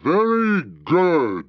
Very good.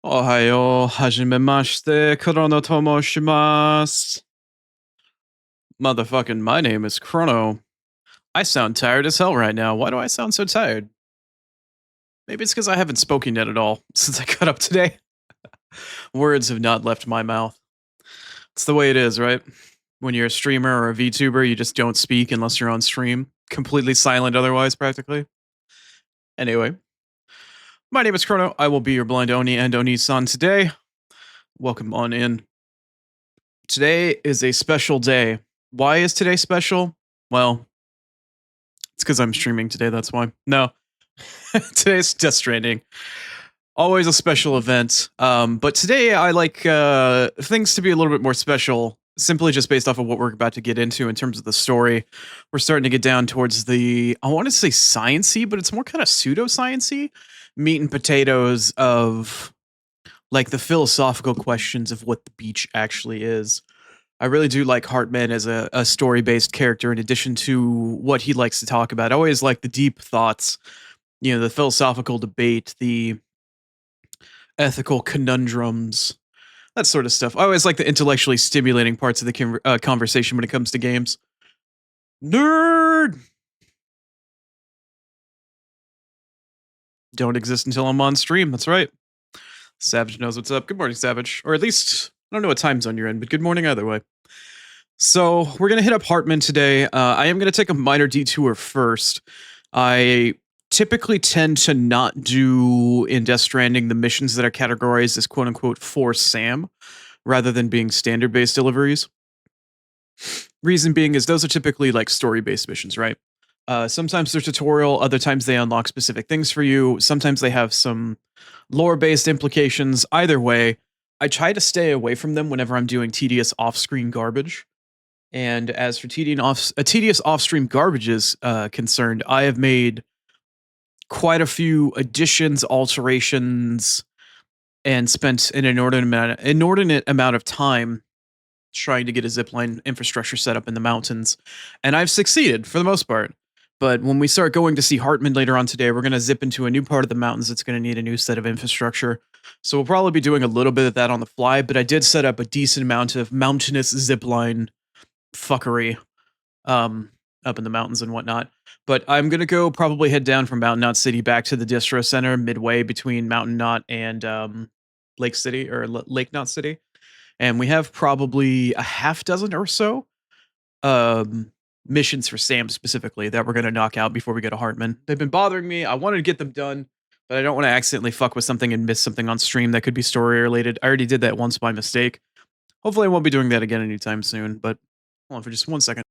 Ohayo, hajimemashite, Chrono Tomo shimasu. Motherfucking, my name is Chrono. I sound tired as hell right now. Why do I sound so tired? Maybe it's because I haven't spoken yet at all since I got up today. Words have not left my mouth. It's the way it is, right? When you're a streamer or a VTuber, you just don't speak unless you're on stream. Completely silent otherwise, practically. Anyway, my name is Chrono. I will be your blind Oni and Oni-san today. Welcome on in. Today is a special day. Why is today special? Well, it's because I'm streaming today. That's why. No, today's Death Stranding. Always a special event. But today I like things to be a little bit more special, simply just based off of what we're about to get into in terms of the story. We're starting to get down towards the, I want to say sciencey, but it's more kind of pseudo-sciencey meat and potatoes of like the philosophical questions of what the beach actually is. I really do like Heartman as a story-based character in addition to what he likes to talk about. I always like the deep thoughts, the philosophical debate, the ethical conundrums, that sort of stuff. I always like the intellectually stimulating parts of the conversation when it comes to games. Nerd! Don't exist until I'm on stream, that's right. Savage knows what's up. Good morning, Savage. Or at least, I don't know what time zone you're in, but good morning either way. So we're going to hit up Heartman today. I am going to take a minor detour first. I typically tend to not do in Death Stranding the missions that are categorized as quote unquote for Sam, rather than being standard based deliveries. Reason being is those are typically like story based missions, right? Sometimes they're tutorial, other times they unlock specific things for you. Sometimes they have some lore based implications. Either way, I try to stay away from them whenever I'm doing tedious off screen garbage. And as for tedious off-stream garbage is concerned, I have made quite a few additions, alterations, and spent an inordinate amount of time trying to get a zipline infrastructure set up in the mountains. And I've succeeded for the most part. But when we start going to see Heartman later on today, we're going to zip into a new part of the mountains that's going to need a new set of infrastructure. So we'll probably be doing a little bit of that on the fly, but I did set up a decent amount of mountainous zipline fuckery up in the mountains and whatnot. But I'm gonna go probably head down from Mountain Knot City back to the distro center midway between Mountain Knot and Lake City or Lake Knot City. And we have probably a half dozen or so missions for Sam specifically that we're gonna knock out before we go to Heartman. They've been bothering me. I wanted to get them done, but I don't want to accidentally fuck with something and miss something on stream that could be story related. I already did that once by mistake. Hopefully I won't be doing that again anytime soon, but hold on for just 1 second.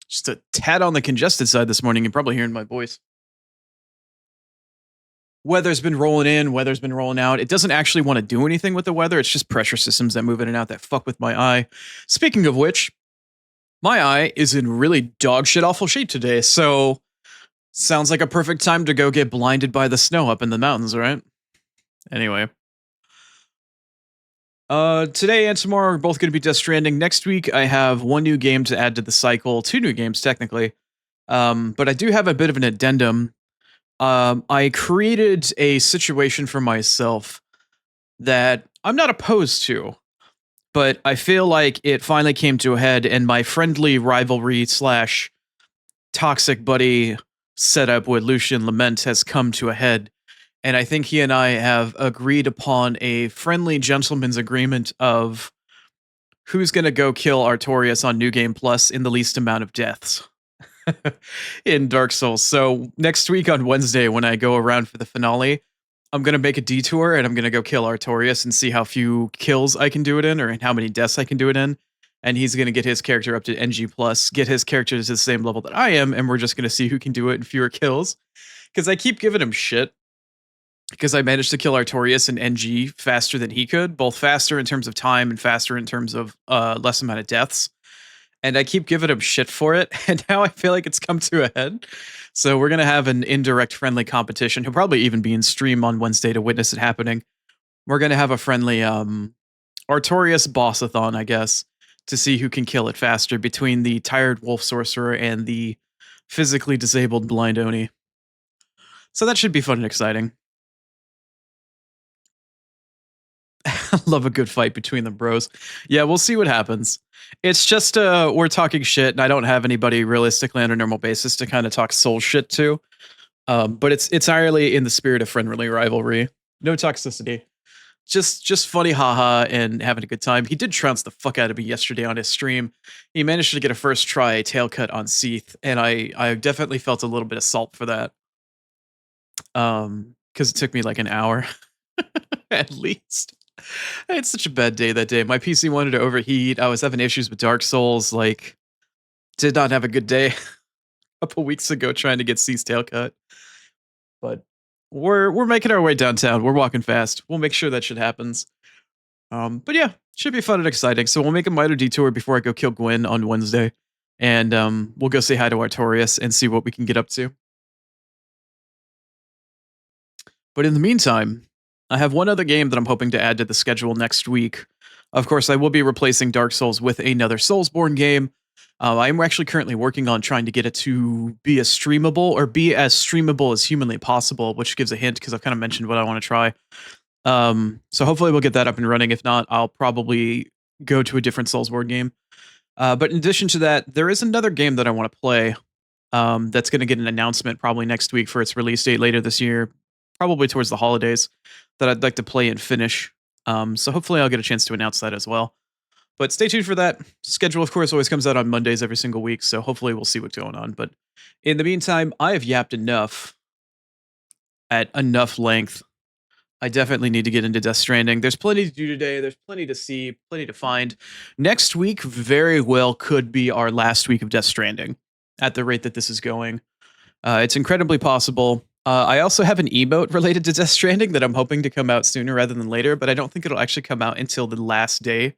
Just a tad on the congested side this morning. You're probably hearing my voice. Weather's been rolling in, weather's been rolling out. It doesn't actually want to do anything with the weather. It's just pressure systems that move in and out that fuck with my eye. Speaking of which, my eye is in really dog shit awful shape today. So sounds like a perfect time to go get blinded by the snow up in the mountains, right? Anyway. Today and tomorrow are both going to be Death Stranding. Next week, I have one new game to add to the cycle. 2 new games, technically. But I do have a bit of an addendum. I created a situation for myself that I'm not opposed to, but I feel like it finally came to a head, and my friendly rivalry / toxic buddy setup with Lucian Lament has come to a head. And I think he and I have agreed upon a friendly gentleman's agreement of who's going to go kill Artorias on New Game Plus in the least amount of deaths in Dark Souls. So next week on Wednesday, when I go around for the finale, I'm going to make a detour and I'm going to go kill Artorias and see how few kills I can do it in or how many deaths I can do it in. And he's going to get his character up to NG+, get his character to the same level that I am, and we're just going to see who can do it in fewer kills. Because I keep giving him shit. Because I managed to kill Artorias in NG faster than he could, both faster in terms of time and faster in terms of less amount of deaths. And I keep giving him shit for it, and now I feel like it's come to a head. So we're going to have an indirect friendly competition. He'll probably even be in stream on Wednesday to witness it happening. We're going to have a friendly Artorias bossathon, I guess, to see who can kill it faster between the tired wolf sorcerer and the physically disabled blind Oni. So that should be fun and exciting. Love a good fight between the bros. Yeah, we'll see what happens. It's just we're talking shit, and I don't have anybody realistically on a normal basis to kind of talk soul shit to. But it's entirely in the spirit of friendly rivalry. No toxicity. just funny haha and having a good time. He did trounce the fuck out of me yesterday on his stream. He managed to get a first try tail cut on Seath, and I definitely felt a little bit of salt for that. Because it took me like an hour at least. I had such a bad day that day. My PC wanted to overheat. I was having issues with Dark Souls. Like, did not have a good day a couple weeks ago trying to get Seath's tail cut. But we're making our way downtown. We're walking fast. We'll make sure that shit happens. But yeah, should be fun and exciting. So we'll make a minor detour before I go kill Gwen on Wednesday, and we'll go say hi to Artorias and see what we can get up to. But in the meantime, I have one other game that I'm hoping to add to the schedule next week. Of course, I will be replacing Dark Souls with another Soulsborne game. I'm actually currently working on trying to get it to be as streamable as humanly possible, which gives a hint because I've kind of mentioned what I want to try. So hopefully we'll get that up and running. If not, I'll probably go to a different Soulsborne game. But in addition to that, there is another game that I want to play that's going to get an announcement probably next week for its release date later this year, probably towards the holidays, that I'd like to play and finish. So hopefully I'll get a chance to announce that as well. But stay tuned for that. Schedule, of course, always comes out on Mondays every single week, so hopefully we'll see what's going on. But in the meantime, I have yapped enough at enough length. I definitely need to get into Death Stranding. There's plenty to do today. There's plenty to see, plenty to find. Next week very well could be our last week of Death Stranding at the rate that this is going. It's incredibly possible. I also have an emote related to Death Stranding that I'm hoping to come out sooner rather than later, but I don't think it'll actually come out until the last day,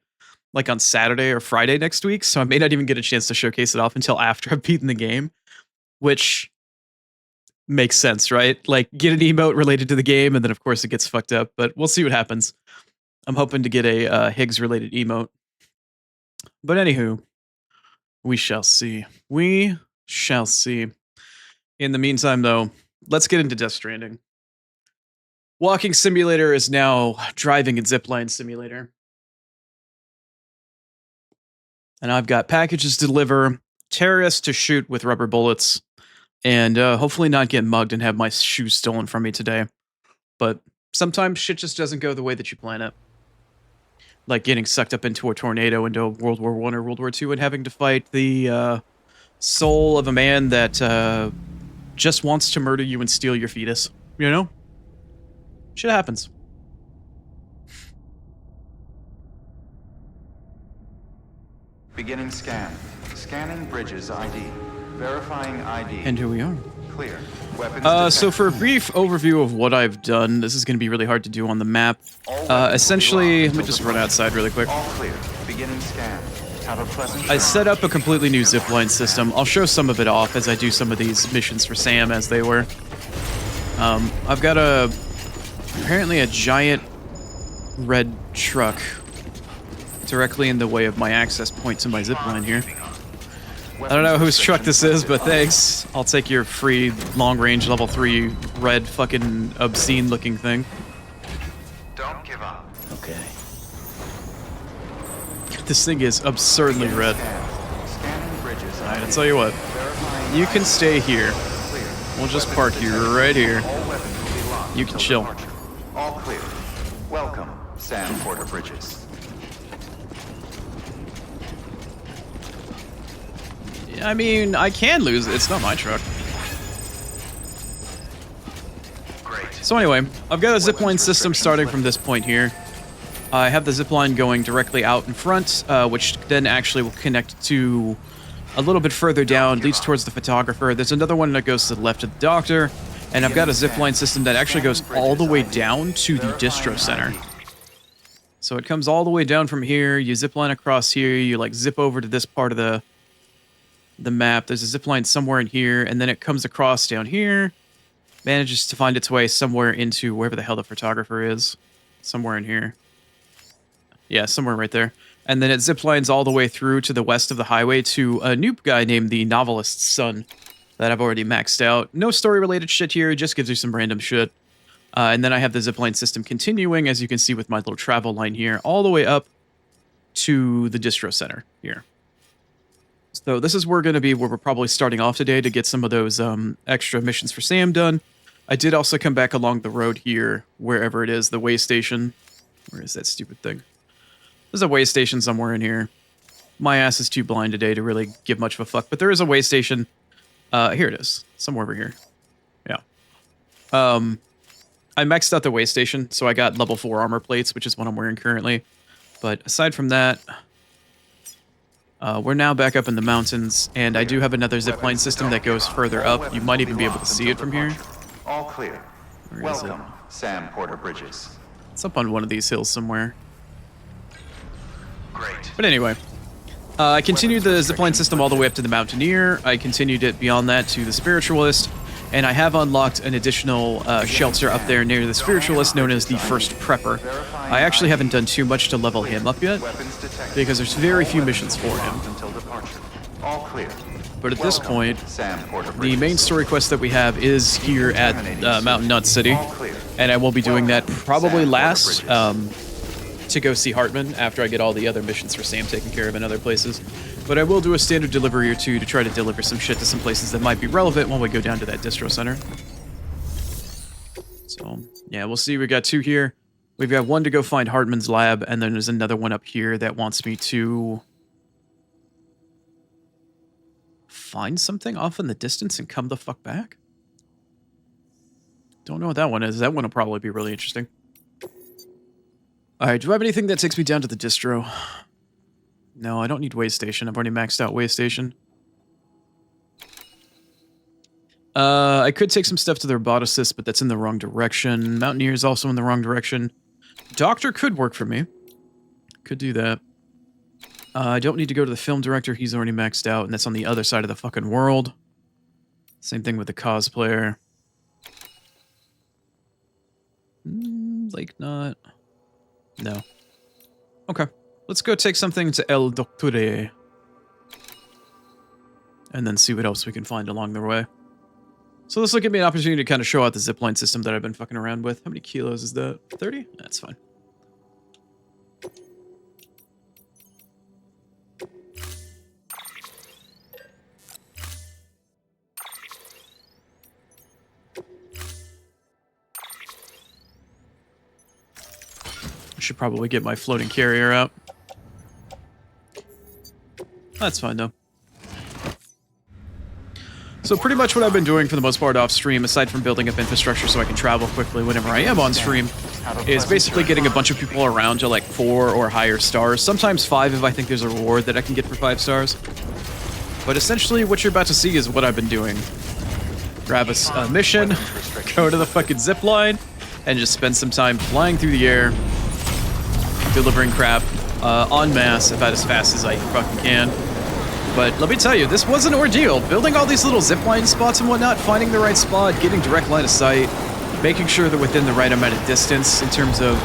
like on Saturday or Friday next week, so I may not even get a chance to showcase it off until after I've beaten the game, which makes sense, right? Like, get an emote related to the game, and then of course it gets fucked up, but we'll see what happens. I'm hoping to get a Higgs-related emote. But anywho, we shall see. We shall see. In the meantime, though, let's get into Death Stranding. Walking Simulator is now Driving and Zipline Simulator. And I've got packages to deliver, terrorists to shoot with rubber bullets, and hopefully not get mugged and have my shoes stolen from me today. But sometimes shit just doesn't go the way that you plan it. Like getting sucked up into a tornado into World War I or World War II and having to fight the soul of a man that just wants to murder you and steal your fetus. You know? Shit happens. Beginning scan. Scanning bridges ID. Verifying ID. And here we are. Clear. Weapons so for a brief overview of what I've done, this is going to be really hard to do on the map. Essentially, let me just run outside really quick. All clear. Beginning scan. Have a pleasant I set up a completely new zipline system. I'll show some of it off as I do some of these missions for Sam as they were. I've got apparently a giant red truck directly in the way of my access point to my zipline here. I don't know whose truck this is, but thanks. I'll take your free long-range level 3 red fucking obscene looking thing. Don't give up. Okay. This thing is absurdly red. Scanning bridges. Alright, I'll tell you what. You can stay here. We'll just park you right here. All weapons will be locked. You can chill. All clear. Welcome, Sam Porter Bridges. I mean, I can lose it. It's not my truck. Great. So anyway, I've got a zipline system starting from this point here. I have the zipline going directly out in front, which then actually will connect to a little bit further down, leads towards the photographer. There's another one that goes to the left of the doctor, and I've got a zipline system that actually goes all the way down to the distro center. So it comes all the way down from here, you zipline across here, you like zip over to this part of the map. There's a zip line somewhere in here, and then it comes across down here, manages to find its way somewhere into wherever the hell the photographer is. Somewhere in here. Yeah, somewhere right there. And then it zip lines all the way through to the west of the highway to a new guy named the Novelist's Son that I've already maxed out. No story-related shit here, it just gives you some random shit. And then I have the zipline system continuing, as you can see with my little travel line here, all the way up to the distro center here. So this is where we're probably starting off today to get some of those extra missions for Sam done. I did also come back along the road here, wherever it is, the way station. Where is that stupid thing? There's a way station somewhere in here. My ass is too blind today to really give much of a fuck, but there is a way station. Here it is. Somewhere over here. Yeah. I maxed out the way station, so I got level 4 armor plates, which is what I'm wearing currently. But aside from that, we're now back up in the mountains, and I do have another zipline system that goes further up. You might even be able to see it from here. All clear. Where is it? Welcome, Sam Porter Bridges. It's up on one of these hills somewhere. Great. But anyway, I continued the zipline system all the way up to the Mountaineer. I continued it beyond that to the Spiritualist, and I have unlocked an additional shelter up there near the Spiritualist known as the First Prepper. I actually haven't done too much to level him up yet, because there's very few missions for him. Until departure. All clear. But at this point, Sam Porter the Bridges. main story quest that we have is here at Mountain Nut City, and I will be doing that probably last to go see Heartman after I get all the other missions for Sam taken care of in other places. But I will do a standard delivery or two to try to deliver some shit to some places that might be relevant when we go down to that distro center. So, yeah, we'll see. We got 2 here. We've got 1 to go find Heartman's lab, and then there's another one up here that wants me to find something off in the distance and come the fuck back. Don't know what that one is. That one will probably be really interesting. Alright, do I have anything that takes me down to the distro? No, I don't need way station. I've already maxed out way station. I could take some stuff to the roboticist, but that's in the wrong direction. Mountaineer is also in the wrong direction. Doctor could work for me. Could do that. I don't need to go to the film director. He's already maxed out, and that's on the other side of the fucking world. Same thing with the cosplayer. Like not. No. Okay. Let's go take something to El Doctore. And then see what else we can find along the way. So this will give me an opportunity to kind of show out the zipline system that I've been fucking around with. How many kilos is that? 30? That's fine. I should probably get my floating carrier out. That's fine, though. So pretty much what I've been doing for the most part off stream, aside from building up infrastructure so I can travel quickly whenever I am on stream, is basically getting a bunch of people around to like 4 or higher stars. Sometimes 5 if I think there's a reward that I can get for 5 stars. But essentially what you're about to see is what I've been doing. Grab a mission, go to the fucking zip line, and just spend some time flying through the air, delivering crap en masse about as fast as I fucking can. But let me tell you, this was an ordeal. Building all these little zipline spots and whatnot, finding the right spot, getting direct line of sight, making sure they're within the right amount of distance in terms of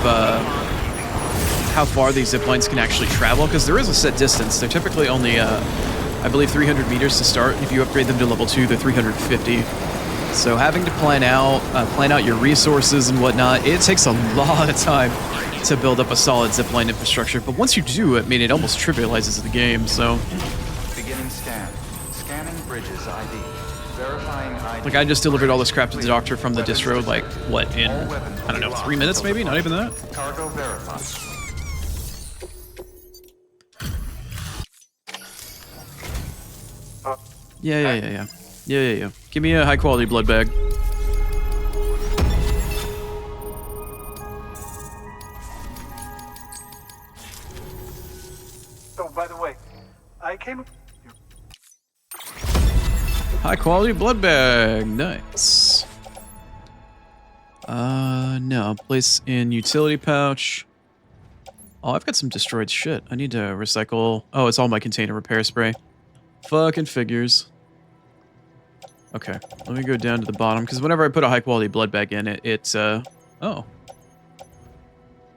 how far these ziplines can actually travel, because there is a set distance. They're typically only, I believe, 300 meters to start. If you upgrade them to level 2, they're 350. So having to plan out your resources and whatnot, it takes a lot of time to build up a solid zipline infrastructure. But once you do, I mean, it almost trivializes the game, so... Beginning scan. Scanning bridges ID. Verifying ID. Like, I just delivered all this crap to the doctor from the distro, like, what, in, I don't know, 3 minutes maybe? Not even that? Cargo verified. Yeah. Give me a high-quality blood bag. Oh, by the way, I came... High-quality blood bag. Nice. No. Place in utility pouch. Oh, I've got some destroyed shit. I need to recycle... Oh, it's all my container repair spray. Fucking figures. Okay, let me go down to the bottom, because whenever I put a high-quality blood bag in it, oh. Well,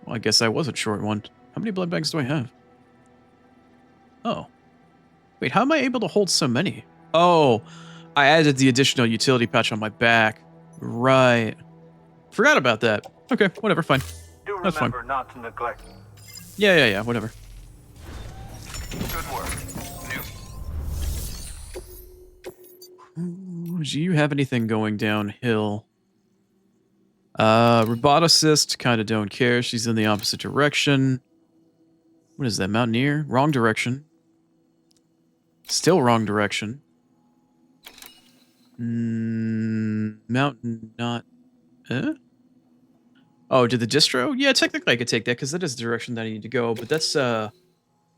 I guess I wasn't short one. How many blood bags do I have? Oh. Wait, how am I able to hold so many? Oh, I added the additional utility patch on my back. Right. Forgot about that. Okay, whatever, fine. Do That's fine. remember not to neglect. Yeah, whatever. Good work. New. Ooh, do you have anything going downhill? Roboticist, kind of don't care. She's in the opposite direction. What is that, Mountaineer? Wrong direction. Still wrong direction. Mountain, not... Oh, did the distro? Yeah, technically I could take that, because that is the direction that I need to go, but that's,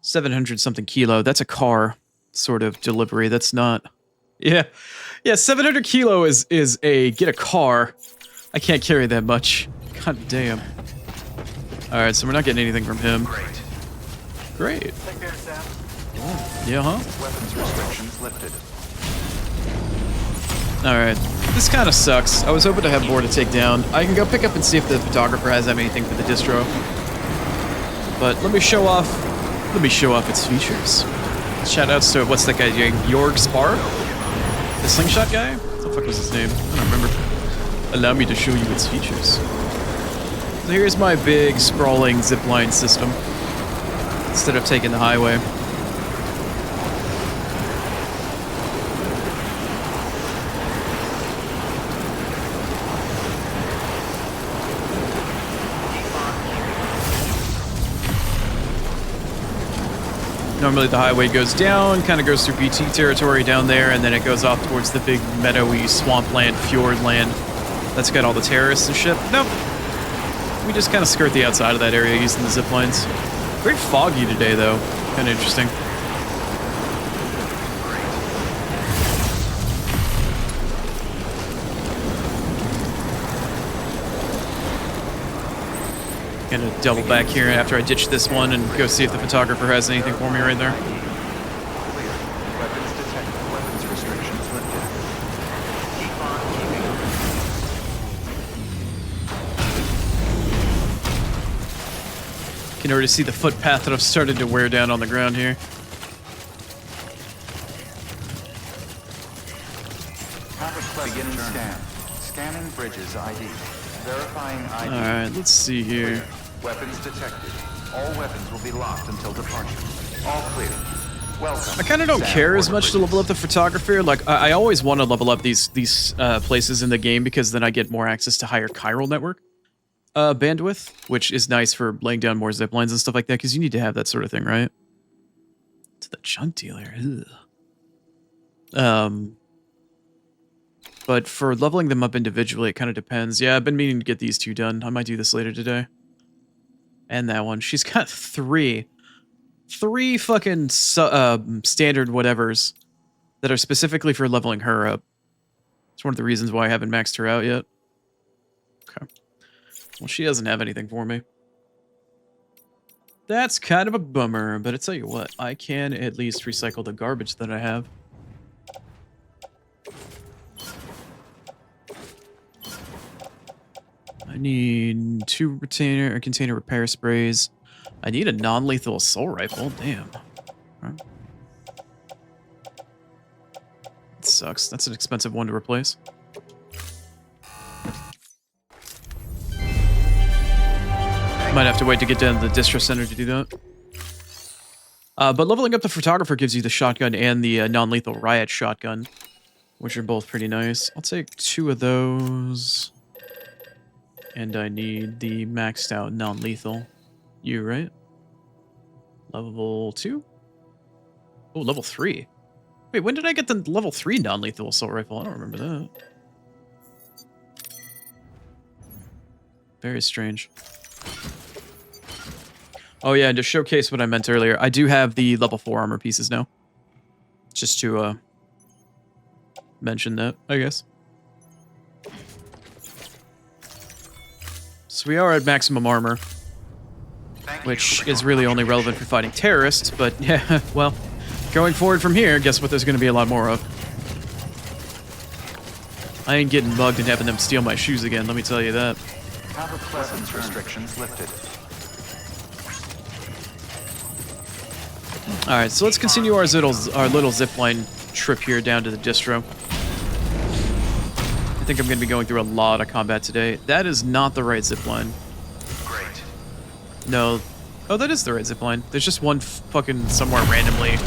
700-something kilo. That's a car sort of delivery. That's not... Yeah. Yeah, 700 kilo is a get a car. I can't carry that much. God damn. Alright, so we're not getting anything from him. Great. Take care, Sam. Yeah, huh? Weapons restrictions lifted. Alright. This kind of sucks. I was hoping to have more to take down. I can go pick up and see if the photographer has anything for the distro. But let me show off its features. Shoutouts to, what's that guy doing? Jorg Spar? The slingshot guy? What the fuck was his name? I don't remember. Allow me to show you its features. So here's my big, sprawling zipline system. Instead of taking the highway. Normally the highway goes down, kind of goes through BT territory down there, and then it goes off towards the big meadowy swampland, fjord land. That's got all the terrorists and shit. Nope. We just kind of skirt the outside of that area using the zip lines. Very foggy today, though. Kind of interesting. Gonna double back here after I ditch this one and go see if the photographer has anything for me right there. Clear. Weapons detected. Weapons restrictions lifted. Keep on keeping. Can already see the footpath that I've started to wear down on the ground here. Beginning scan. Scanning bridges ID. Verifying ID. Alright, let's see here. Weapons detected. All weapons will be locked until departure. All clear. Welcome. I kind of don't Sam care as Border much to level up the photographer. Like, I always want to level up these places in the game because then I get more access to higher chiral network bandwidth, which is nice for laying down more zip lines and stuff like that, because you need to have that sort of thing, right? To the junk dealer. Ugh. But for leveling them up individually, it kind of depends. Yeah, I've been meaning to get these two done. I might do this later today. And that one. She's got three fucking standard whatevers that are specifically for leveling her up. It's one of the reasons why I haven't maxed her out yet. Okay. Well, she doesn't have anything for me. That's kind of a bummer, but I tell you what, I can at least recycle the garbage that I have. I need 2 container repair sprays. I need a non-lethal assault rifle. Damn. Right. That sucks. That's an expensive one to replace. Might have to wait to get down to the distro center to do that. But leveling up the photographer gives you the shotgun and the non-lethal riot shotgun, which are both pretty nice. I'll take 2 of those. And I need the maxed out non-lethal. You, right? Level 2? Oh, level 3. Wait, when did I get the level 3 non-lethal assault rifle? I don't remember that. Very strange. Oh yeah, and to showcase what I meant earlier, I do have the level 4 armor pieces now. Just to mention that, I guess. So we are at maximum armor, which is really only relevant for fighting terrorists, but yeah, well, going forward from here, guess what there's going to be a lot more of. I ain't getting mugged and having them steal my shoes again, let me tell you that. Weapons restrictions lifted. Alright, so let's continue our little zipline trip here down to the distro. I think I'm going to be going through a lot of combat today. That is not the right zipline. Great. No. Oh, that is the right zipline. There's just one fucking somewhere randomly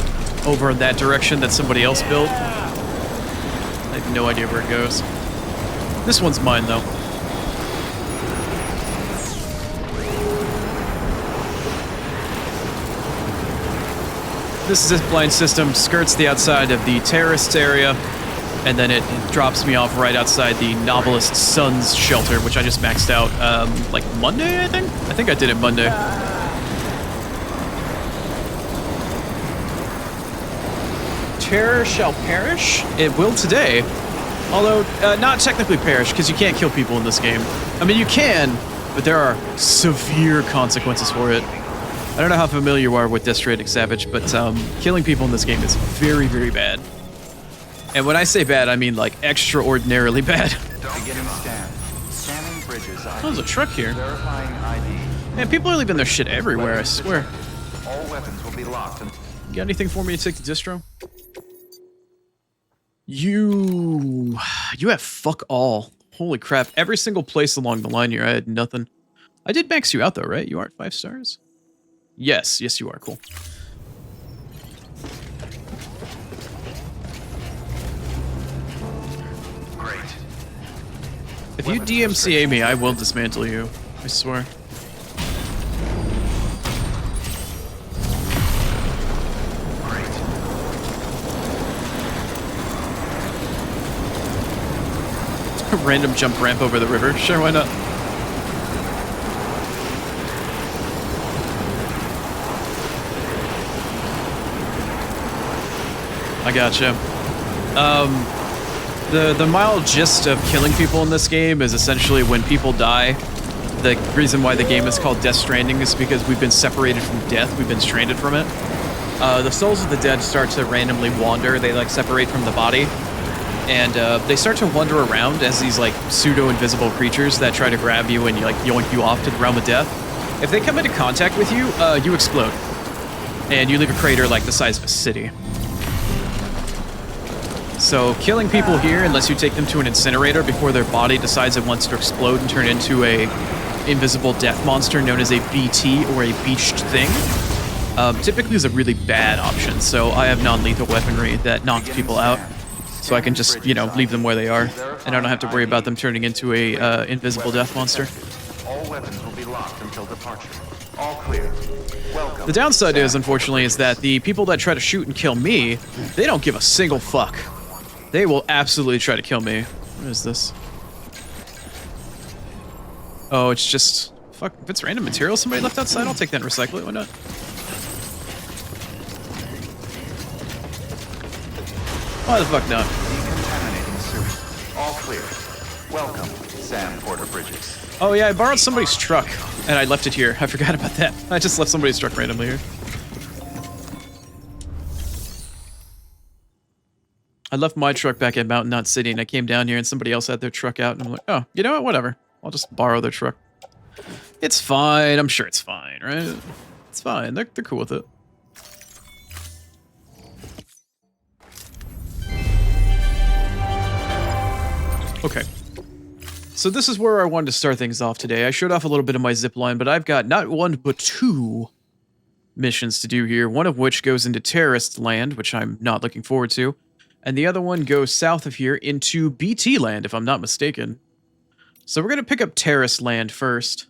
over in that direction that somebody else built. I have no idea where it goes. This one's mine, though. This zipline system skirts the outside of the terrorists area, and then it drops me off right outside the Novelist Sons shelter, which I just maxed out, like Monday, I think? I think I did it Monday. Terror shall perish? It will today. Although, not technically perish, because you can't kill people in this game. I mean, you can, but there are severe consequences for it. I don't know how familiar you are with Death Stranding Savage, but killing people in this game is very, very bad. And when I say bad, I mean like extraordinarily bad. Beginning scan. Scanning bridges ID. Oh, there's a truck here. Verifying ID. Man, people are leaving their shit everywhere, I swear. All weapons will be locked and You got anything for me to take to distro? You have fuck all. Holy crap. Every single place along the line here, I had nothing. I did max you out though, right? You aren't 5 stars? Yes, yes you are. Cool. great. If you DMCA me, I will dismantle you. I swear. Great. Random jump ramp over the river. Sure, why not? I gotcha. The mild gist of killing people in this game is essentially when people die, the reason why the game is called Death Stranding is because we've been separated from death, we've been stranded from it. The souls of the dead start to randomly wander, they like separate from the body, and they start to wander around as these like pseudo-invisible creatures that try to grab you and like yoink you off to the realm of death. If they come into contact with you, you explode, and you leave a crater like the size of a city. So killing people here, unless you take them to an incinerator before their body decides it wants to explode and turn into a invisible death monster known as a BT or a beached thing, typically is a really bad option. So I have non-lethal weaponry that knocks people out, so I can just, you know, leave them where they are, and I don't have to worry about them turning into a invisible death monster. All weapons will be locked until departure. All clear. Welcome. The downside is, unfortunately, is that the people that try to shoot and kill me, they don't give a single fuck. They will absolutely try to kill me. What is this? Oh, it's just... Fuck, if it's random material somebody left outside, I'll take that and recycle it, why not? Why the fuck not? Decontaminating suit. All clear. Welcome, Sam Porter Bridges. Oh yeah, I borrowed somebody's truck, and I left it here. I forgot about that. I just left somebody's truck randomly here. I left my truck back at Mountain Knot City, and I came down here, and somebody else had their truck out, and I'm like, oh, you know what, whatever. I'll just borrow their truck. It's fine. I'm sure it's fine, right? It's fine. They're cool with it. Okay. So this is where I wanted to start things off today. I showed off a little bit of my zipline, but I've got not one, but 2 missions to do here, one of which goes into terrorist land, which I'm not looking forward to, and the other one goes south of here into BT land, if I'm not mistaken. So we're going to pick up terrorist land first,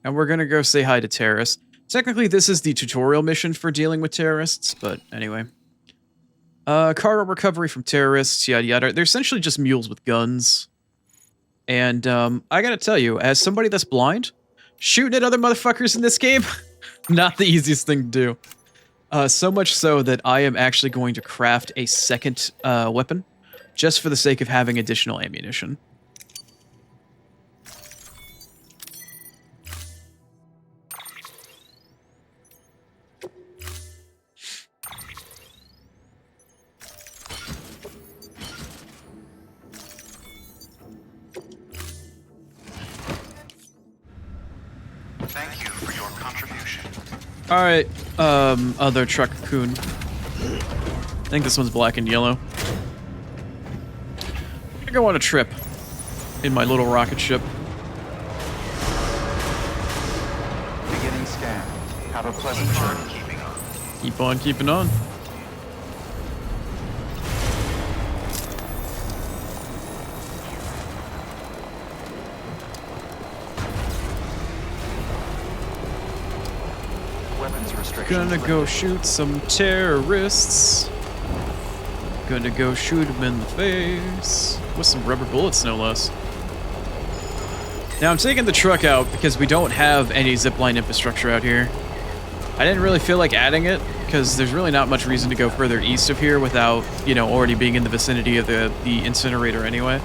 and we're going to go say hi to terrorists. Technically, this is the tutorial mission for dealing with terrorists, but anyway. Cargo recovery from terrorists, yada yada. They're essentially just mules with guns. And I gotta tell you, as somebody that's blind, shooting at other motherfuckers in this game, not the easiest thing to do. So much so that I am actually going to craft a second weapon, just for the sake of having additional ammunition. Thank you for your contribution. Alright, other truck coon. I think this one's black and yellow. I'm gonna go on a trip in my little rocket ship. Beginning scan. Have a pleasant journey. Keeping on. Keep on keeping on. weapons restrictions. Gonna go shoot some terrorists. Gonna go shoot them in the face. With some rubber bullets, no less. Now I'm taking the truck out because we don't have any zipline infrastructure out here. I didn't really feel like adding it because there's really not much reason to go further east of here without, you know, already being in the vicinity of the incinerator anyway.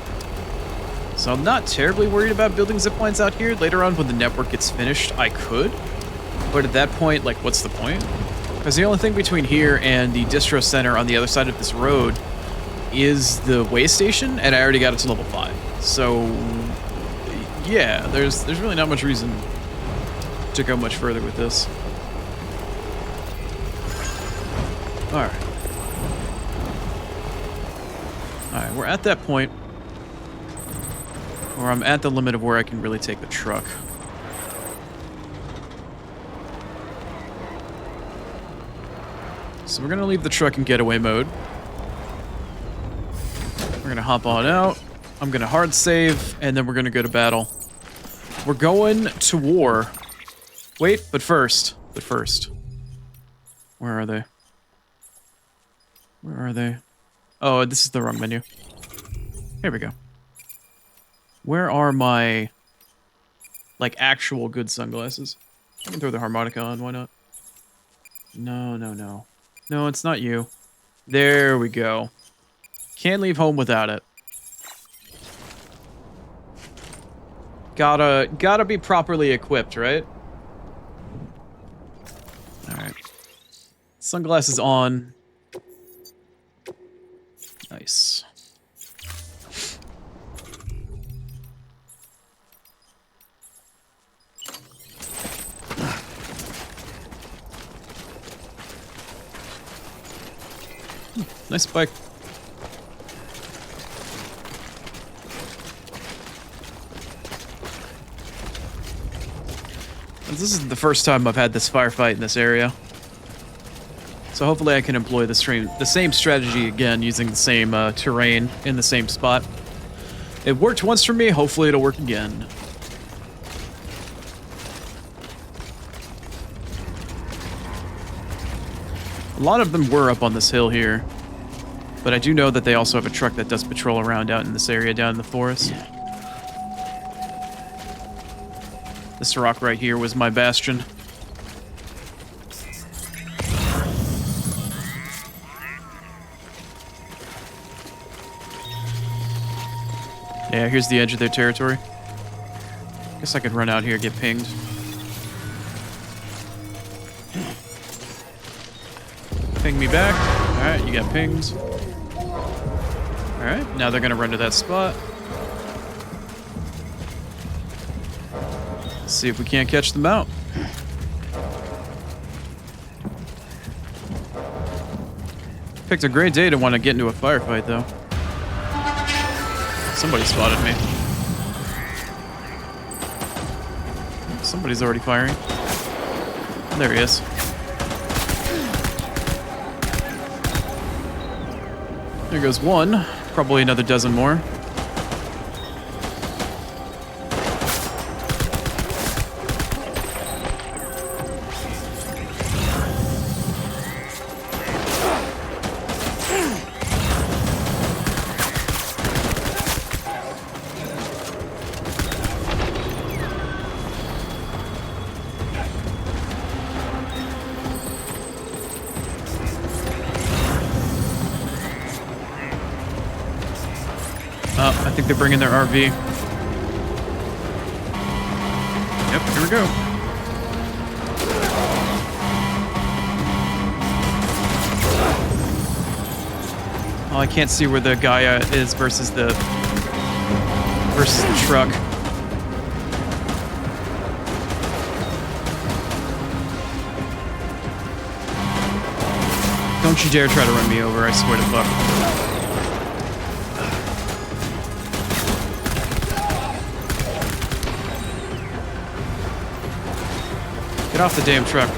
So I'm not terribly worried about building ziplines out here. Later on when the network gets finished, I could. But at that point, like, what's the point? Because the only thing between here and the distro center on the other side of this road is the way station, and I already got it to level 5. So, yeah, there's really not much reason to go much further with this. Alright. Alright, we're at that point where I'm at the limit of where I can really take the truck. So we're gonna leave the truck in getaway mode. We're gonna hop on out. I'm gonna hard save, and then we're gonna go to battle. We're going to war. Wait, but first. Where are they? Where are they? Oh, this is the wrong menu. Here we go. Where are my, like, actual good sunglasses? I can throw the harmonica on, why not? No. No, it's not you. There we go. Can't leave home without it. Gotta be properly equipped, right? Alright. Sunglasses on. Nice. Nice bike. This is the first time I've had this firefight in this area. So hopefully I can employ the same strategy again using the same terrain in the same spot. It worked once for me, hopefully it'll work again. A lot of them were up on this hill here. But I do know that they also have a truck that does patrol around out in this area down in the forest. This rock right here was my bastion. Yeah, here's the edge of their territory. Guess I could run out here, get pinged. Ping me back. Alright, you got pinged. Alright, now they're gonna run to that spot. Let's see if we can't catch them out. Picked a great day to want to get into a firefight, though. Somebody spotted me. Somebody's already firing. There he is. There goes one. Probably another dozen more. I think they're bringing their RV. Yep, here we go. Oh, I can't see where the Gaia is versus the truck. Don't you dare try to run me over, I swear to fuck. Get off the damn truck.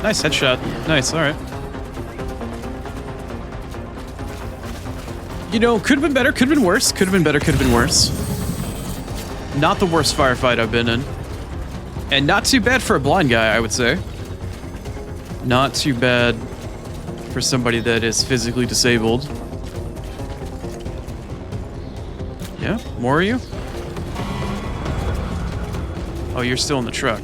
Nice headshot. Nice, alright. You know, could have been better, could have been worse. Could have been better, could have been worse. Not the worst firefight I've been in. And not too bad for a blind guy, I would say. Not too bad for somebody that is physically disabled. Yeah, more of you? Oh, you're still in the truck.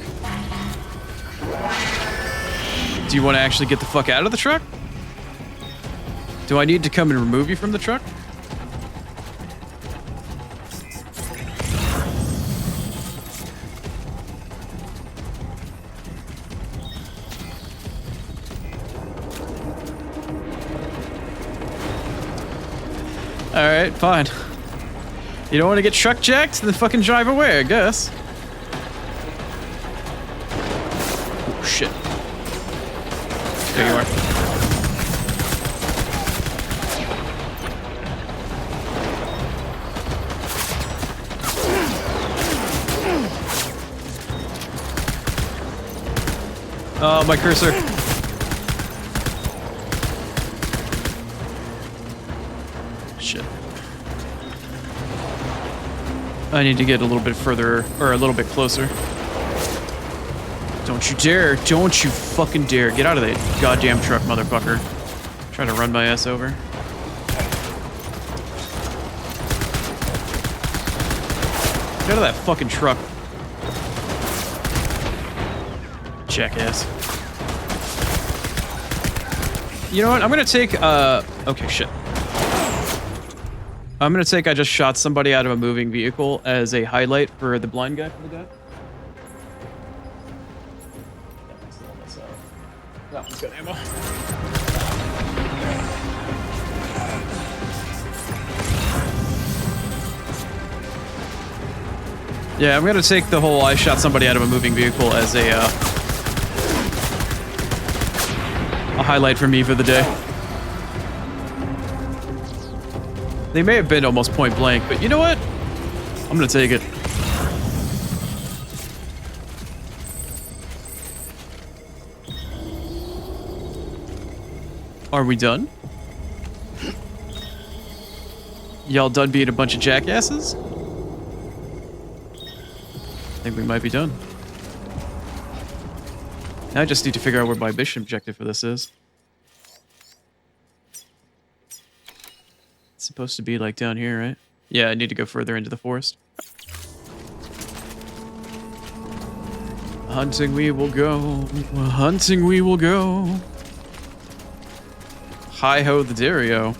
Do you want to actually get the fuck out of the truck? Do I need to come and remove you from the truck? Alright, fine. You don't want to get truck jacked? Then fucking drive away, I guess. Oh, shit. There you are. Oh, my cursor. Shit. I need to get a little bit further, or a little bit closer. Don't you dare. Don't you fucking dare. Get out of that goddamn truck, motherfucker. Trying to run my ass over. Get out of that fucking truck. Jackass. You know what? I'm gonna take, okay, shit. I'm gonna take I just shot somebody out of a moving vehicle as a highlight for the blind guy for the day. That one's got ammo. Yeah, I'm gonna take the whole I shot somebody out of a moving vehicle as a highlight for me for the day. They may have been almost point blank, but you know what? I'm gonna take it. Are we done? Y'all done being a bunch of jackasses? I think we might be done. Now I just need to figure out where my mission objective for this is. It's supposed to be like down here, right? Yeah, I need to go further into the forest. Hunting we will go. Hunting we will go. Hi-ho the Dario.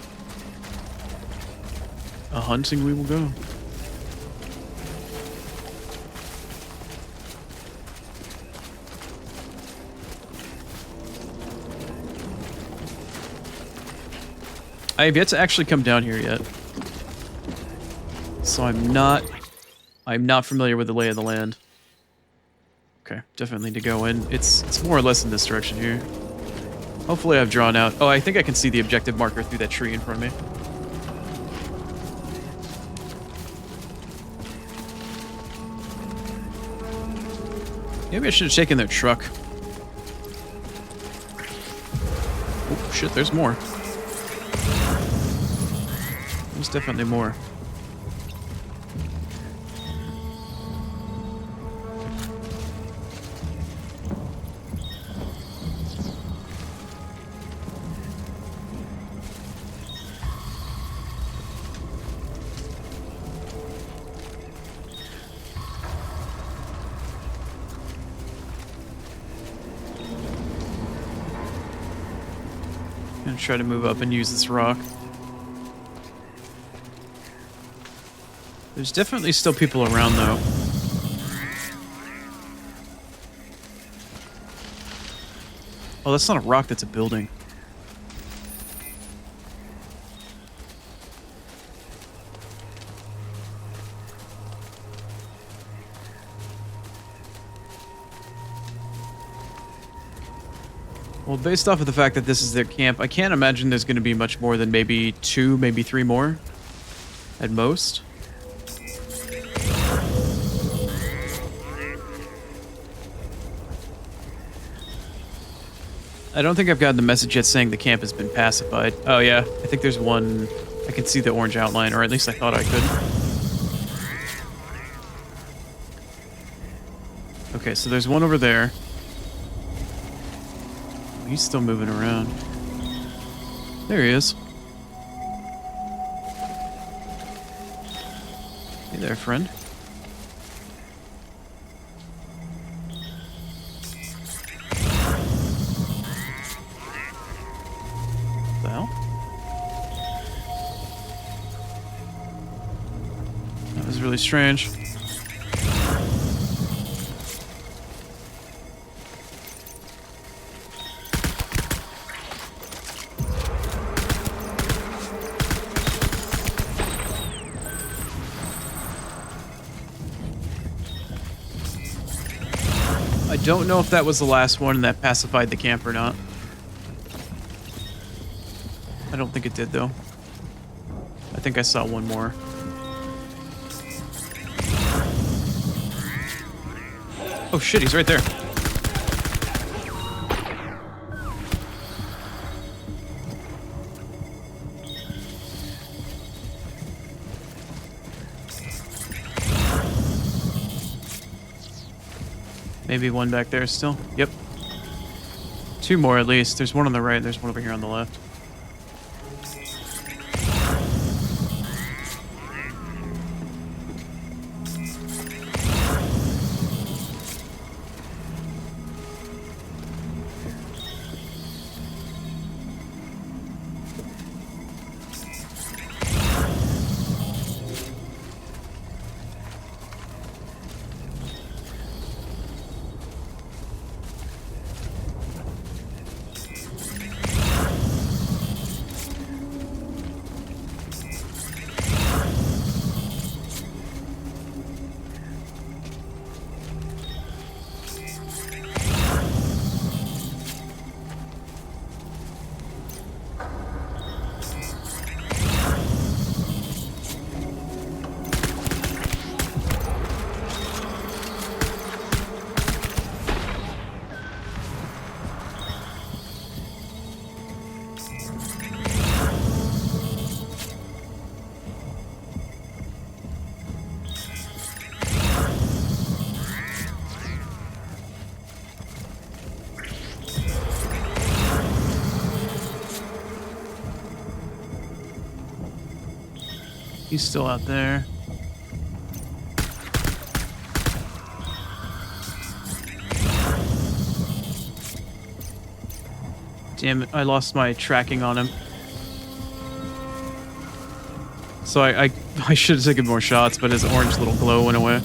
A hunting we will go. I have yet to actually come down here yet. So I'm not familiar with the lay of the land. Okay, definitely need to go in. It's more or less in this direction here. Hopefully I've drawn out. Oh, I think I can see the objective marker through that tree in front of me. Maybe I should have taken their truck. Oh, shit, there's more. There's definitely more. Gonna try to move up and use this rock. There's definitely still people around, though. Oh, that's not a rock, that's a building. Well, based off of the fact that this is their camp, I can't imagine there's going to be much more than maybe 2, maybe 3 more. At most. I don't think I've gotten the message yet saying the camp has been pacified. Oh yeah, I think there's one. I can see the orange outline, or at least I thought I could. Okay, so there's one over there. He's still moving around. There he is. Hey there, friend. What the hell? That was really strange. I don't know if that was the last one that pacified the camp or not. I don't think it did, though. I think I saw one more. Oh shit, he's right there. Maybe one back there still. Yep. Two more at least. There's one on the right, there's one over here on the left. He's still out there. Damn it, I lost my tracking on him. So I should have taken more shots, but his orange little glow went away.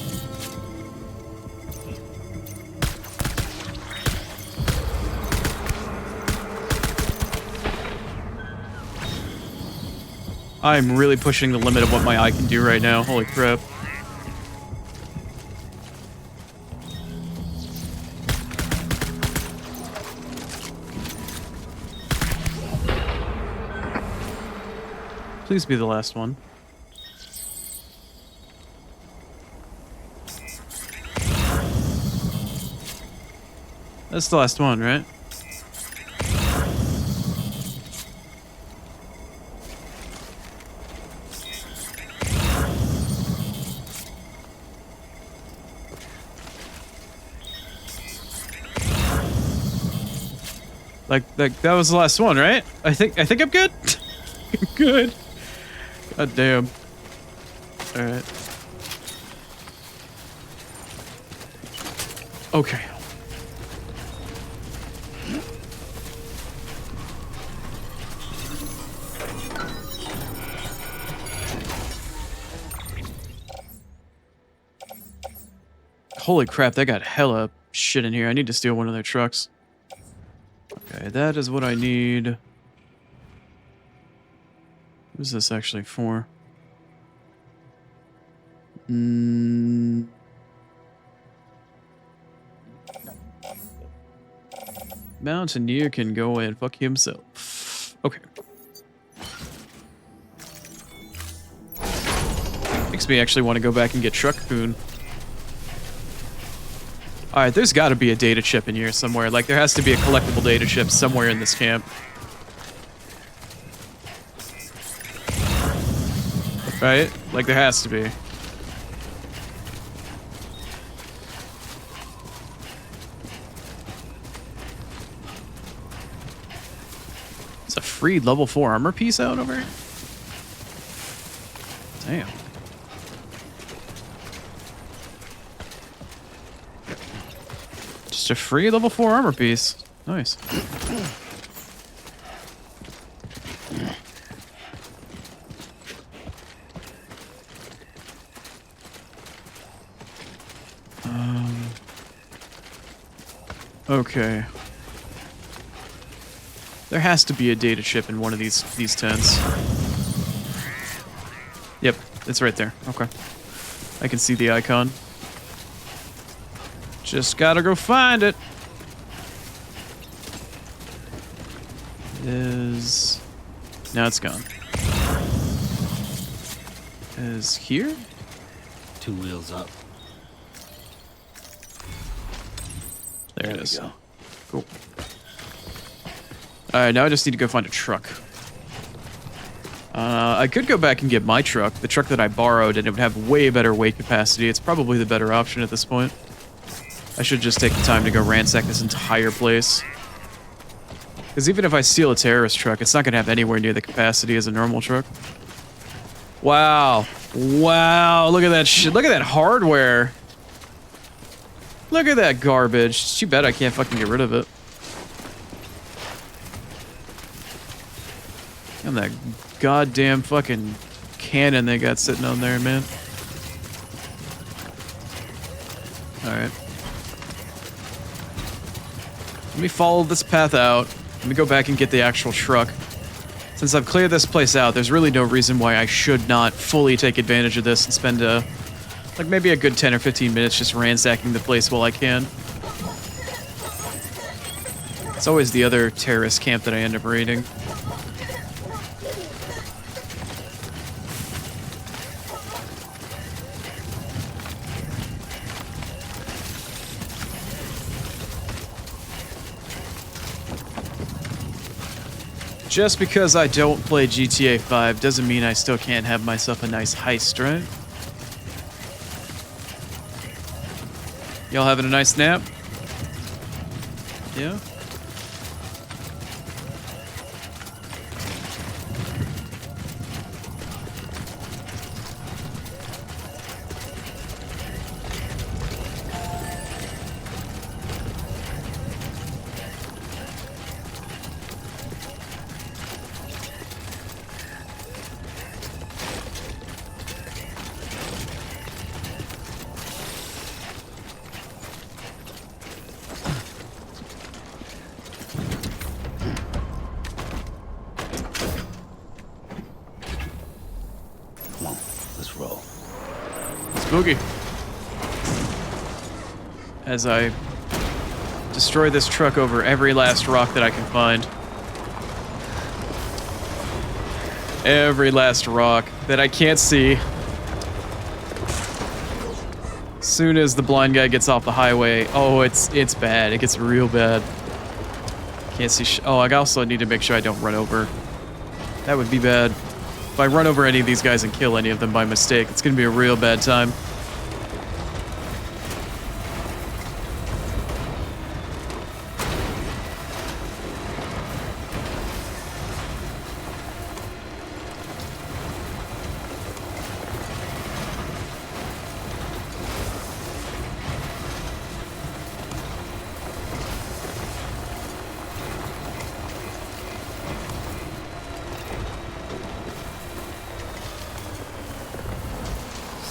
I'm really pushing the limit of what my eye can do right now. Holy crap. Please be the last one. That's the last one, right? Like that was the last one, right? I think I'm good. I'm good. God damn. All right. Okay. Holy crap, they got hella shit in here. I need to steal one of their trucks. Okay, that is what I need. What is this actually for? Mountaineer can go and fuck himself. Okay. Makes me actually want to go back and get Truck Coon. Alright, there's gotta be a data chip in here somewhere. Like, there has to be a collectible data chip somewhere in this camp. Right? Like, there has to be. There's a free level 4 armor piece out over here? Damn. Just a free level 4 armor piece. Nice. Okay. There has to be a data chip in one of these tents. Yep, it's right there. Okay. I can see the icon. Just gotta go find it. Is... Now it's gone. Is here? 2 wheels up. There it is. Cool. Alright, now I just need to go find a truck. I could go back and get my truck, the truck that I borrowed, and it would have way better weight capacity. It's probably the better option at this point. I should just take the time to go ransack this entire place. Because even if I steal a terrorist truck, it's not going to have anywhere near the capacity as a normal truck. Wow. Wow, look at that shit. Look at that hardware. Look at that garbage. It's too bad I can't fucking get rid of it. And that goddamn fucking cannon they got sitting on there, man. Alright. Let me follow this path out. Let me go back and get the actual truck. Since I've cleared this place out, there's really no reason why I should not fully take advantage of this and spend like maybe a good 10 or 15 minutes just ransacking the place while I can. It's always the other terrorist camp that I end up raiding. Just because I don't play GTA 5 doesn't mean I still can't have myself a nice heist, right? Y'all having a nice nap? Yeah? Spooky. As I destroy this truck over every last rock that I can find. Every last rock that I can't see. Soon as the blind guy gets off the highway, oh, it's bad. It gets real bad. Can't see oh, I also need to make sure I don't run over. That would be bad. If I run over any of these guys and kill any of them by mistake, it's gonna be a real bad time.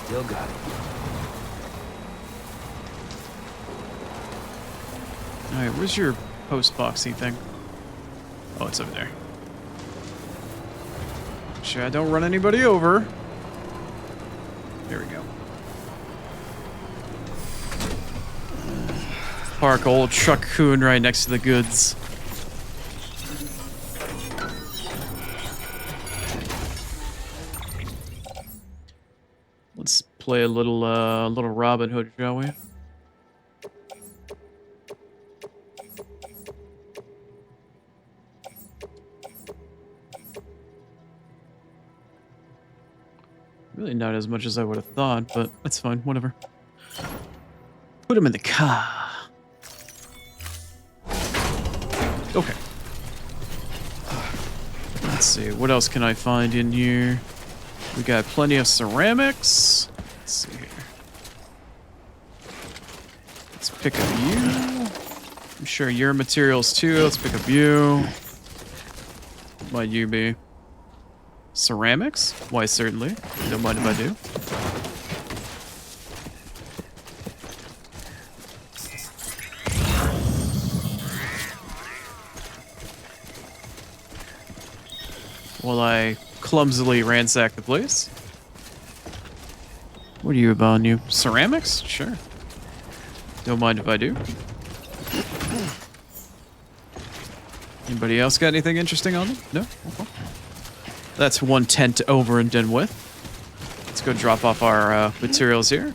Still got it. Alright, where's your post-boxy thing? Oh, it's over there. Make sure I don't run anybody over. There we go. Park old truck coon right next to the goods. Let's play a little Robin Hood, shall we? Really not as much as I would have thought, but that's fine. Whatever. Put him in the car. Okay. Let's see. What else can I find in here? We got plenty of ceramics. Let's see here. Let's pick up you. I'm sure your materials too. Let's pick up you. What might you be? Ceramics? Why, certainly. Don't mind if I do. While I clumsily ransack the place. What are you about, you? Ceramics? Sure. Don't mind if I do. Anybody else got anything interesting on them? No? Okay. That's 1 tent over and done with. Let's go drop off our materials here.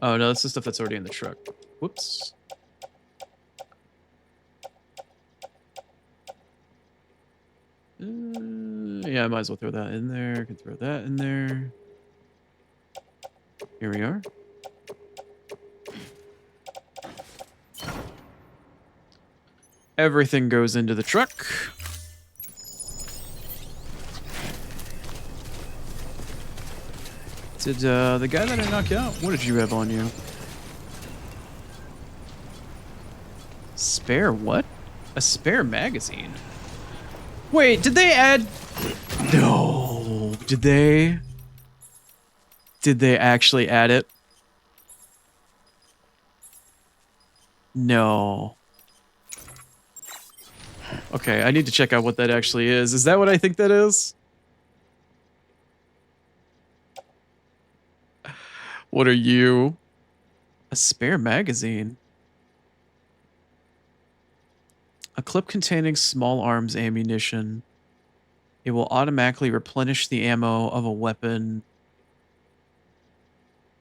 Oh no, that's the stuff that's already in the truck. Whoops. Yeah, I might as well throw that in there. I can throw that in there. Here we are. Everything goes into the truck. Did the guy that I knocked out, what did you have on you? Spare what? A spare magazine? Wait, did they add... No. Did they? Did they actually add it? No. Okay, I need to check out what that actually is. Is that what I think that is? What are you? A spare magazine. A clip containing small arms ammunition. It will automatically replenish the ammo of a weapon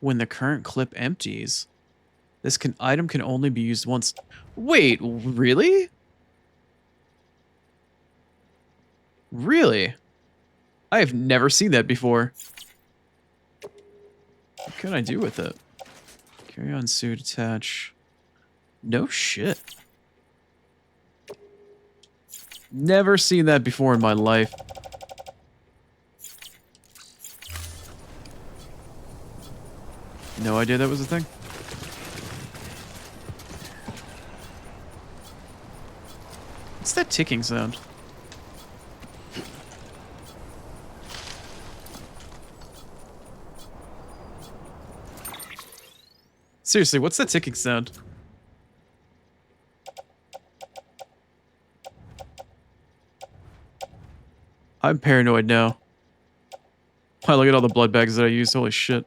when the current clip empties. This item can only be used once. Wait, really? Really? I have never seen that before. What can I do with it? Carry on suit, attach. No shit. Never seen that before in my life. No idea that was a thing. What's that ticking sound? Seriously, what's that ticking sound? I'm paranoid now. Wow, look at all the blood bags that I used. Holy shit.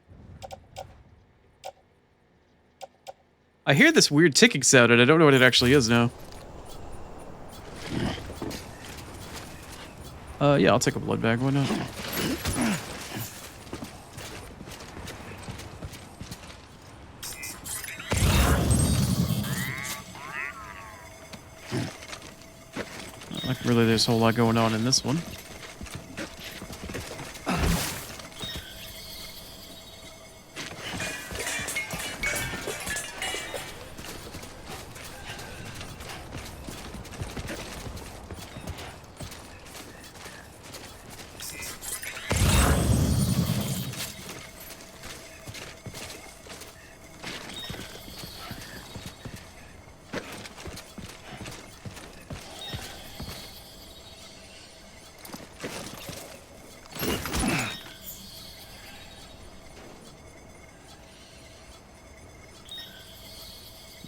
I hear this weird ticking sound and I don't know what it actually is now. Yeah, I'll take a blood bag. Why not? Like, really, there's a whole lot going on in this one.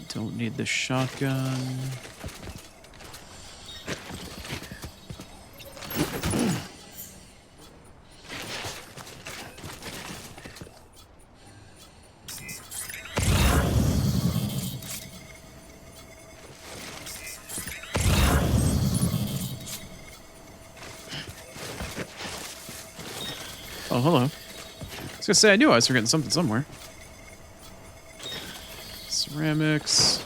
Don't need the shotgun. Oh, hello. I was gonna say, I knew I was forgetting something somewhere. Ceramics.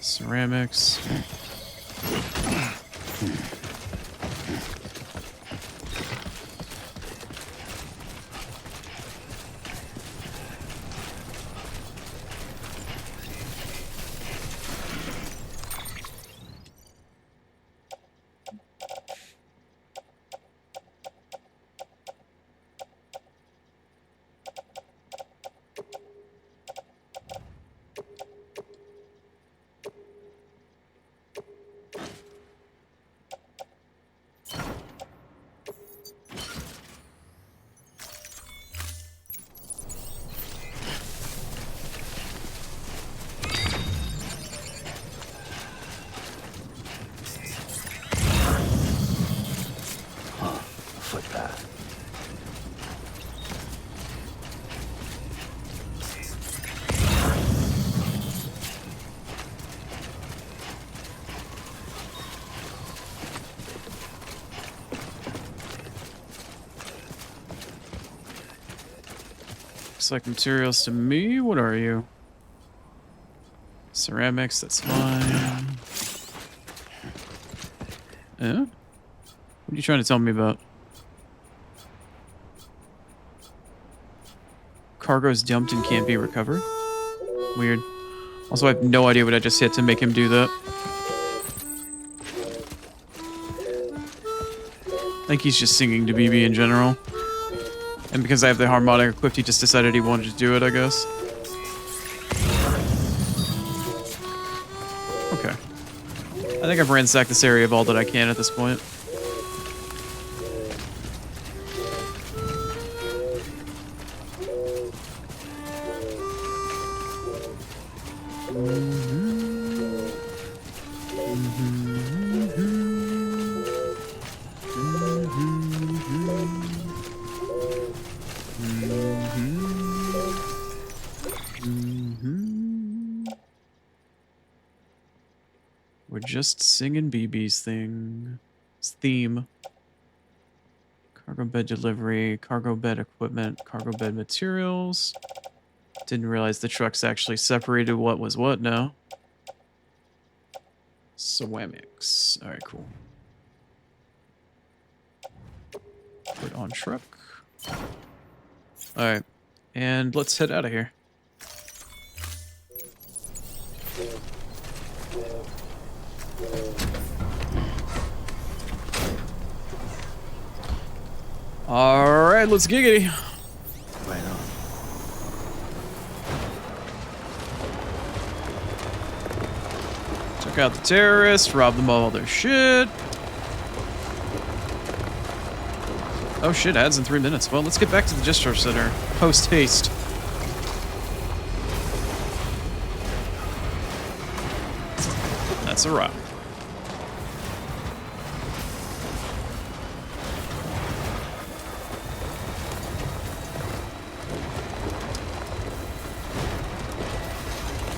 Ceramics. Footpath. Looks like materials to me. What are you? Ceramics, that's fine. Yeah? What are you trying to tell me about? Cargo's dumped and can't be recovered? Weird. Also, I have no idea what I just hit to make him do that. I think he's just singing to BB in general. And because I have the harmonic equipped, he just decided he wanted to do it, I guess. Okay. I think I've ransacked this area of all that I can at this point. We're just singing BB's theme. Cargo bed delivery, cargo bed equipment, cargo bed materials. Didn't realize the trucks actually separated what was what now. Ceramics. Alright, cool. Put on truck. Alright. And let's head out of here. Alright, let's giggity. Right on. Took out the terrorists, robbed them of all their shit. Oh shit, ads in 3 minutes. Well, let's get back to the discharge center. Post haste. That's a rock.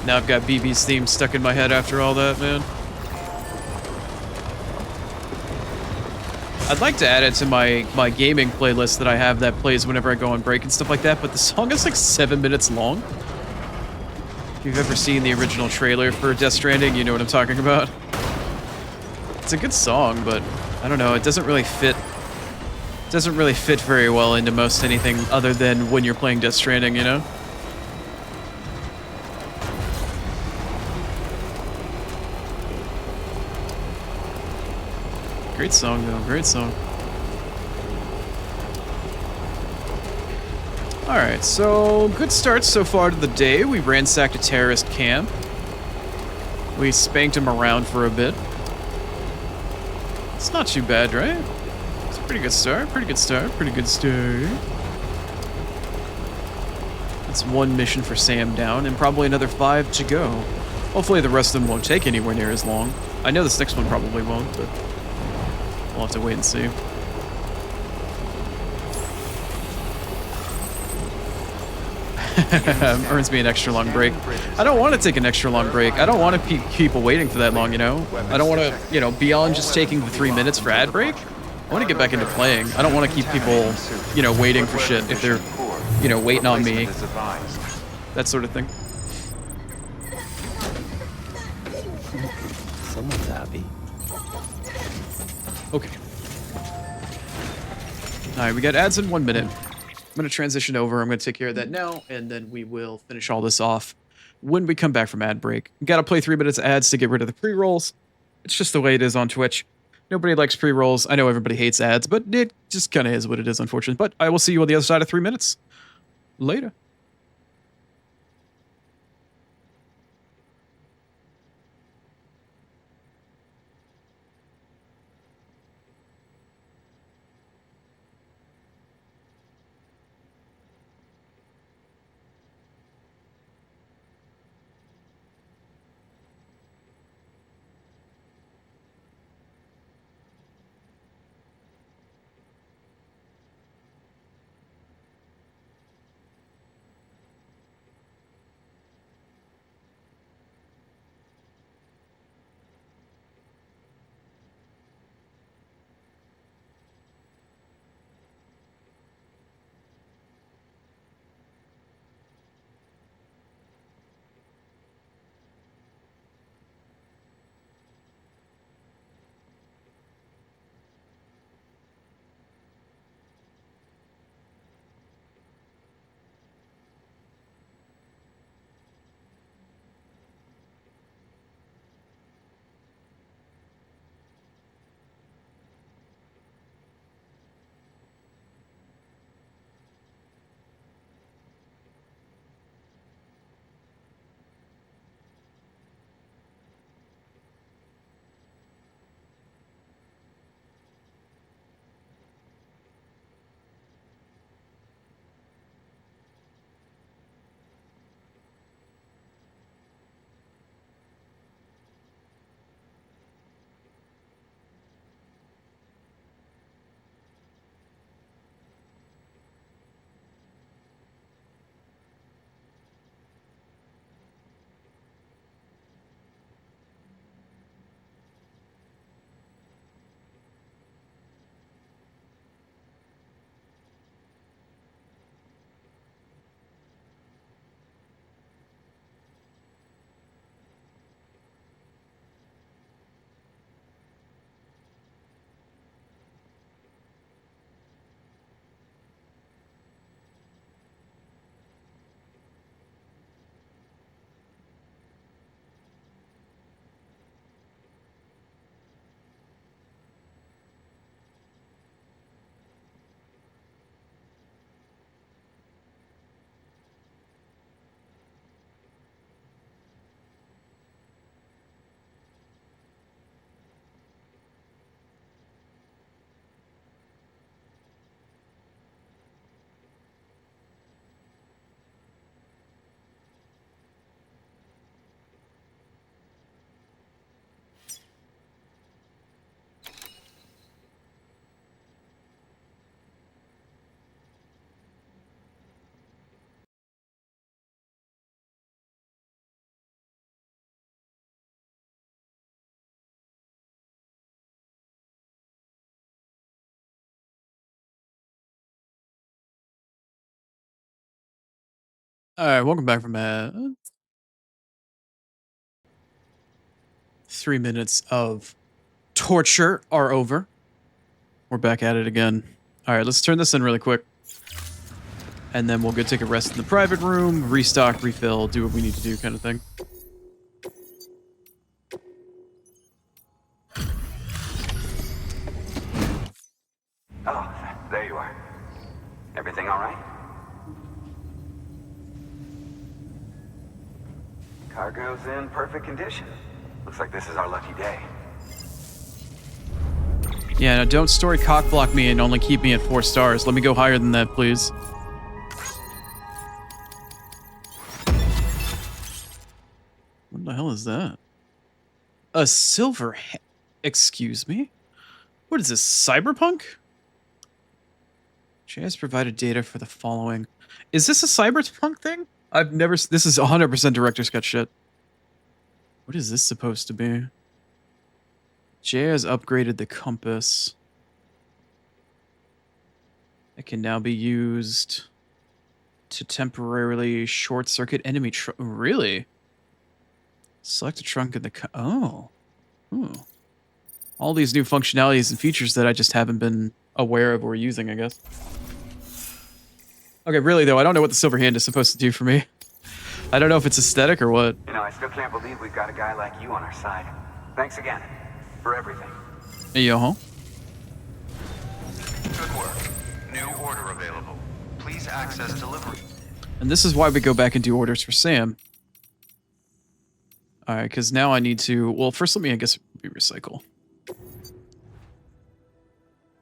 Now I've got BB's theme stuck in my head after all that, man. I'd like to add it to my gaming playlist that I have that plays whenever I go on break and stuff like that, but the song is like 7 minutes long. If you've ever seen the original trailer for Death Stranding, you know what I'm talking about. It's a good song, but I don't know, it doesn't really fit. It doesn't really fit very well into most anything other than when you're playing Death Stranding, you know? Great song, though. Great song. Alright, so good start so far to the day. We ransacked a terrorist camp. We spanked him around for a bit. It's not too bad, right? It's a pretty good start. Pretty good start. Pretty good start. That's one mission for Sam down, and probably another 5 to go. Hopefully the rest of them won't take anywhere near as long. I know this next one probably won't, but we'll have to wait and see. Earns me an extra long break. I don't want to take an extra long break. I don't want to keep people waiting for that long, you know? I don't want to, you know, beyond just taking the 3 minutes for ad break. I want to get back into playing. I don't want to keep people, you know, waiting for shit if they're, you know, waiting on me. That sort of thing. All right, we got ads in 1 minute. I'm going to transition over. I'm going to take care of that now, and then we will finish all this off when we come back from ad break. Got to play 3 minutes of ads to get rid of the pre-rolls. It's just the way it is on Twitch. Nobody likes pre-rolls. I know everybody hates ads, but it just kind of is what it is, unfortunately. But I will see you on the other side of 3 minutes. Later. All right, welcome back from ad. 3 minutes of torture are over. We're back at it again. All right, let's turn this in really quick. And then we'll go take a rest in the private room, restock, refill, do what we need to do kind of thing. Oh, there you are. Everything all right? Cargo's in perfect condition. Looks like this is our lucky day. Yeah, no, don't story cockblock me and only keep me at 4 stars. Let me go higher than that, please. What the hell is that? A silver excuse me? What is this, cyberpunk? Jay has provided data for the following. Is this a cyberpunk thing? I've never... This is 100% director's cut shit. What is this supposed to be? Jay has upgraded the compass. It can now be used to temporarily short-circuit enemy... Really? Select a trunk in the... Oh. Ooh. All these new functionalities and features that I just haven't been aware of or using, I guess. Okay, really though, I don't know what the silver hand is supposed to do for me. I don't know if it's aesthetic or what. You know, I still can't believe we've got a guy like you on our side. Thanks again for everything. Hey, yo, huh? Good work. New order available. Please access delivery. And this is why we go back and do orders for Sam. Alright, because now I need to... Well, first let me, I guess, recycle.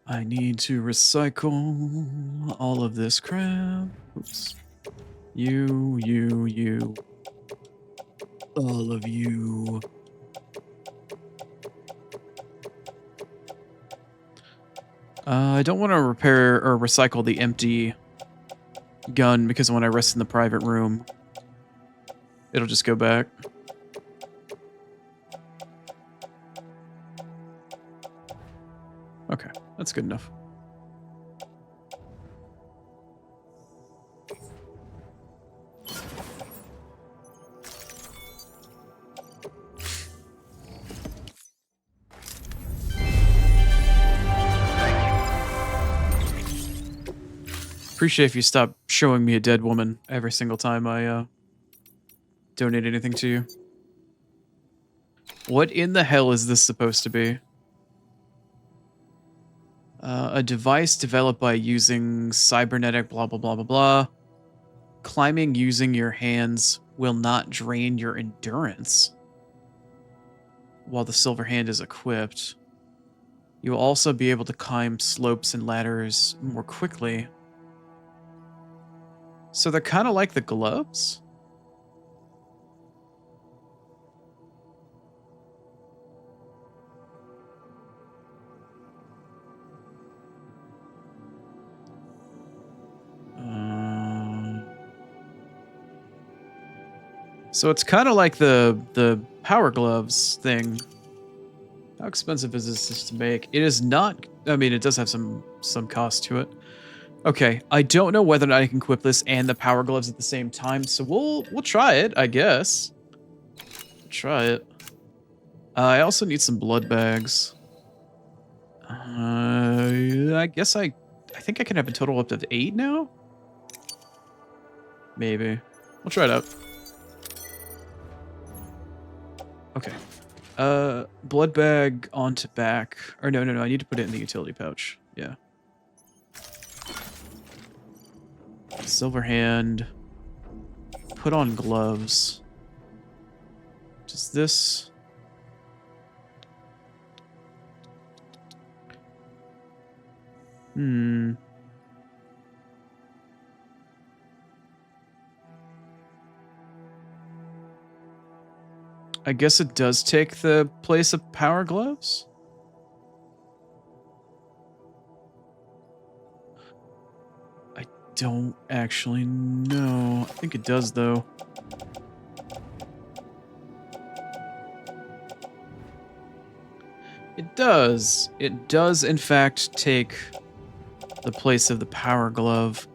I need to recycle all of this crap. Oops. You. All of you. I don't want to repair or recycle the empty gun because when I rest in the private room, it'll just go back. Okay, that's good enough. Appreciate if you stop showing me a dead woman every single time I donate anything to you. What in the hell is this supposed to be? A device developed by using cybernetic blah blah blah blah blah. Climbing using your hands will not drain your endurance while the silver hand is equipped. You will also be able to climb slopes and ladders more quickly. So they're kind of like the gloves? So it's kind of like the power gloves thing. How expensive is this to make? It is not. I mean, it does have some cost to it. Okay, I don't know whether or not I can equip this and the power gloves at the same time, so we'll try it, I guess. Try it. I also need some blood bags. I guess I think I can have a total up to 8 now. Maybe. We'll try it out. Okay. Blood bag onto back. Or no, I need to put it in the utility pouch. Yeah. Silver hand. Put on gloves. Does this... I guess it does take the place of power gloves? I don't actually know. I think it does, though. It does. It does, in fact, take the place of the power glove.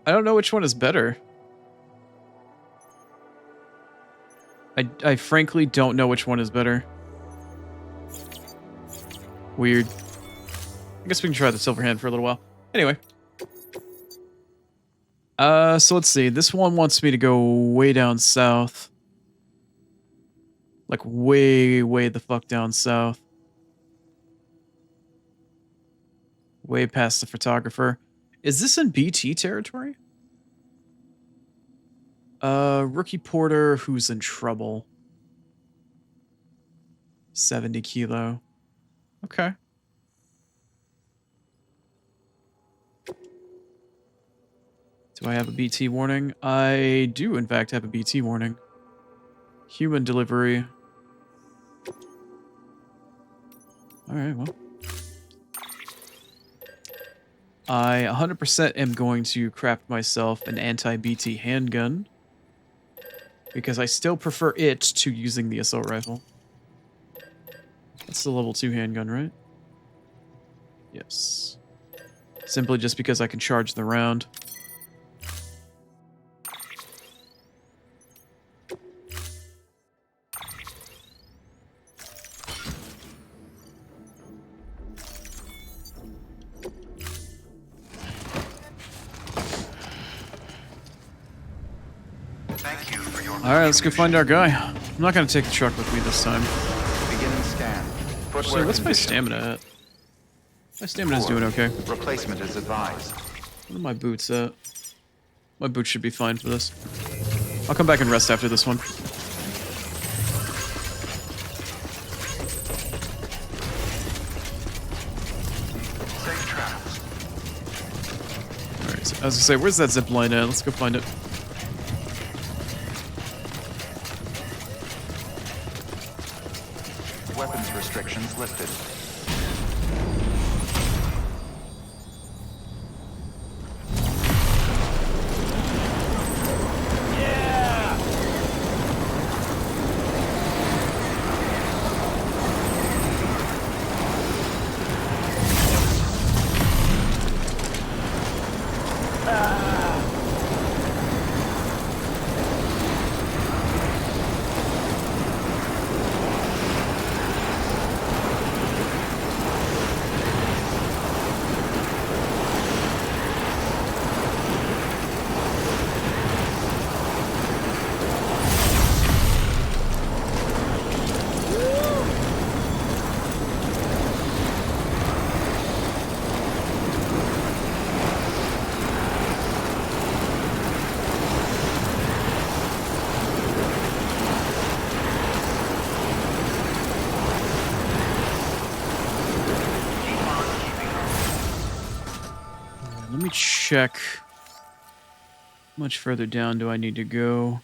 I don't know which one is better. I frankly don't know which one is better. Weird. I guess we can try the silver hand for a little while. Anyway. So let's see. This one wants me to go way down south. Like way the fuck down south. Way past the photographer. Is this in BT territory? Rookie porter who's in trouble. 70 kilo. Okay. Do I have a BT warning? I do, in fact, have a BT warning. Human delivery. Alright, well. I 100% am going to craft myself an anti-BT handgun. Because I still prefer it to using the assault rifle. That's the level 2 handgun, right? Yes. Simply just because I can charge the round. Thank you for your Alright, let's go find our guy. I'm not gonna take the truck with me this time. beginning scan. So Footwear what's my condition. stamina at? My stamina's doing okay. Replacement is advised. What are my boots at? My boots should be fine for this. I'll come back and rest after this one. Safe travels. Alright, so I was gonna say, where's that zip line at? Let's go find it. Weapons restrictions lifted. Let me check. How much further down do I need to go?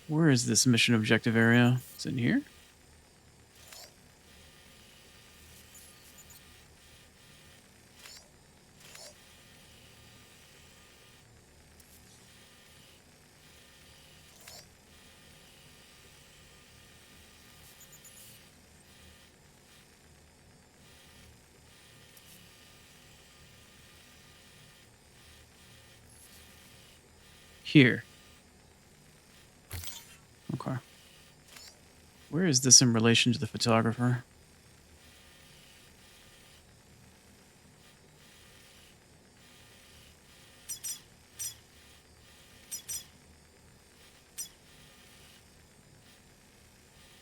Where is this mission objective area? Is it in here? Here. Okay. Where is this in relation to the photographer?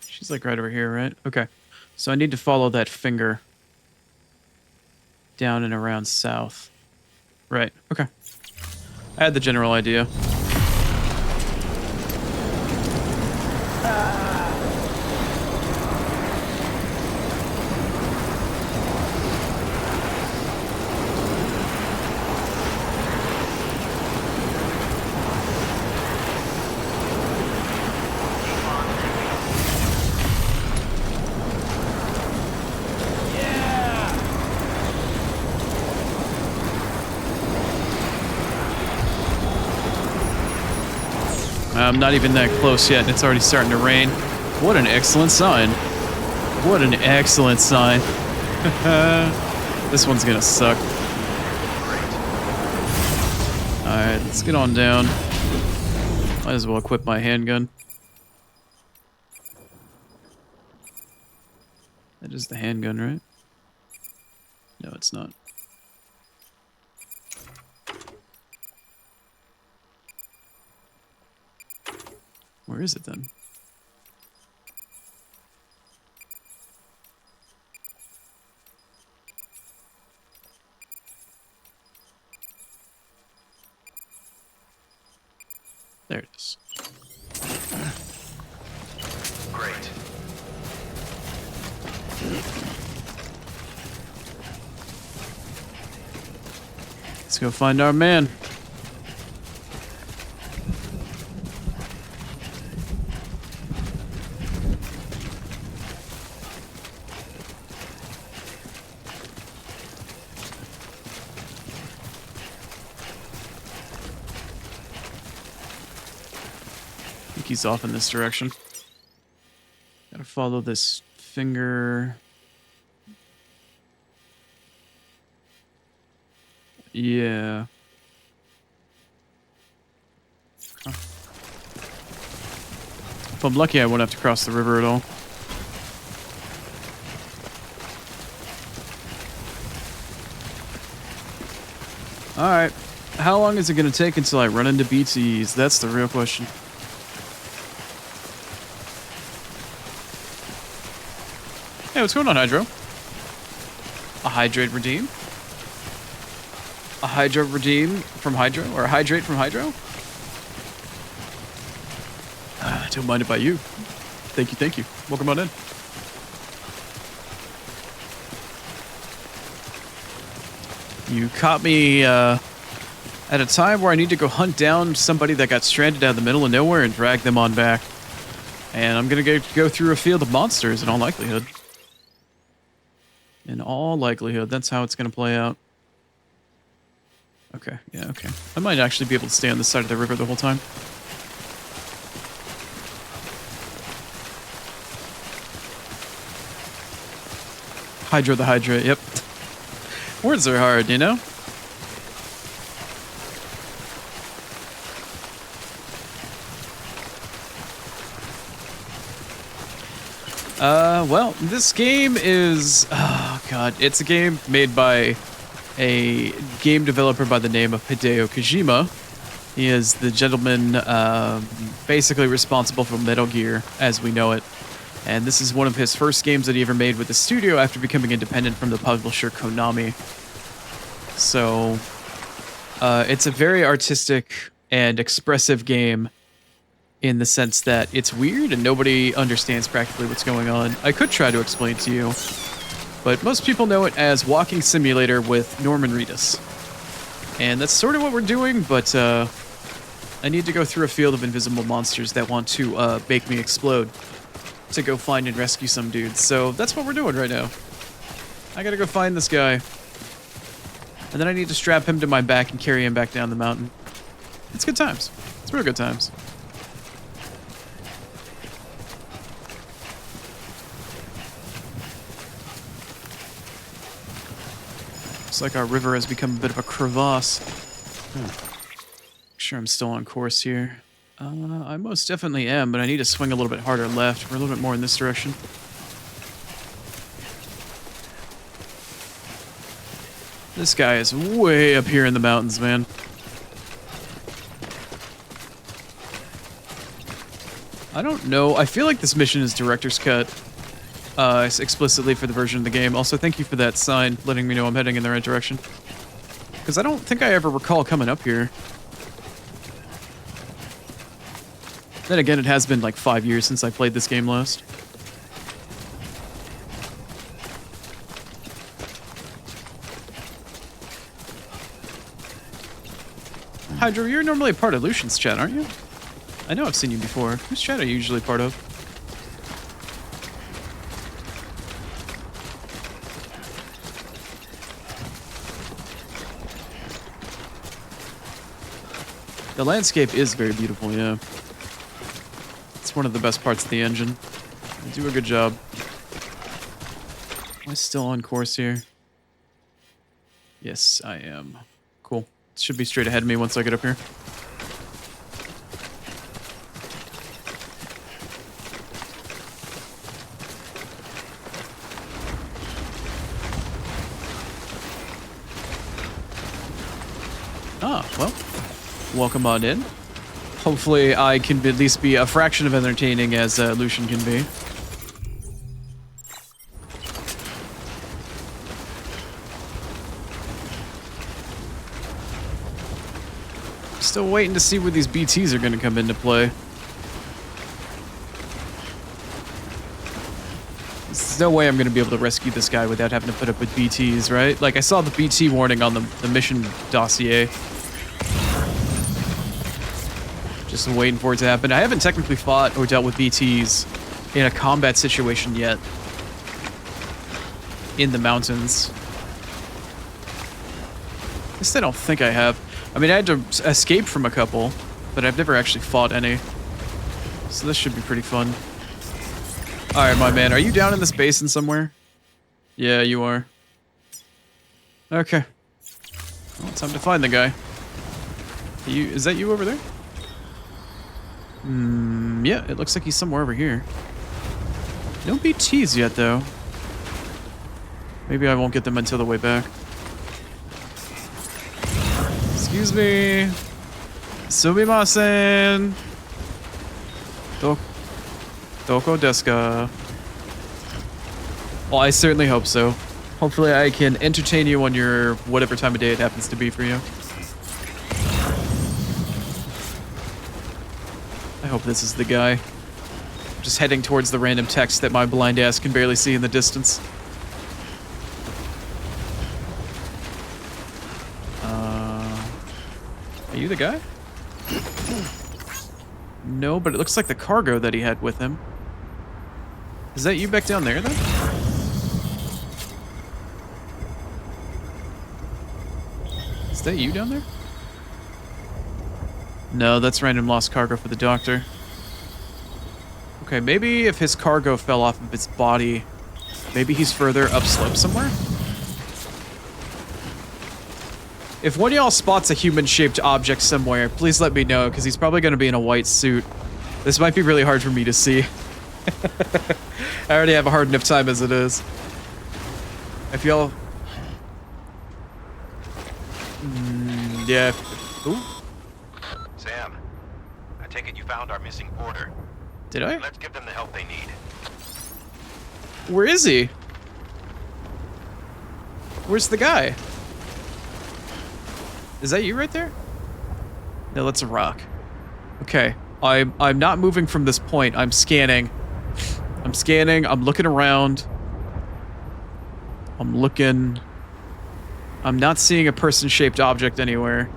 She's like right over here, right? Okay. So I need to follow that finger down and around south. Right. Okay. I had the general idea. I'm not even that close yet, and it's already starting to rain. What an excellent sign. What an excellent sign. This one's gonna suck. Alright, let's get on down. Might as well equip my handgun. That is the handgun, right? No, it's not. Where is it then? There it is. Great. Let's go find our man. think he's off in this direction. Gotta follow this finger. Yeah. Huh. If I'm lucky, I won't have to cross the river at all. Alright. How long is it going to take until I run into BTs? That's the real question. Hey, what's going on, Hydro? A hydrate redeem? A Hydro redeem from Hydro? Or a hydrate from Hydro? Don't mind it by you. Thank you, thank you. Welcome on in. You caught me at a time where I need to go hunt down somebody that got stranded out in the middle of nowhere and drag them on back. And I'm going to go through a field of monsters in all likelihood. In all likelihood, that's how it's going to play out. Okay, yeah, okay. I might actually be able to stay on this side of the river the whole time. Hydro the Hydra, yep. Words are hard, you know? Well, this game is... Oh, God. It's a game made by a game developer by the name of Hideo Kojima. He is the gentleman basically responsible for Metal Gear as we know it. And this is one of his first games that he ever made with the studio after becoming independent from the publisher Konami. So, it's a very artistic and expressive game in the sense that it's weird and nobody understands practically what's going on. I could try to explain to you, but most people know it as Walking Simulator with Norman Reedus. And that's sort of what we're doing, but I need to go through a field of invisible monsters that want to make me explode to go find and rescue some dudes. So that's what we're doing right now. I gotta go find this guy. And then I need to strap him to my back and carry him back down the mountain. It's good times. It's real good times. Looks like our river has become a bit of a crevasse. Sure I'm still on course here. I most definitely am, but I need to swing a little bit harder left, or a little bit more in this direction. This guy is way up here in the mountains, man. I don't know. I feel like this mission is director's cut. Explicitly for the version of the game. Also, thank you for that sign, letting me know I'm heading in the right direction. Because I don't think I ever recall coming up here. Then again, it has been like 5 years since I played this game last. Hydro, you're normally a part of Lucian's chat, aren't you? I know I've seen you before. Whose chat are you usually part of? The landscape is very beautiful, yeah. It's one of the best parts of the engine. They do a good job. Am I still on course here? Yes, I am. Cool. It should be straight ahead of me once I get up here. Ah, well. Welcome on in. Hopefully I can at least be a fraction of entertaining as Lucian can be. Still waiting to see where these BTs are going to come into play. There's no way I'm going to be able to rescue this guy without having to put up with BTs, right? Like, I saw the BT warning on the mission dossier. Just waiting for it to happen. I haven't technically fought or dealt with BTs in a combat situation yet. In the mountains. At least I don't think I have. I mean, I had to escape from a couple, but I've never actually fought any. So this should be pretty fun. Alright, my man. Are you down in this basin somewhere? Yeah, you are. Okay. Well, time to find the guy. Is that you over there? Yeah, it looks like he's somewhere over here. No BTs yet, though. Maybe I won't get them until the way back. Excuse me. Sumimasen. Doko desu ka? Well, I certainly hope so. Hopefully I can entertain you on your whatever time of day it happens to be for you. I hope this is the guy. Just heading towards the random text that my blind ass can barely see in the distance. Are you the guy? No, but it looks like the cargo that he had with him. Is that you back down there, then? Is that you down there? No, that's random lost cargo for the doctor. Okay, maybe if his cargo fell off of his body, maybe he's further upslope somewhere? If one of y'all spots a human-shaped object somewhere, please let me know, because he's probably going to be in a white suit. This might be really hard for me to see. I already have a hard enough time as it is. If y'all... yeah. Ooh. Sam, I take it you found our missing porter. Did I? Let's give them the help they need. Where is he? Where's the guy? Is that you right there? No, that's a rock. Okay. I'm not moving from this point. I'm scanning. I'm scanning. I'm looking around. I'm looking. I'm not seeing a person-shaped object anywhere.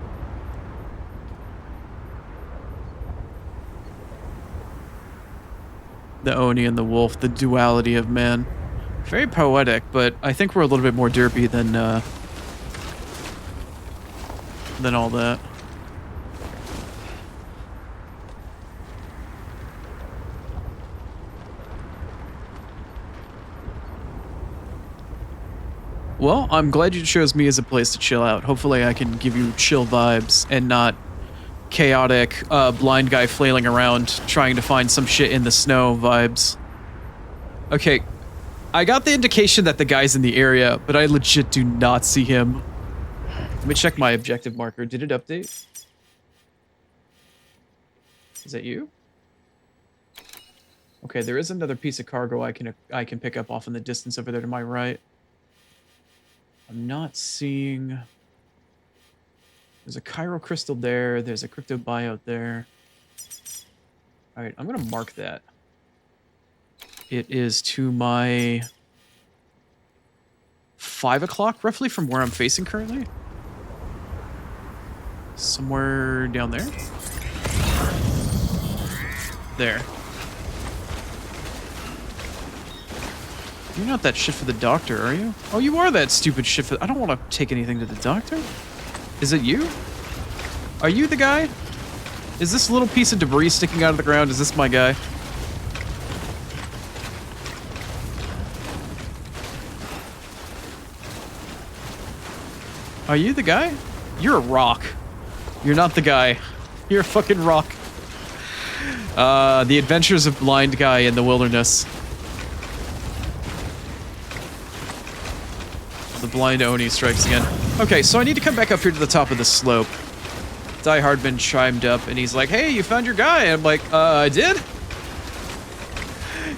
The Oni and the wolf, the duality of man. Very poetic, but I think we're a little bit more derpy than all that. Well, I'm glad you chose me as a place to chill out. Hopefully I can give you chill vibes and not chaotic, blind guy flailing around trying to find some shit in the snow vibes. Okay, I got the indication that the guy's in the area, but I legit do not see him. Let me check my objective marker. Did it update? Is that you? Okay, there is another piece of cargo I can pick up off in the distance over there to my right. I'm not seeing... There's a Chiral Crystal there. There's a Crypto Biota there. Alright, I'm going to mark that. It is to my... 5 o'clock, roughly, from where I'm facing currently. Somewhere down there. There. You're not that shit for the doctor, are you? Oh, you are that stupid shit for... I don't want to take anything to the doctor. Is it you? Are you the guy? Is this little piece of debris sticking out of the ground? Is this my guy? Are you the guy? You're a rock. You're not the guy. You're a fucking rock. The Adventures of Blind Guy in the Wilderness. The blind Oni strikes again. Okay, so I need to come back up here to the top of the slope. Heartman chimed up and he's like, hey, you found your guy. And I'm like, I did?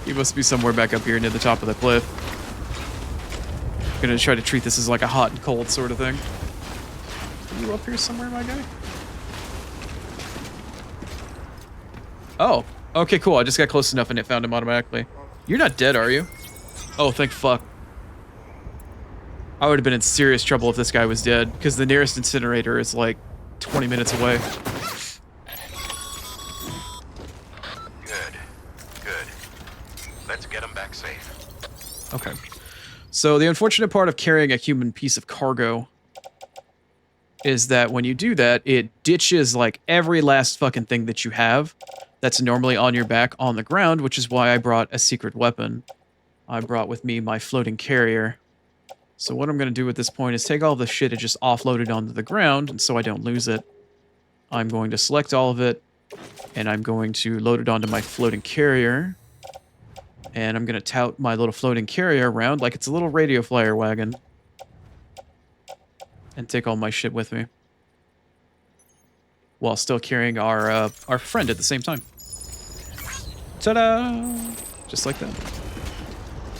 He must be somewhere back up here near the top of the cliff. I'm gonna try to treat this as like a hot and cold sort of thing. Are you up here somewhere, my guy? Oh, okay, cool. I just got close enough and it found him automatically. You're not dead, are you? Oh, thank fuck. I would have been in serious trouble if this guy was dead, because the nearest incinerator is like 20 minutes away. Good. Good. Let's get him back safe. Okay. So the unfortunate part of carrying a human piece of cargo is that when you do that, it ditches like every last fucking thing that you have that's normally on your back on the ground, which is why I brought a secret weapon. I brought with me my floating carrier. So what I'm going to do at this point is take all the shit and just offload it onto the ground, and so I don't lose it. I'm going to select all of it, and I'm going to load it onto my floating carrier. And I'm going to tout my little floating carrier around like it's a little radio flyer wagon. And take all my shit with me. While still carrying our friend at the same time. Ta-da! Just like that.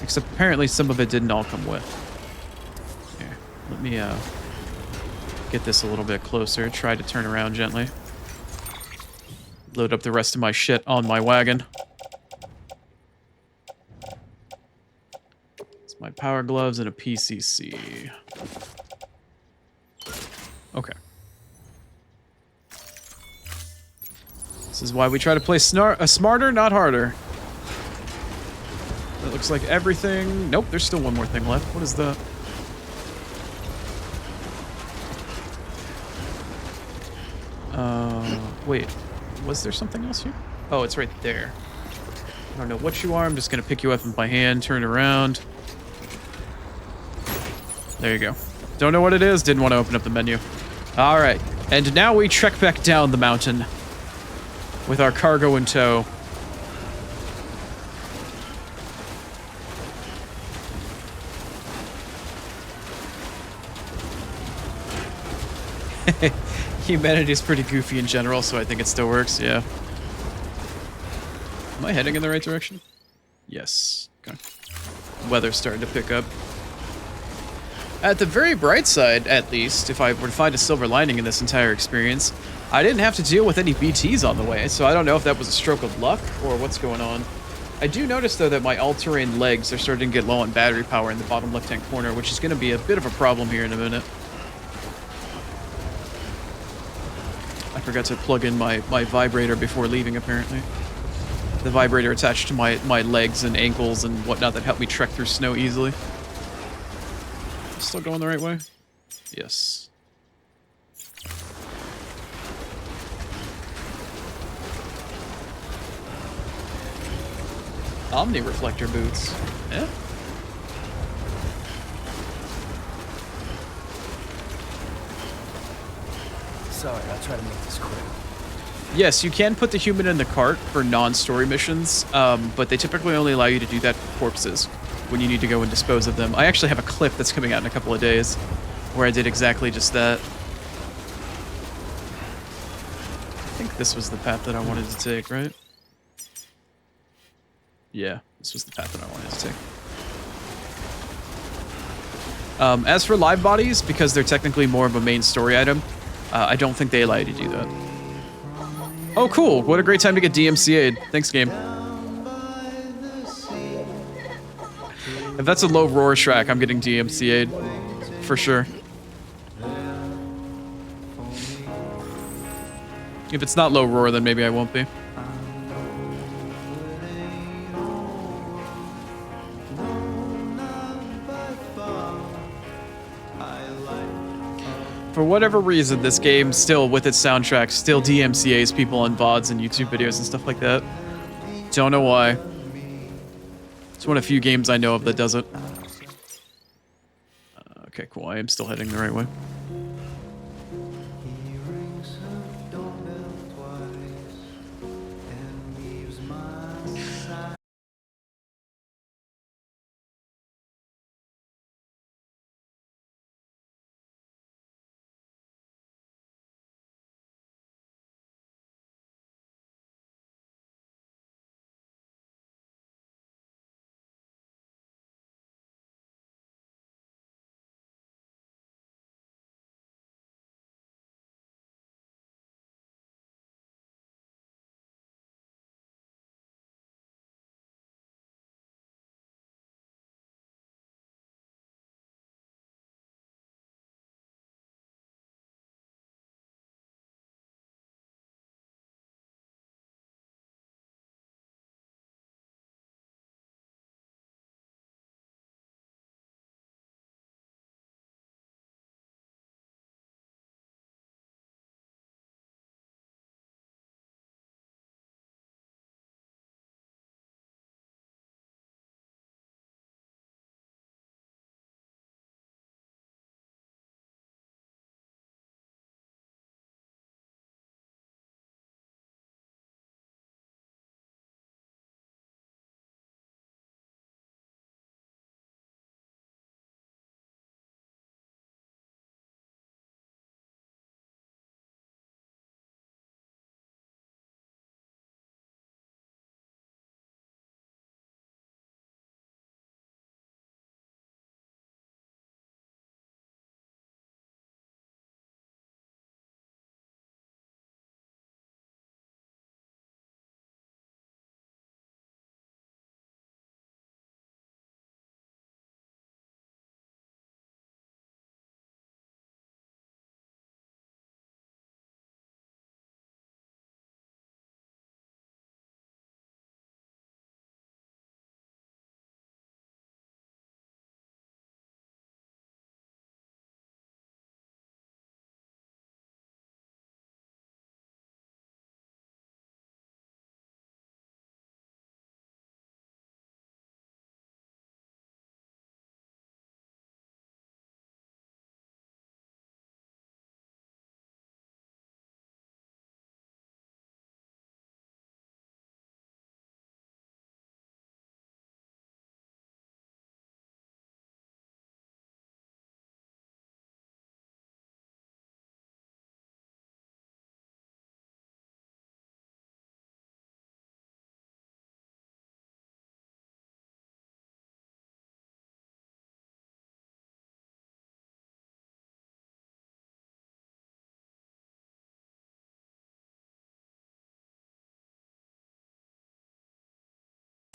Except apparently some of it didn't all come with. Here, let me get this a little bit closer. Try to turn around gently. Load up the rest of my shit on my wagon. It's my power gloves and a PCC. Okay. This is why we try to play smarter, not harder. That looks like everything. Nope, there's still one more thing left. What is that? Wait. Was there something else here? Oh, it's right there. I don't know what you are. I'm just going to pick you up in my hand, turn around. There you go. Don't know what it is. Didn't want to open up the menu. All right. And now we trek back down the mountain with our cargo in tow. Humanity is pretty goofy in general, so I think it still works, yeah. Am I heading in the right direction? Yes. Okay. Weather's starting to pick up. At the very bright side, at least, if I were to find a silver lining in this entire experience, I didn't have to deal with any BTs on the way, so I don't know if that was a stroke of luck or what's going on. I do notice, though, that my all-terrain legs are starting to get low on battery power in the bottom left-hand corner, which is going to be a bit of a problem here in a minute. I forgot to plug in my vibrator before leaving, apparently. The vibrator attached to my legs and ankles and whatnot that helped me trek through snow easily. Still going the right way? Yes. Omni reflector boots. Yeah. Sorry, I'll try to make this quick. Yes, you can put the human in the cart for non-story missions, but they typically only allow you to do that for corpses when you need to go and dispose of them. I actually have a clip that's coming out in a couple of days where I did exactly just that. I think this was the path that I wanted to take, right? Yeah, this was the path that I wanted to take. As for live bodies, because they're technically more of a main story item, I don't think they allow you to do that. Oh, cool. What a great time to get DMCA'd. Thanks, game. If that's a low roar track, I'm getting DMCA'd. For sure. If it's not low roar, then maybe I won't be. For whatever reason, this game still, with its soundtrack, still DMCA's people on VODs and YouTube videos and stuff like that. Don't know why. It's one of the few games I know of that does it. Okay, cool. I am still heading the right way.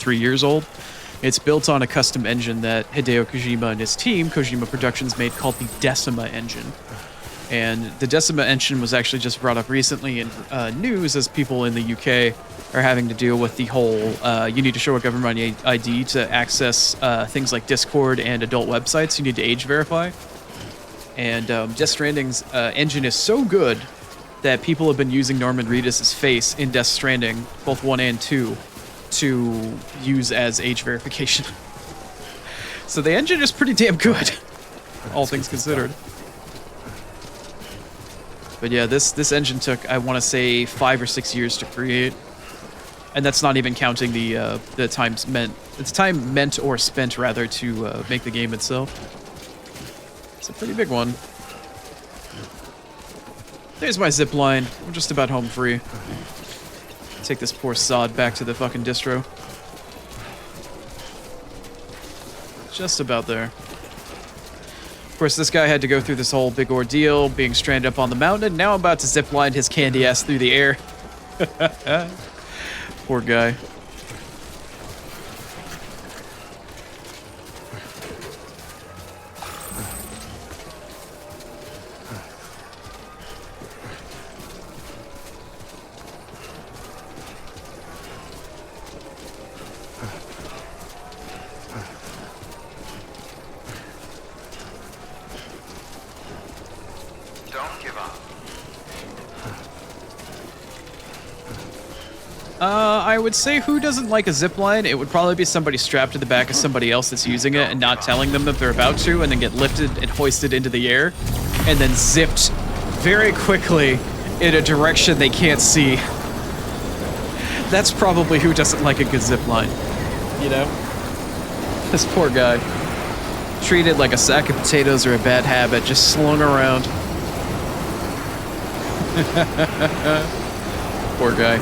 3 years old. It's built on a custom engine that Hideo Kojima and his team, Kojima Productions, made called the Decima engine. And the Decima engine was actually just brought up recently in news as people in the UK are having to deal with the whole you need to show a government ID to access things like Discord and adult websites. You need to age verify. And Death Stranding's engine is so good that people have been using Norman Reedus' face in Death Stranding, both 1 and 2, to use as age verification. So the engine is pretty damn good, all things considered. But yeah, this engine took, I want to say, 5 or 6 years to create. And that's not even counting the time meant or spent rather to make the game itself. It's a pretty big one. There's my zip line. I'm just about home free. Take this poor sod back to the fucking distro. Just about there. Of course, this guy had to go through this whole big ordeal, being stranded up on the mountain. Now I'm about to zip line his candy ass through the air. Poor guy. Don't give up. I would say who doesn't like a zip line? It would probably be somebody strapped to the back of somebody else that's using it and not telling them that they're about to, and then get lifted and hoisted into the air, and then zipped very quickly in a direction they can't see. That's probably who doesn't like a good zip line. You know? This poor guy. Treated like a sack of potatoes or a bad habit, just slung around. Poor guy.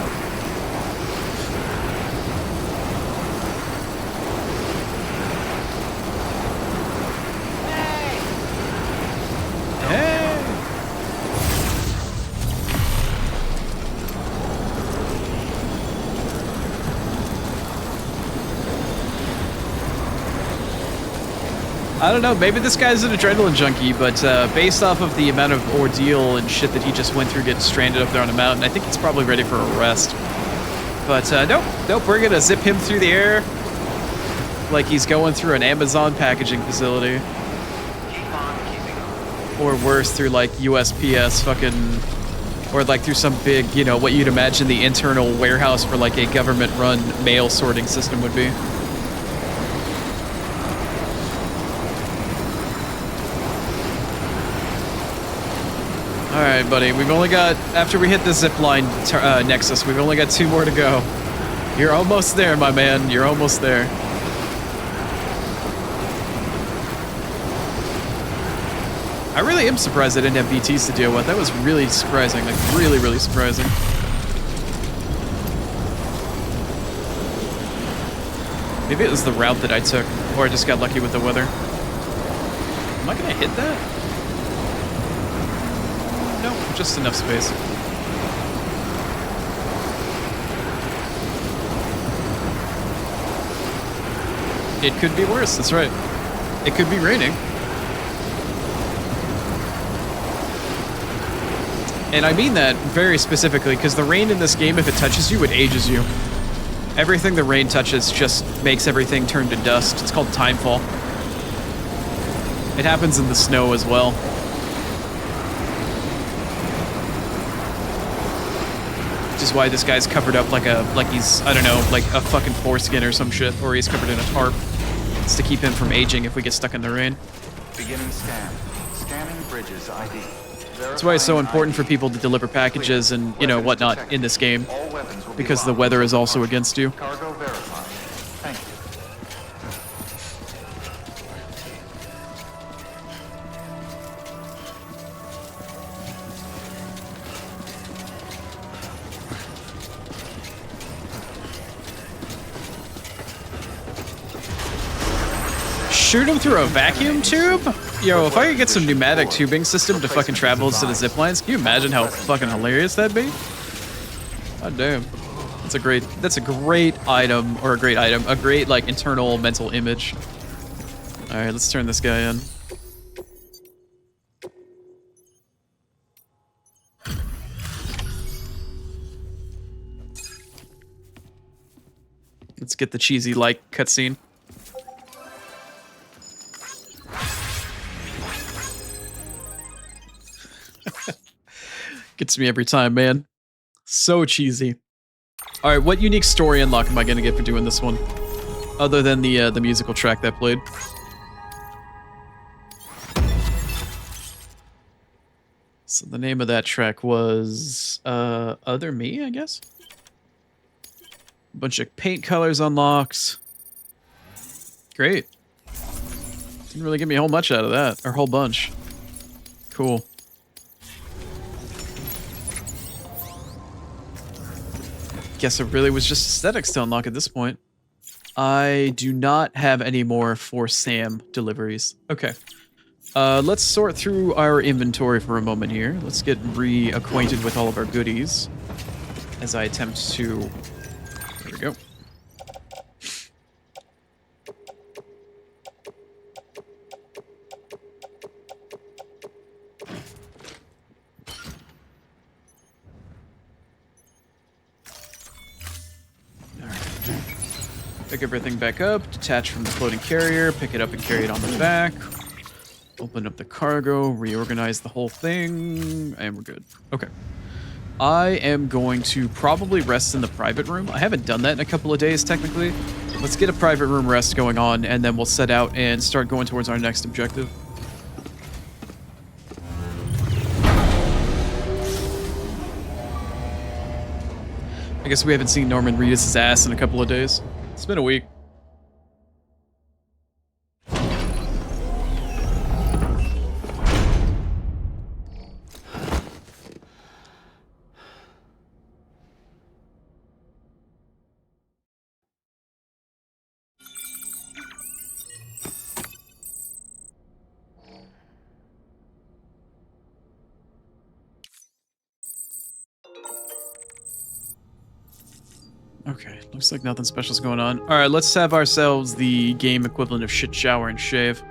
I don't know, maybe this guy's an adrenaline junkie, but based off of the amount of ordeal and shit that he just went through getting stranded up there on a mountain, I think he's probably ready for a rest. But nope, we're gonna zip him through the air like he's going through an Amazon packaging facility. Keep on keeping on. Or worse, through like USPS fucking, or like through some big, you know, what you'd imagine the internal warehouse for like a government-run mail sorting system would be. Alright, buddy, we've only got, after we hit the zipline nexus, we've only got 2 more to go. You're almost there, my man, you're almost there. I really am surprised I didn't have BTs to deal with. That was really surprising, like really, really surprising. Maybe it was the route that I took, or I just got lucky with the weather. Am I gonna hit that? No, just enough space. It could be worse, that's right. It could be raining. And I mean that very specifically, because the rain in this game, if it touches you, it ages you. Everything the rain touches just makes everything turn to dust. It's called timefall. It happens in the snow as well. Which is why this guy's covered up like he's, I don't know, like a fucking foreskin or some shit, or he's covered in a tarp. It's to keep him from aging if we get stuck in the rain. Beginning scan. Scanning bridges ID. That's why it's so important for people to deliver packages and, you know, whatnot in this game. Because the weather is also against you. Cargo verified. Thank you. Shoot him through a vacuum tube? Yo, if I could get some pneumatic tubing system to fucking travel instead of zip lines, can you imagine how fucking hilarious that'd be? God damn. That's a great item, or a great like internal mental image. All right, let's turn this guy in. Let's get the cheesy like cutscene. Gets me every time, man. So cheesy. All right, what unique story unlock am I gonna get for doing this one, other than the musical track that played? So the name of that track was Other Me, I guess. A bunch of paint colors unlocked. Great. Didn't really give me a whole much out of that, or a whole bunch. Cool. Guess it really was just aesthetics to unlock at this point. I do not have any more for Sam deliveries. Okay. Let's sort through our inventory for a moment here. Let's get reacquainted with all of our goodies as I attempt to... There we go. Pick everything back up, detach from the floating carrier, pick it up and carry it on the back. Open up the cargo, reorganize the whole thing, and we're good. Okay. I am going to probably rest in the private room. I haven't done that in a couple of days, technically. Let's get a private room rest going on, and then we'll set out and start going towards our next objective. I guess we haven't seen Norman Reedus' ass in a couple of days. It's been a week. Okay, looks like nothing special's going on. All right, let's have ourselves the game equivalent of shit shower and shave.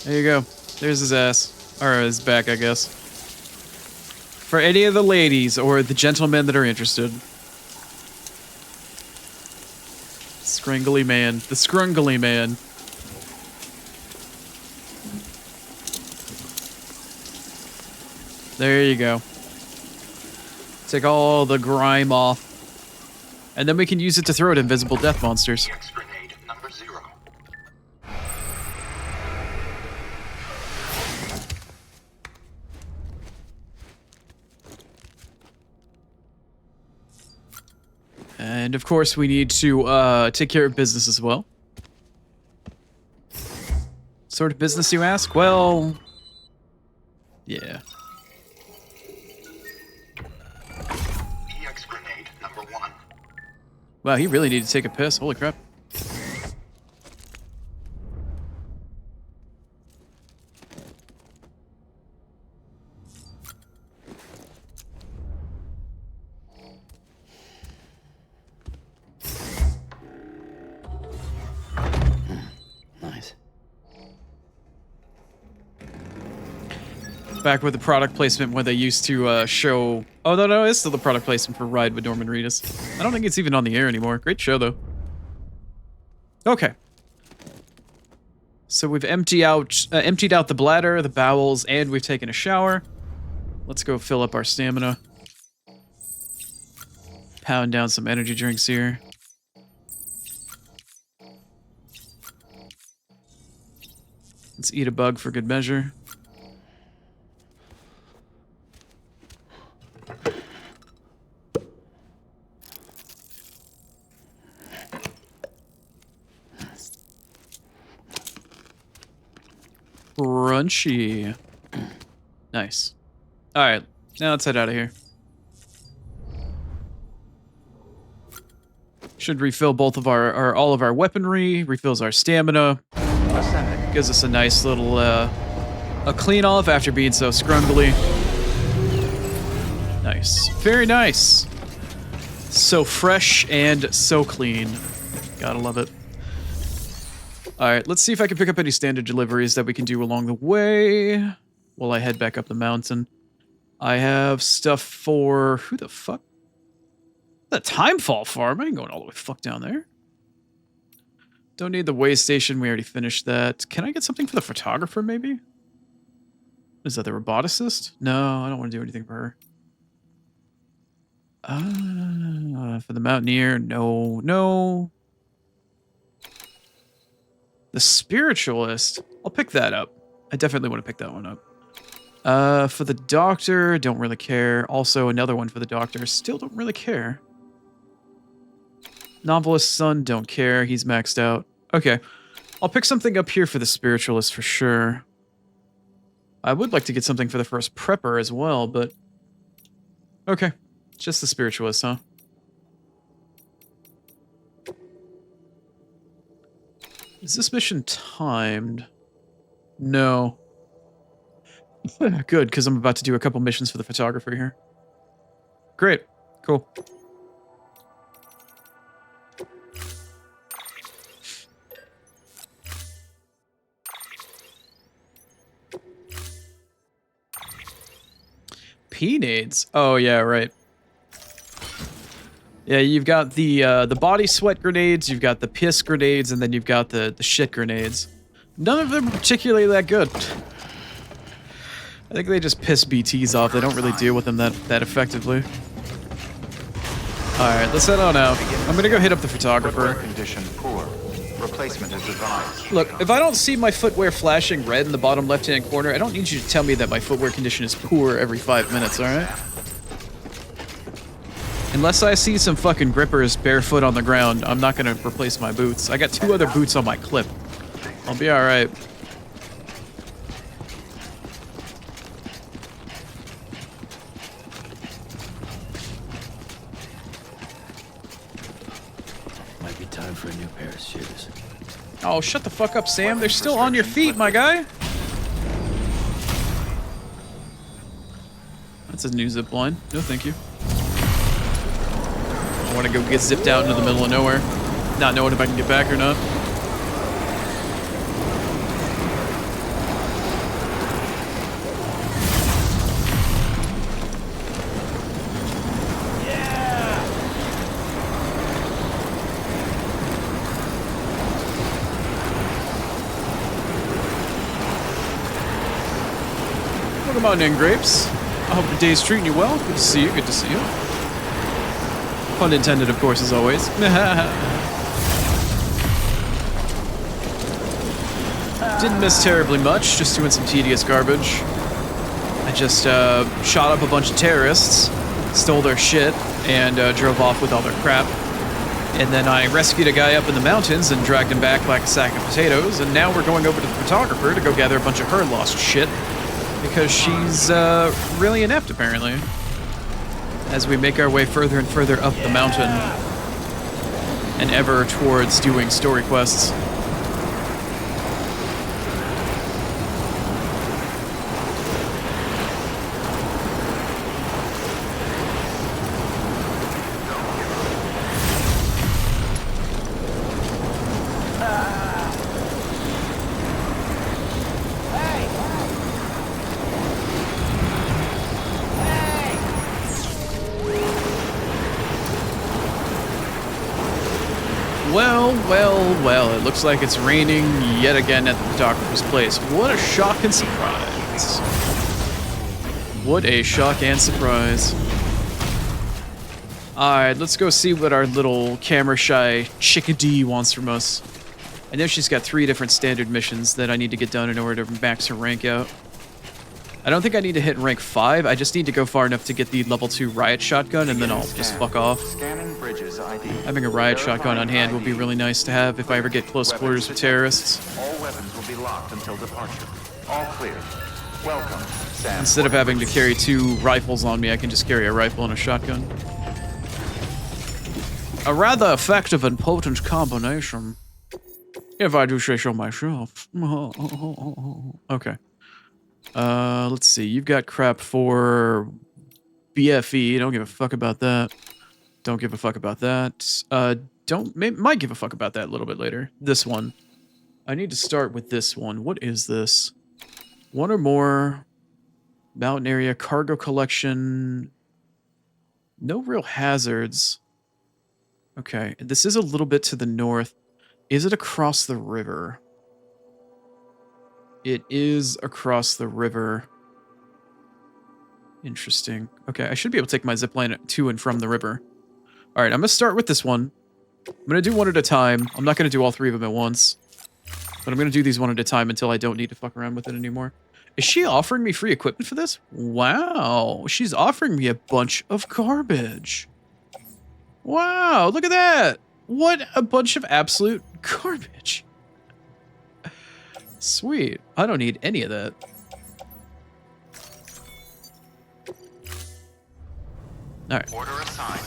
There you go. There's his ass. Or his back, I guess. For any of the ladies or the gentlemen that are interested. Scrungly man. The scrungly man. There you go. Take all the grime off. And then we can use it to throw at invisible death monsters. Grenade number 0. And of course we need to take care of business as well. Sort of business, you ask? Well, yeah. Grenade number 1. Wow, he really needed to take a piss. Holy crap. Nice. Back with the product placement where they used to show... Oh, no, it's still the product placement for Ride with Norman Reedus. I don't think it's even on the air anymore. Great show, though. Okay. So we've emptied out the bladder, the bowels, and we've taken a shower. Let's go fill up our stamina. Pound down some energy drinks here. Let's eat a bug for good measure. Crunchy. Nice. Alright, now let's head out of here. Should refill both of all of our weaponry, refills our stamina. Ascending. Gives us a nice little, a clean off after being so scrungly. Nice. Very nice. So fresh and so clean. Gotta love it. Alright, let's see if I can pick up any standard deliveries that we can do along the way while I head back up the mountain. I have stuff for... Who the fuck? The Timefall Farm? I ain't going all the way fuck down there. Don't need the way station. We already finished that. Can I get something for the photographer, maybe? Is that the roboticist? No, I don't want to do anything for her. For the mountaineer, no, no. The spiritualist, I'll pick that up. I definitely want to pick that one up. For the doctor, don't really care. Also, another one for the doctor, still don't really care. Novelist's son, don't care. He's maxed out. Okay, I'll pick something up here for the spiritualist for sure. I would like to get something for the first prepper as well, but... Okay, just the spiritualist, huh? Is this mission timed? No. Good, because I'm about to do a couple missions for the photographer here. Great. Cool. P-nades? Oh, yeah, right. Yeah, you've got the body sweat grenades, you've got the piss grenades, and then you've got the shit grenades. None of them are particularly that good. I think they just piss BTs off. They don't really deal with them that effectively. Alright, let's head on out. I'm gonna go hit up the photographer. Condition poor. Replacement is advised. Look, if I don't see my footwear flashing red in the bottom left-hand corner, I don't need you to tell me that my footwear condition is poor every 5 minutes, alright? Unless I see some fucking grippers barefoot on the ground, I'm not gonna replace my boots. I got 2 other boots on my clip. I'll be alright. Might be time for a new pair of shoes. Oh, shut the fuck up, Sam. They're still on your feet, my guy. That's a new zip line. No, thank you. I want to go get zipped out into the middle of nowhere. Not knowing if I can get back or not. Welcome on in, Grapes. I hope the day's treating you well. Good to see you, good to see you. Pun intended, of course, as always. Didn't miss terribly much, just doing some tedious garbage. I just shot up a bunch of terrorists, stole their shit, and drove off with all their crap. And then I rescued a guy up in the mountains and dragged him back like a sack of potatoes, and now we're going over to the photographer to go gather a bunch of her lost shit. Because she's really inept, apparently. As we make our way further and further up the mountain and ever towards doing story quests. Well, it looks like it's raining yet again at the photographer's place. What a shock and surprise. What a shock and surprise. Alright, let's go see what our little camera-shy chickadee wants from us. I know she's got 3 different standard missions that I need to get done in order to max her rank out. I don't think I need to hit rank 5, I just need to go far enough to get the level 2 riot shotgun and then I'll just fuck off. Scanning bridges ID. Having a riot shotgun on hand will be really nice to have if I ever get close quarters with terrorists. All weapons will be locked until departure. All clear. Welcome, Sam. Instead of having to carry 2 rifles on me, I can just carry a rifle and a shotgun. A rather effective and potent combination. If I do say so myself. Okay. Let's see. You've got crap for BFE. Don't give a fuck about that. Don't give a fuck about that. Might give a fuck about that a little bit later. This one. I need to start with this one. What is this? One or more. Mountain area. Cargo collection. No real hazards. Okay. This is a little bit to the north. Is it across the river? It is across the river. Interesting. Okay, I should be able to take my zipline to and from the river. All right, I'm going to start with this one. I'm going to do one at a time. I'm not going to do all three of them at once. But I'm going to do these one at a time until I don't need to fuck around with it anymore. Is she offering me free equipment for this? Wow, she's offering me a bunch of garbage. Wow, look at that. What a bunch of absolute garbage. Sweet. I don't need any of that. Alright. Order assigned.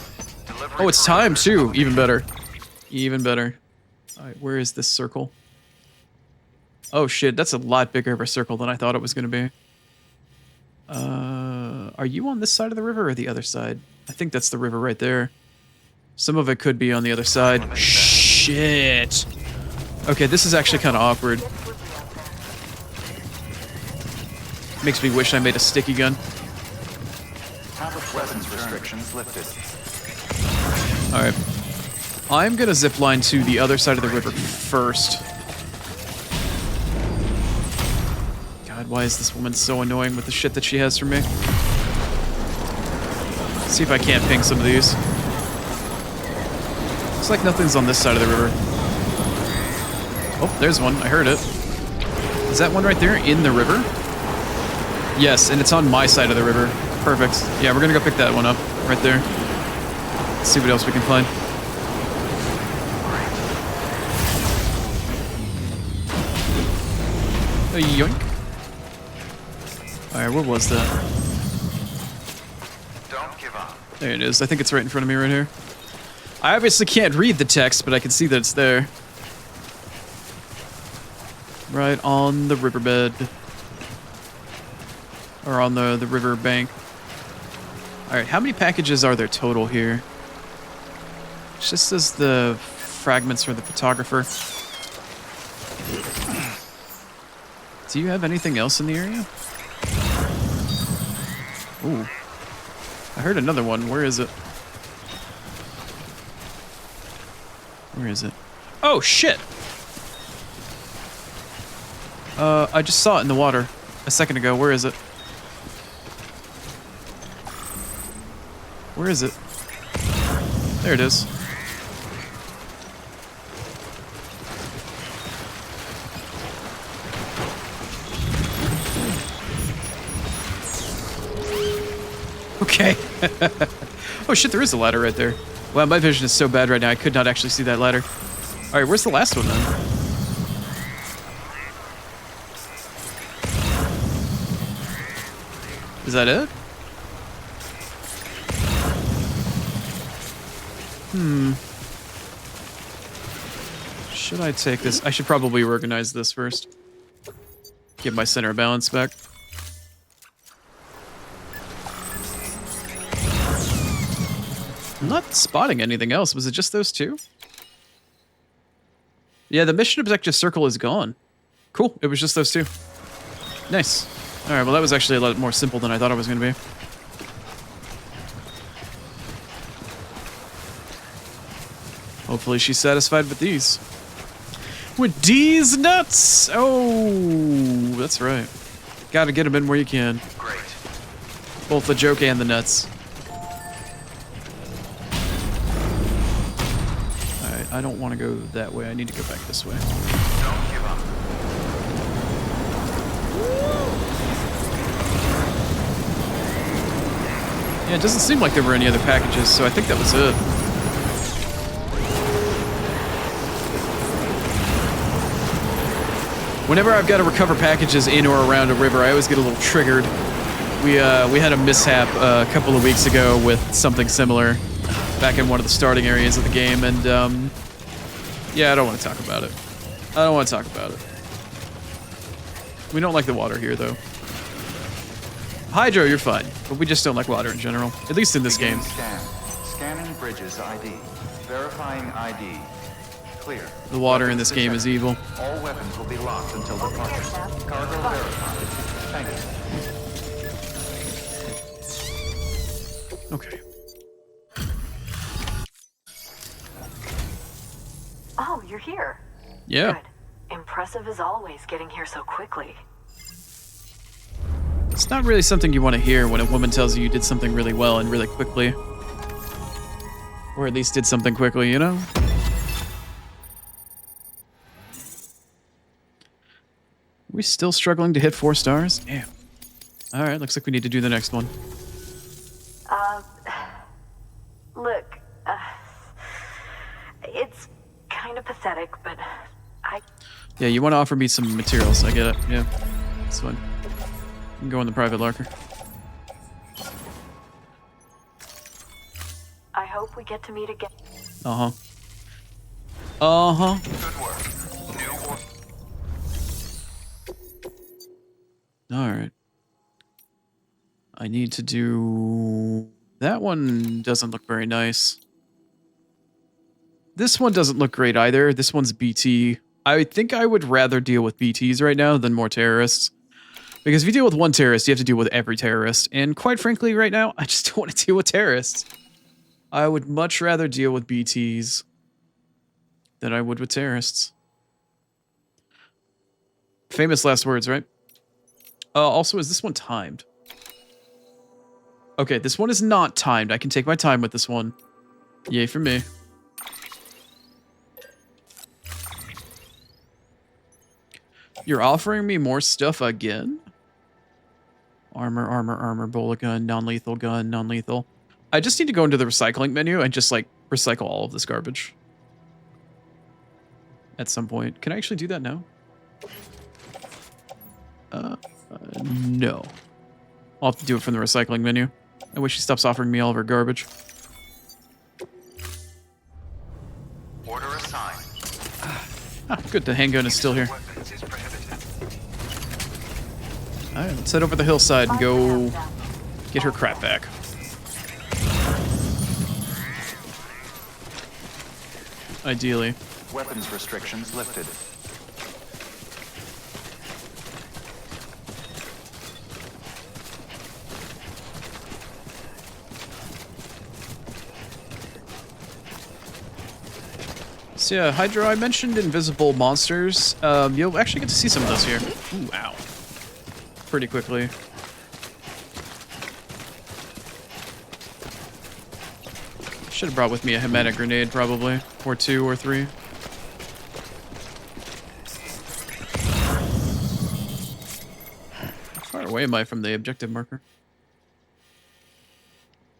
Delivery Oh, it's for time orders too. complete. Even better. Even better. Alright, where is this circle? Oh shit, that's a lot bigger of a circle than I thought it was going to be. Are you on this side of the river or the other side? I think that's the river right there. Some of it could be on the other side. Shit. Okay, this is actually kind of awkward. Makes me wish I made a sticky gun. Weapons restrictions lifted. Alright. I'm gonna zipline to the other side of the river first. God, why is this woman so annoying with the shit that she has for me? Let's see if I can't ping some of these. Looks like nothing's on this side of the river. Oh, there's one. I heard it. Is that one right there in the river? Yes, and it's on my side of the river. Perfect. Yeah, we're gonna go pick that one up right there. Let's see what else we can find. Yoink. Alright, where was that? Don't give up. There it is. I think it's right in front of me right here. I obviously can't read the text, but I can see that it's there. Right on the riverbed. Or on the river bank. Alright, how many packages are there total here? It just says the fragments for the photographer. Do you have anything else in the area? Ooh. I heard another one. Where is it? Where is it? Oh, shit! I just saw it in the water a second ago. Where is it? Where is it? There it is. Okay. Oh shit, there is a ladder right there. Wow, my vision is so bad right now, I could not actually see that ladder. Alright, where's the last one then? Is that it? Should I take this? I should probably organize this first. Get my center of balance back. I'm not spotting anything else. Was it just those two? Yeah, the mission objective circle is gone. Cool. It was just those two. Nice. Alright, well that was actually a lot more simple than I thought it was going to be. Hopefully she's satisfied with these. With these nuts! Oh, that's right. Gotta get them in where you can. Great. Both the joke and the nuts. Alright, I don't want to go that way. I need to go back this way. Don't give up. Yeah, it doesn't seem like there were any other packages, so I think that was it. Whenever I've got to recover packages in or around a river, I always get a little triggered. We had a mishap a couple of weeks ago with something similar back in one of the starting areas of the game, and yeah, I don't want to talk about it. I don't want to talk about it. We don't like the water here, though. Hydro, you're fine, but we just don't like water in general. At least in this game. Scan. Scanning bridges ID. Verifying ID. Clear. The water in this game is evil. All weapons will be locked until departure. Cargo verified. Thank you. Okay. Oh, you're here. Yeah. Good. Impressive as always, getting here so quickly. It's not really something you want to hear when a woman tells you you did something really well and really quickly. Or at least did something quickly, you know? We still struggling to hit 4 stars? Damn. Alright, looks like we need to do the next one. Look, it's kind of pathetic, but Yeah, you want to offer me some materials, I get it. Yeah, that's fine. You can go in the private locker. I hope we get to meet again. Uh-huh. Uh-huh. Good work. New work. Alright. I need to do... That one doesn't look very nice. This one doesn't look great either. This one's BT. I think I would rather deal with BTs right now than more terrorists. Because if you deal with one terrorist, you have to deal with every terrorist. And quite frankly, right now, I just don't want to deal with terrorists. I would much rather deal with BTs than I would with terrorists. Famous last words, right? Also, is this one timed? Okay, this one is not timed. I can take my time with this one. Yay for me. You're offering me more stuff again? Armor, bullet gun, non-lethal gun, non-lethal. I just need to go into the recycling menu and just, like, recycle all of this garbage. At some point. Can I actually do that now? No. I'll have to do it from the recycling menu. I wish he stops offering me all of her garbage. Order assigned. Ah, good, the handgun is still here. Weapons is prohibited. Alright, let's head over the hillside and go get her crap back. Ideally. Weapons restrictions lifted. So yeah, Hydro, I mentioned invisible monsters. You'll actually get to see some of those here. Ooh, ow. Pretty quickly. Should have brought with me a Hematic grenade, probably. Or 2 or 3. How far away am I from the objective marker?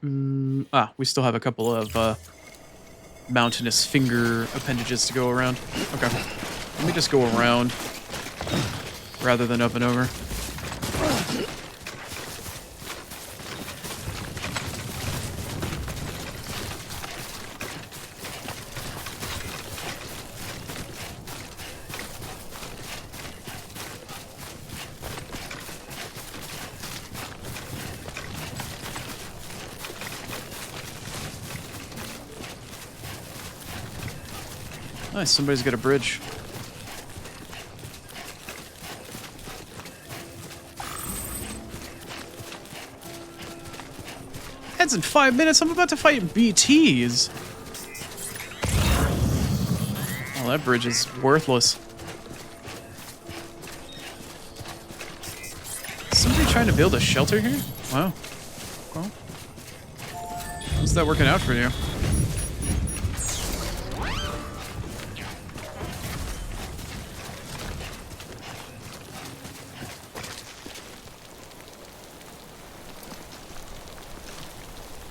We still have a couple of mountainous finger appendages to go around. Okay. Let me just go around rather than up and over. Nice, somebody's got a bridge. Heads in 5 minutes, I'm about to fight BTs. Oh, that bridge is worthless. Is somebody trying to build a shelter here? Wow. Well, how's that working out for you?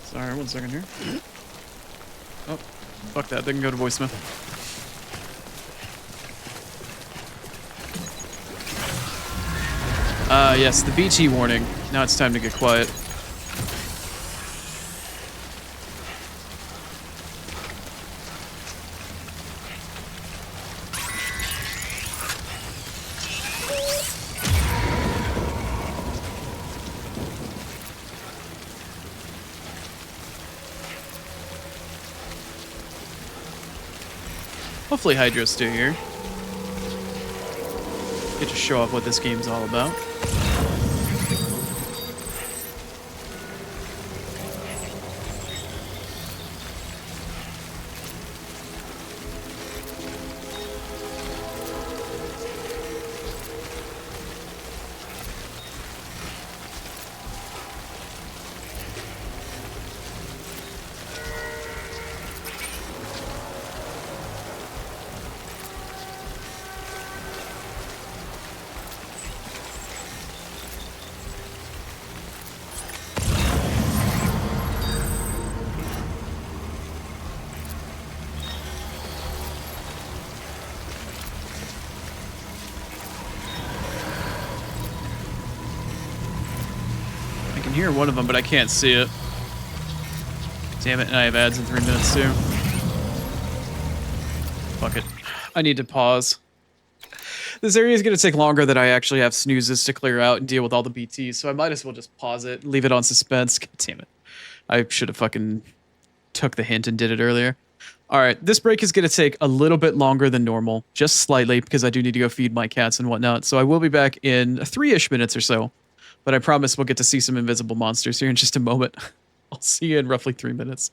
Sorry, 1 second here. Oh, fuck that. They can go to voicemail. Yes, the BT warning. Now it's time to get quiet. Hopefully Hydro's still here. Get to show off what this game's all about. I can hear one of them, but I can't see it. Damn it, and I have ads in 3 minutes too. Fuck it. I need to pause. This area is going to take longer than I actually have snoozes to clear out and deal with all the BTs, so I might as well just pause it, leave it on suspense. God damn it. I should have fucking took the hint and did it earlier. Alright, this break is going to take a little bit longer than normal, just slightly, because I do need to go feed my cats and whatnot, so I will be back in 3-ish minutes or so. But I promise we'll get to see some invisible monsters here in just a moment. I'll see you in roughly 3 minutes.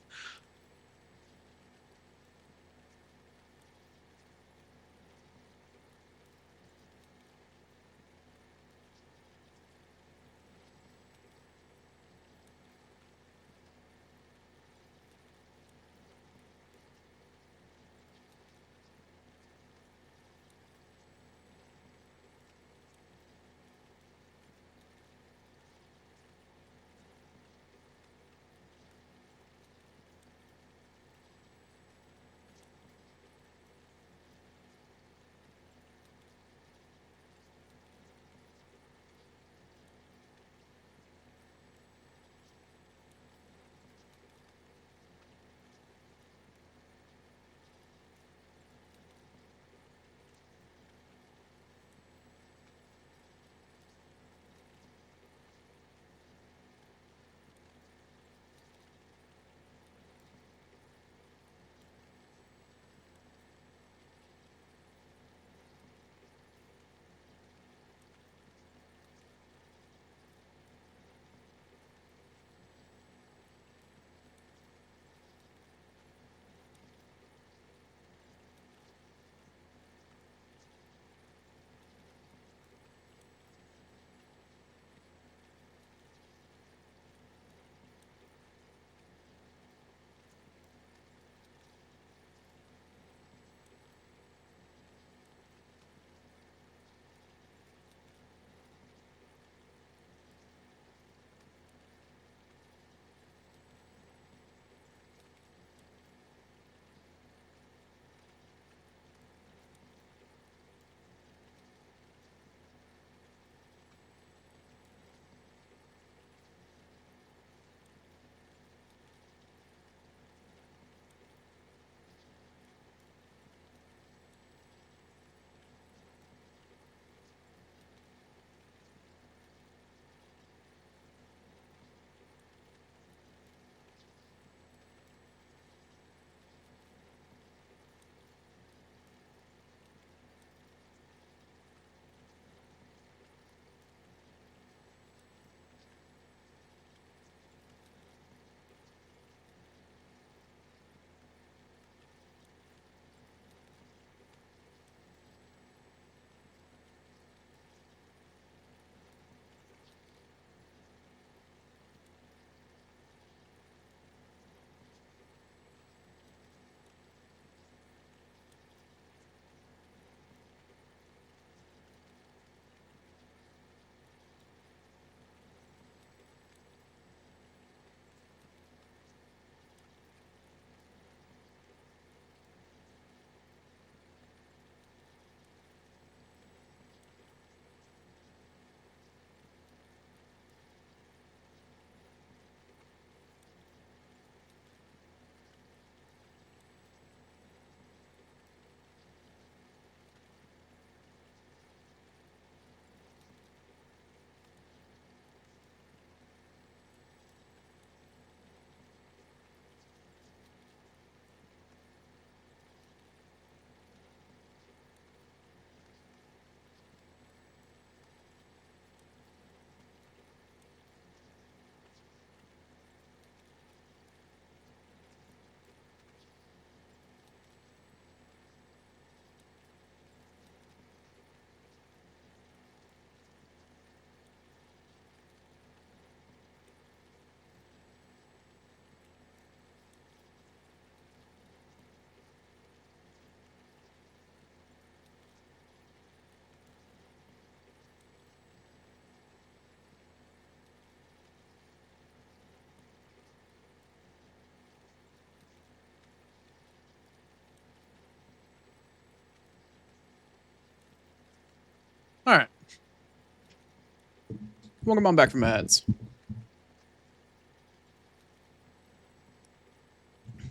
Welcome on back from ads.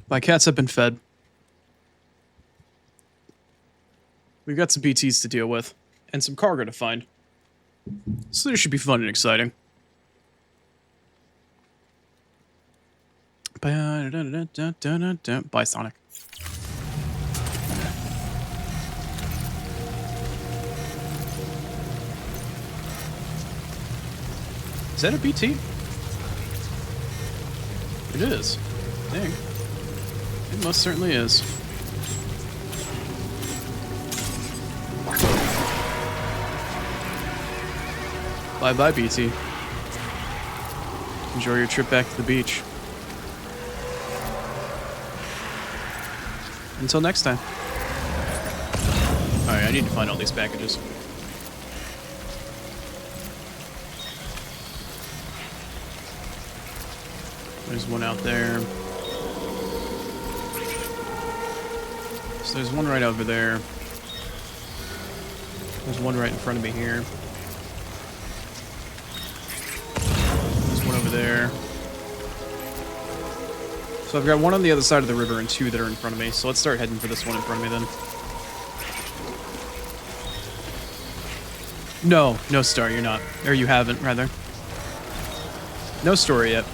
My cats have been fed. We've got some BTs to deal with, and some cargo to find. So this should be fun and exciting. Bye, Sonic. Is that a BT? It is. Dang. It most certainly is. Bye-bye, BT. Enjoy your trip back to the beach. Until next time. Alright, I need to find all these packages. There's one out there. So there's one right over there. There's one right in front of me here. There's one over there. So I've got one on the other side of the river and two that are in front of me. So let's start heading for this one in front of me then. No, Star, you're not. Or you haven't, rather. No story yet.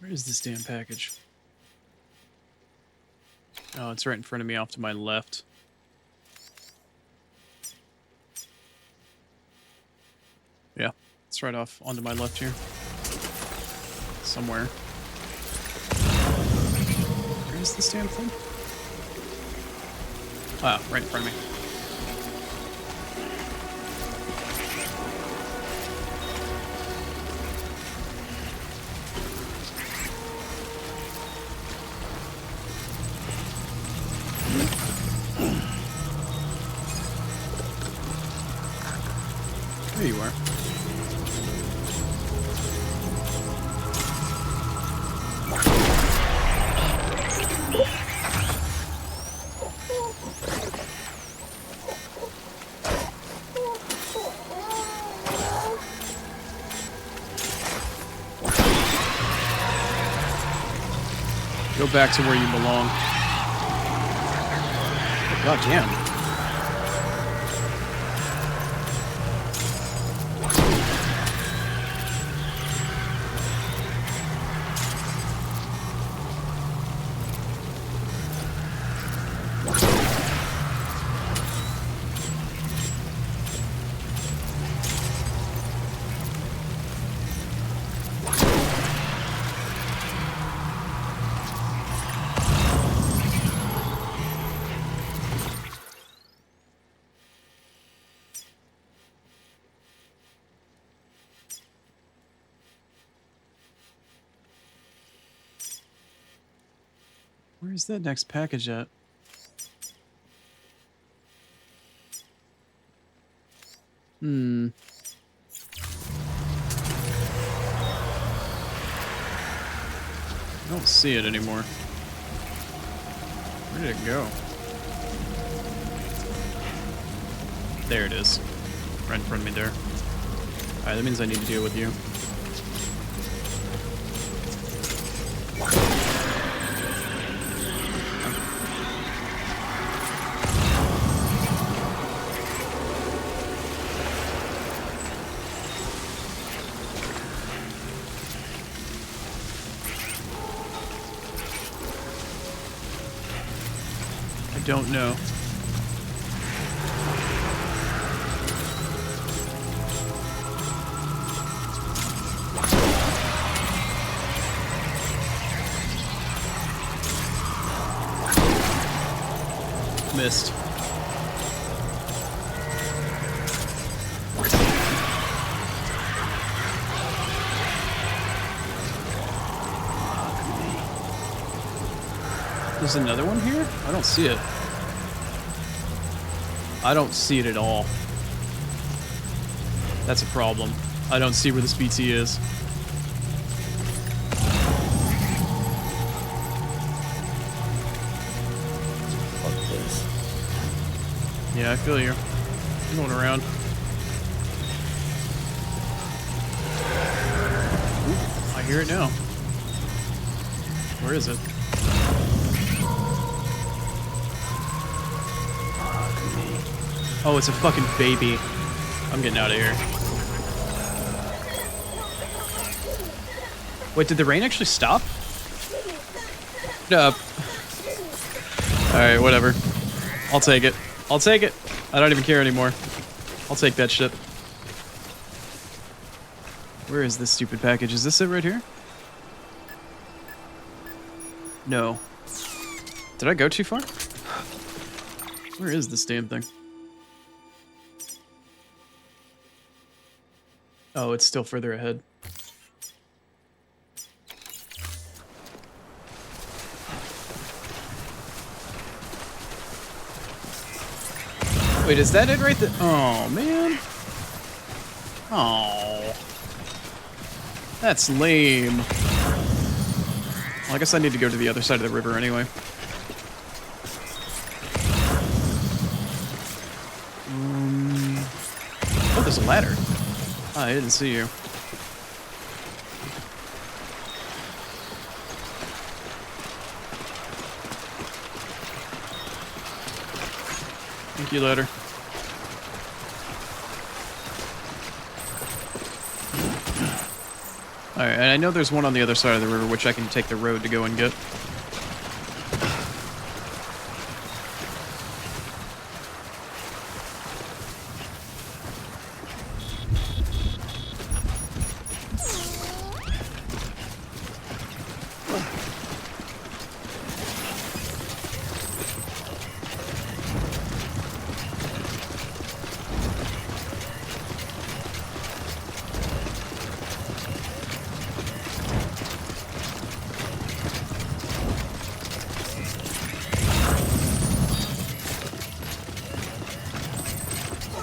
Where is this damn package? Oh, it's right in front of me off to my left. Yeah, it's right off onto my left here. Somewhere. Where is this damn thing? Ah, right in front of me. There you are. Go back to where you belong. Oh, God damn. Where's that next package at? I don't see it anymore. Where did it go? There it is. Right in front of me there. Alright, that means I need to deal with you. I don't know. Missed. There's another one here? I don't see it. I don't see it at all. That's a problem. I don't see where this BT is. Fuck this. Yeah, I feel you. I'm going around. Ooh, I hear it now. Where is it? Oh, it's a fucking baby. I'm getting out of here. Wait, did the rain actually stop? Up. Alright, whatever. I'll take it. I'll take it. I don't even care anymore. I'll take that shit. Where is this stupid package? Is this it right here? No. Did I go too far? Where is this damn thing? Oh, it's still further ahead. Wait, is that it right there? Oh, man. Oh. That's lame. Well, I guess I need to go to the other side of the river anyway. Oh, there's a ladder. Oh, I didn't see you. Thank you, ladder. Alright, and I know there's one on the other side of the river, which I can take the road to go and get.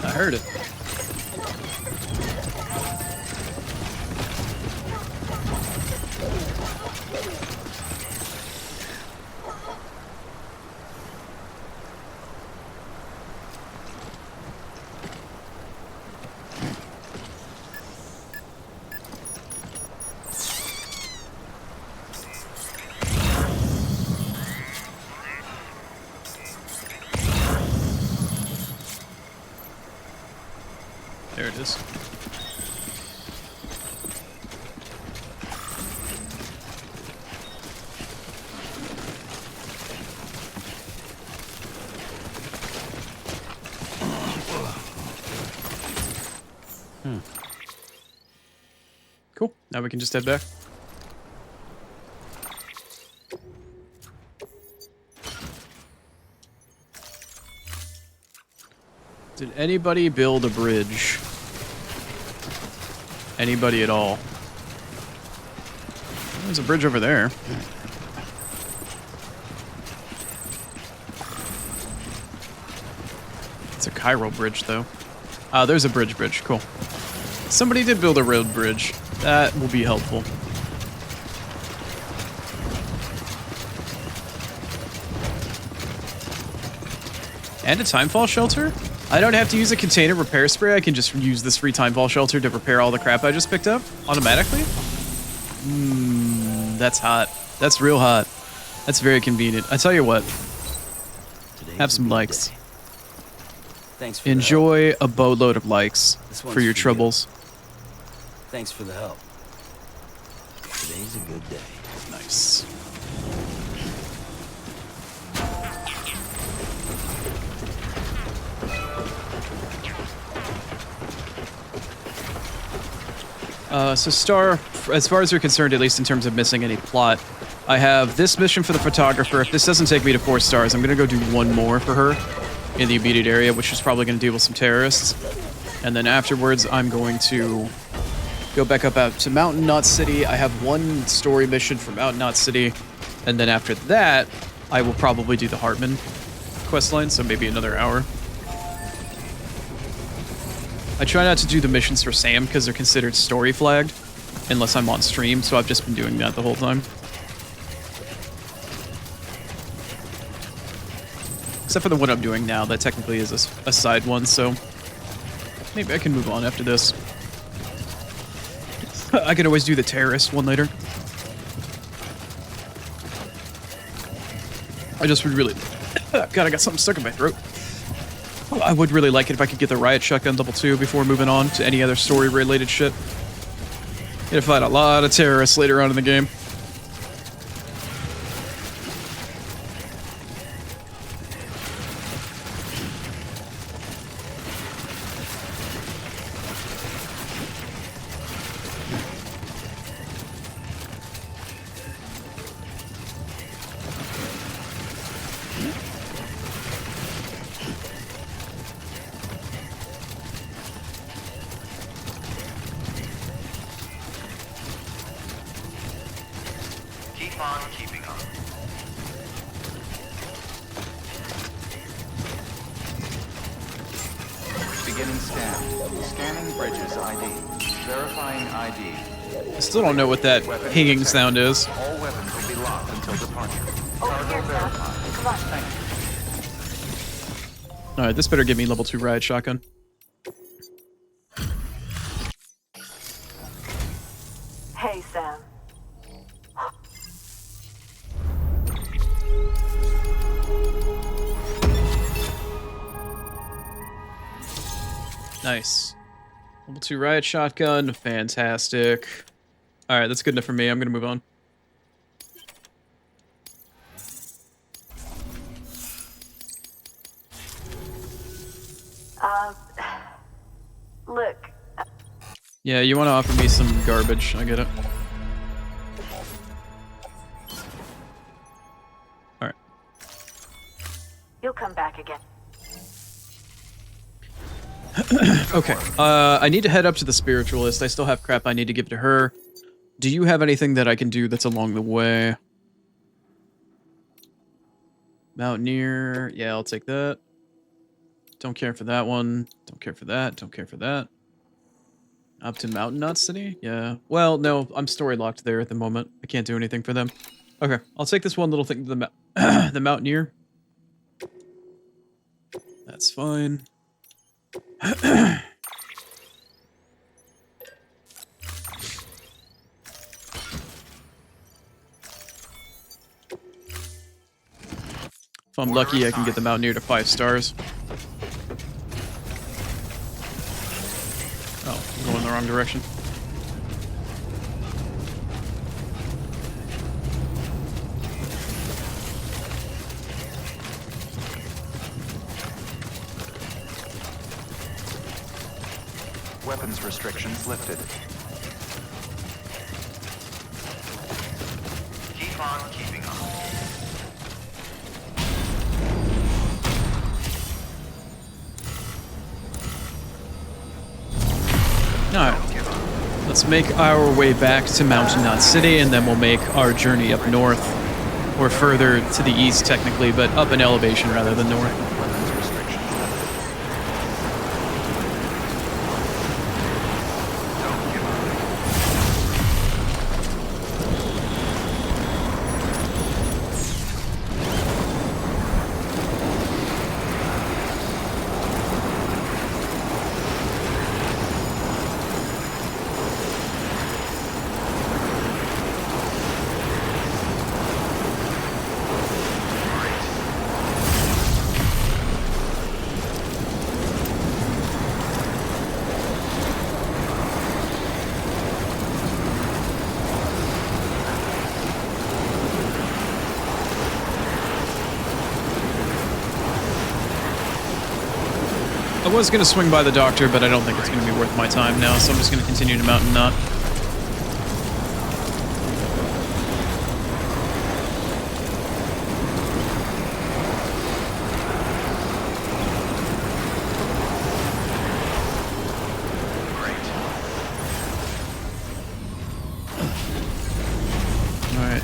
I heard it. There it is. Cool. Now we can just head back. Did anybody build a bridge? Anybody at all? There's a bridge over there. It's a Cairo bridge, though. There's a bridge. Cool. Somebody did build a road bridge. That will be helpful. And a timefall shelter? I don't have to use a container repair spray. I can just use this free timefall shelter to repair all the crap I just picked up automatically. That's hot. That's real hot. That's very convenient. I tell you what. Have some likes. Thanks for Enjoy a boatload of likes This one's for your for you. troubles. Thanks for the help. Today's a good day. Nice. So Star, as far as you're concerned, at least in terms of missing any plot, I have this mission for the photographer. If this doesn't take me to 4 stars, I'm gonna go do one more for her in the immediate area, which is probably gonna deal with some terrorists. And then afterwards, I'm going to go back up out to Mountain Knot City. I have one story mission for Mountain Knot City. And then after that, I will probably do the Heartman questline, so maybe another hour. I try not to do the missions for Sam because they're considered story flagged unless I'm on stream, so I've just been doing that the whole time. Except for the one I'm doing now, that technically is a side one, so maybe I can move on after this. I could always do the terrorist one later. I just would really... God, I got something stuck in my throat. I would really like it if I could get the riot shotgun level 2 before moving on to any other story-related shit. Gonna fight a lot of terrorists later on in the game. Keep on keeping on. Beginning scan. Scanning bridges ID. Verifying ID. I still don't know what that pinging sound is. All weapons will be locked until departure. Over Cargo here, Sam. verified. Come on. Thank you. Alright, this better give me level 2 riot shotgun. Hey, Sam. Nice. Level 2 riot shotgun, fantastic. Alright, that's good enough for me. I'm gonna move on. Look. Yeah, you want to offer me some garbage. I get it. Alright. You'll come back again. Okay. I need to head up to the spiritualist. I still have crap I need to give to her. Do you have anything that I can do that's along the way? Mountaineer. Yeah, I'll take that. Don't care for that one. Don't care for that. Don't care for that. Up to Mountain Knot City? Yeah. Well, no, I'm story locked there at the moment. I can't do anything for them. Okay, I'll take this one little thing to the the Mountaineer. That's fine. If I'm lucky, I can get the Mountaineer to 5 stars. Oh, I'm going in the wrong direction. Weapons restrictions lifted. Keep on keeping on. Alright. Let's make our way back to Mountain Knot City, and then we'll make our journey up north. Or further to the east, technically, but up in elevation rather than north. Weapons restrictions lifted. Don't give up. I was going to swing by the doctor, but I don't think it's going to be worth my time now, so I'm just going to continue to Mountain Knot.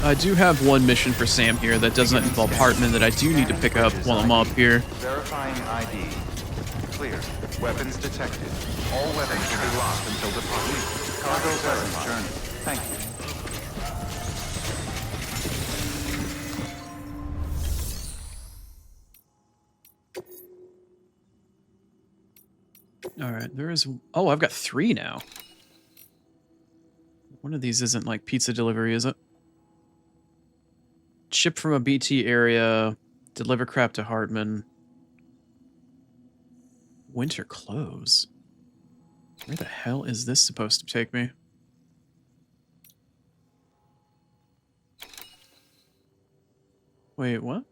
I do have one mission for Sam here that doesn't involve Heartman that I do need to pick up while I'm up here. Verifying ID. Clear. Weapons detected. All weapons will be locked until departure. Cargo verified. Thank you. Alright, there is... Oh, I've got 3 now. One of these isn't like pizza delivery, is it? Ship from a BT area. Deliver crap to Heartman. Winter clothes. Where the hell is this supposed to take me? Wait, what?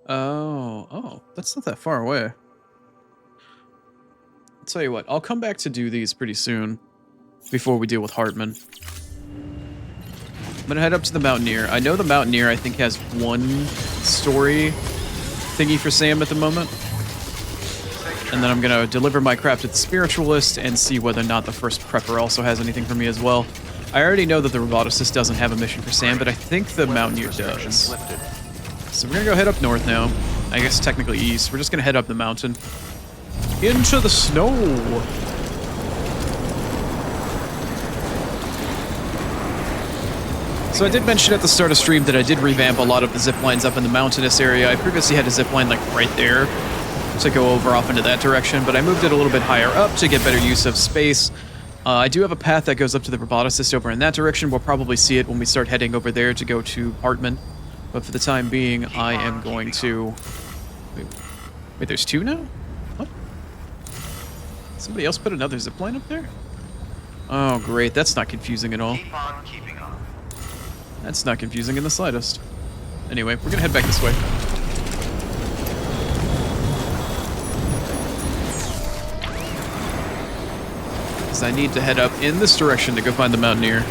Oh, that's not that far away. I'll tell you what, I'll come back to do these pretty soon before we deal with Heartman. I'm gonna head up to the Mountaineer. I know the Mountaineer, I think, has one story thingy for Sam at the moment. And then I'm gonna deliver my crap to the Spiritualist and see whether or not the first Prepper also has anything for me as well. I already know that the Roboticist doesn't have a mission for Sam, but I think the Mountaineer does. So we're gonna go head up north now. I guess technically east. We're just gonna head up the mountain. Into the snow! So I did mention at the start of stream that I did revamp a lot of the zip lines up in the mountainous area. I previously had a zip line like right there to go over off into that direction, but I moved it a little bit higher up to get better use of space. I do have a path that goes up to the Roboticist over in that direction. We'll probably see it when we start heading over there to go to Heartman. But for the time being, I am going to... Wait, there's 2 now? What? Somebody else put another zip line up there? Oh, great. That's not confusing at all. Keep on keeping on. That's not confusing in the slightest. Anyway, we're gonna head back this way. Because I need to head up in this direction to go find the Mountaineer.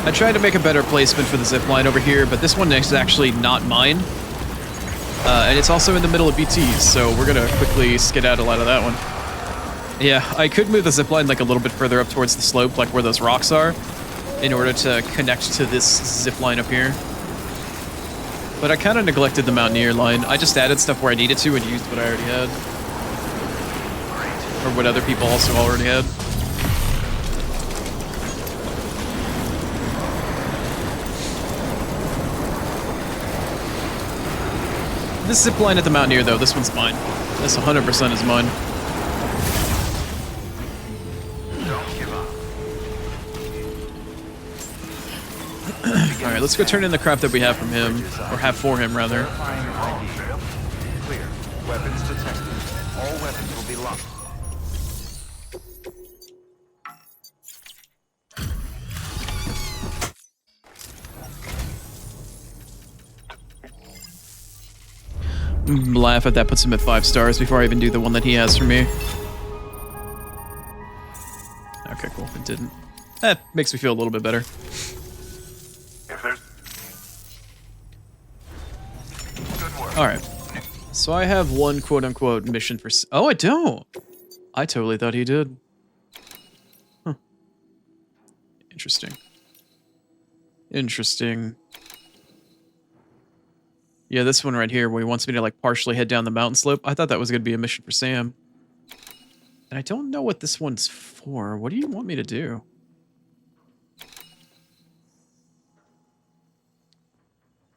I tried to make a better placement for the zipline over here, but this one is actually not mine. And it's also in the middle of BTs, so we're gonna quickly skedaddle out of that one. Yeah, I could move the zipline like a little bit further up towards the slope, like where those rocks are, in order to connect to this zipline up here. But I kind of neglected the Mountaineer line. I just added stuff where I needed to and used what I already had. Or what other people also already had. This zipline at the Mountaineer, though, this one's mine. This 100% is mine. Alright, let's go turn in the crap that we have from him. Or have for him, rather. Clear. Weapons detected. All weapons will be locked. Laugh at that, puts him at 5 stars before I even do the one that he has for me. Okay, cool. It didn't. That makes me feel a little bit better. Alright. So I have one quote-unquote mission for... Oh, I don't! I totally thought he did. Huh. Interesting. Interesting. Yeah, this one right here where he wants me to like partially head down the mountain slope. I thought that was going to be a mission for Sam. And I don't know what this one's for. What do you want me to do?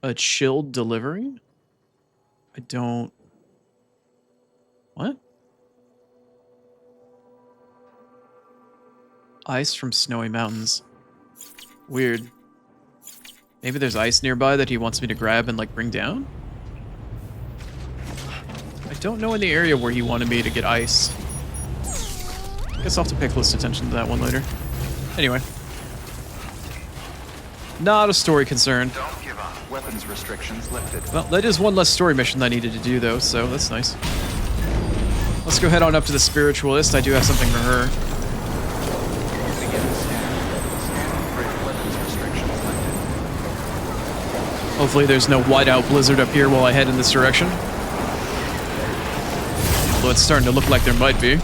A chilled delivery? I don't... What? Ice from snowy mountains. Weird. Maybe there's ice nearby that he wants me to grab and like bring down? I don't know in the area where he wanted me to get ice. Guess I'll have to pay close attention to that one later. Anyway. Not a story concern. Don't give up. Weapons restrictions lifted. Well, that is one less story mission that I needed to do though, so that's nice. Let's go head on up to the Spiritualist. I do have something for her. Begin the scan. Weapons restrictions lifted. Hopefully there's no whiteout blizzard up here while I head in this direction. Although it's starting to look like there might be.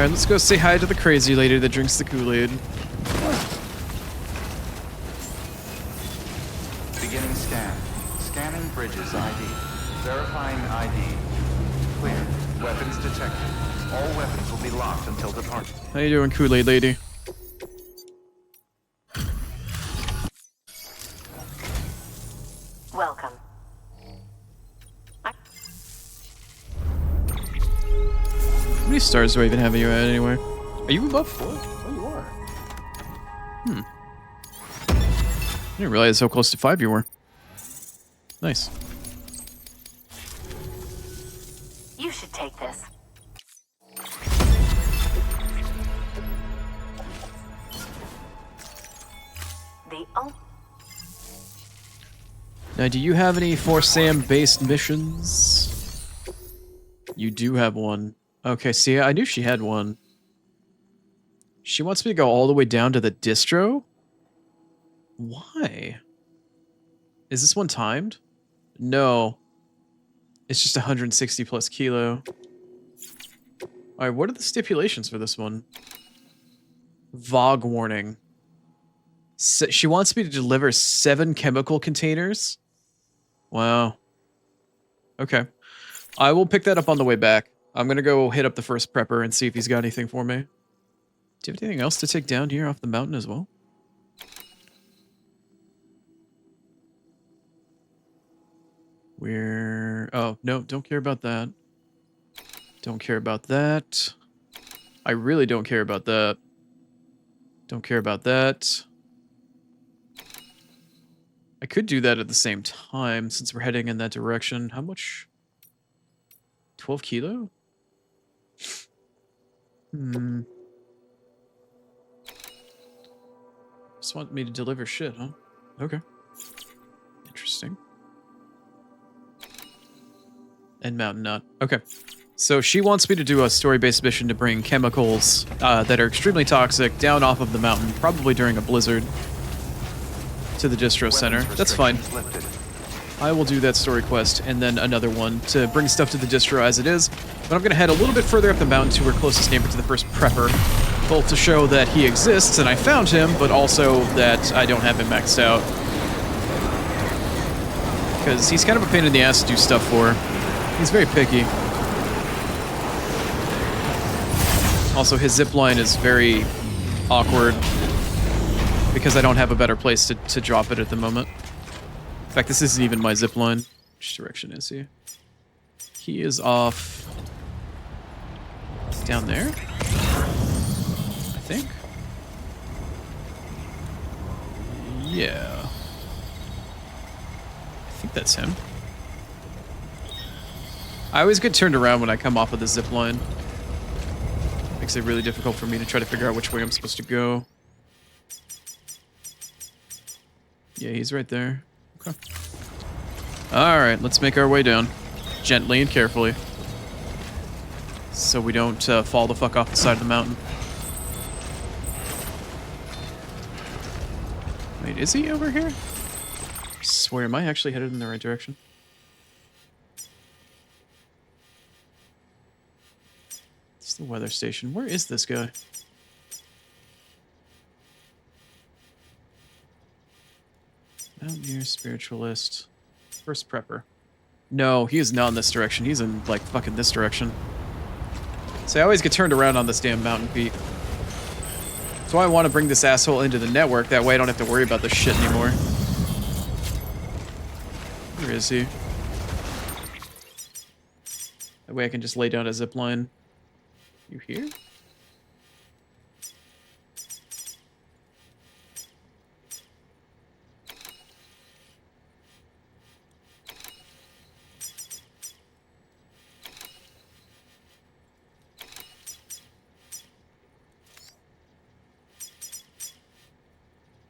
Alright, let's go say hi to the crazy lady that drinks the Kool-Aid. Beginning scan. Scanning bridges ID. Verifying ID. Clear. Weapons detected. All weapons will be locked until departure. How you doing, Kool-Aid lady? Welcome. How many stars do I even have you at anyway? Are you above 4? Oh, you are. I didn't realize how close to 5 you were. Nice. You should take this. Now, do you have any For Sam-based missions? You do have one. Okay, see, I knew she had one. She wants me to go all the way down to the distro? Why? Is this one timed? No. It's just 160 plus kilo. Alright, what are the stipulations for this one? VOG warning. She wants me to deliver 7 chemical containers? Wow. Okay. I will pick that up on the way back. I'm gonna go hit up the first prepper and see if he's got anything for me. Do you have anything else to take down here off the mountain as well? Oh, no, don't care about that. Don't care about that. I really don't care about that. Don't care about that. I could do that at the same time, since we're heading in that direction. How much? 12 kilo? Just want me to deliver shit, huh? Okay. Interesting. And Mountain Nut. Okay. So she wants me to do a story-based mission to bring chemicals that are extremely toxic down off of the mountain, probably during a blizzard, to the distro center. That's fine. I will do that story quest and then another one to bring stuff to the distro as it is. But I'm going to head a little bit further up the mountain to her closest neighbor, to the first prepper, both to show that he exists and I found him, but also that I don't have him maxed out. Because he's kind of a pain in the ass to do stuff for. He's very picky. Also, his zipline is very awkward because I don't have a better place to drop it at the moment. In fact, this isn't even my zipline. Which direction is he? He is off down there, I think. Yeah. I think that's him. I always get turned around when I come off of the zipline. Makes it really difficult for me to try to figure out which way I'm supposed to go. Yeah, he's right there. Okay. Alright, let's make our way down. Gently and carefully. So we don't fall the fuck off the side of the mountain. Wait, is he over here? I swear, am I actually headed in the right direction? It's the weather station. Where is this guy? Mountaineer, spiritualist, first prepper. No, he is not in this direction. He's in, like, fucking this direction. So I always get turned around on this damn mountain peak. That's why I want to bring this asshole into the network. That way I don't have to worry about this shit anymore. Where is he? That way I can just lay down a zipline. You here?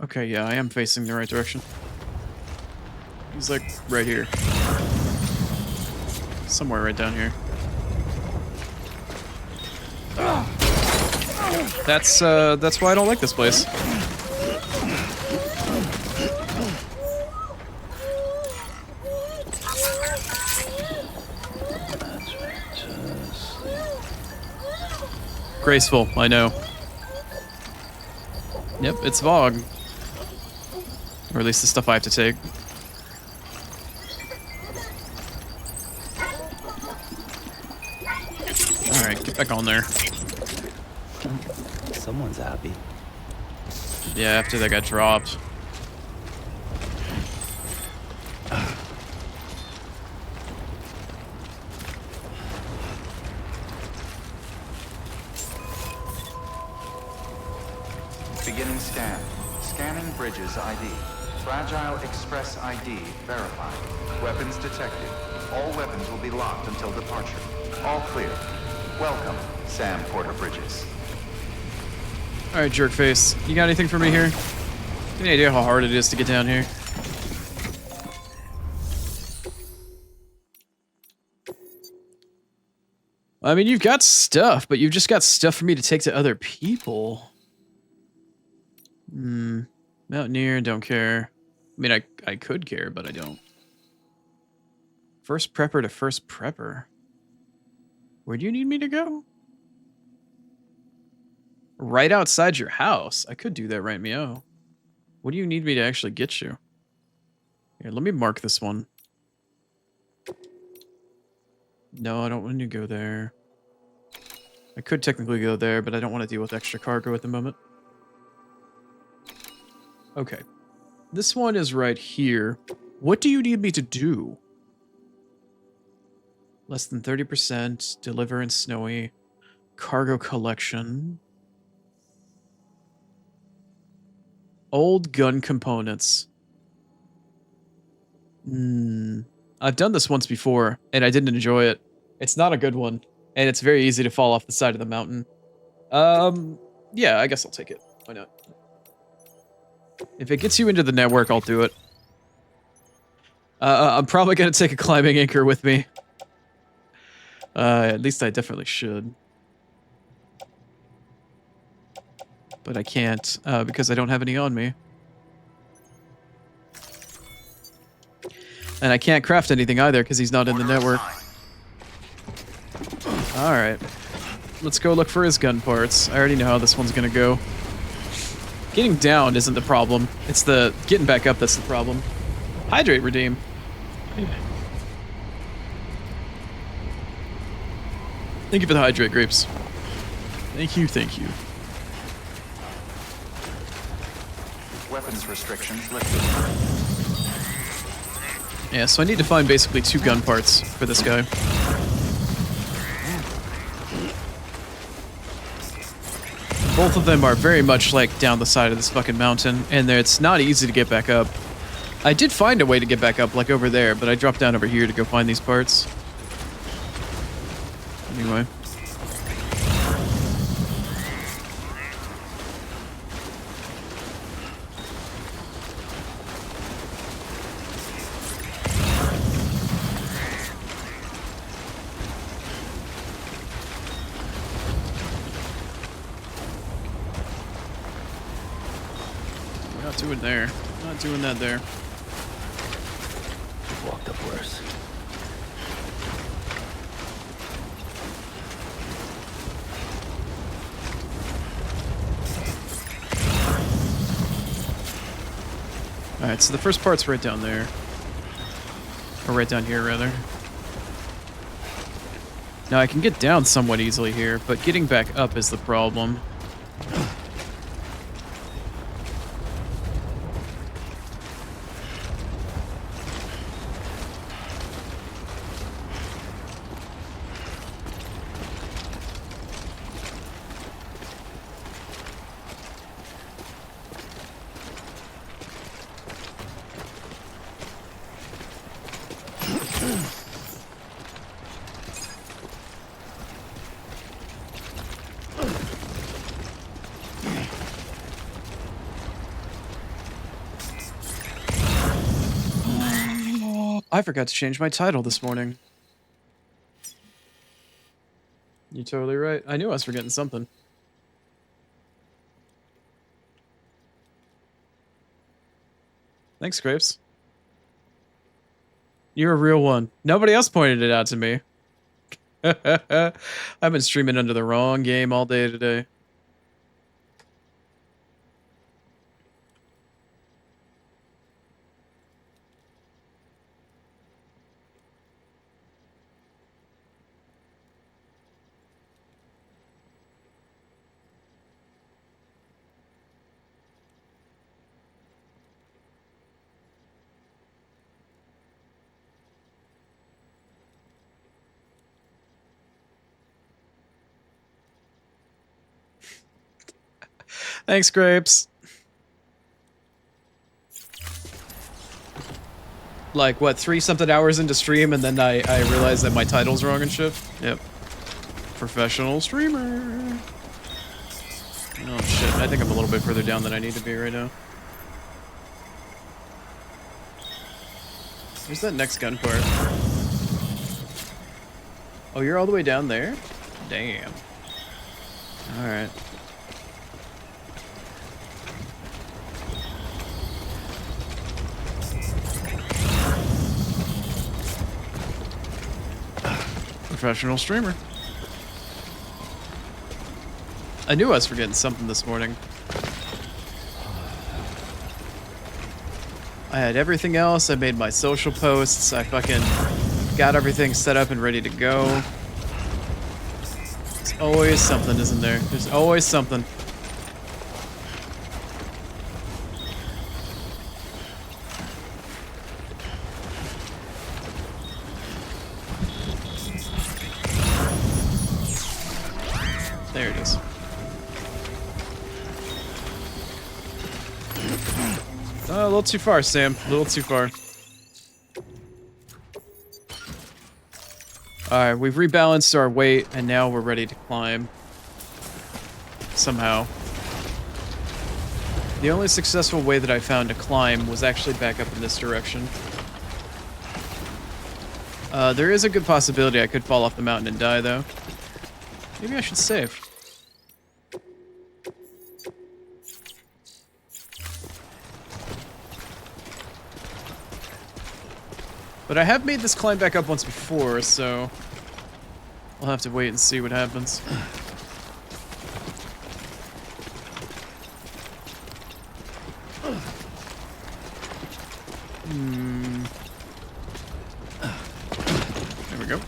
Okay, yeah, I am facing the right direction. He's like right here. Somewhere right down here. That's why I don't like this place. Disgraceful, I know. Yep, it's Vogue. Or at least the stuff I have to take. Alright, get back on there. Someone's happy. Yeah, after that got dropped. Beginning scan. Scanning bridges ID. Fragile Express ID verified. Weapons detected. All weapons will be locked until departure. All clear. Welcome, Sam Porter Bridges. Alright, jerkface. You got anything for me here? Any idea how hard it is to get down here? I mean, you've got stuff, but you've just got stuff for me to take to other people. Mountaineer, don't care. I mean, I could care, but I don't. First prepper to first prepper. Where do you need me to go? Right outside your house. I could do that right meow. What do you need me to actually get you? Here, let me mark this one. No, I don't want to go there. I could technically go there, but I don't want to deal with extra cargo at the moment. Okay. This one is right here. What do you need me to do? Less than 30%. Deliver in snowy. Cargo collection. Old gun components. I've done this once before, and I didn't enjoy it. It's not a good one, and it's very easy to fall off the side of the mountain. Yeah, I guess I'll take it. Why not? If it gets you into the network, I'll do it. I'm probably gonna take a climbing anchor with me. At least I definitely should. But I can't, because I don't have any on me. And I can't craft anything either, because he's not in the network. Alright. Let's go look for his gun parts. I already know how this one's gonna go. Getting down isn't the problem. It's the getting back up that's the problem. Hydrate redeem. Thank you for the hydrate grapes. Thank you, thank you. Weapons restrictions lifted. Yeah, so I need to find basically 2 gun parts for this guy. Both of them are very much like down the side of this fucking mountain, and it's not easy to get back up. I did find a way to get back up, like over there, but I dropped down over here to go find these parts. Anyway. Not doing there. Not doing that there. Walked up worse. Alright, so the first part's right down there. Or right down here, rather. Now, I can get down somewhat easily here, but getting back up is the problem. I forgot to change my title this morning. You're totally right. I knew I was forgetting something. Thanks, Scrapes. You're a real one. Nobody else pointed it out to me. I've been streaming under the wrong game all day today. Thanks, Grapes. Like, what, 3-something hours into stream, and then I realized that my title's wrong and shit? Yep. Professional streamer. Oh, shit. I think I'm a little bit further down than I need to be right now. Where's that next gun part? Oh, you're all the way down there? Damn. Alright. Professional streamer. I knew I was forgetting something this morning. I had everything else. I made my social posts. I fucking got everything set up and ready to go. There's always something, isn't there? There's always something. There it is. Oh, a little too far, Sam. A little too far. Alright, we've rebalanced our weight, and now we're ready to climb. Somehow. The only successful way that I found to climb was actually back up in this direction. There is a good possibility I could fall off the mountain and die, though. Maybe I should save. But I have made this climb back up once before, so I'll have to wait and see what happens. There we go.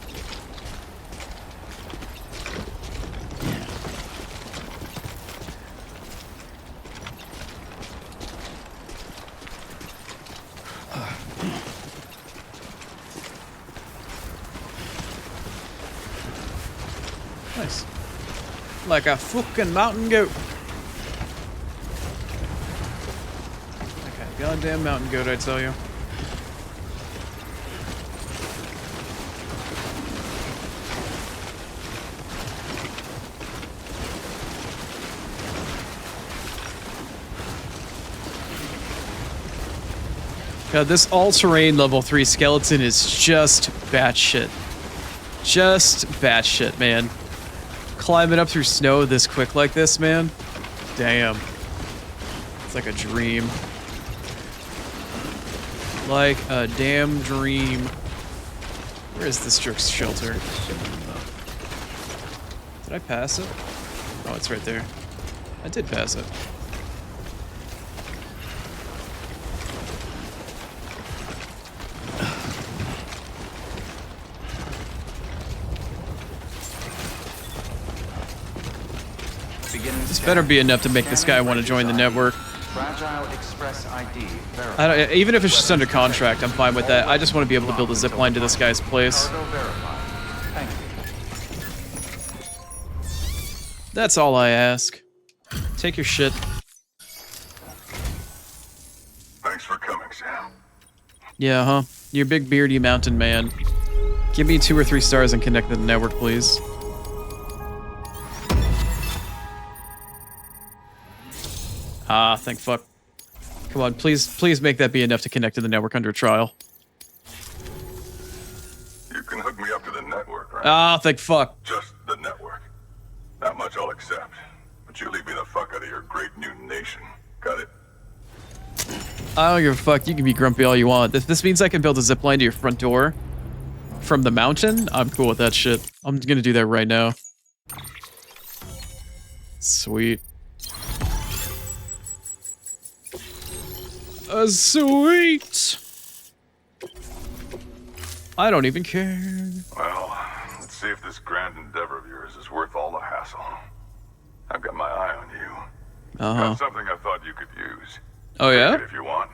Nice. Like a fucking mountain goat. Like a goddamn mountain goat, I tell you. God, this all-terrain level 3 skeleton is just batshit. Just batshit, man. Climbing up through snow this quick like this, man. Damn. It's like a dream. Like a damn dream. Where is this jerk's shelter? Did I pass it? Oh, it's right there. I did pass it. This better be enough to make this guy want to join the network. Fragile Express ID I don't, even if it's just under contract, I'm fine with that. I just want to be able to build a zip line to this guy's place. Cargo verified. Thank you. That's all I ask. Take your shit. Thanks for coming, Sam. Yeah, huh? You're big beardy mountain man. Give me 2 or 3 stars and connect to the network, please. Ah, thank fuck. Come on, please make that be enough to connect to the network under trial. You can hook me up to the network, right? Ah, thank fuck. Just the network. That much I'll accept. But you leave me the fuck out of your great new nation. Got it? I don't give a fuck. You can be grumpy all you want. This means I can build a zip line to your front door from the mountain, I'm cool with that shit. I'm gonna do that right now. Sweet. Sweet! I don't even care. Well, let's see if this grand endeavor of yours is worth all the hassle. I've got my eye on you. Uh-huh. Got something I thought you could use. Oh, Take yeah? it if you want.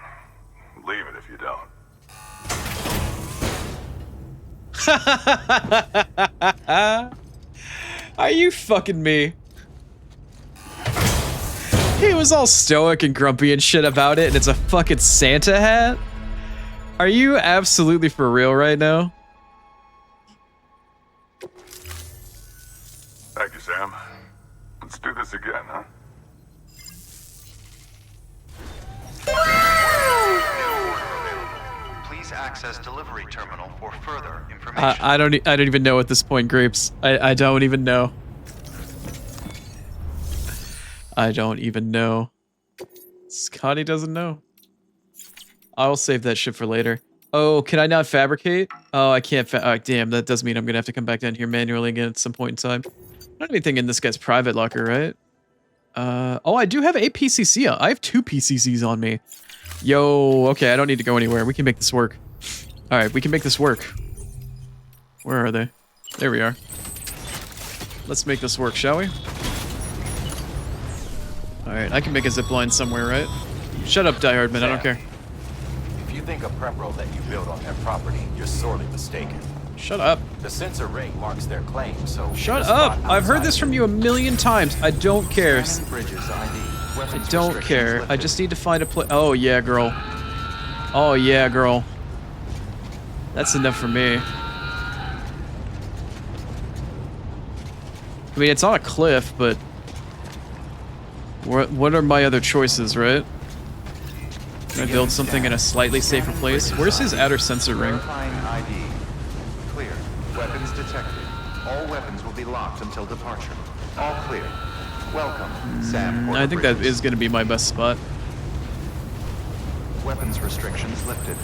Leave it if you don't. Are you fucking me? He was all stoic and grumpy and shit about it, and it's a fucking Santa hat? Are you absolutely for real right now? Thank you, Sam. Let's do this again, huh? Please access delivery terminal for further information. I don't even know at this point, Grapes. I don't even know. I don't even know. Scotty doesn't know. I'll save that shit for later. Oh, can I not fabricate? Oh, I can't damn, that does mean I'm gonna have to come back down here manually again at some point in time. Not anything in this guy's private locker, right? Oh, I do have a PCC. I have 2 PCCs on me. Yo, okay, I don't need to go anywhere. We can make this work. Alright, we can make this work. Where are they? There we are. Let's make this work, shall we? Alright, I can make a zipline somewhere, right? Shut up, Die Hardman, I don't care. If you think a prep roll that you built on their property, you're sorely mistaken. Shut up. The sensor ring marks their claim, so... Shut up! I've heard this from you a million times. I don't care. I don't care. I just need to find a place. Oh, yeah, girl. Oh, yeah, girl. That's enough for me. I mean, it's on a cliff, but... What are my other choices, right? Can I build something in a slightly safer place? Where's his outer sensor ring? Verifying ID. Clear. Weapons detected. All weapons will be locked until departure. All clear. Welcome, Sam. I think that is going to be my best spot. Weapons restrictions lifted.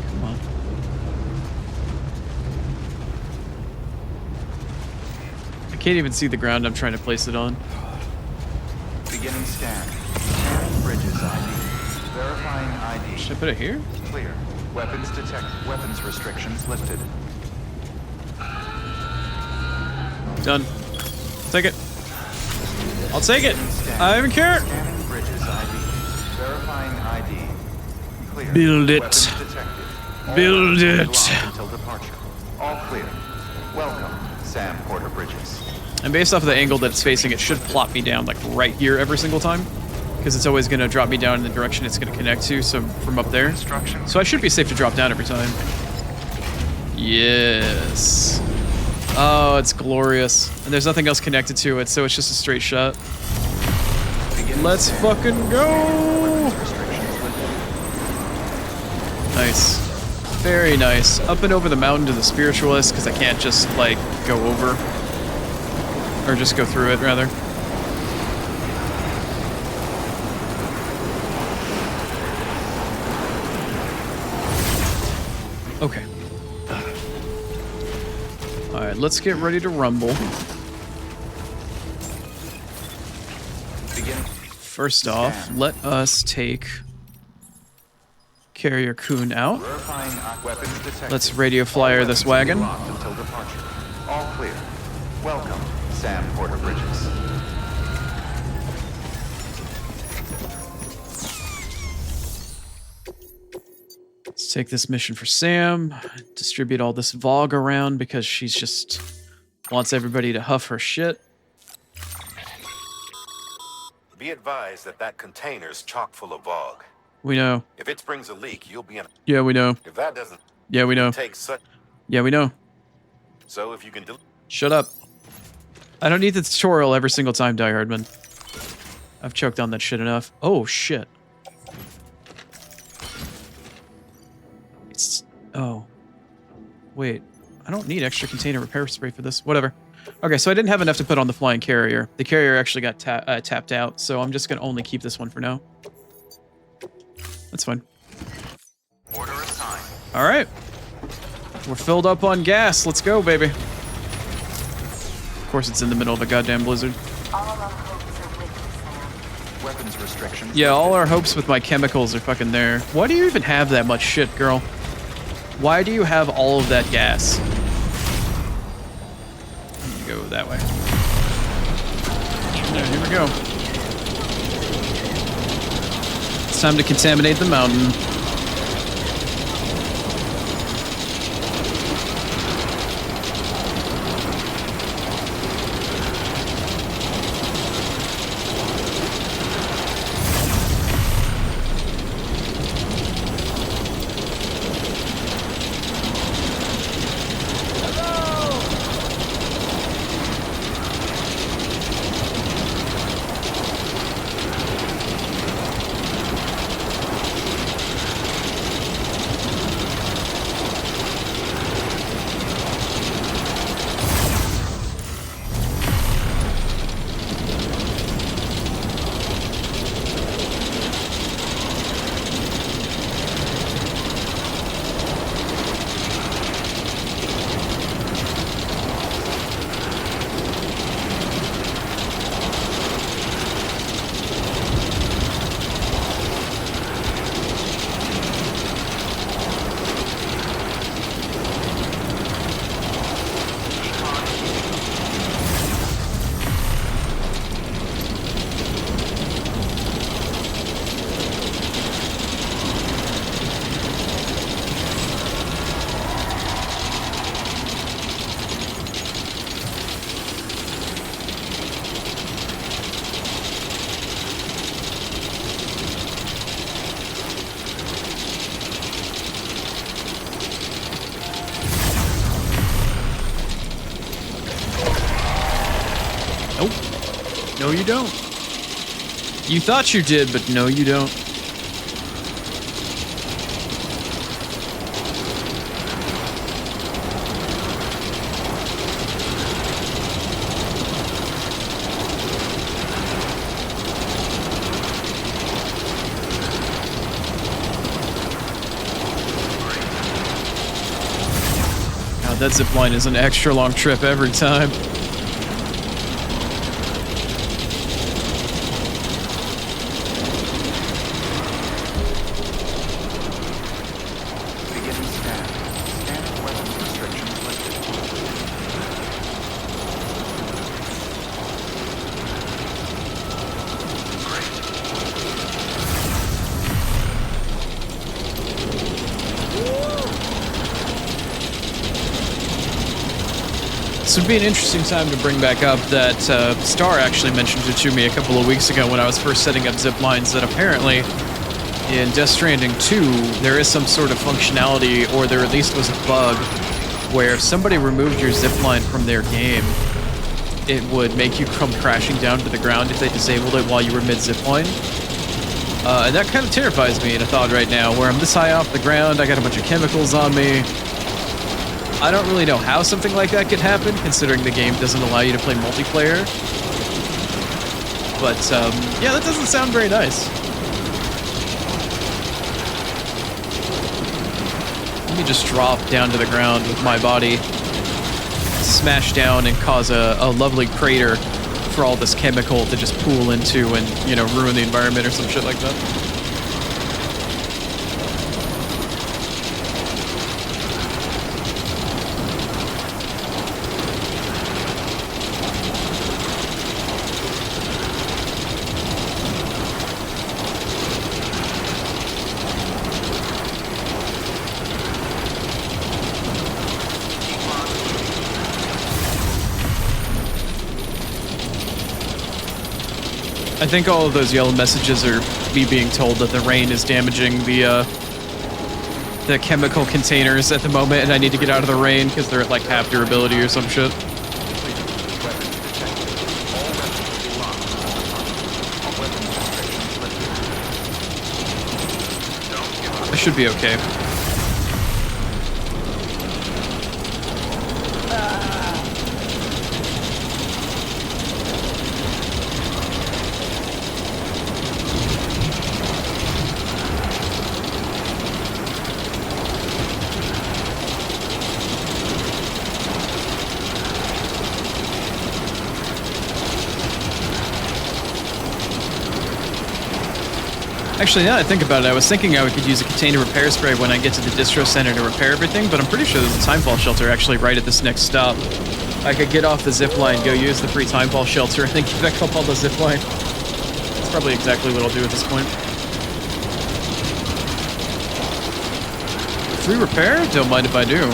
Come on. I can't even see the ground I'm trying to place it on. Beginning scan. Scanning bridges ID. Verifying ID. Should I put it here? Clear. Weapons detected. Weapons restrictions lifted. Done. Take it. I'll take it. I don't even care. Scanning bridges ID. Verifying ID. Clear. Build it. Weapons detected. All Build weapons will be it. locked until departure. All clear. Welcome, Sam Porter Bridges. And based off of the angle that it's facing, it should plop me down like right here every single time. Because it's always going to drop me down in the direction it's going to connect to, so from up there. So I should be safe to drop down every time. Yes. Oh, it's glorious. And there's nothing else connected to it, so it's just a straight shot. Let's fucking go! Nice. Very nice. Up and over the mountain to the spiritualist, because I can't just, like, go over. Or just go through it, rather. Okay. Alright, let's get ready to rumble. First off, let us take Carrier Coon out. Let's radio flyer this wagon. Until departure. All clear. Welcome, Sam Porter Bridges. Let's take this mission for Sam. Distribute all this Vogue around because she's just wants everybody to huff her shit. Be advised that that container's chock full of Vogue. We know. If it springs a leak, you'll be in... Yeah, we know. If that doesn't... Yeah, we know. Take such... Yeah, we know. So if you can do... Shut up. I don't need the tutorial every single time, Die Hardman. I've choked on that shit enough. Oh, shit. It's... Oh. Wait. I don't need extra container repair spray for this. Whatever. Okay, so I didn't have enough to put on the flying carrier. The carrier actually got tapped out, so I'm just gonna only keep this one for now. That's fine. Order assigned. All right. We're filled up on gas. Let's go, baby. Of course, it's in the middle of a goddamn blizzard. All our hopes are with you, Sam. Weapons restrictions. Yeah, all our hopes with my chemicals are fucking there. Why do you even have that much shit, girl? Why do you have all of that gas? Go that way. There, here we go. It's time to contaminate the mountain. No, you don't. You thought you did, but no, you don't. God, that zipline is an extra long trip every time. This would be an interesting time to bring back up that Star actually mentioned it to me a couple of weeks ago when I was first setting up zip lines, that apparently in Death Stranding 2 there is some sort of functionality, or there at least was a bug, where if somebody removed your zip line from their game, it would make you come crashing down to the ground if they disabled it while you were mid-zip line. And that kind of terrifies me in a thought right now, where I'm this high off the ground, I got a bunch of chemicals on me. I don't really know how something like that could happen, considering the game doesn't allow you to play multiplayer. But, yeah, that doesn't sound very nice. Let me just drop down to the ground with my body, smash down and cause a lovely crater for all this chemical to just pool into and, you know, ruin the environment or some shit like that. I think all of those yellow messages are me being told that the rain is damaging the chemical containers at the moment, and I need to get out of the rain because they're at like half durability or some shit. I should be okay. Actually, now that I think about it, I was thinking I could use a container repair spray when I get to the distro center to repair everything, but I'm pretty sure there's a timefall shelter actually right at this next stop. I could get off the zip line, go use the free timefall shelter, and then get back up on the zip line. That's probably exactly what I'll do at this point. Free repair? Don't mind if I do.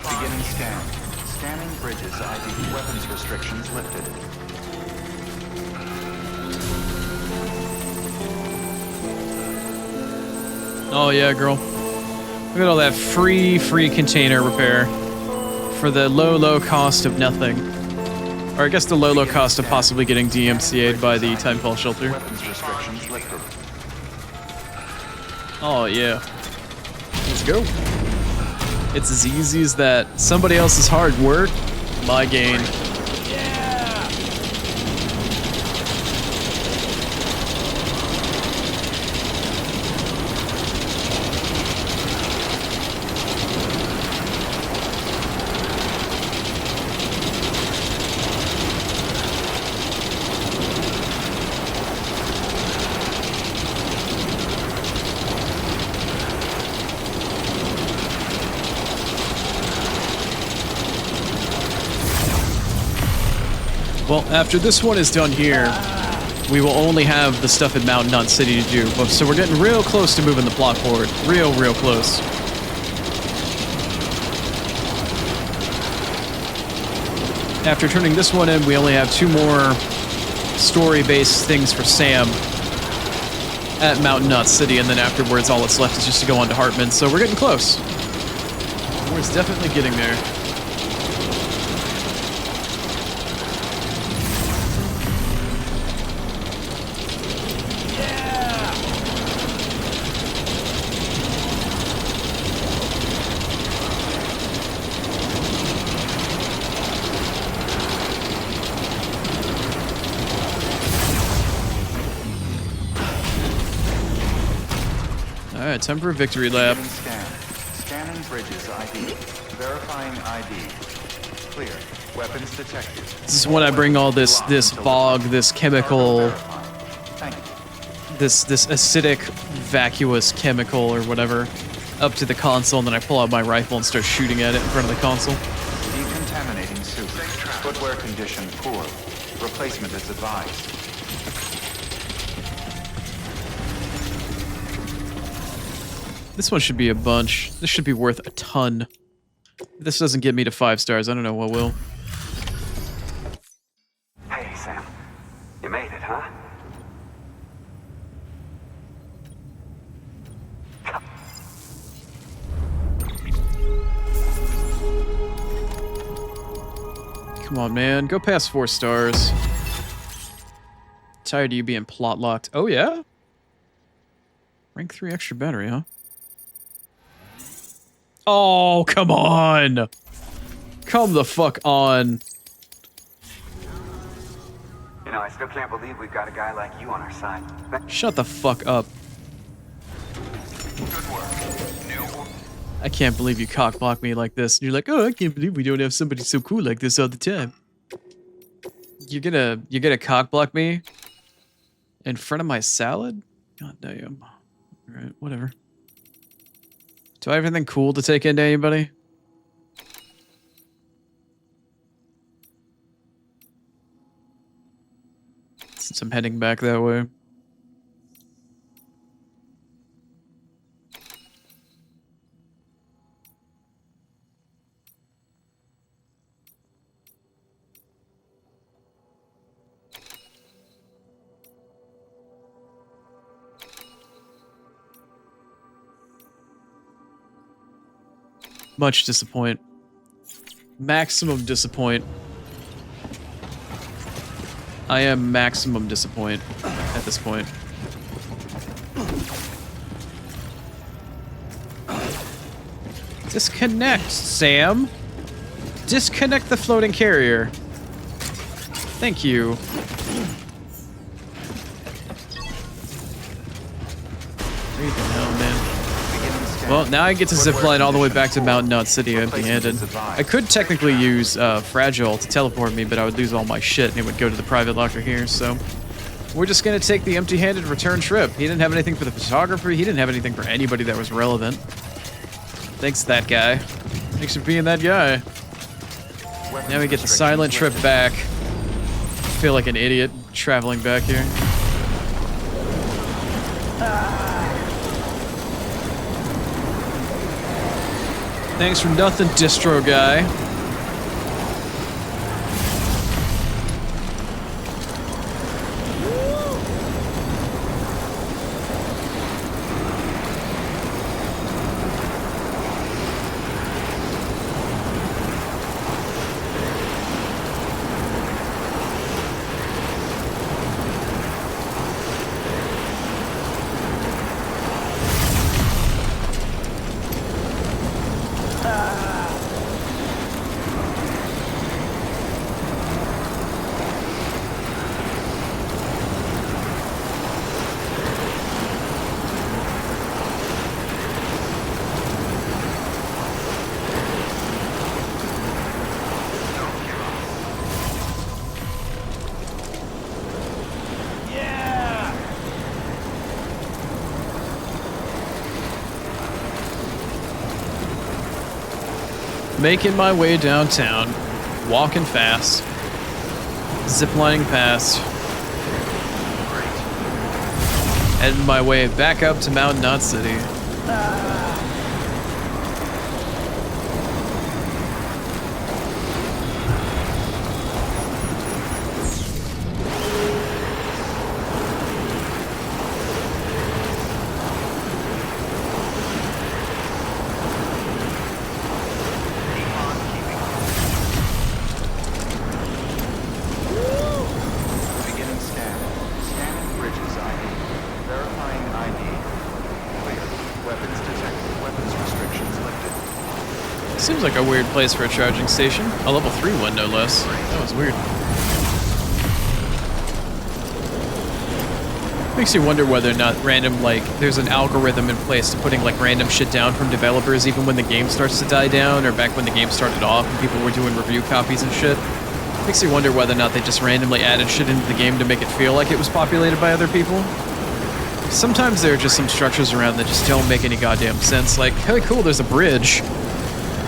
Beginning scan. Scanning bridges ID. Weapons restrictions lifted. Oh yeah, girl. Look at all that free container repair for the low cost of nothing. Or I guess the low cost of possibly getting DMCA'd by the timefall shelter. Weapons restrictions lifted. Oh yeah. Let's go. It's as easy as that. Somebody else's hard work, my gain. Well, after this one is done here, we will only have the stuff in Mountain Knot City to do. So we're getting real close to moving the plot forward. Real close. After turning this one in, we only have 2 more story-based things for Sam at Mountain Knot City, and then afterwards all that's left is just to go on to Heartman. So we're getting close. We're definitely getting there. Alright, time for a victory lap. Scan. Scanning bridges ID. Verifying ID. Clear. Weapons detected. This is when I bring all this fog, this chemical, Thank you. this acidic, vacuous chemical or whatever up to the console, and then I pull out my rifle and start shooting at it in front of the console. Decontaminating suit. Footwear condition poor. Replacement is advised. This one should be a bunch. This should be worth a ton. If this doesn't get me to 5 stars, I don't know what will. Hey, Sam. You made it, huh? Come on, man. Go past 4 stars. Tired of you being plot locked. Oh, yeah? Rank 3 extra battery, huh? Oh, come on! Come the fuck on. You know, I still can't believe we've got a guy like you on our side. Shut the fuck up. Good work. New. I can't believe you cockblock me like this. You're like, oh, I can't believe we don't have somebody so cool like this all the time. You're gonna cockblock me in front of my salad? God damn. Alright, whatever. Do I have anything cool to take into anybody? Since I'm heading back that way. Much disappoint. Maximum disappoint. I am maximum disappoint at this point. Disconnect, Sam. Disconnect the floating carrier. Thank you. Great the hell, man. Well, now I get to zipline all the way back to Mountain Knot City empty-handed. I could technically use Fragile to teleport me, but I would lose all my shit and it would go to the private locker here, so... We're just gonna take the empty-handed return trip. He didn't have anything for the photographer, he didn't have anything for anybody that was relevant. Thanks, that guy. Thanks for being that guy. Now we get the silent trip back. I feel like an idiot traveling back here. Thanks for nothing, distro guy. Making my way downtown, walking fast, ziplining past, heading my way back up to Mountain Knot City. Seems like a weird place for a charging station. A level 3 one, no less. That was weird. Makes you wonder whether or not random, like, there's an algorithm in place to putting, like, random shit down from developers even when the game starts to die down, or back when the game started off and people were doing review copies and shit. Makes you wonder whether or not they just randomly added shit into the game to make it feel like it was populated by other people. Sometimes there are just some structures around that just don't make any goddamn sense. Like, hey, cool, there's a bridge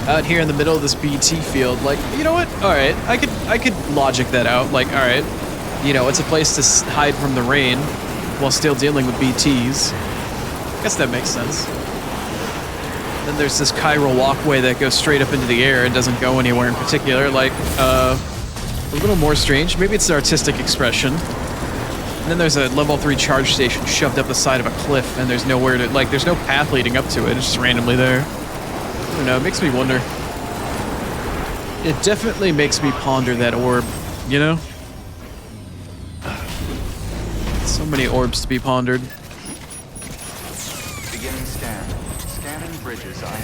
out here in the middle of this BT field. Like, you know what? All right, I could logic that out. Like, all right, you know, it's a place to hide from the rain while still dealing with BTs. I guess that makes sense. Then there's this chiral walkway that goes straight up into the air and doesn't go anywhere in particular. Like, a little more strange. Maybe it's an artistic expression. And then there's a level 3 charge station shoved up the side of a cliff, and there's nowhere to, like, there's no path leading up to it. It's just randomly there. I don't know, it makes me wonder. It definitely makes me ponder that orb, you know? So many orbs to be pondered. Beginning scan. Scanning bridges ID.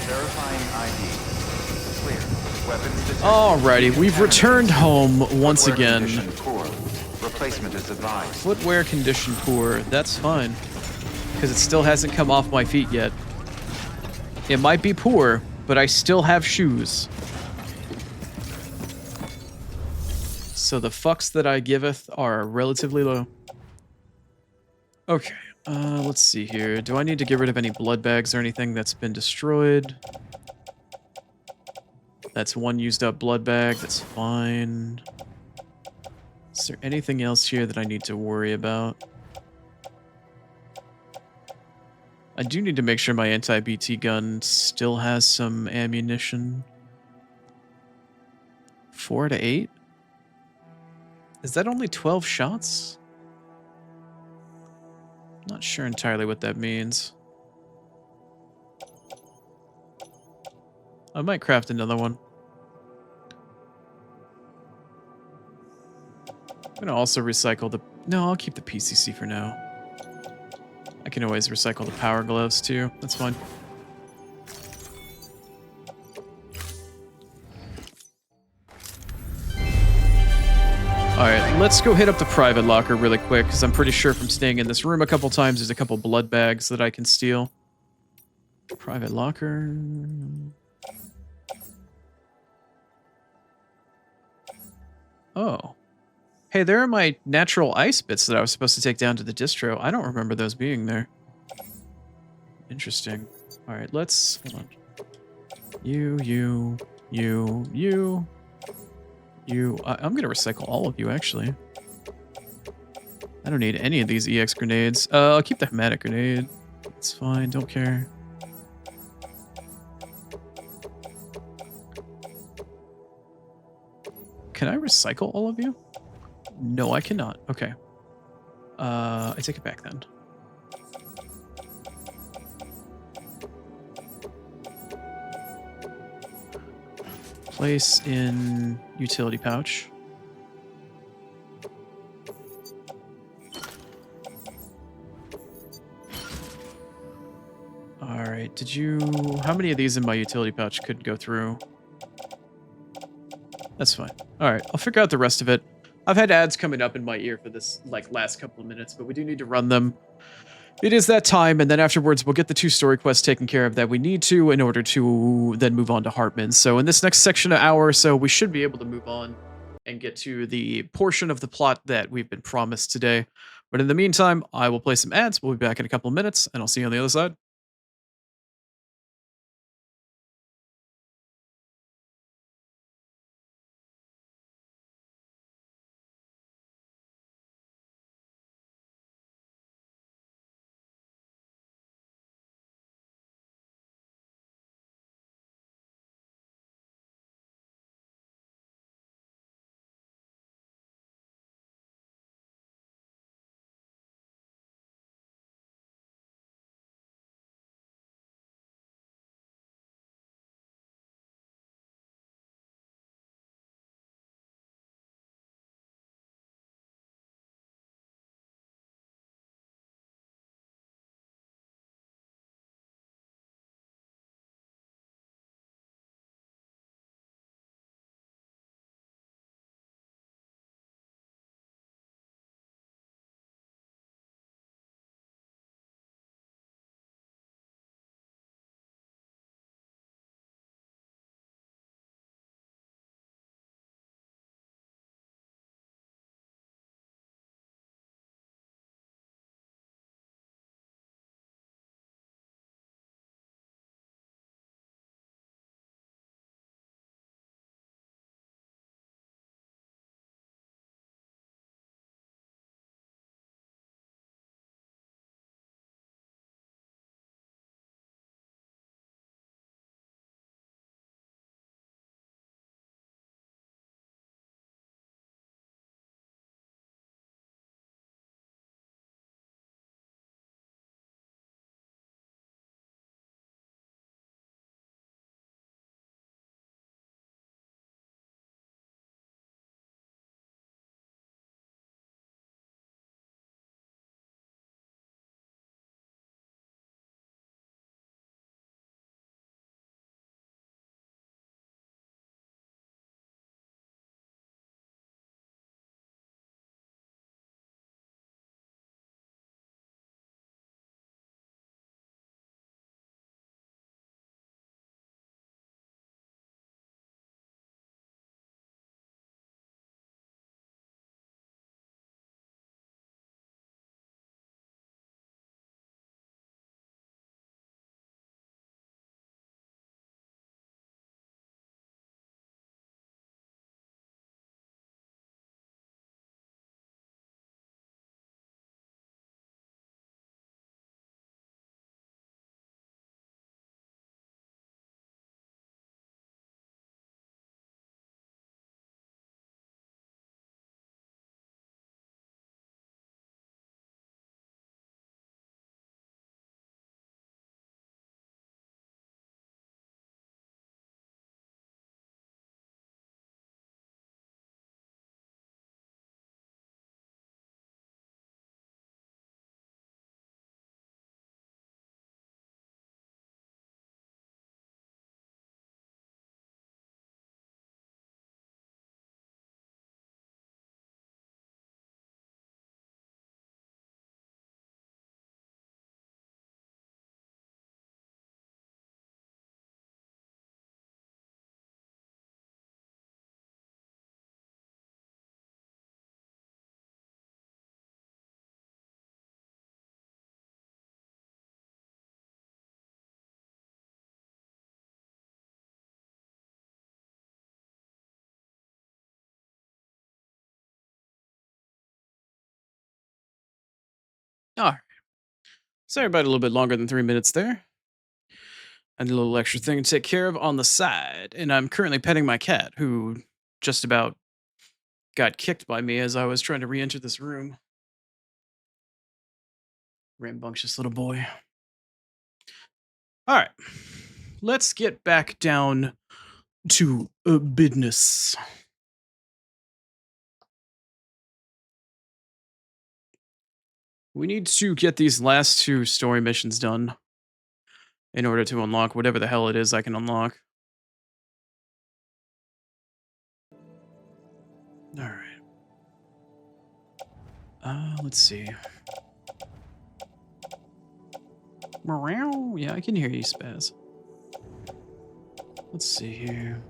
Verifying ID. Clear. Weapons detected. Alrighty, we've returned home once Footwear again. condition poor. Replacement is advised. Footwear condition poor, that's fine. Because it still hasn't come off my feet yet. It might be poor, but I still have shoes. So the fucks that I giveth are relatively low. Okay, let's see here. Do I need to get rid of any blood bags or anything that's been destroyed? That's one used up blood bag, that's fine. Is there anything else here that I need to worry about? I do need to make sure my anti-BT gun still has some ammunition. 4 to 8? Is that only 12 shots? Not sure entirely what that means. I might craft another one. I'm gonna also recycle the... No, I'll keep the PCC for now. I can always recycle the power gloves too. That's fine. Alright, let's go hit up the private locker really quick, because I'm pretty sure from staying in this room a couple times, there's a couple blood bags that I can steal. Private locker... Oh. Hey, there are my natural ice bits that I was supposed to take down to the distro. I don't remember those being there. Interesting. Alright, let's... Hold on. You... I'm gonna recycle all of you, actually. I don't need any of these EX grenades. I'll keep the Hematic grenade. It's fine, don't care. Can I recycle all of you? No, I cannot. Okay. I take it back then. Place in utility pouch. Alright, did you... How many of these in my utility pouch could go through? That's fine. Alright, I'll figure out the rest of it. I've had ads coming up in my ear for this, like, last couple of minutes, but we do need to run them. It is that time, and then afterwards we'll get the 2 story quests taken care of that we need to in order to then move on to Heartman. So in this next section of hour or so, we should be able to move on and get to the portion of the plot that we've been promised today. But in the meantime, I will play some ads. We'll be back in a couple of minutes, and I'll see you on the other side. Alright. Sorry about a little bit longer than 3 minutes there. I need a little extra thing to take care of on the side. And I'm currently petting my cat, who just about got kicked by me as I was trying to re-enter this room. Rambunctious little boy. Alright. Let's get back down to business. We need to get these last 2 story missions done in order to unlock whatever the hell it is I can unlock. Alright. Let's see. Meow. Yeah, I can hear you, Spaz. Let's see here.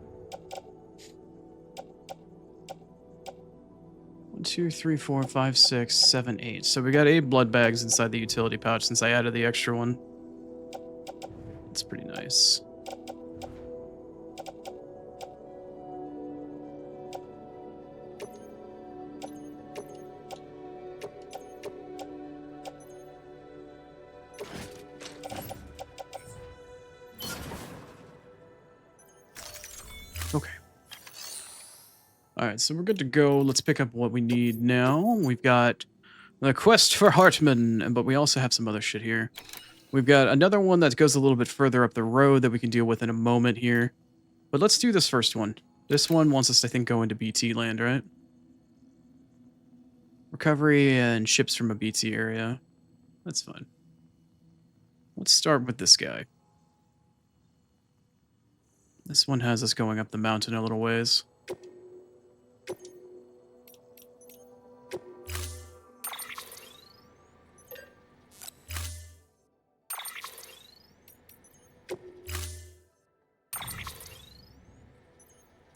1, 2, 3, 4, 5, 6, 7, 8. So we got 8 blood bags inside the utility pouch since I added the extra one. That's pretty nice. Okay. Alright, so we're good to go. Let's pick up what we need now. We've got the quest for Heartman, but we also have some other shit here. We've got another one that goes a little bit further up the road that we can deal with in a moment here. But let's do this first one. This one wants us to, I think, go into BT land, right? Recovery and ships from a BT area. That's fine. Let's start with this guy. This one has us going up the mountain a little ways.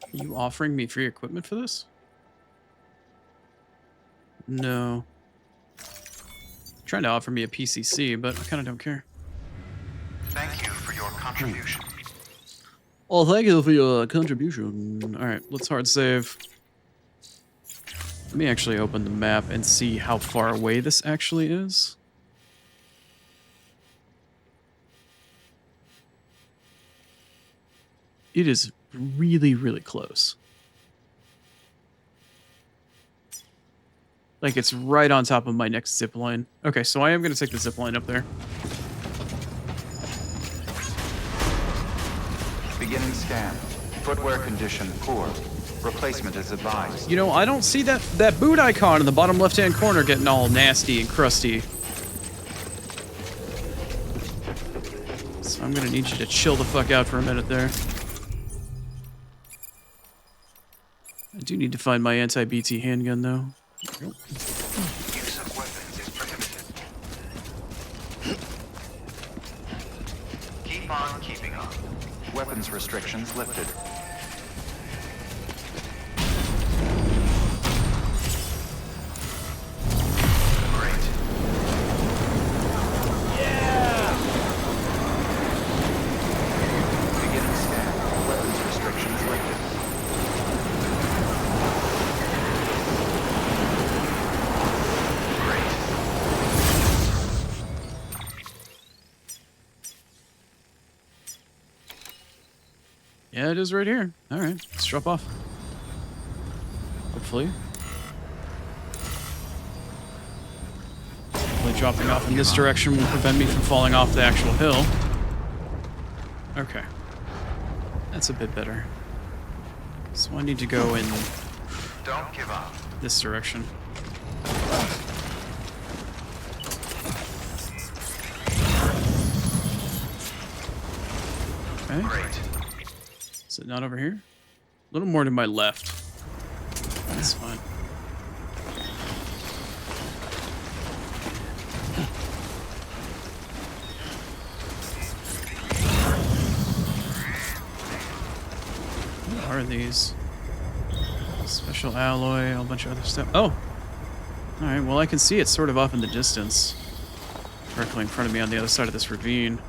Are you offering me free equipment for this? No. Trying to offer me a PCC, but I kind of don't care. Thank you for your contribution. Oh, thank you for your contribution. Alright, let's hard save. Let me actually open the map and see how far away this actually is. It is really, really close. Like, it's right on top of my next zip line. Okay, so I am going to take the zip line up there. Beginning scan. Footwear condition poor. Replacement is advised. You know, I don't see that boot icon in the bottom left-hand corner getting all nasty and crusty. So I'm going to need you to chill the fuck out for a minute there. I do need to find my anti-BT handgun, though. Use of weapons is prohibited. Keep on keeping on. Weapons restrictions lifted. Great. Beginning scan. Weapons restrictions lifted. Great. Yeah, it is right here. All right, let's drop off. Hopefully. Hopefully dropping off in this direction will prevent me from falling off the actual hill. Okay. That's a bit better. So I need to go in Don't give up. this direction. Okay. Great. Is it not over here? A little more to my left. That's fine. What are these? Special alloy, a whole bunch of other stuff. Oh! Alright, well I can see it sort of off in the distance. Directly in front of me on the other side of this ravine.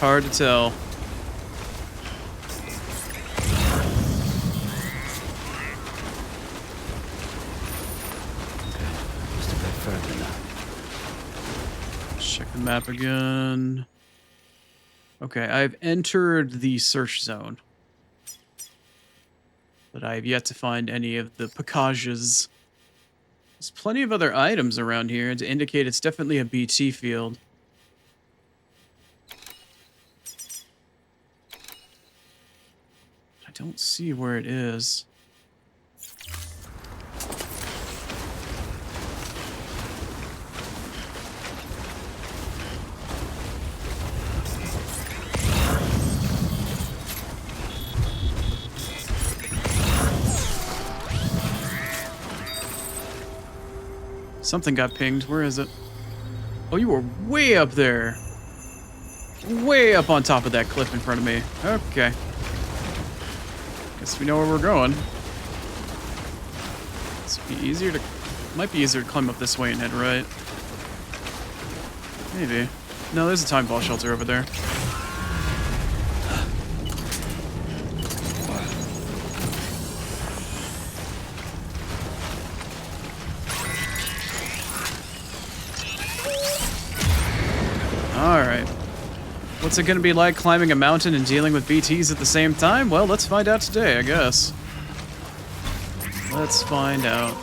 hard to tell. Just a bit further now. Check the map again. Okay, I've entered the search zone. But I have yet to find any of the packages. There's plenty of other items around here to indicate it's definitely a BT field. I don't see where it is. Something got pinged. Where is it? Oh, you were way up there. Way up on top of that cliff in front of me. Okay. Guess we know where we're going. This would be easier to... Might be easier to climb up this way and head right. Maybe. No, there's a time ball shelter over there. Alright. What's it gonna be like climbing a mountain and dealing with BTs at the same time? Well, let's find out today, I guess. Let's find out.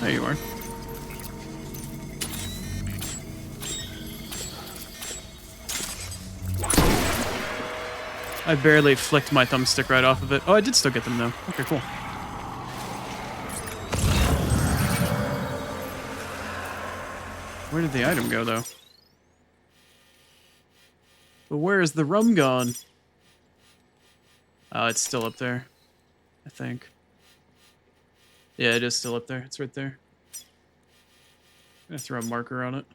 There you are. I barely flicked my thumbstick right off of it. Oh, I did still get them though. Okay, cool. Where did the item go though? But where is the rum gone? Oh, it's still up there, I think. Yeah, it is still up there. It's right there. I'm gonna throw a marker on it.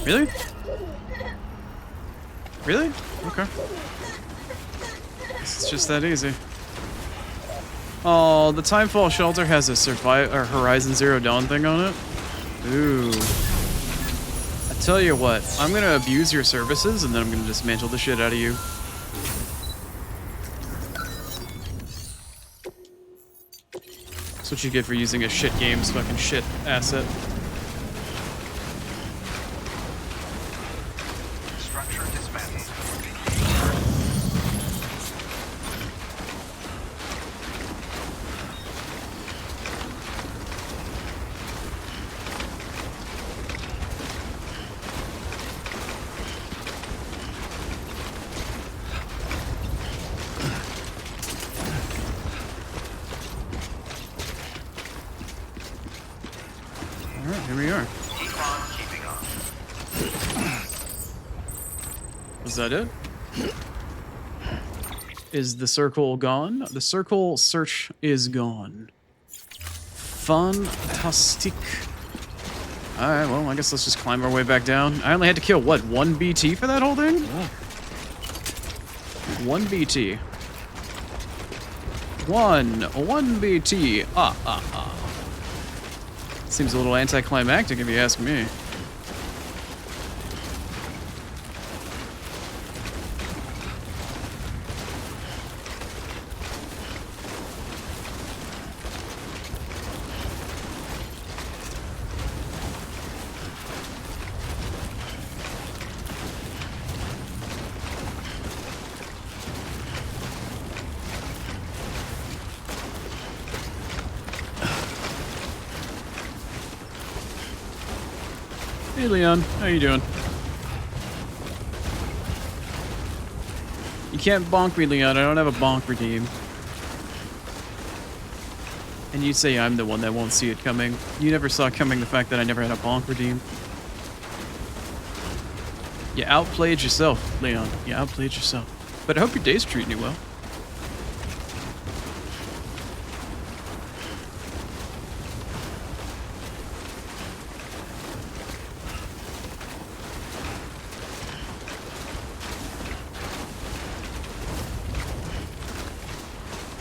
Really? Really? Okay. It's just that easy. Oh, the Timefall shelter has a Horizon Zero Dawn thing on it. Ooh. I tell you what, I'm gonna abuse your services and then I'm gonna dismantle the shit out of you. That's what you get for using a shit game's fucking shit asset. Alright, here we are. Keep on keeping on. Was that it? Is the circle gone? The circle search is gone. Fantastic. Alright, well, I guess let's just climb our way back down. I only had to kill, what, 1 BT for that whole thing? Yeah. 1 BT. 1 BT. Seems a little anticlimactic if you ask me. Hey, Leon. How you doing? You can't bonk me, Leon. I don't have a bonk redeem. And you say I'm the one that won't see it coming. You never saw coming the fact that I never had a bonk redeem. You outplayed yourself, Leon. You outplayed yourself. But I hope your day's treating you well.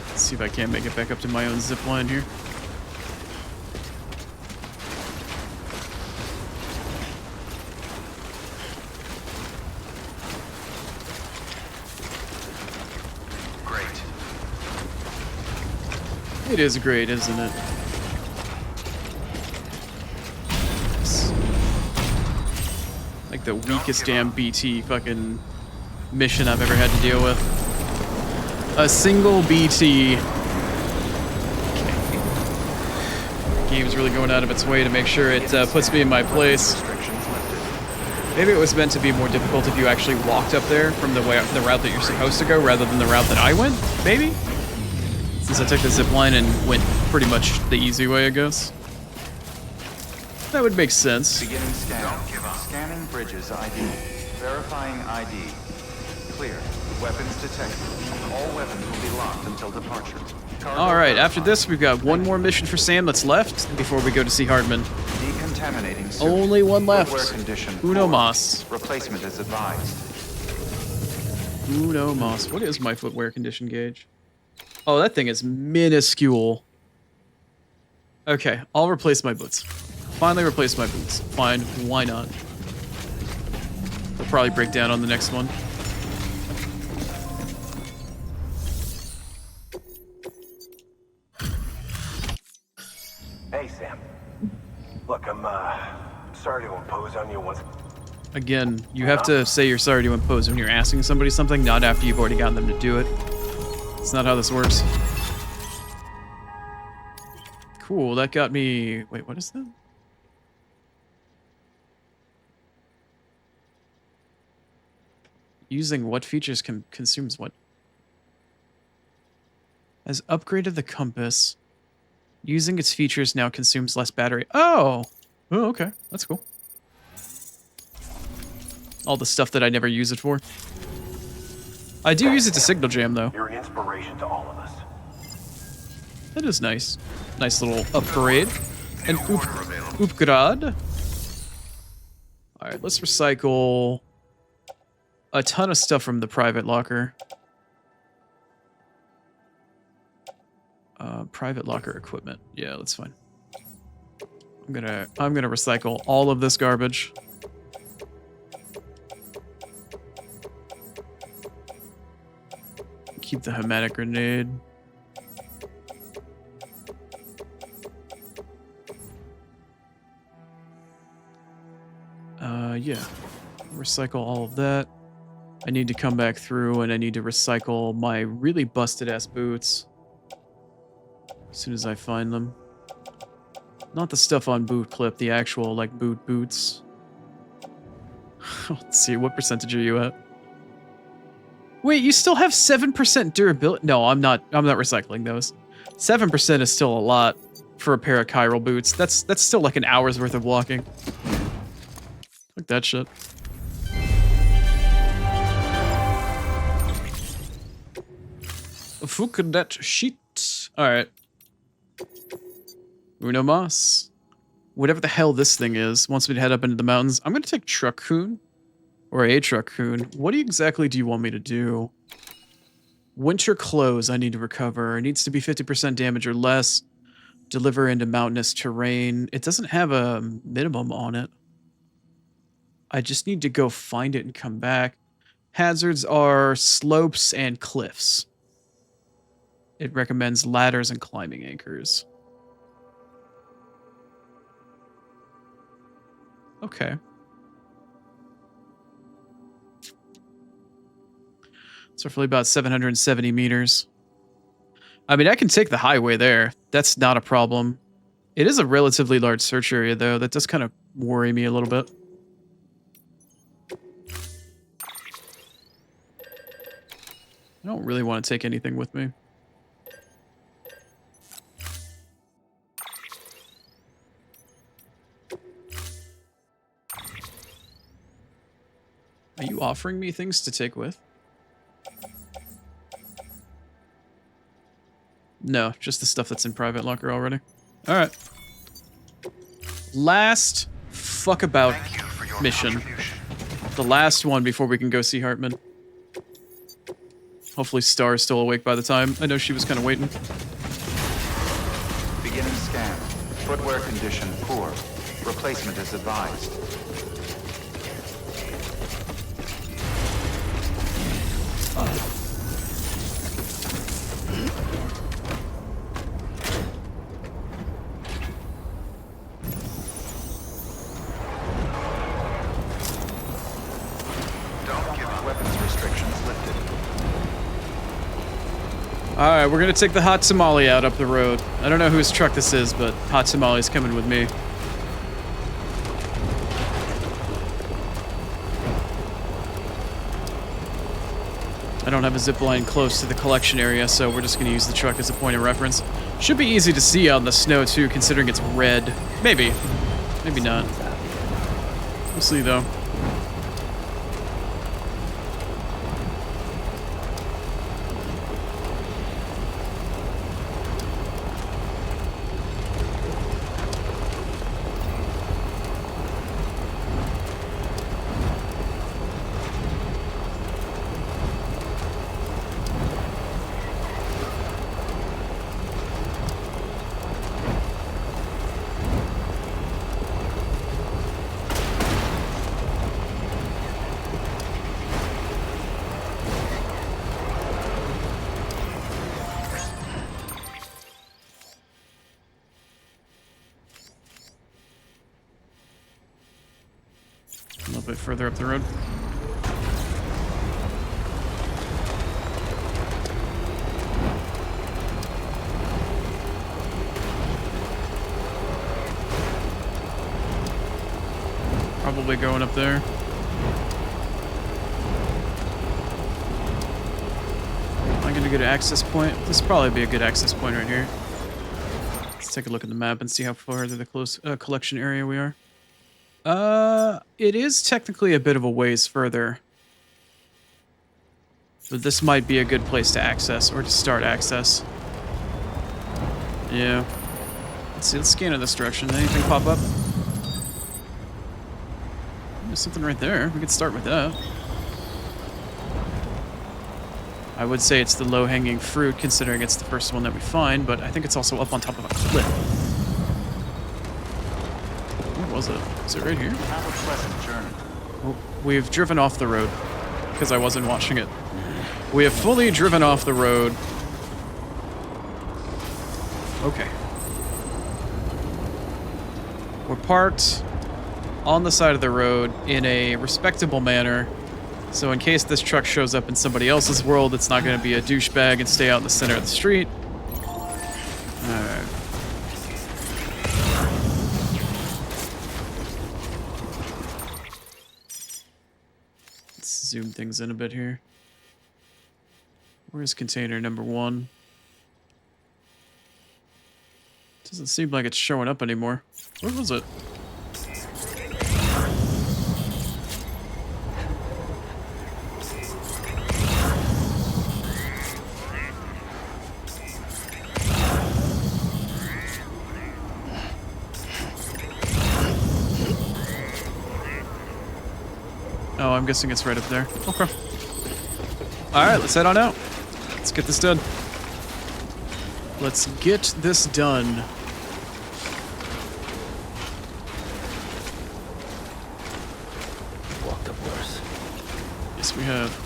Let's see if I can't make it back up to my own zip line here. It is great, isn't it? Like the weakest damn BT fucking mission I've ever had to deal with. A single BT. Okay. Game's really going out of its way to make sure it puts me in my place. Maybe it was meant to be more difficult if you actually walked up there from the route that you're supposed to go rather than the route that I went, maybe? Since I took the zip line and went pretty much the easy way, I guess. That would make sense. Beginning scan. Scanning bridges ID. Verifying ID. Clear. Weapons detected. All weapons will be locked until departure. Alright, after this, we've got one more mission for Sam that's left before we go to see Heartman. Decontaminating suit. Only one left. Footwear condition Uno 4. mas. Replacement is advised. Uno mas. What is my footwear condition gauge? Oh, that thing is minuscule. Okay, I'll replace my boots. Finally replace my boots. Fine, why not? They'll probably break down on the next one. Hey, Sam. Look, I'm sorry to impose on you once. Again, you have to say you're sorry to impose when you're asking somebody something, not after you've already gotten them to do it. That's not how this works. Cool, that got me... Wait, what is that? Using what features consumes what? Has upgraded the compass. Using its features now consumes less battery. Oh! Oh, okay. That's cool. All the stuff that I never use it for. I do use it to signal jam, though. You're an inspiration to all of us. That is nice. Nice little upgrade. An upgrade. Alright, let's recycle a ton of stuff from the private locker. Private locker equipment. Yeah, that's fine. I'm gonna recycle all of this garbage. Keep the hematic grenade. Yeah. Recycle all of that. I need to come back through and I need to recycle my really busted ass boots. As soon as I find them. Not the stuff on boot clip, the actual like boot boots. Let's see, what percentage are you at? Wait, you still have 7% durability? No, I'm not recycling those. 7% is still a lot for a pair of chiral boots. That's still like an hour's worth of walking. Fuck that shit. Fuck that shit. Alright. Uno mas. Whatever the hell this thing is, wants me to head up into the mountains. I'm gonna take Truck-kun. Or a Truck-kun. What exactly do you want me to do? Winter clothes I need to recover. It needs to be 50% damage or less. Deliver into mountainous terrain. It doesn't have a minimum on it. I just need to go find it and come back. Hazards are slopes and cliffs. It recommends ladders and climbing anchors. Okay. It's roughly about 770 meters. I mean, I can take the highway there. That's not a problem. It is a relatively large search area, though. That does kind of worry me a little bit. don't really want to take anything with me. Are you offering me things to take with? No, just the stuff that's in private locker already. Alright. Last fuck about mission. The last one before we can go see Heartman. Hopefully Star's still awake by the time. I know she was kind of waiting. Beginning scan. Footwear condition poor. Replacement is advised. Weapons restrictions lifted. Alright, we're gonna take the hot tamale out up the road. I don't know whose truck this is, but hot tamale's coming with me. I don't have a zip line close to the collection area, so we're just gonna use the truck as a point of reference. Should be easy to see out in the snow too, considering it's red. Maybe. Maybe not. We'll see though. A little bit further up the road. Probably going up there. Am I gonna get an access point? This will probably be a good access point right here. Let's take a look at the map and see how far to the close collection area we are. It is technically a bit of a ways further. But this might be a good place to access, or to start access. Yeah. Let's see, let's scan in this direction. Anything pop up? There's something right there. We could start with that. I would say it's the low-hanging fruit, considering it's the first one that we find, but I think it's also up on top of a cliff. Where was it? Is it right here? Have a pleasant journey. Well, we've driven off the road, because I wasn't watching it. We have fully driven off the road. Okay. We're parked on the side of the road in a respectable manner. So in case this truck shows up in somebody else's world, it's not going to be a douchebag and stay out in the center of the street. Alright. Let's zoom things in a bit here. Where's container number 1? Doesn't seem like it's showing up anymore. Where was it? Oh, I'm guessing it's right up there. Okay. Alright, let's head on out. Let's get this done. Let's get this done. Walked up worse. Yes, we have.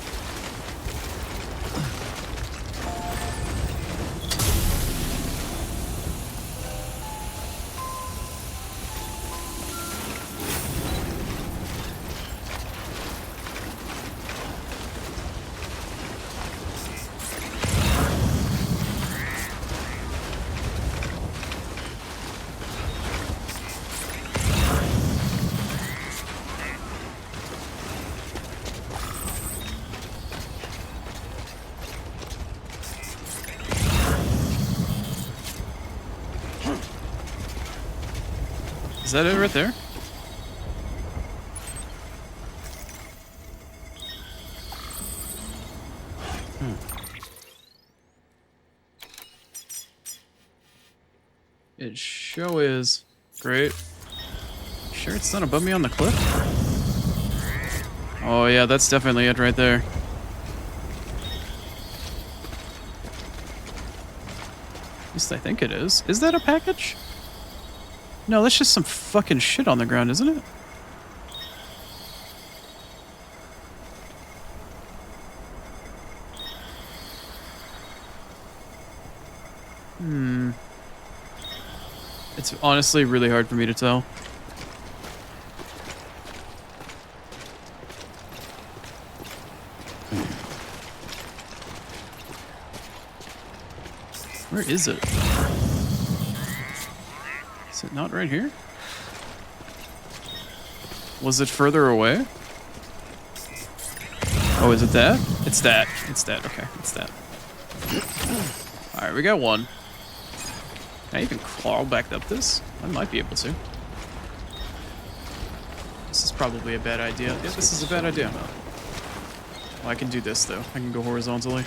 Is that it right there? It sure is. Great. Sure it's not above me on the cliff? Oh yeah, that's definitely it right there. At least I think it is. Is that a package? No, that's just some fucking shit on the ground, isn't it? It's honestly really hard for me to tell. Where is it? Is it not right here? Was it further away? Oh, is it that? It's that. It's that. Okay, it's that. Alright, we got one. Can I even crawl back up this? I might be able to. This is probably a bad idea. Yeah, this is a bad idea. Well, I can do this, though. I can go horizontally.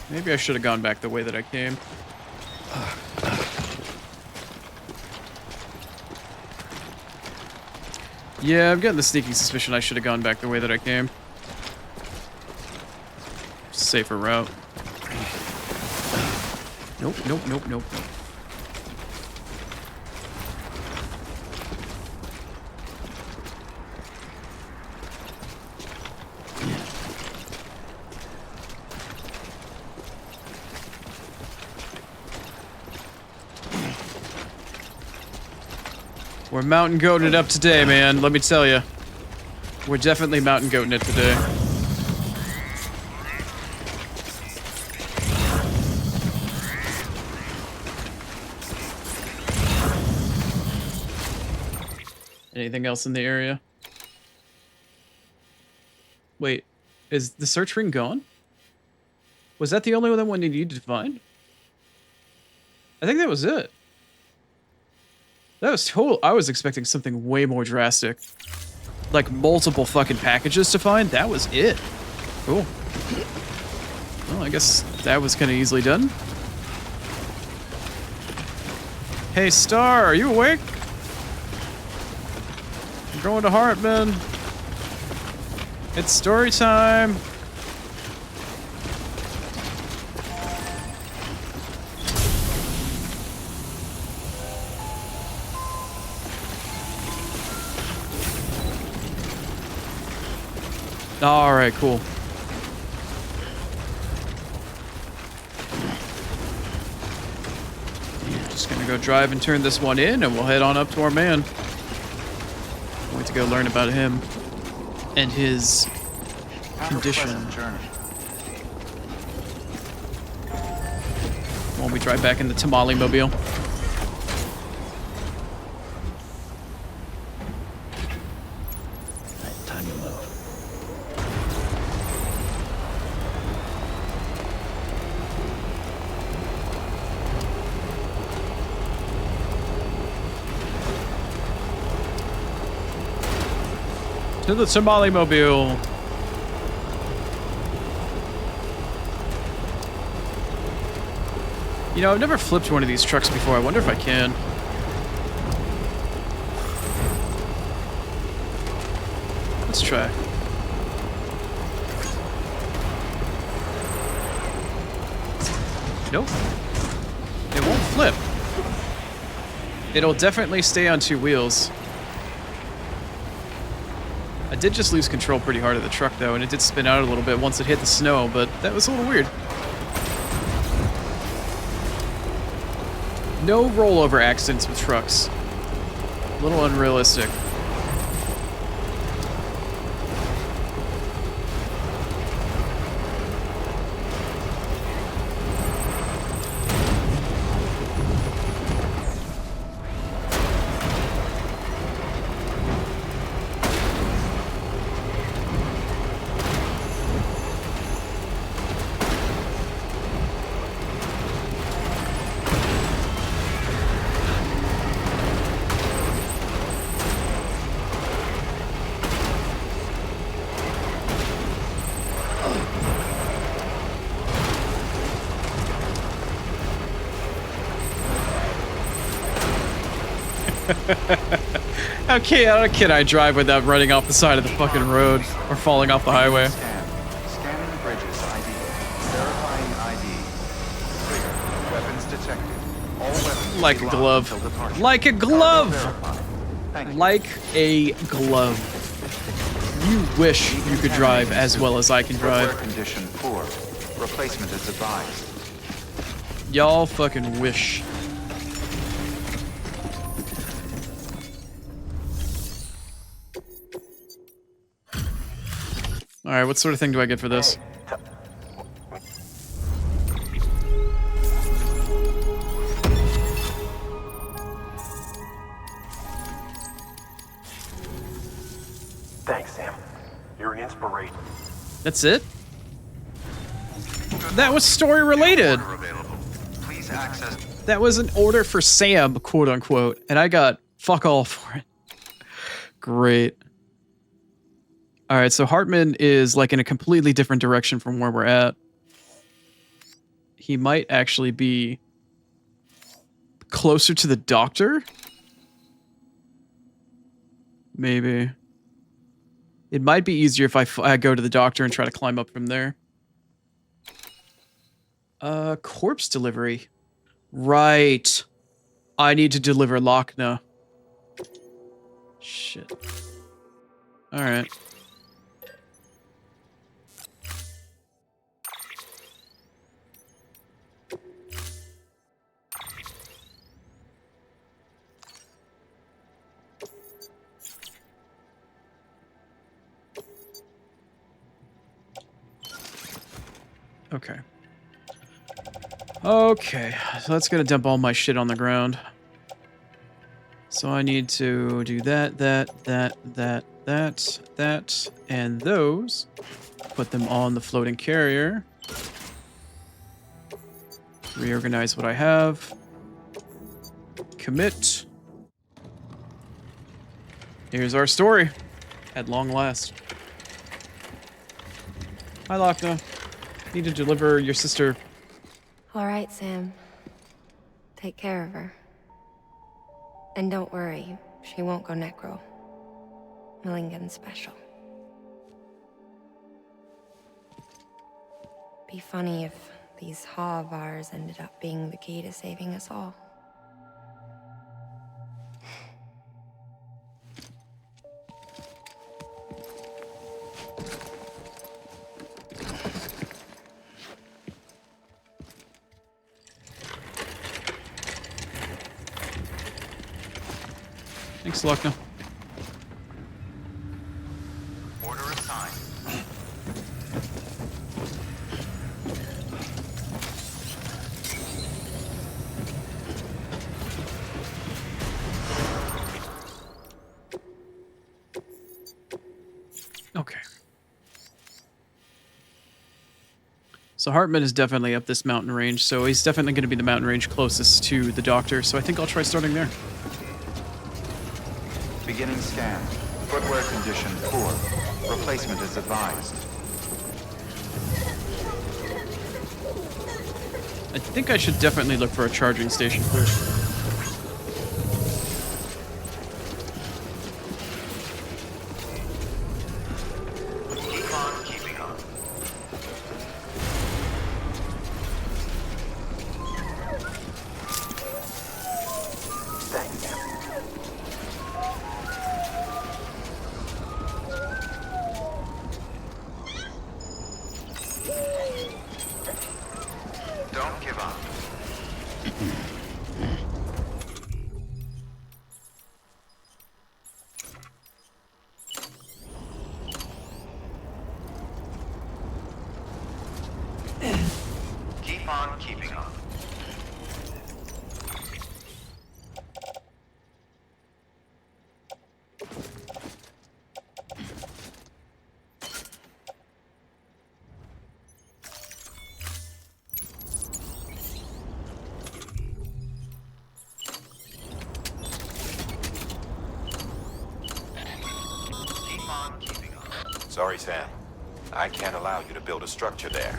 Maybe I should have gone back the way that I came. Yeah, I'm getting the sneaking suspicion I should have gone back the way that I came. Safer route. Nope, nope, nope, nope, nope. We're mountain goating it up today, man. Let me tell you. We're definitely mountain goating it today. Anything else in the area? Wait, is the search ring gone? Was that the only one you needed to find? I think that was it. That was total. I was expecting something way more drastic. Like multiple fucking packages to find. That was it. Cool. Well, I guess that was kind of easily done. Hey, Star, are you awake? I'm going to Heartman. It's story time. All right, cool. Just gonna go drive and turn this one in, and we'll head on up to our man. Going to go learn about him and his condition. When we drive back in the tamale mobile. Time to move. To the tamale mobile. You know, I've never flipped one of these trucks before. I wonder if I can. Let's try. Nope. It won't flip. It'll definitely stay on two wheels. I did just lose control pretty hard of the truck, though, and it did spin out a little bit once it hit the snow, but that was a little weird. No rollover accidents with trucks. A little unrealistic. How can I drive without running off the side of the fucking road or falling off the highway? Scanning bridges ID. Verifying ID. Clear. Weapons detected. All weapons Like a glove. Like a glove! Like a glove. You wish you could drive as well as I can drive. Condition poor. Replacement is advised. Y'all fucking wish. Alright, what sort of thing do I get for this? Thanks, Sam. You're an inspiration. That's it? That was story related. Please access. That was an order for Sam, quote unquote, and I got fuck all for it. Great. Alright, so Heartman is like in a completely different direction from where we're at. He might actually be closer to the doctor? Maybe. It might be easier if I go to the doctor and try to climb up from there. Corpse delivery. Right. I need to deliver Lochna. Shit. Alright. Okay. Okay, so that's gonna dump all my shit on the ground. So I need to do that, and those. Put them on the floating carrier. Reorganize what I have. Commit. Here's our story. At long last. Hi, Lochna. Need to deliver your sister. All right, Sam. Take care of her. And don't worry, she won't go necro. Millingen's special. Be funny if these Ha of ours ended up being the key to saving us all. Thanks, Lochna. Order assigned. Okay. So Heartman is definitely up this mountain range, so he's definitely going to be the mountain range closest to the doctor, so I think I'll try starting there. Beginning scan. Footwear condition poor. Replacement is advised. I think I should definitely look for a charging station first. Keep on keeping on. Thanks, Sam. Don't give up. Keep on keeping on. Keep on keeping on. Sorry, Sam. I can't allow you to build a structure there.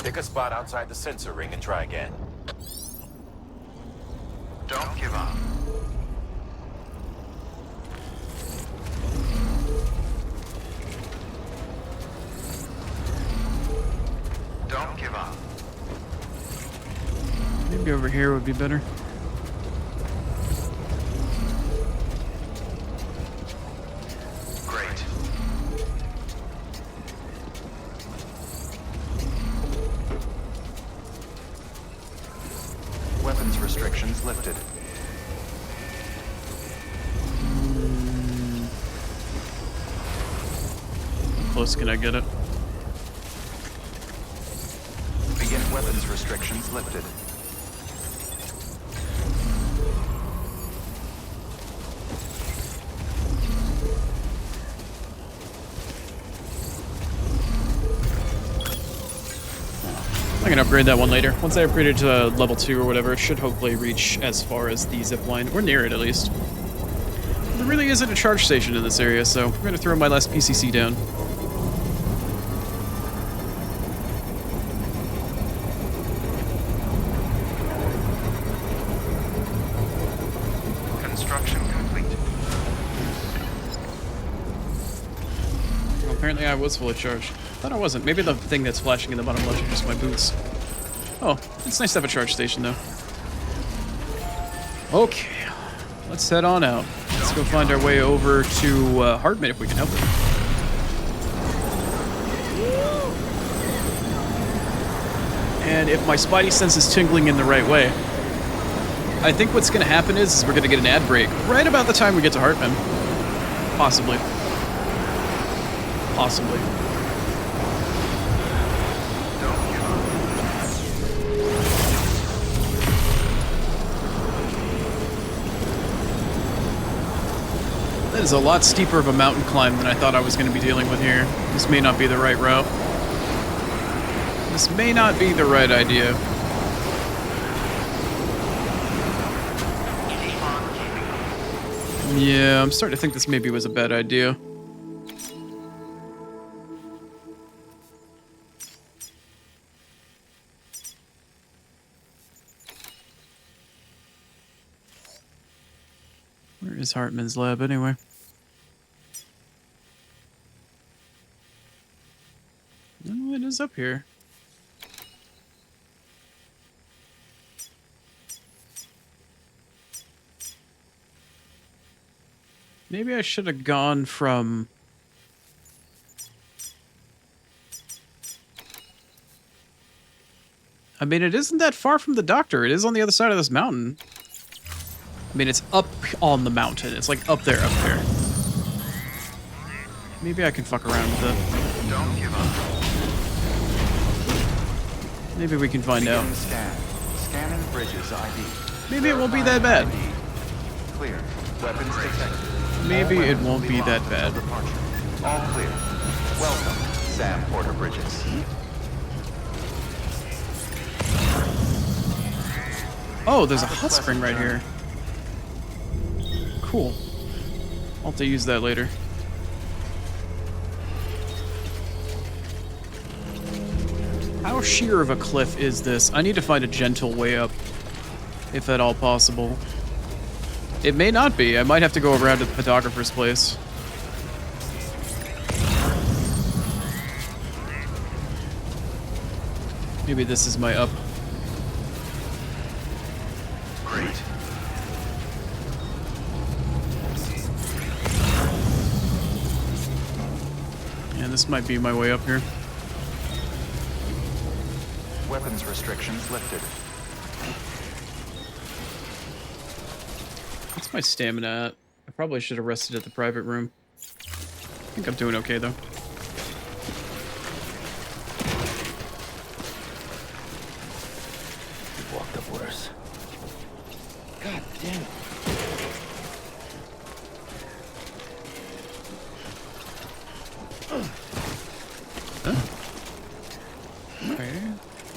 Pick a spot outside the sensor ring and try again. Don't give up. Don't give up. Maybe over here would be better. Great. Weapons restrictions lifted. How close can I get it? Begin weapons restrictions lifted. I can upgrade that one later. Once I upgrade it to level 2 or whatever, it should hopefully reach as far as the zip line, or near it at least. There really isn't a charge station in this area, so I'm gonna throw my last PCC down. Construction complete. Well, apparently I was fully charged. Thought I wasn't. Maybe the thing that's flashing in the bottom left is just my boots. Oh, it's nice to have a charge station, though. Okay, let's head on out. Let's go find our way over to Heartman if we can help it. And if my spidey sense is tingling in the right way, I think what's going to happen is we're going to get an ad break right about the time we get to Heartman. Possibly. Possibly. That is a lot steeper of a mountain climb than I thought I was going to be dealing with here. This may not be the right route. This may not be the right idea. Yeah, I'm starting to think this maybe was a bad idea. Where is Heartman's lab anyway? No, it is up here. Maybe I should have gone from... I mean, it isn't that far from the doctor. It is on the other side of this mountain. I mean, it's up on the mountain. It's like up there, up there. Maybe I can fuck around with it. Don't give up. Maybe we can find out. Scan. Scanning bridges ID. Maybe it won't be that bad. ID. Clear. Weapons detected. Maybe All it weapons won't will be that locked bad. until departure. All clear. Welcome, Sam Porter Bridges. Oh, there's a hot spring right here. Cool. I'll have to use that later. How sheer of a cliff is this? I need to find a gentle way up, if at all possible. It may not be. I might have to go around to the photographer's place. Maybe this is my up. Great. And this might be my way up here. Weapons restrictions lifted. What's my stamina at? I probably should have rested at the private room. I think I'm doing okay, though. You've walked up worse. God damn it. Huh? Okay.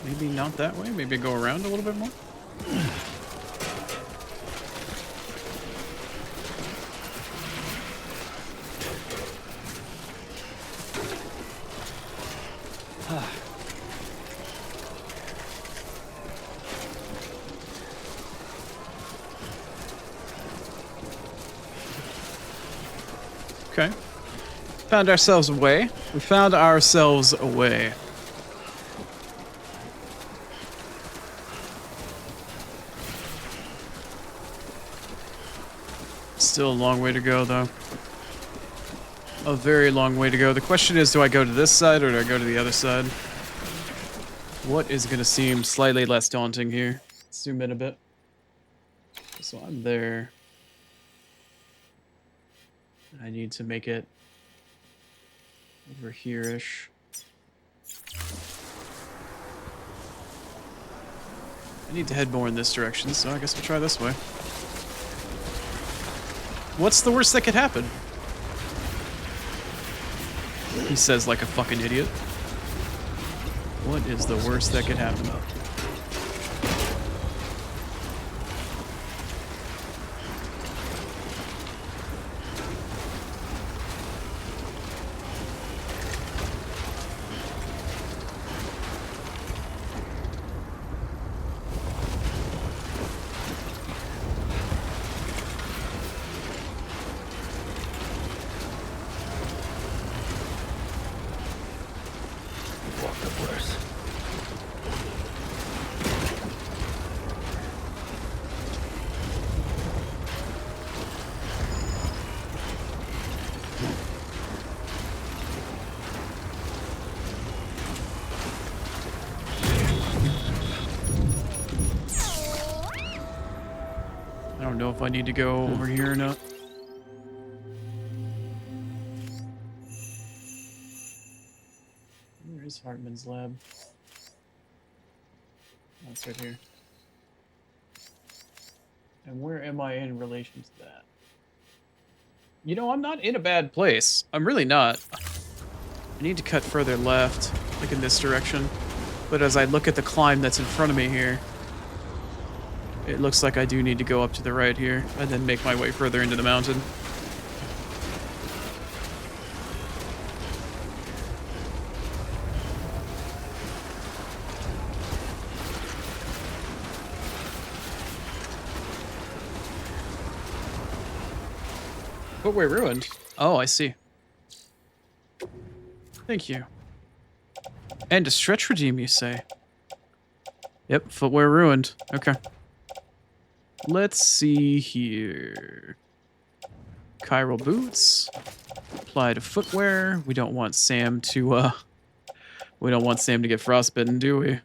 Maybe not that way. Maybe go around a little bit more. Okay. Found ourselves a way. We found ourselves a way. Still a long way to go, though. A very long way to go. The question is, do I go to this side or do I go to the other side? What is going to seem slightly less daunting here? Let's zoom in a bit. So I'm there. I need to make it over here-ish. I need to head more in this direction, so I guess we'll try this way. What's the worst that could happen? He says like a fucking idiot. What is the worst that could happen? I don't know if I need to go over here or not. Where is Heartman's lab? Oh, it's right here. And where am I in relation to that? You know, I'm not in a bad place. I'm really not. I need to cut further left, like in this direction. But as I look at the climb that's in front of me here, it looks like I do need to go up to the right here, and then make my way further into the mountain. Footwear ruined. Oh, I see. Thank you. And a stretch redeem, you say? Yep, footwear ruined. Okay. Let's see here. Chiral boots. Apply to footwear. We don't want Sam to, we don't want Sam to get frostbitten, do we?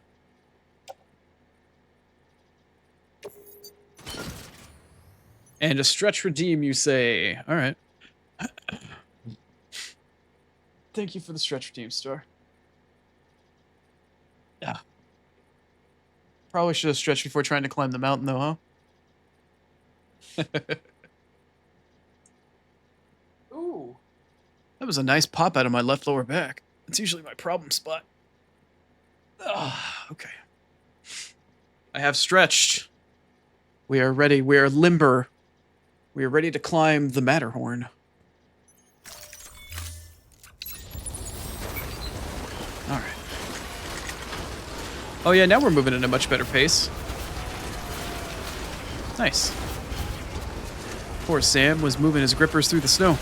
And a stretch redeem, you say? All right. Thank you for the stretch redeem, Star. Yeah. Probably should have stretched before trying to climb the mountain, though, huh? Ooh. That was a nice pop out of my left lower back. It's usually my problem spot. Okay. I have stretched. We are ready. We are limber. We are ready to climb the Matterhorn. All right. Oh yeah, now we're moving at a much better pace. Nice. Poor Sam was moving his grippers through the snow.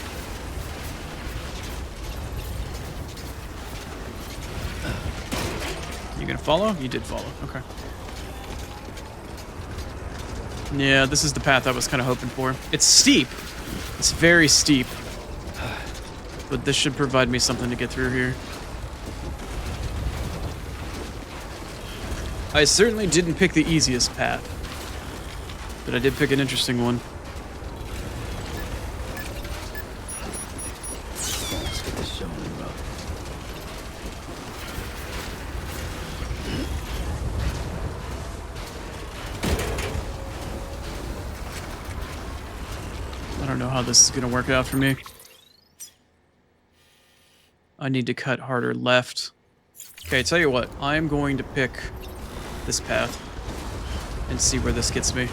You gonna follow? You did follow. Okay. Yeah, this is the path I was kind of hoping for. It's steep. It's very steep. But this should provide me something to get through here. I certainly didn't pick the easiest path. But I did pick an interesting one. Let's get this show on the road. I don't know how this is going to work out for me. I need to cut harder left. Okay, tell you what. I'm going to pick this path and see where this gets me.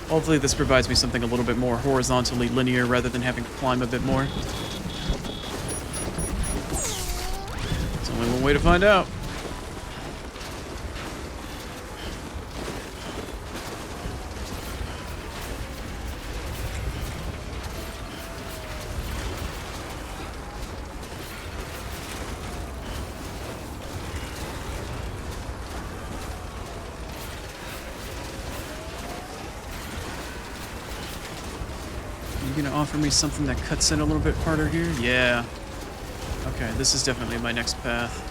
Hopefully this provides me something a little bit more horizontally linear rather than having to climb a bit more. There's only one way to find out. gonna offer me something that cuts in a little bit harder here? Yeah. Okay, this is definitely my next path.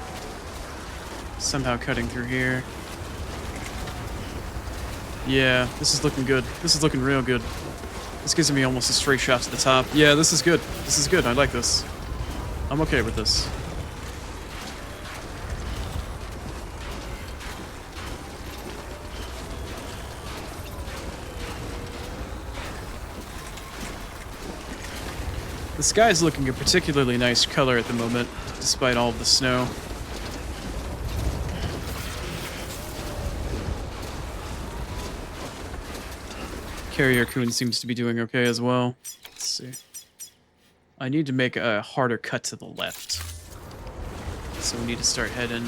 Somehow cutting through here. Yeah, this is looking good. This is looking real good. This gives me almost a straight shot to the top. Yeah, this is good. This is good. I like this. I'm okay with this. The sky's looking a particularly nice color at the moment, despite all of the snow. Carrier Coon seems to be doing okay as well. Let's see. I need to make a harder cut to the left. So we need to start heading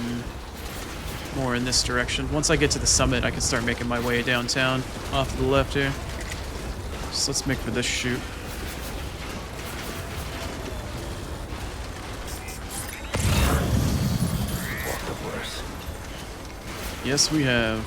more in this direction. Once I get to the summit, I can start making my way downtown off to the left here. So let's make for this shoot. Yes, we have.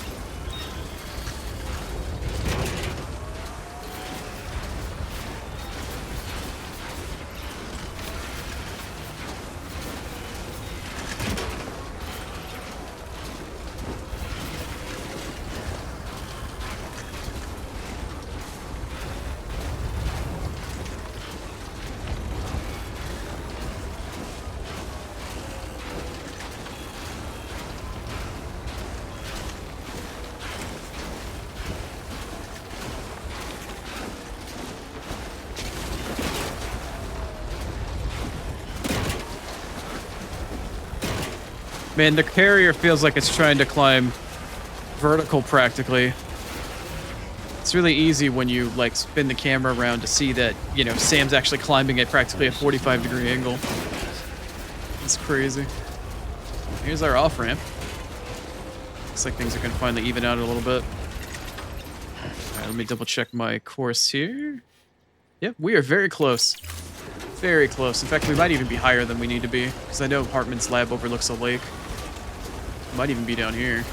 Man, the carrier feels like it's trying to climb vertical practically. It's really easy when you like spin the camera around to see that, you know, Sam's actually climbing at practically a 45-degree angle. It's crazy. Here's our off-ramp. Looks like things are gonna finally even out a little bit. Alright, let me double check my course here. Yep, we are very close. Very close. In fact, we might even be higher than we need to be, because I know Heartman's lab overlooks a lake. Might even be down here.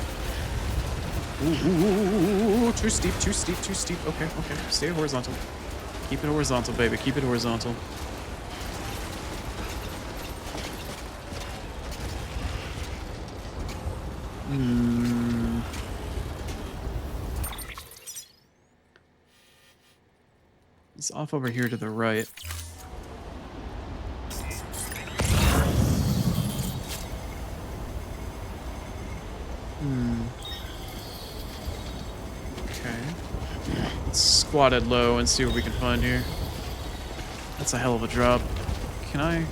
Ooh, too steep, too steep, too steep. Okay, okay. Stay horizontal. Keep it horizontal, baby. Keep it horizontal. It's off over here to the right. Okay. Let's squat it low and see what we can find here. That's a hell of a drop. Can I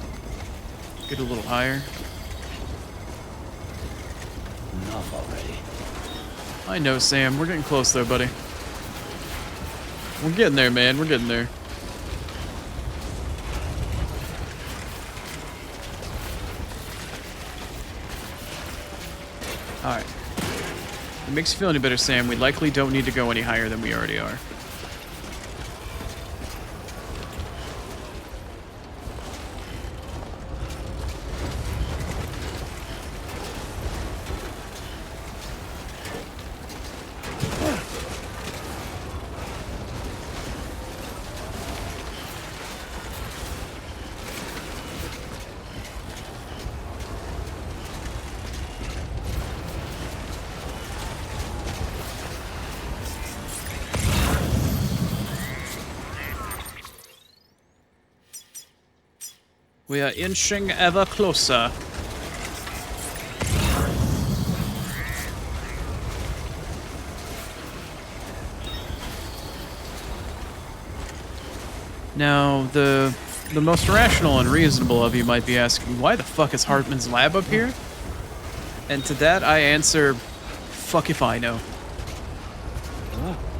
get a little higher? Enough already. I know, Sam. We're getting close though, buddy. We're getting there, man. We're getting there. Alright. If it makes you feel any better, Sam, we likely don't need to go any higher than we already are. We are inching ever closer. Now, the most rational and reasonable of you might be asking, why the fuck is Heartman's lab up here? And to that I answer, fuck if I know.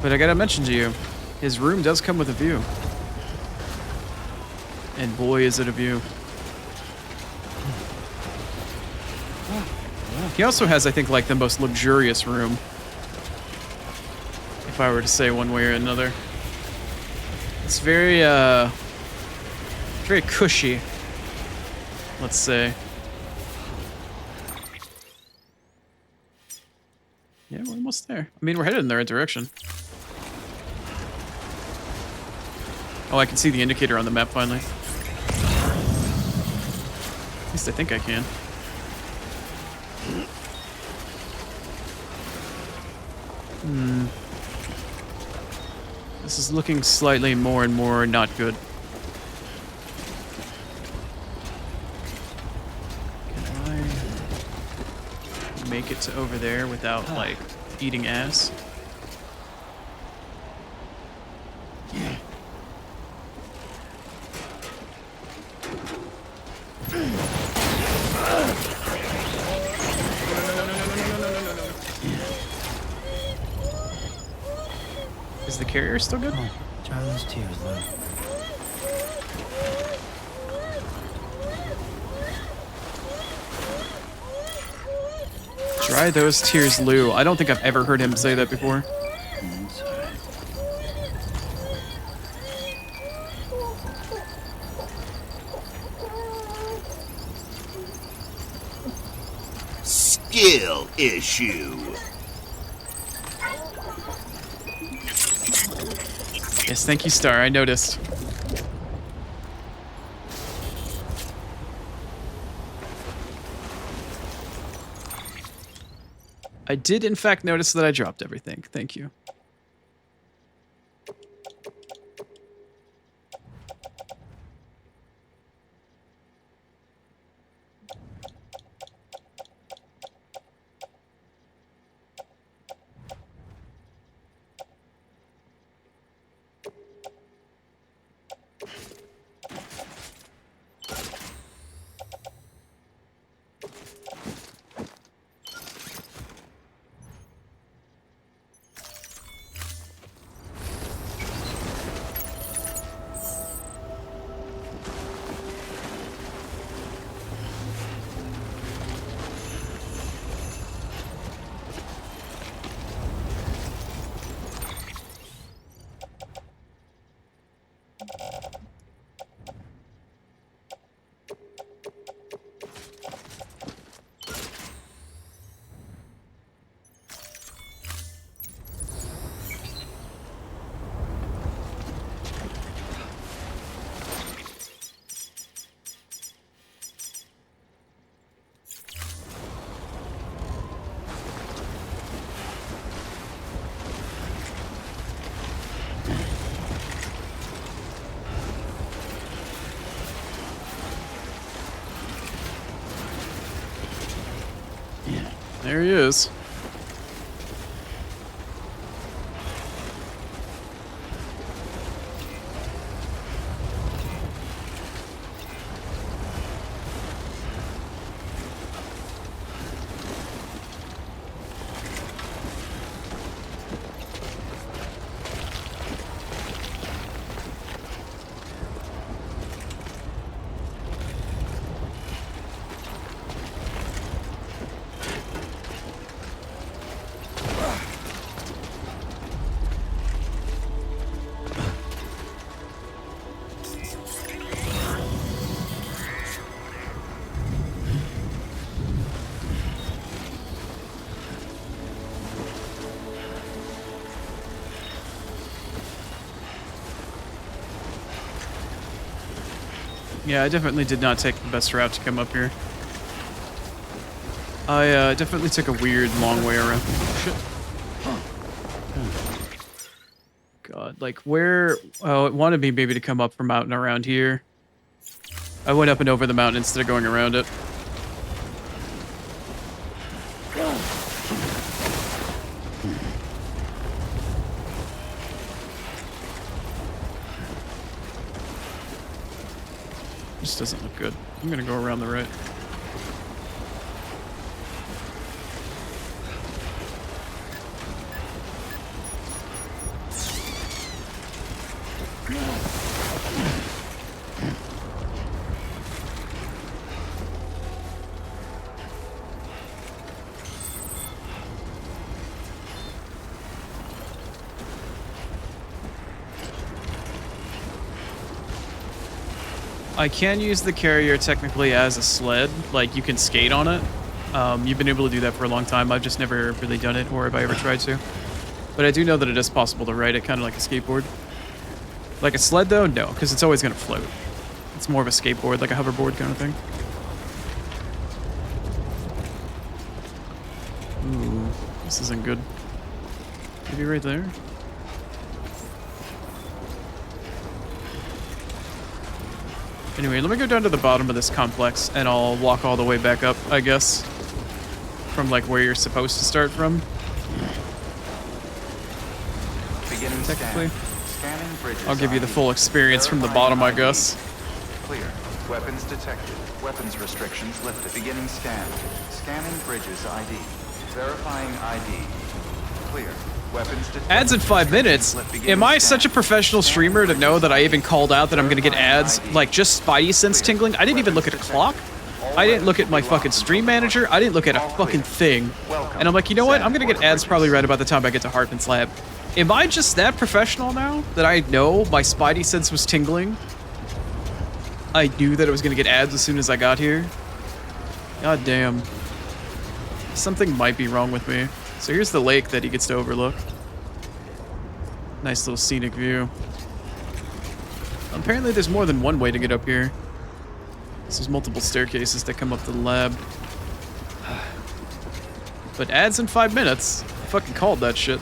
But I gotta mention to you, his room does come with a view. And boy is it a view. He also has, I think, like the most luxurious room. If I were to say one way or another. It's very, very cushy. Let's say. Yeah, we're almost there. I mean, we're headed in the right direction. Oh, I can see the indicator on the map finally. At least I think I can. This is looking slightly more and more not good. Can I make it to over there without, like, eating ass? Is the carrier still good? Oh, try those tears, Lou. Try those tears, Lou. I don't think I've ever heard him say that before. It's alright. Skill issue. Yes, thank you, Star. I noticed. I did, in fact, notice that I dropped everything. Thank you. There he is. Yeah, I definitely did not take the best route to come up here. I definitely took a weird long way around. Shit. God, like where? Oh, it wanted me maybe to come up from out and around here. I went up and over the mountain instead of going around it. This doesn't look good. I'm gonna go around the right. I can use the carrier technically as a sled, like you can skate on it. You've been able to do that for a long time. I've just never really done it, or have I ever tried to. But I do know that it is possible to ride it kind of like a skateboard. Like a sled though? No, because it's always gonna float. It's more of a skateboard, like a hoverboard kind of thing. Ooh, this isn't good. Maybe right there? Anyway, let me go down to the bottom of this complex and I'll walk all the way back up, I guess. From like where you're supposed to start from. Beginning Technically. Scanning bridges. I'll give you the ID. full experience from the Verifying bottom, I ID. guess. Clear. Weapons detected. Weapons restrictions lifted. Beginning scan. Scanning bridges ID. Verifying ID. Clear. Weapons detected. Ads in 5 minutes? Am I such a professional streamer to know that I even called out that I'm gonna get ads? Like, just Spidey sense tingling? I didn't even look at a clock. I didn't look at my fucking stream manager. I didn't look at a fucking thing. And I'm like, you know what? I'm gonna get ads probably right about the time I get to Heartman's lab. Am I just that professional now that I know my Spidey sense was tingling? I knew that I was gonna get ads as soon as I got here. God damn. Something might be wrong with me. So here's the lake that he gets to overlook. Nice little scenic view. Apparently there's more than one way to get up here. There's multiple staircases that come up to the lab. But ads in 5 minutes. I fucking called that shit.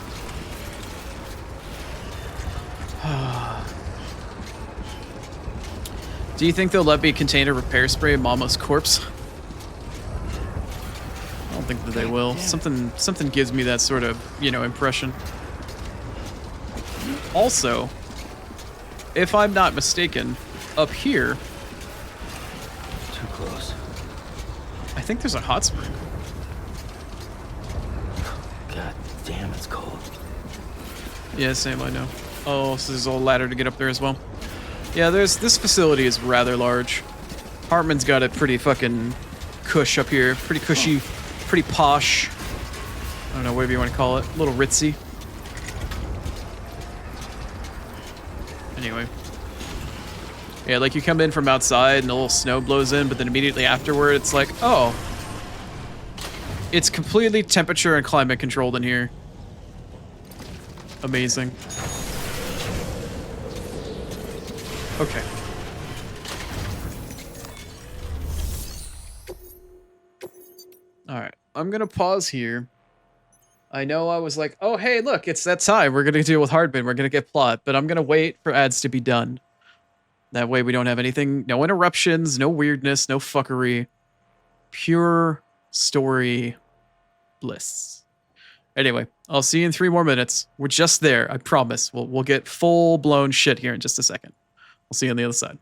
Do you think they'll let me contain a repair spray in Mama's corpse? I don't think that they will. Something gives me that sort of, you know, impression. Also, if I'm not mistaken, up here, Too close. I think there's a hot spring. God damn, it's cold. Yeah, same, I know. Oh, so there's a ladder to get up there as well. Yeah, this facility is rather large. Heartman's got it pretty fucking cush up here. Pretty cushy, pretty posh. I don't know, whatever you want to call it. A little ritzy. Anyway. Yeah, like you come in from outside and a little snow blows in, but then immediately afterward it's like, oh. It's completely temperature and climate controlled in here. Amazing. Okay. Alright, I'm gonna pause here. I know I was like, oh hey, look, it's that time. We're gonna deal with Heartman, we're gonna get plot, but I'm gonna wait for ads to be done. That way we don't have anything, no interruptions, no weirdness, no fuckery. Pure story bliss. Anyway, I'll see you in 3 more minutes. We're just there, I promise. We'll get full-blown shit here in just a second. We'll see you on the other side.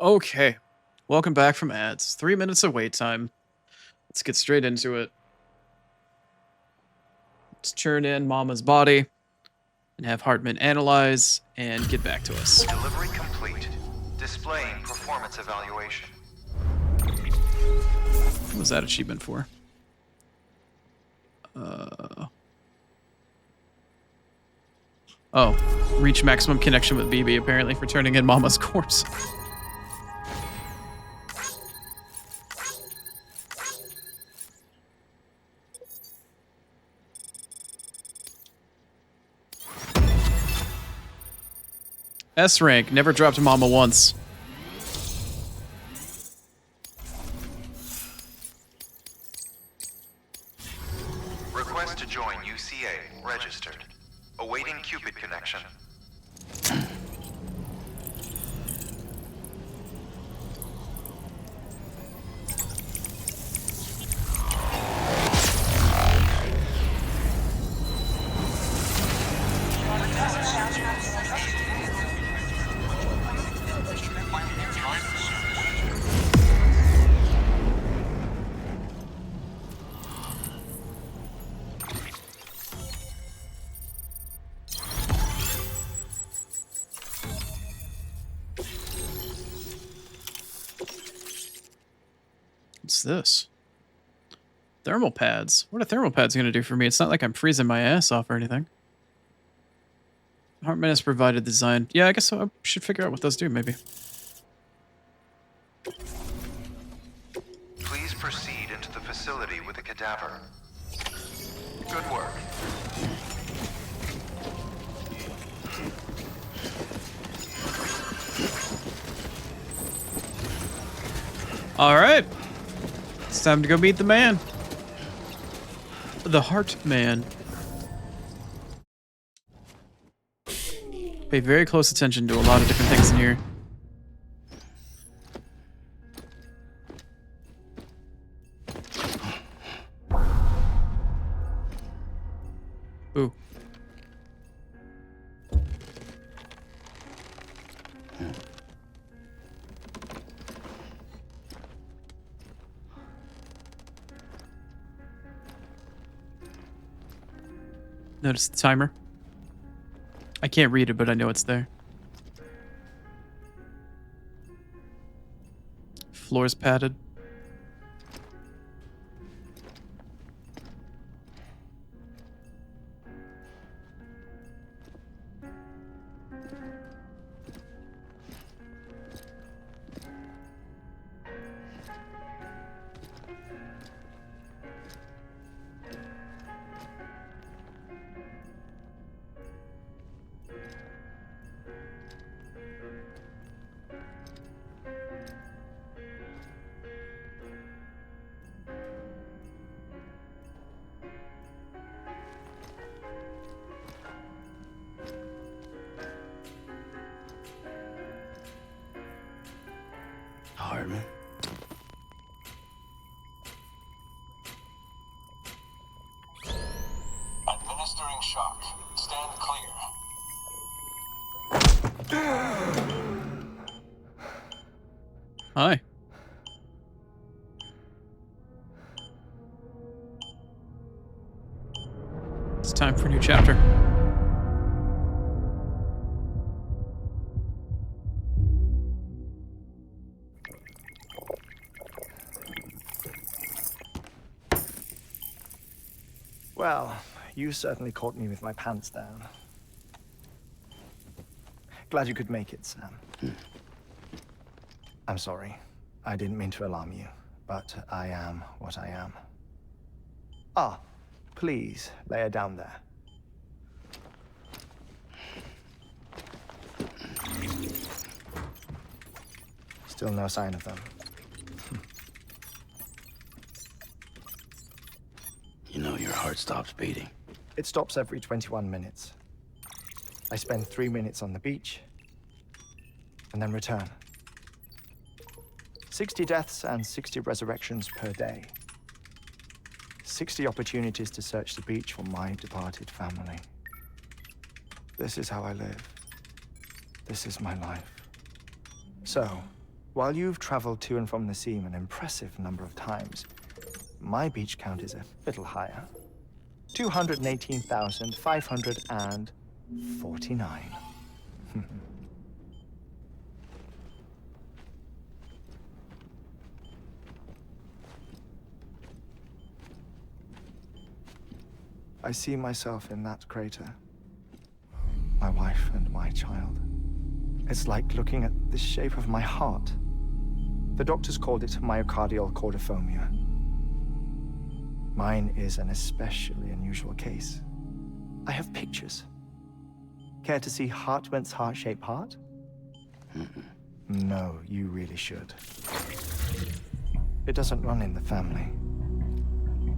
Okay. Welcome back from ads. 3 minutes of wait time. Let's get straight into it. Let's churn in Mama's body and have Heartman analyze and get back to us. Delivery complete. Displaying performance evaluation. What was that achievement for? Oh, reach maximum connection with BB, apparently, for turning in Mama's corpse. S rank, never dropped Mama once. Request to join UCA. Registered. Awaiting Cupid connection. What's this? Thermal pads. What are thermal pads going to do for me? It's not like I'm freezing my ass off or anything. Heartman has provided design. Yeah, I guess I should figure out what those do, maybe. Please proceed into the facility with a cadaver. Good work. All right. It's time to go meet the man. The Heartman. Pay very close attention to a lot of different things in here. Ooh. Notice the timer. I can't read it, but I know it's there. Floor's padded. Heartman. Administering shock. Stand clear. Hi. It's time for a new chapter. Well, you certainly caught me with my pants down. Glad you could make it, Sam. I'm sorry. I didn't mean to alarm you, but I am what I am. Ah, please, lay her down there. Still no sign of them. You know your heart stops beating. It stops every 21 minutes. I spend 3 minutes on the beach, and then return. 60 deaths and 60 resurrections per day. 60 opportunities to search the beach for my departed family. This is how I live. This is my life. So, While you've traveled to and from the scene an impressive number of times, my beach count is a little higher. 218,549. I see myself in that crater. My wife and my child. It's like looking at the shape of my heart. The doctors called it myocardial cordiformia. Mine is an especially unusual case. I have pictures. Care to see Heartman's heart-shaped heart? No, you really should. It doesn't run in the family.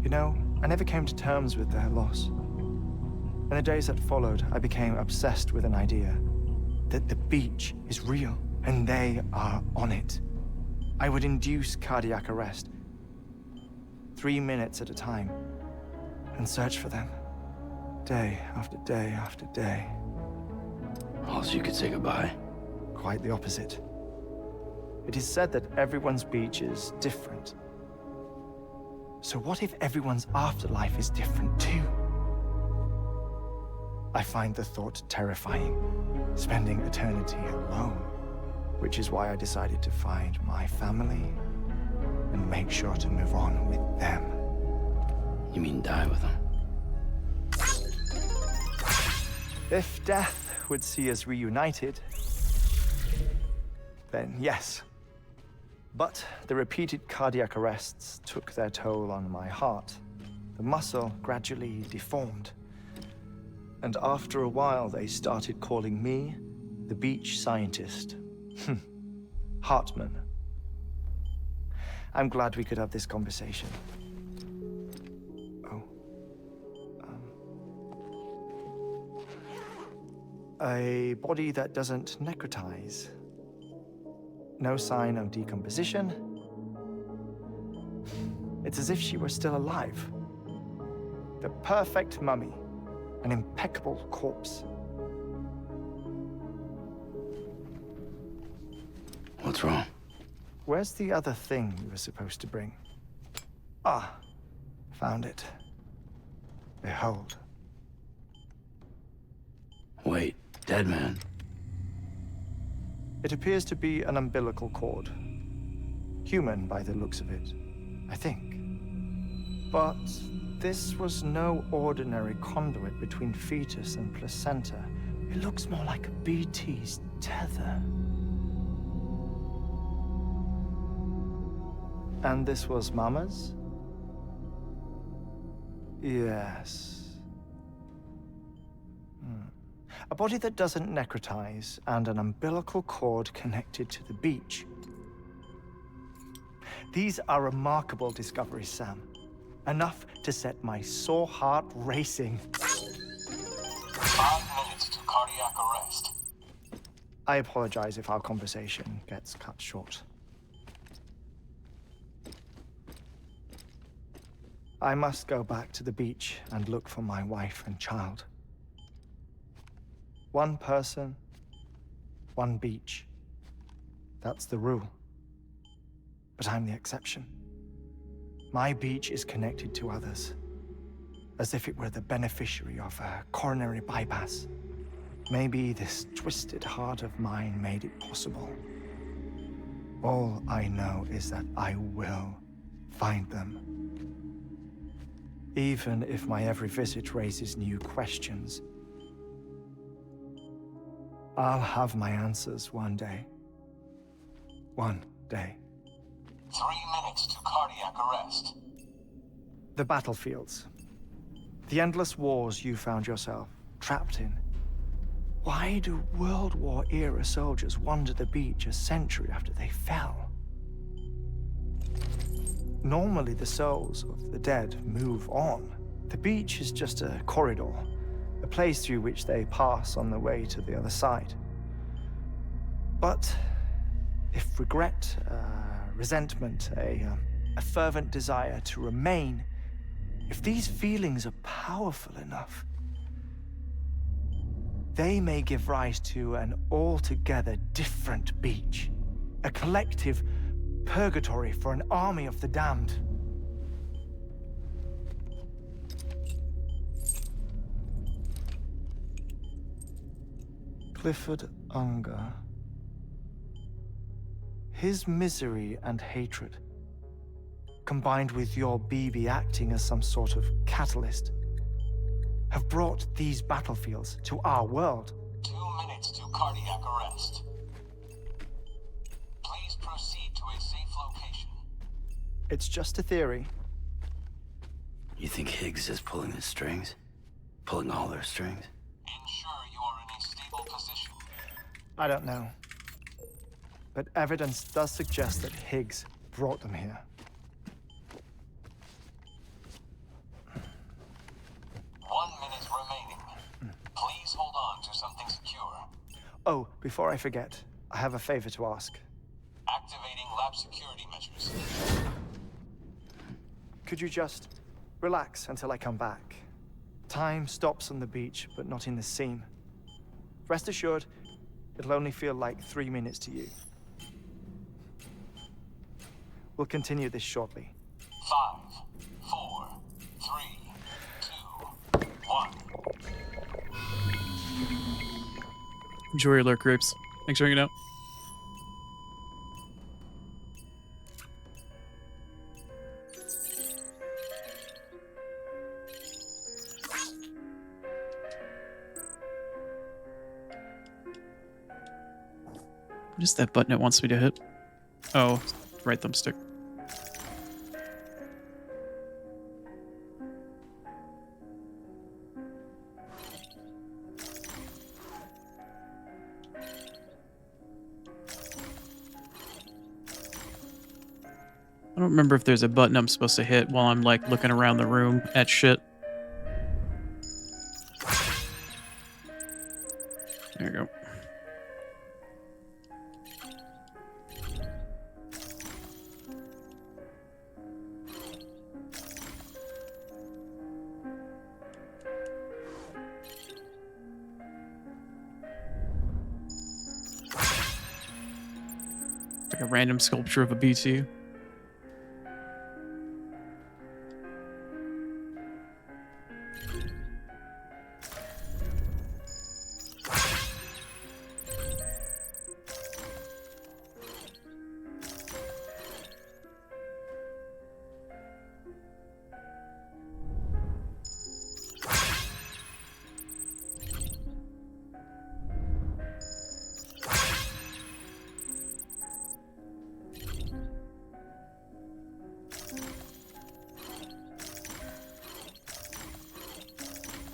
You know, I never came to terms with their loss. In the days that followed, I became obsessed with an idea that the beach is real and they are on it. I would induce cardiac arrest, 3 minutes at a time, and search for them, day after day after day. Also, you could say goodbye. Quite the opposite. It is said that everyone's beach is different. So what if everyone's afterlife is different too? I find the thought terrifying, spending eternity alone, which is why I decided to find my family and make sure to move on with them. You mean die with them? If death would see us reunited, then yes. But the repeated cardiac arrests took their toll on my heart. The muscle gradually deformed. And after a while, they started calling me the beach scientist. Heartman. I'm glad we could have this conversation. Oh. A body that doesn't necrotize. No sign of decomposition. It's as if she were still alive. The perfect mummy. An impeccable corpse. What's wrong? Where's the other thing you were supposed to bring? Ah, found it. Behold. Wait, dead man. It appears to be an umbilical cord. Human by the looks of it, I think. But this was no ordinary conduit between fetus and placenta. It looks more like a BT's tether. And this was Mama's? Yes. A body that doesn't necrotize and an umbilical cord connected to the beach. These are remarkable discoveries, Sam. Enough to set my sore heart racing. 5 minutes to cardiac arrest. I apologize if our conversation gets cut short. I must go back to the beach and look for my wife and child. One person, one beach. That's the rule. But I'm the exception. My beach is connected to others, as if it were the beneficiary of a coronary bypass. Maybe this twisted heart of mine made it possible. All I know is that I will find them. Even if my every visit raises new questions, I'll have my answers one day. One day. 3 minutes to cardiac arrest. The battlefields. The endless wars you found yourself trapped in. Why do World War-era soldiers wander the beach a century after they fell? Normally, the souls of the dead move on. The beach is just a corridor, a place through which they pass on the way to the other side. But if regret, resentment, a fervent desire to remain, if these feelings are powerful enough, they may give rise to an altogether different beach. A collective purgatory for an army of the damned. Clifford Unger. His misery and hatred, combined with your BB acting as some sort of catalyst, have brought these battlefields to our world. 2 minutes to cardiac arrest. Please proceed to a safe location. It's just a theory. You think Higgs is pulling the strings? Pulling all their strings? Ensure you are in a stable position. I don't know. But evidence does suggest that Higgs brought them here. 1 minute remaining. Please hold on to something secure. Oh, before I forget, I have a favor to ask. Activating lab security measures. Could you just relax until I come back? Time stops on the beach, but not in the scene. Rest assured, it'll only feel like 3 minutes to you. We'll continue this shortly. 5, 4, 3, 2, 1. Enjoy your lurk, Grapes. Thanks for hanging out. What is that button it wants me to hit? Oh, right thumbstick. I don't remember if there's a button I'm supposed to hit while I'm like looking around the room at shit. There you go. Like a random sculpture of a BT.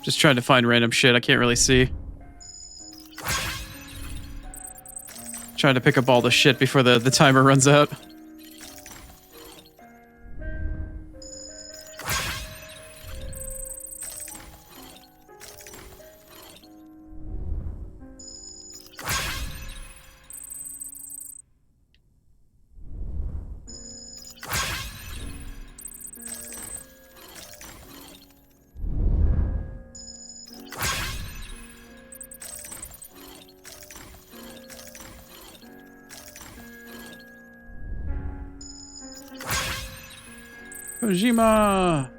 Just trying to find random shit I can't really see. Trying to pick up all the shit before the timer runs out. Kojima!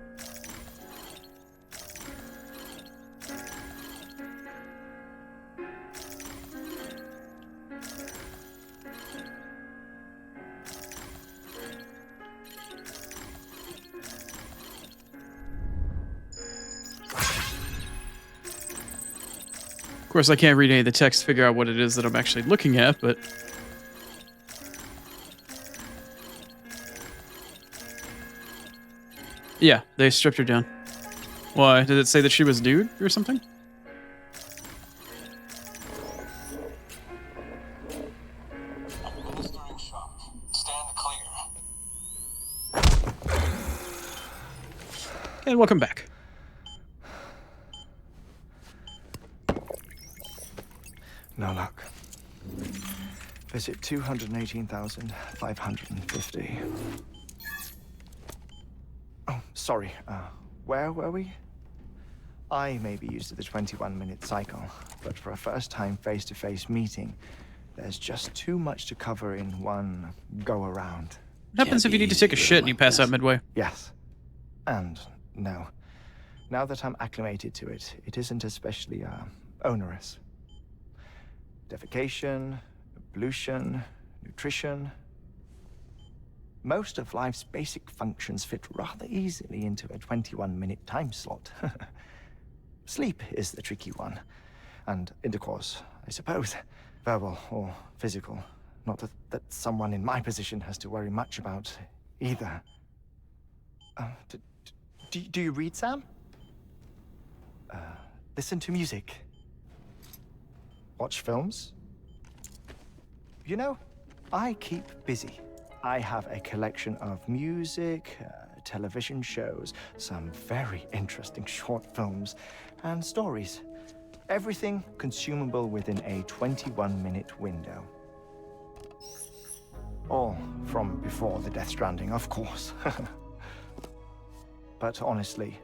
Of course, I can't read any of the text to figure out what it is that I'm actually looking at, but... Yeah, they stripped her down. Why? Did it say that she was nude or something? Administering shock. Stand clear. And welcome back. No luck. Visit 218,550. Oh, sorry. Where were we? I may be used to the 21-minute cycle, but for a first-time face-to-face meeting, There's just too much to cover in one go-around. What happens if you need to take a shit and you pass out midway? Yes. And no. Now that I'm acclimated to it, it isn't especially onerous. Defecation, ablution, nutrition. Most of life's basic functions fit rather easily into a 21-minute time slot. Sleep is the tricky one. And intercourse, I suppose. Verbal or physical. Not that someone in my position has to worry much about either. Do you read, Sam? Listen to music. Watch films. You know, I keep busy. I have a collection of music, television shows, some very interesting short films, and stories. Everything consumable within a 21-minute window. All from before the Death Stranding, of course. But honestly,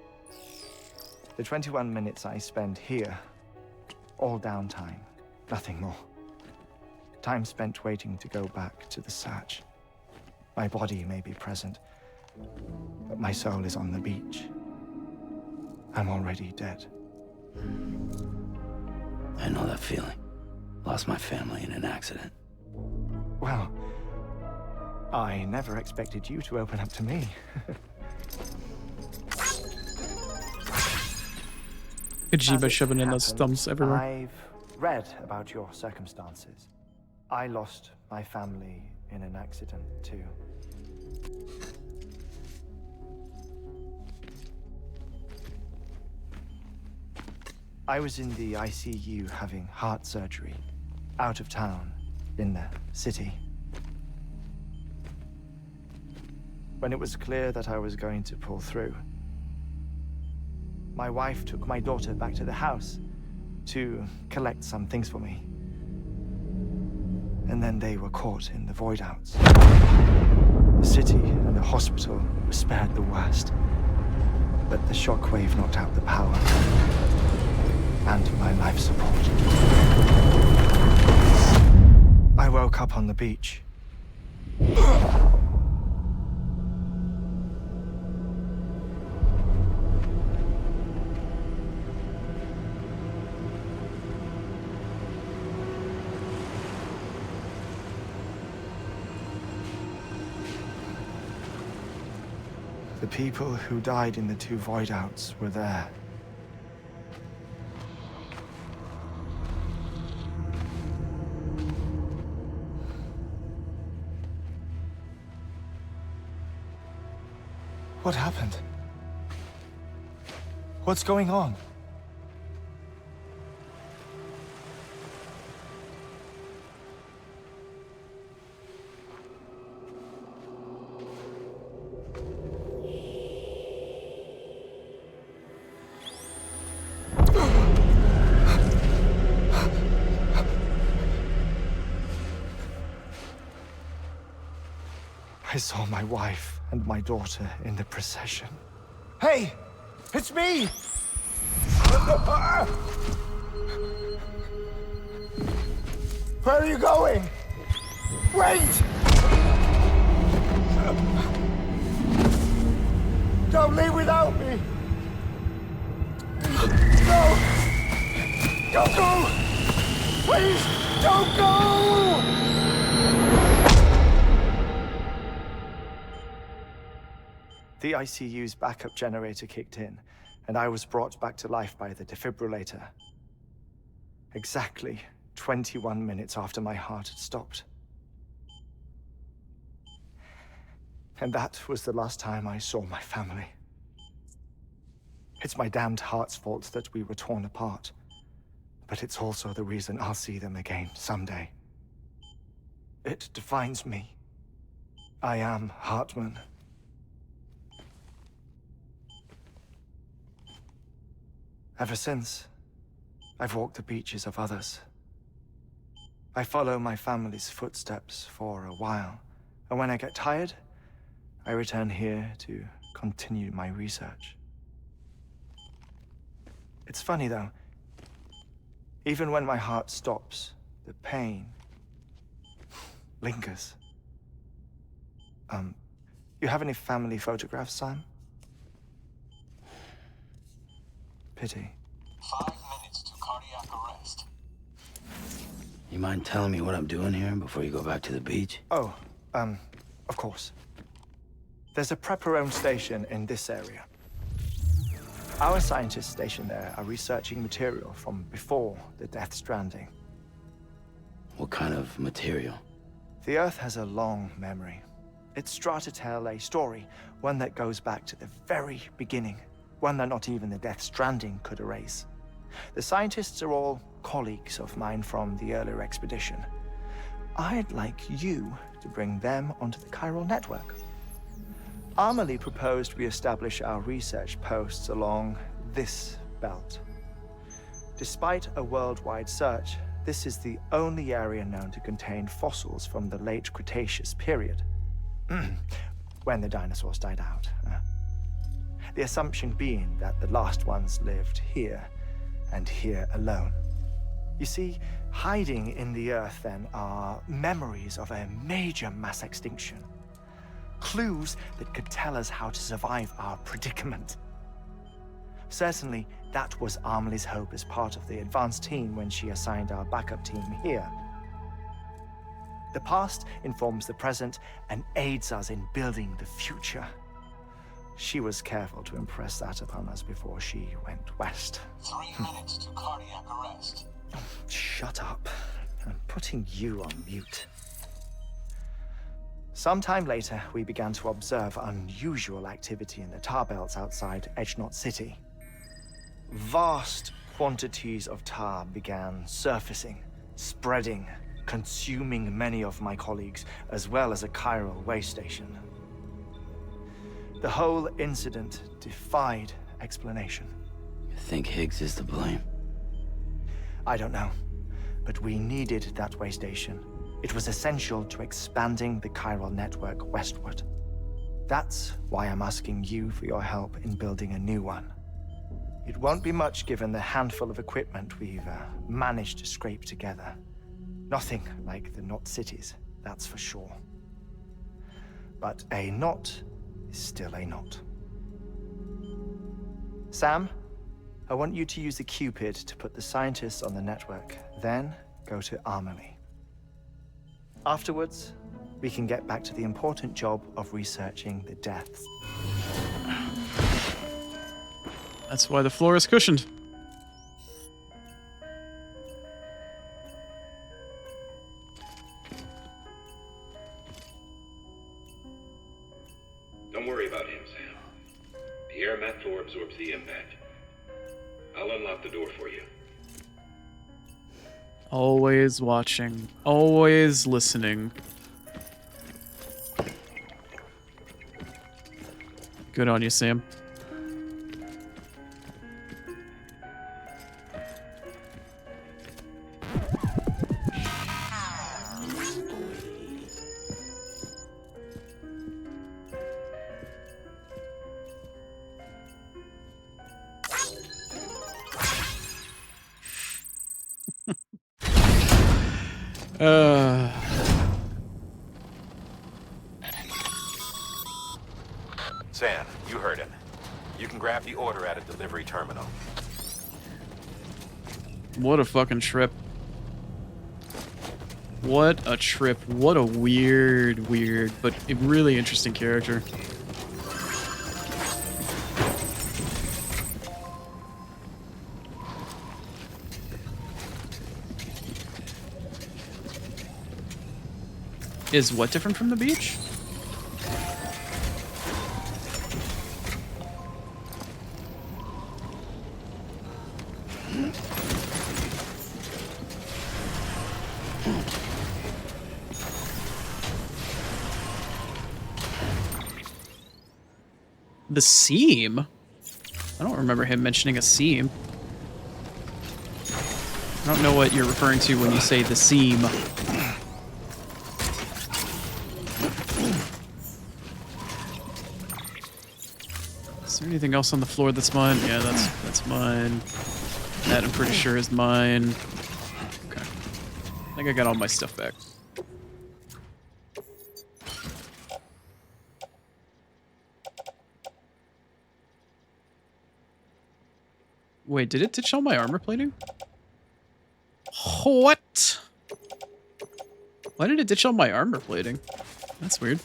the 21 minutes I spend here, all downtime, nothing more. Time spent waiting to go back to the search. My body may be present, but my soul is on the beach. I'm already dead. I know that feeling. Lost my family in an accident. Well, I never expected you to open up to me. Kojima shoving in those thumbs everywhere. I've read about your circumstances. I lost my family in an accident, too. I was in the ICU having heart surgery, out of town, in the city. When it was clear that I was going to pull through, my wife took my daughter back to the house to collect some things for me. And then they were caught in the void outs. The city and the hospital were spared the worst, but the shockwave knocked out the power and my life support. I woke up on the beach. The people who died in the two void outs were there. What happened? What's going on? I saw my wife and my daughter in the procession. Hey! It's me! Where are you going? Wait! Don't leave without me! No! Don't go! Please, don't go! The ICU's backup generator kicked in, and I was brought back to life by the defibrillator. Exactly 21 minutes after my heart had stopped. And that was the last time I saw my family. It's my damned heart's fault that we were torn apart, but it's also the reason I'll see them again someday. It defines me. I am Heartman. Ever since, I've walked the beaches of others. I follow my family's footsteps for a while, and when I get tired, I return here to continue my research. It's funny though, even when my heart stops, the pain lingers. You have any family photographs, Sam? Pity. 5 minutes to cardiac arrest. You mind telling me what I'm doing here before you go back to the beach? Oh, of course. There's a prep-your-own station in this area. Our scientists stationed there are researching material from before the Death Stranding. What kind of material? The Earth has a long memory. It's trying to tell a story, one that goes back to the very beginning, one that not even the Death Stranding could erase. The scientists are all colleagues of mine from the earlier expedition. I'd like you to bring them onto the chiral network. Amelie proposed we establish our research posts along this belt. Despite a worldwide search, this is the only area known to contain fossils from the late Cretaceous period, when the dinosaurs died out. The assumption being that the last ones lived here, and here alone. You see, hiding in the Earth, then, are memories of a major mass extinction. Clues that could tell us how to survive our predicament. Certainly, that was Amelie's hope as part of the advanced team when she assigned our backup team here. The past informs the present and aids us in building the future. She was careful to impress that upon us before she went west. 3 minutes to cardiac arrest. Shut up. I'm putting you on mute. Sometime later, we began to observe unusual activity in the tar belts outside Edgenot City. Vast quantities of tar began surfacing, spreading, consuming many of my colleagues, as well as a chiral way station. The whole incident defied explanation. You think Higgs is to blame? I don't know, but we needed that way station. It was essential to expanding the chiral network westward. That's why I'm asking you for your help in building a new one. It won't be much given the handful of equipment we've managed to scrape together. Nothing like the knot cities, that's for sure. But a knot is still a knot. Sam, I want you to use the Cupid to put the scientists on the network, then go to Amelie. Afterwards, we can get back to the important job of researching the deaths. That's why the floor is cushioned. Don't worry about him, Sam. The air mat floor absorbs the impact. I'll unlock the door for you. Always watching. Always listening. Good on you, Sam. Sam, you heard him. You can grab the order at a delivery terminal. What a fucking trip. What a trip. What a weird, but a really interesting character. Is what different from the beach? The seam? I don't remember him mentioning a seam. I don't know what you're referring to when you say the seam. Is there anything else on the floor that's mine? Yeah, that's mine. That I'm pretty sure is mine. Okay. I think I got all my stuff back. Wait, did it ditch all my armor plating? What? Why did it ditch all my armor plating? That's weird.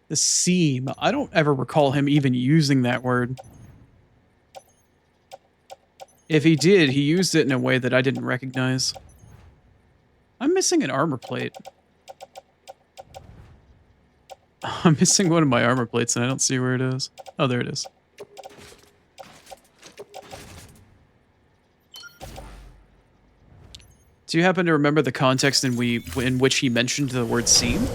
The seam. I don't ever recall him even using that word. If he did, he used it in a way that I didn't recognize. I'm missing an armor plate. I'm missing one of my armor plates and I don't see where it is. Oh, there it is. Do you happen to remember the context in which he mentioned the word seam?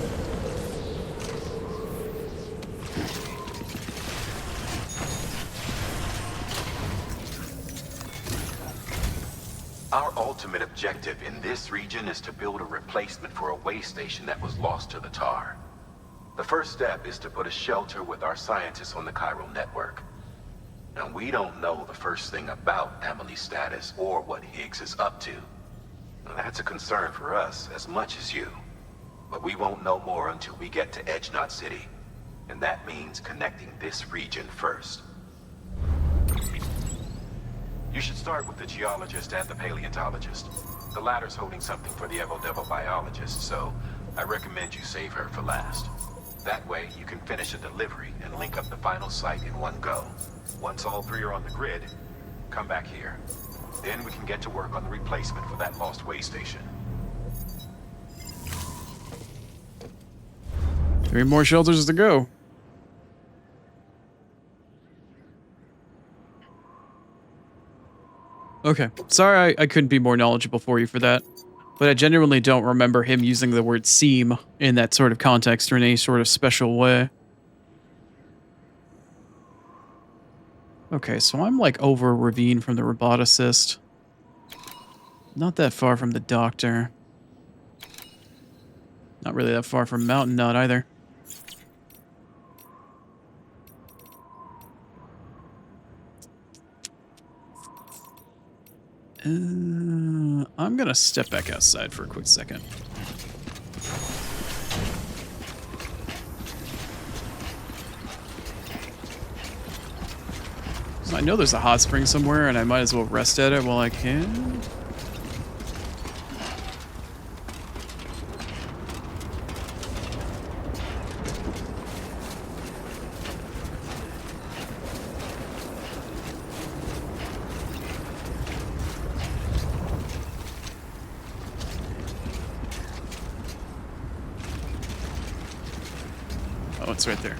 Our ultimate objective in this region is to build a replacement for a way station that was lost to the tar. The first step is to put a shelter with our scientists on the chiral network. Now, we don't know the first thing about Emily's status or what Higgs is up to. Now, that's a concern for us as much as you. But we won't know more until we get to Edge Knot City. And that means connecting this region first. You should start with the geologist and the paleontologist. The latter's holding something for the Evo-Devo biologist, so I recommend you save her for last. That way, you can finish a delivery and link up the final site in one go. Once all three are on the grid, come back here. Then we can get to work on the replacement for that lost way station. 3 more shelters to go. Okay, sorry I couldn't be more knowledgeable for you for that, but I genuinely don't remember him using the word seam in that sort of context or in any sort of special way. Okay, so I'm like over a ravine from the roboticist. Not that far from the doctor. Not really that far from Mountain Knot either. I'm gonna step back outside for a quick second. I know there's a hot spring somewhere and I might as well rest at it while I can. Oh, it's right there.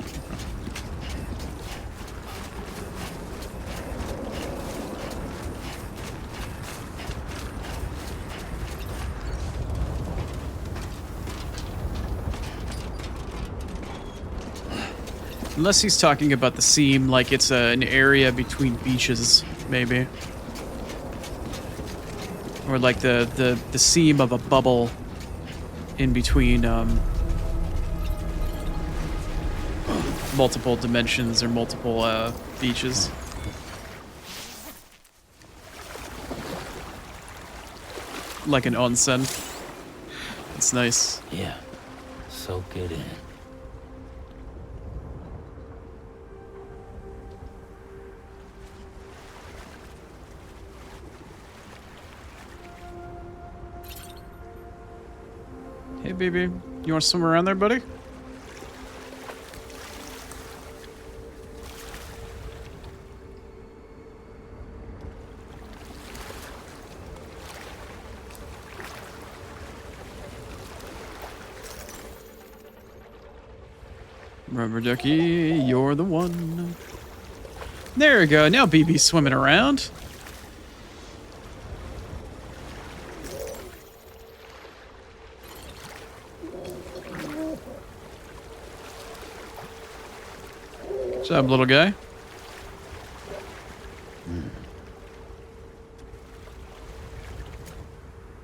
Unless he's talking about the seam like it's an area between beaches, maybe. Or like the seam of a bubble in between multiple dimensions or multiple beaches. Like an onsen. It's nice. Yeah, soak it in. Hey, baby. You want to swim around there, buddy? Rubber ducky, you're the one. There we go. Now BB's swimming around. What's up, little guy?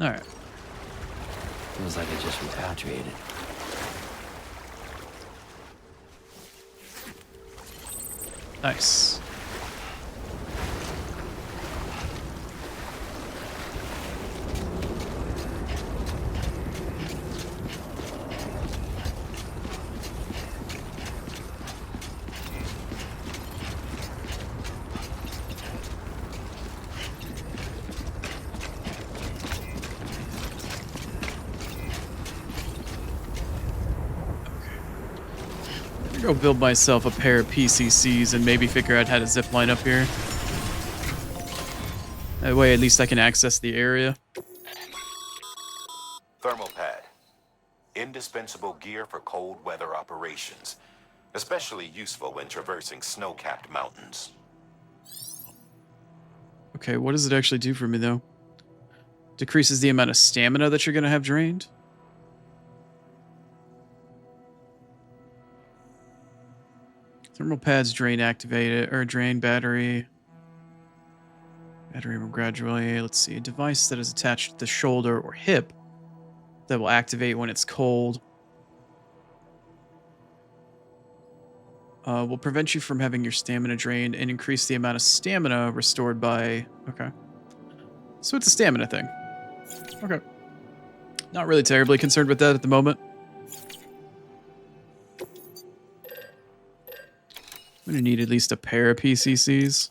Alright. Feels like I just repatriated. Nice. Go build myself a pair of PCCs and maybe figure out how to zip line up here. That way at least I can access the area. Thermal pad. Indispensable gear for cold weather operations. Especially useful when traversing snow-capped mountains. Okay, what does it actually do for me though? Decreases the amount of stamina that you're gonna have drained. Thermal pads drain activated or drain battery. Battery will gradually, let's see, a device that is attached to the shoulder or hip that will activate when it's cold. Will prevent you from having your stamina drained and increase the amount of stamina restored by... Okay. So it's a stamina thing. Okay. Not really terribly concerned with that at the moment. I'm gonna need at least a pair of PCCs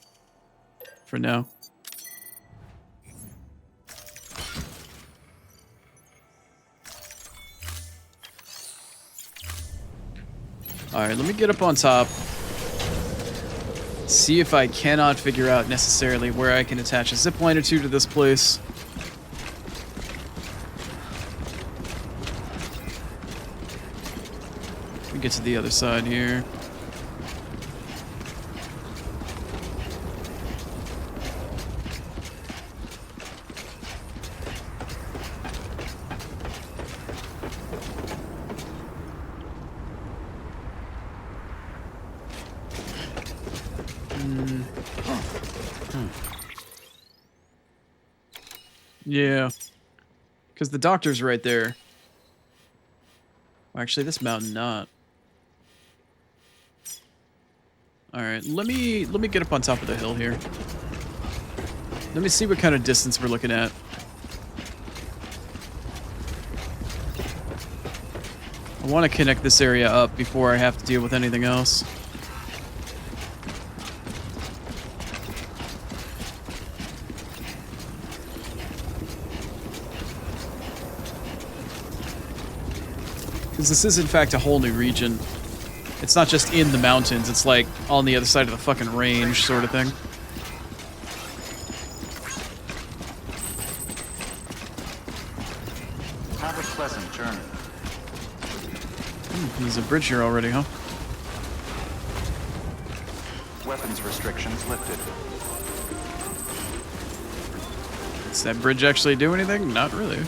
for now. Alright, let me get up on top. See if I cannot figure out necessarily where I can attach a zipline or two to this place. Let me get to the other side here. Yeah. Because the doctor's right there. Well, actually, this mountain not. Alright, let me get up on top of the hill here. Let me see what kind of distance we're looking at. I want to connect this area up before I have to deal with anything else. Because this is, in fact, a whole new region. It's not just in the mountains, it's like on the other side of the fucking range, sort of thing. Have a pleasant journey. There's a bridge here already, huh? Weapons restrictions lifted. Does that bridge actually do anything? Not really.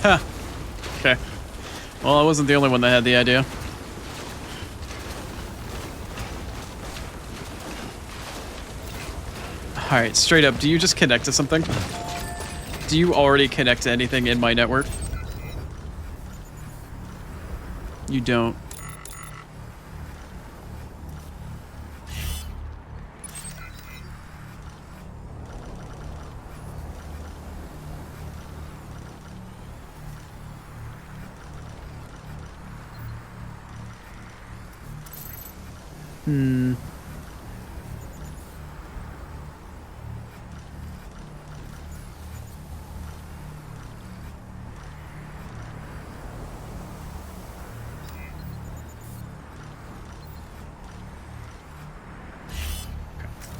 Huh. Okay. Well, I wasn't the only one that had the idea. Alright, straight up, do you just connect to something? Do you already connect to anything in my network? You don't. Hmm.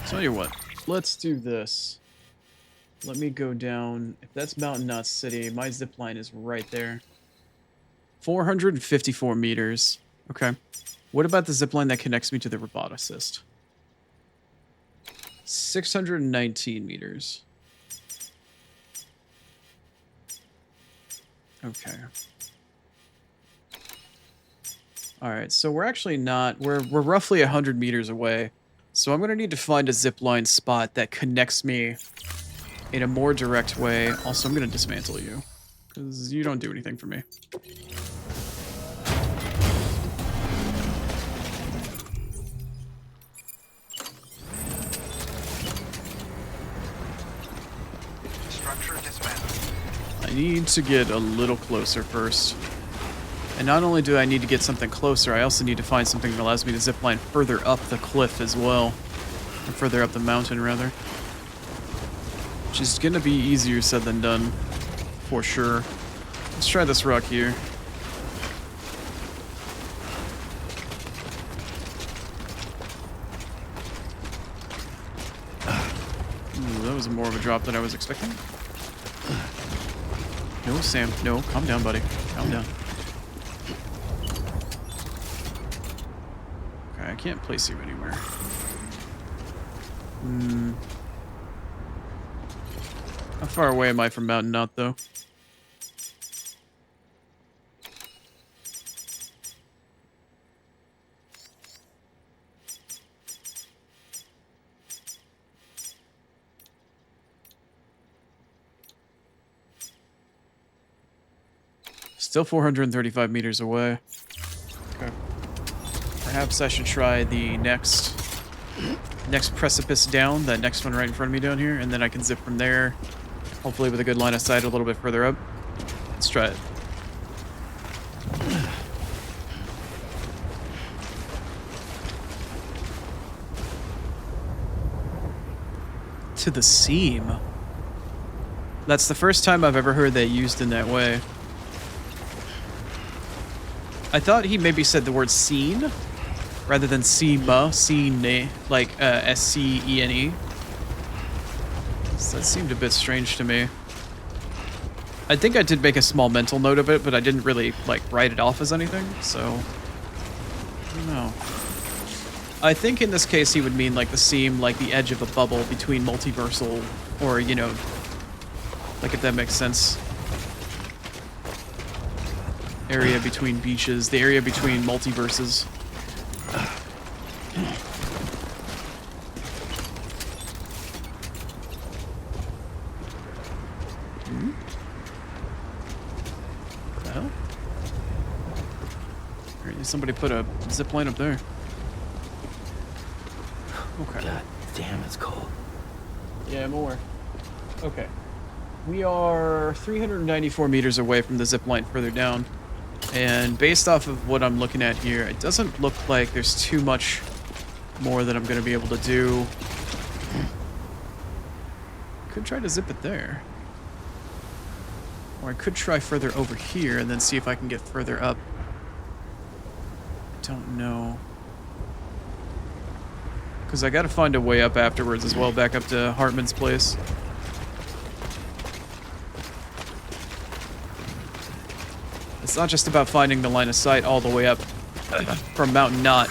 Tell you what, let's do this. Let me go down. If that's Mountain Knot City, my zip line is right there. 454 meters. Okay. What about the zip line that connects me to the roboticist? 619 meters. Okay. All right, so we're actually not, we're roughly 100 meters away. So I'm going to need to find a zipline spot that connects me in a more direct way. Also, I'm going to dismantle you, because you don't do anything for me. Structure dismantled. I need to get a little closer first. And not only do I need to get something closer, I also need to find something that allows me to zipline further up the cliff as well. Or further up the mountain, rather. Which is going to be easier said than done, for sure. Let's try this rock here. Ooh, that was more of a drop than I was expecting. No, Sam. No, calm down, buddy. Calm down. Okay, I can't place you anywhere. How far away am I from Mountain Knot, though? Still 435 meters away. Okay. Perhaps I should try the next precipice down, that next one right in front of me down here, and then I can zip from there, hopefully with a good line of sight a little bit further up. Let's try it. To the seam. That's the first time I've ever heard that used in that way. I thought he maybe said the word scene rather than seema, scene, like S-C-E-N-E. So that seemed a bit strange to me. I think I did make a small mental note of it, but I didn't really like write it off as anything, so I don't know. I think in this case he would mean like the seam, like the edge of a bubble between multiversal, or you know, like if that makes sense. Area between beaches, the area between multiverses. What the hell? Somebody put a zip line up there. Okay. God damn, it's cold. Yeah, I'm aware. Okay. We are 394 meters away from the zip line further down. And based off of what I'm looking at here, it doesn't look like there's too much more that I'm going to be able to do. Could try to zip it there. Or I could try further over here and then see if I can get further up. Don't know. Because I got to find a way up afterwards as well, back up to Heartman's place. It's not just about finding the line of sight all the way up from Mountain Knot.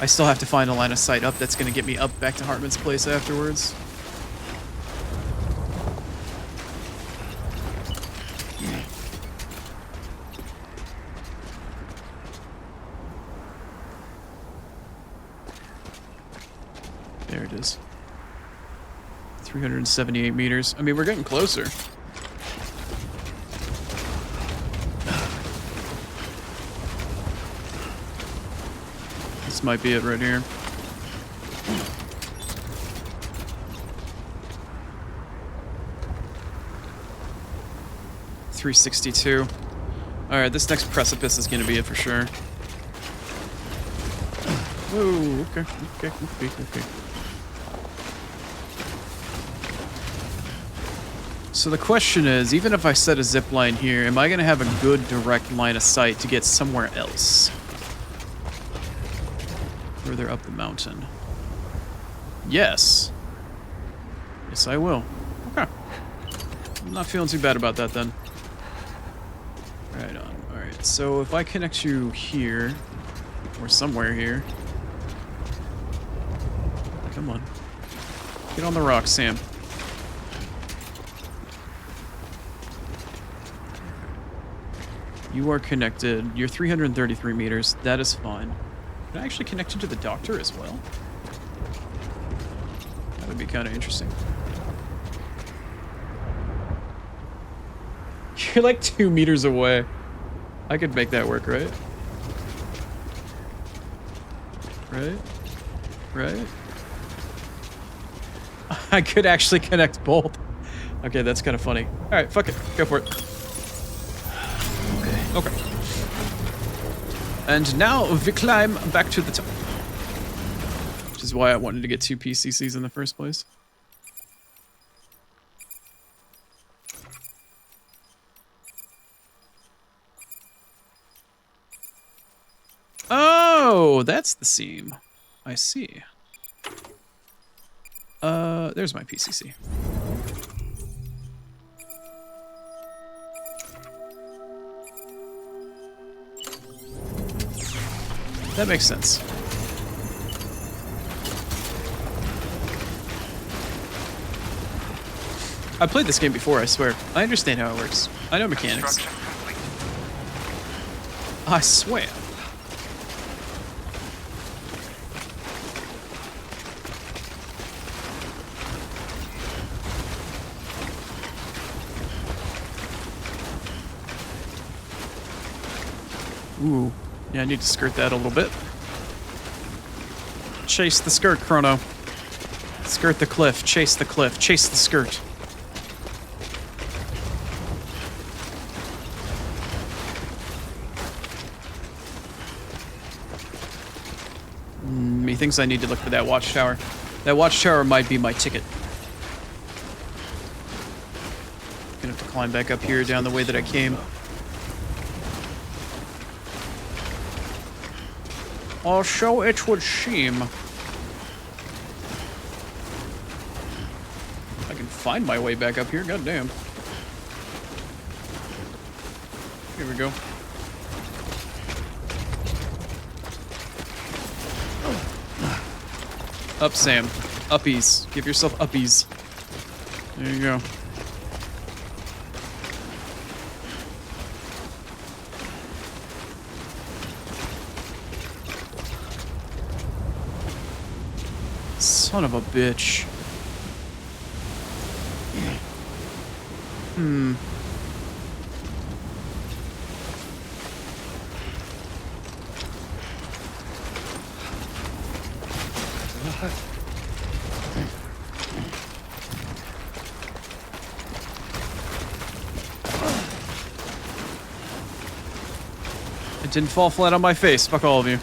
I still have to find a line of sight up that's going to get me up back to Heartman's place afterwards. There it is. 378 meters. I mean, we're getting closer. This might be it right here. $362. Alright, this next precipice is going to be it for sure. Whoa, okay. So the question is, even if I set a zip line here, am I going to have a good direct line of sight to get somewhere else? Further up the mountain. Yes. Yes, I will. Okay. I'm not feeling too bad about that then. Right on. Alright, so if I connect you here, or somewhere here. Come on. Get on the rock, Sam. You are connected. You're 333 meters. That is fine. Can I actually connect you to the doctor as well? That would be kind of interesting. You're like 2 meters away. I could make that work, right? Right? Right? I could actually connect both. Okay, that's kind of funny. Alright, fuck it. Go for it. Okay. And now we climb back to the top. Which is why I wanted to get 2 PCCs in the first place. Oh, that's the seam. I see. There's my PCC. That makes sense. I played this game before, I swear. I understand how it works. I know mechanics. I swear. Ooh. Yeah, I need to skirt that a little bit. Chase the skirt, Chrono. Skirt the cliff, chase the cliff, chase the skirt. Methinks I need to look for that watchtower. That watchtower might be my ticket. Gonna have to climb back up here down the way that I came. Or so it would seem. I can find my way back up here, goddamn. Here we go. Up, Sam. Uppies. Give yourself uppies. There you go. Son of a bitch. Hmm. It didn't fall flat on my face. Fuck all of you.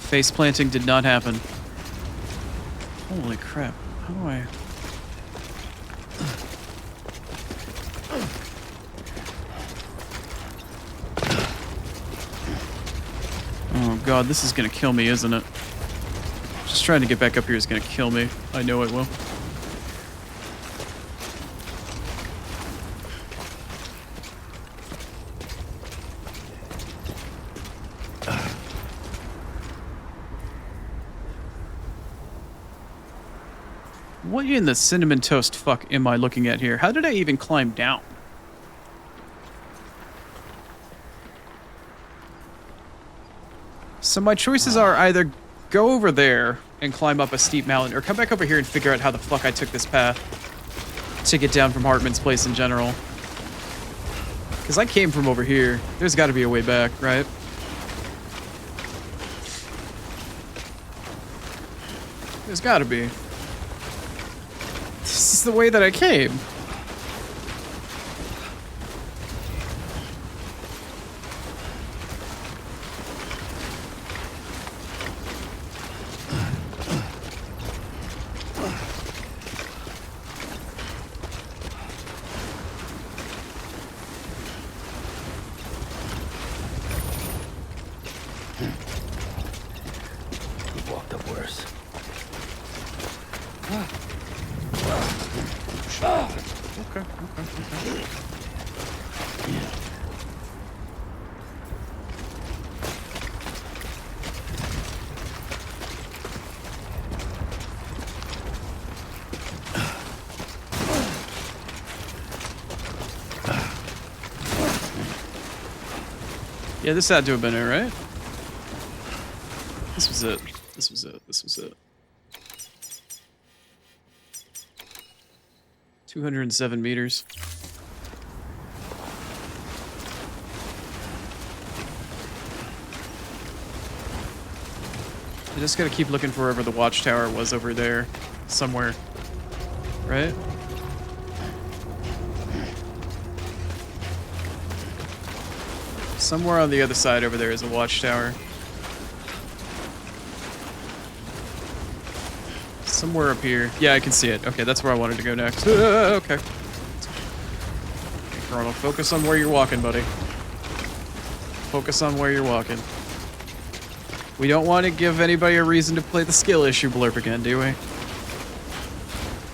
Face planting did not happen. Holy crap. How do I... Oh god, this is gonna kill me, isn't it? Just trying to get back up here is gonna kill me. I know it will. What in the cinnamon toast fuck am I looking at here? How did I even climb down? So my choices are either go over there and climb up a steep mountain, or come back over here and figure out how the fuck I took this path to get down from Heartman's place in general. Because I came from over here. There's got to be a way back, right? There's got to be. This is the way that I came. We've walked up worse. Okay. Yeah, this had to have been it, right? This was it. This was it. This was it. 207 meters. I just gotta keep looking for wherever the watchtower was over there. Somewhere. Right? Somewhere on the other side over there is a watchtower. Somewhere up here. Yeah, I can see it. Okay, that's where I wanted to go next. Okay. Okay, Chrono, focus on where you're walking, buddy. Focus on where you're walking. We don't want to give anybody a reason to play the skill issue blurb again, do we?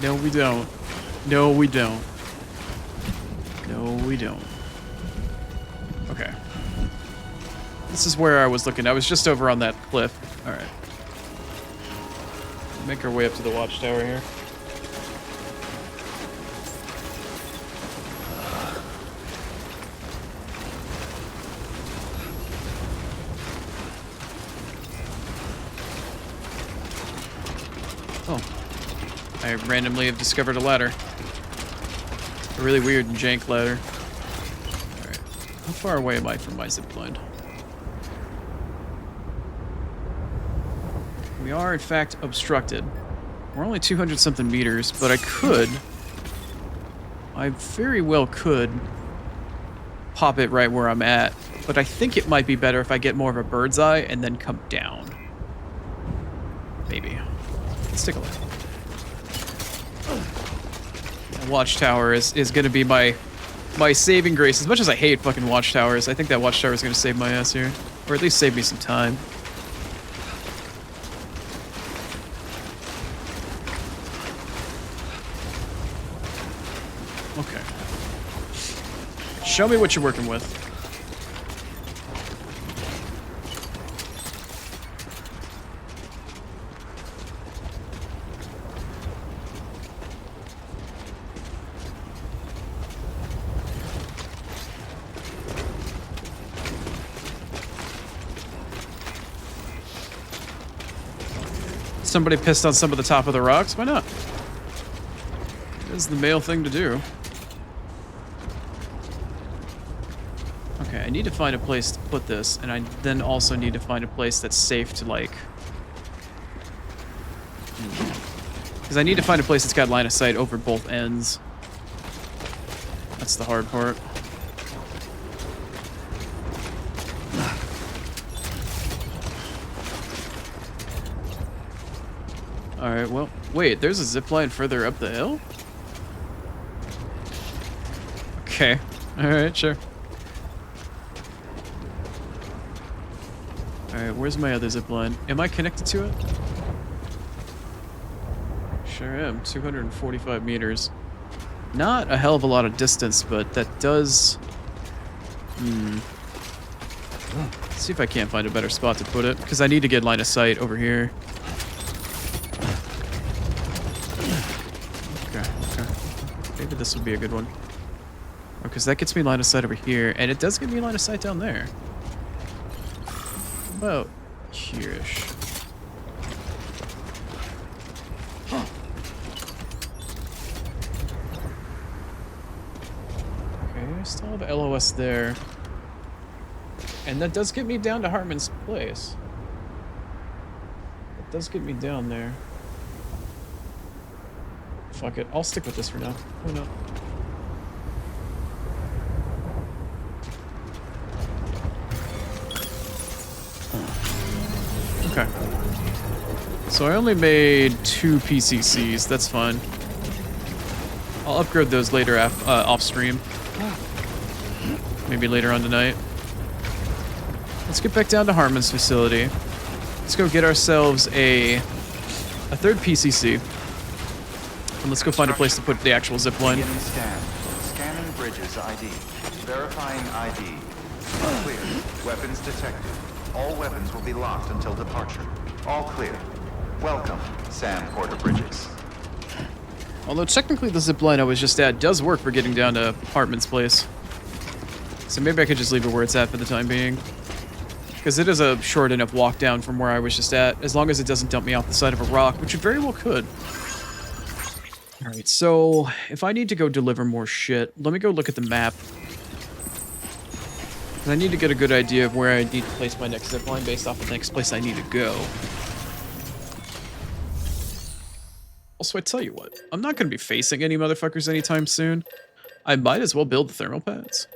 No, we don't. No, we don't. No, we don't. Okay. This is where I was looking. I was just over on that cliff. Alright. Make our way up to the watchtower here. Oh. I randomly have discovered a ladder. A really weird and jank ladder. Alright. How far away am I from my zipline? We are, in fact, obstructed. We're only 200-something meters, but I very well could pop it right where I'm at, but I think it might be better if I get more of a bird's eye and then come down. Maybe. Let's take a look. The watchtower is going to be my saving grace. As much as I hate fucking watchtowers, I think that watchtower is going to save my ass here. Or at least save me some time. Okay. Show me what you're working with. Somebody pissed on some of the top of the rocks? Why not? It is the male thing to do. Okay, I need to find a place to put this, and I then also need to find a place that's safe to, like... Because I need to find a place that's got line of sight over both ends. That's the hard part. Alright, well, wait, there's a zipline further up the hill? Okay, alright, sure. Alright, where's my other zipline? Am I connected to it? Sure am, 245 meters. Not a hell of a lot of distance, but that does... Let's see if I can't find a better spot to put it, because I need to get line of sight over here. Maybe this would be a good one. Because that gets me line of sight over here, and it does give me line of sight down there. About here-ish. Huh. Okay, I still have LOS there. And that does get me down to Heartman's place. It does get me down there. Fuck it, I'll stick with this for now. Why not? Okay. So I only made 2 PCCs, that's fine. I'll upgrade those later off stream. Maybe later on tonight. Let's get back down to Heartman's facility. Let's go get ourselves a third PCC. And let's go find a place to put the actual zip line. Beginning scan. Scanning bridges ID. Verifying ID. Clear. Weapons detected. All weapons will be locked until departure. All clear. Welcome, Sam Porter Bridges. Although technically the zip line I was just at does work for getting down to Heartman's place. So maybe I could just leave it where it's at for the time being. Because it is a short enough walk down from where I was just at, as long as it doesn't dump me off the side of a rock, which it very well could. Alright, so if I need to go deliver more shit, let me go look at the map. Because I need to get a good idea of where I need to place my next zipline based off the next place I need to go. Also, I tell you what, I'm not going to be facing any motherfuckers anytime soon. I might as well build the thermal pads.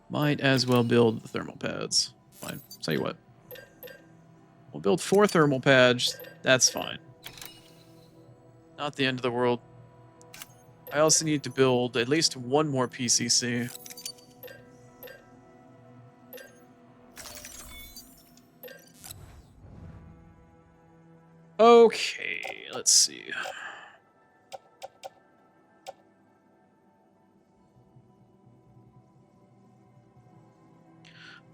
Might as well build the thermal pads. Fine. Tell you what. We'll build 4 thermal pads. That's fine. Not the end of the world. I also need to build at least 1 more PCC. Okay, let's see.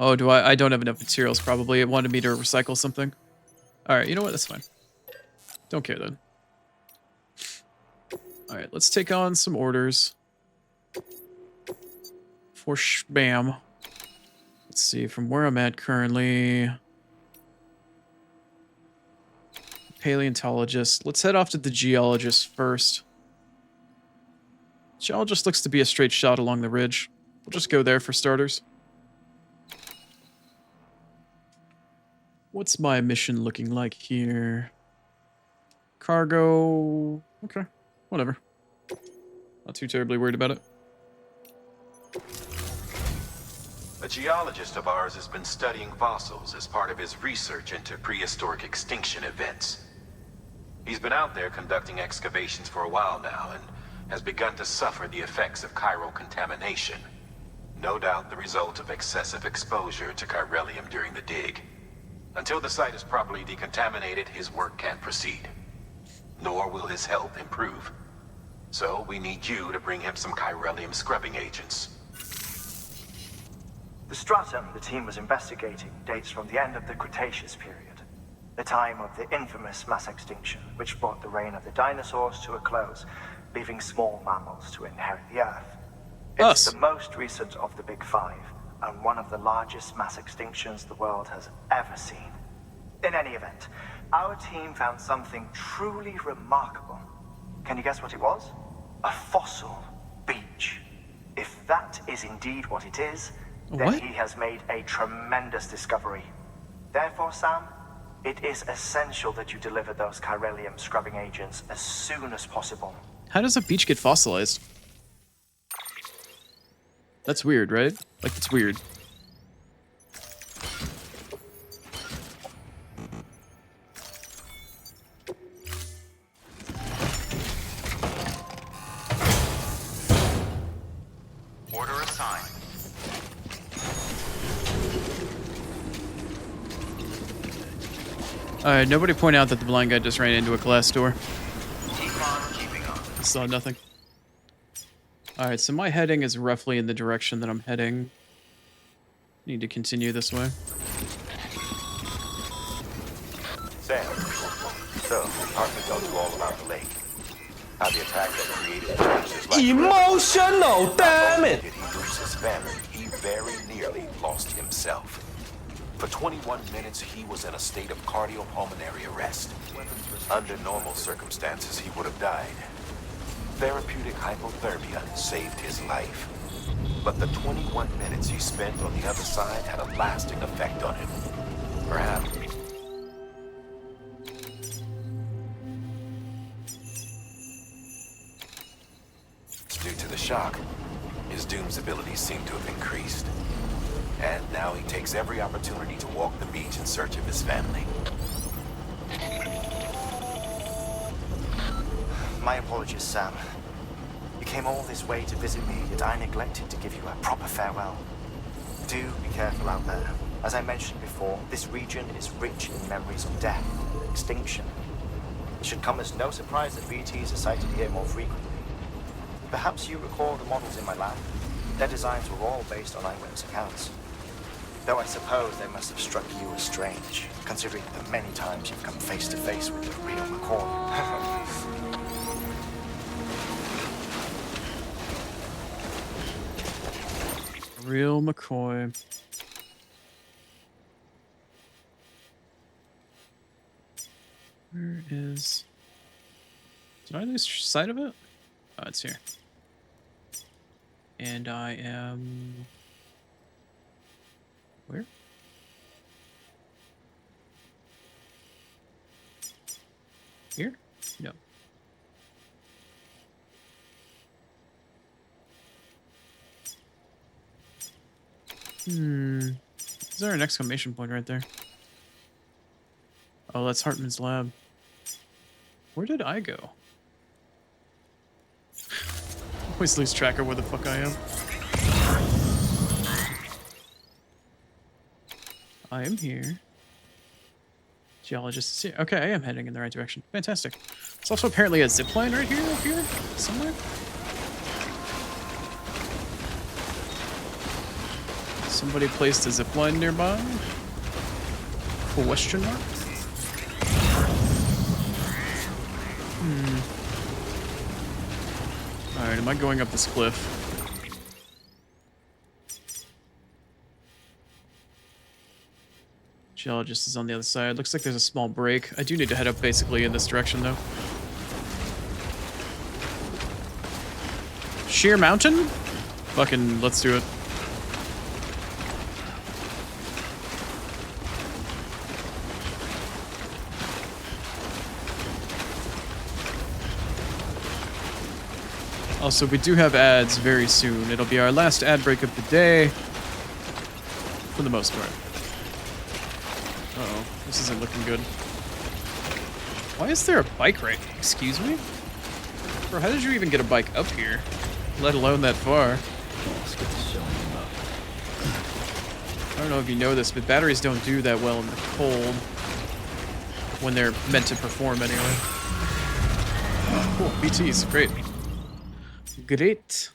Oh, I don't have enough materials, probably. It wanted me to recycle something. Alright, you know what? That's fine. Don't care, then. Alright, let's take on some orders. For spam. Let's see, from where I'm at currently... Paleontologist. Let's head off to the geologist first. Geologist looks to be a straight shot along the ridge. We'll just go there for starters. What's my mission looking like here? Cargo... Okay, whatever. Not too terribly worried about it. A geologist of ours has been studying fossils as part of his research into prehistoric extinction events. He's been out there conducting excavations for a while now and has begun to suffer the effects of chiral contamination. No doubt the result of excessive exposure to chiralium during the dig. Until the site is properly decontaminated, his work can't proceed. Nor will his health improve. So we need you to bring him some chiralium scrubbing agents. The stratum the team was investigating dates from the end of the Cretaceous period, the time of the infamous mass extinction, which brought the reign of the dinosaurs to a close, leaving small mammals to inherit the Earth. It's the most recent of the Big Five, and one of the largest mass extinctions the world has ever seen. In any event, our team found something truly remarkable. Can you guess what it was? A fossil beach. If that is indeed what it is, then he has made a tremendous discovery. Therefore, Sam, it is essential that you deliver those chiralium scrubbing agents as soon as possible. How does a beach get fossilized? That's weird, right? Like, it's weird. Order assigned. Alright, nobody point out that the blind guy just ran into a glass door. Keep on keeping on. I saw nothing. Alright, so my heading is roughly in the direction that I'm heading. Need to continue this way. Sam, so, Heartman told you all about the lake. How the attack that created changes like... Emotional, damn it! Did he lose his family? He very nearly lost himself. For 21 minutes, he was in a state of cardiopulmonary arrest. Under normal circumstances, he would have died. Therapeutic hypothermia saved his life. But the 21 minutes he spent on the other side had a lasting effect on him. Perhaps. Due to the shock, his Doom's abilities seem to have increased. And now he takes every opportunity to walk the beach in search of his family. My apologies, Sam. You came all this way to visit me, yet I neglected to give you a proper farewell. Do be careful out there. As I mentioned before, this region is rich in memories of death, extinction. It should come as no surprise that BTs are sighted here more frequently. Perhaps you recall the models in my lab? Their designs were all based on eyewitness accounts. Though I suppose they must have struck you as strange, considering the many times you've come face to face with the real McCoy. Real McCoy. Where is... Did I lose sight of it? Oh, it's here. And I am... Where? Here? No. Is there an exclamation point right there? Oh, that's Heartman's lab. Where did I go? Always lose track of where the fuck I am. I am here. Geologist is here. Okay, I am heading in the right direction. Fantastic. There's also apparently a zipline right here, up here, somewhere. Somebody placed a zipline nearby? Question mark? Alright, am I going up this cliff? Geologist is on the other side. Looks like there's a small break. I do need to head up basically in this direction, though. Sheer mountain? Fucking, let's do it. Also, we do have ads very soon. It'll be our last ad break of the day. For the most part. Uh-oh. This isn't looking good. Why is there a bike right? Excuse me? Bro, how did you even get a bike up here? Let alone that far. I don't know if you know this, but batteries don't do that well in the cold. When they're meant to perform anyway. Cool, BTs, great. Great.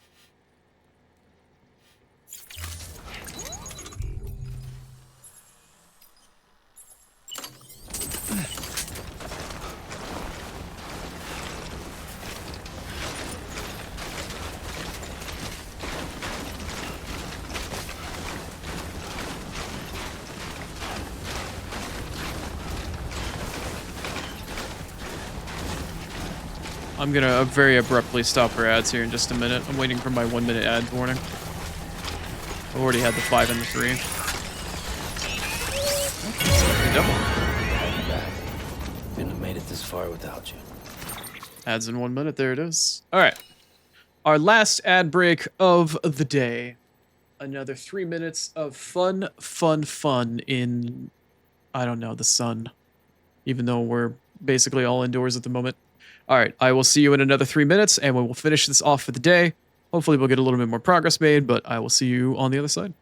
I'm gonna very abruptly stop our ads here in just a minute. I'm waiting for my 1 minute ad warning. I've already had the 5 and the 3. Okay, double. Couldn't have made it this far without you. Ads in 1 minute, there it is. Alright. Our last ad break of the day. Another 3 minutes of fun in, I don't know, the sun. Even though we're basically all indoors at the moment. Alright, I will see you in another 3 minutes, and we will finish this off for the day. Hopefully we'll get a little bit more progress made, but I will see you on the other side.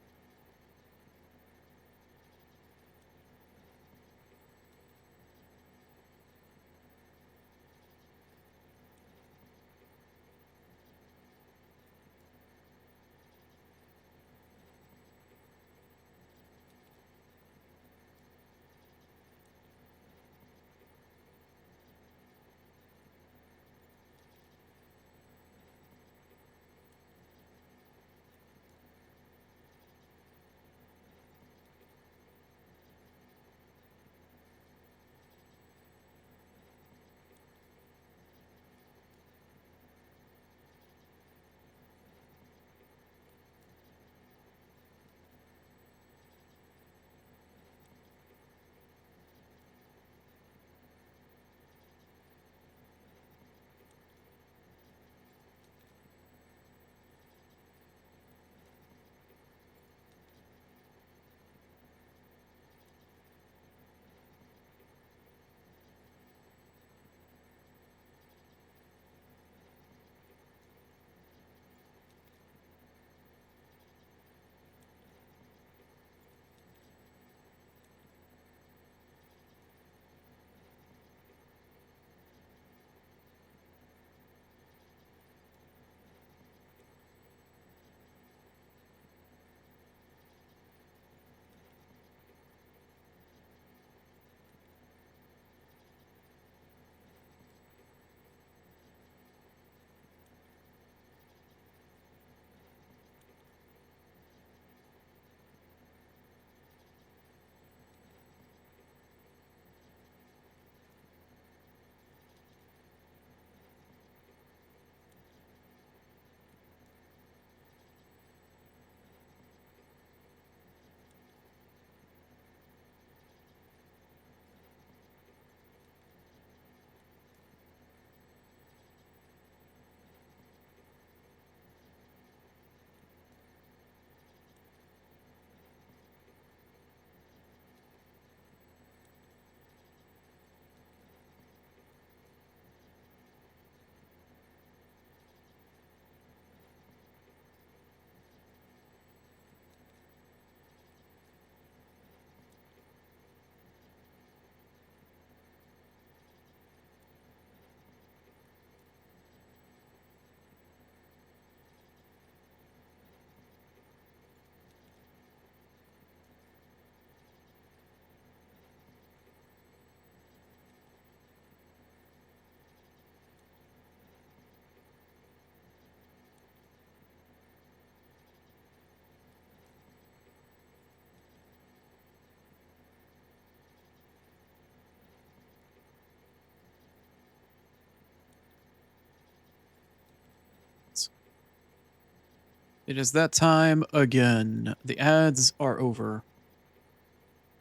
It is that time again. The ads are over.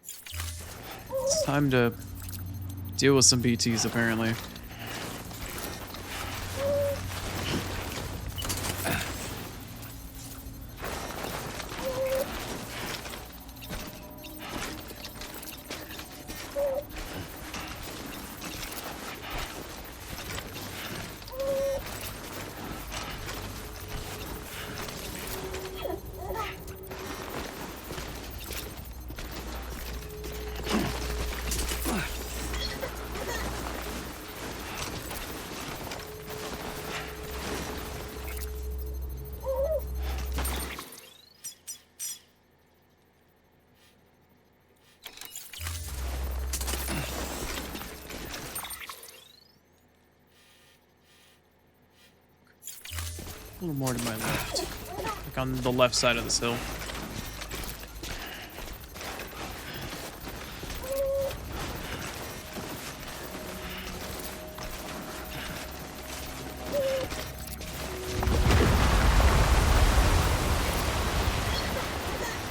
It's time to deal with some BTs, apparently. A little more to my left. Like on the left side of this hill.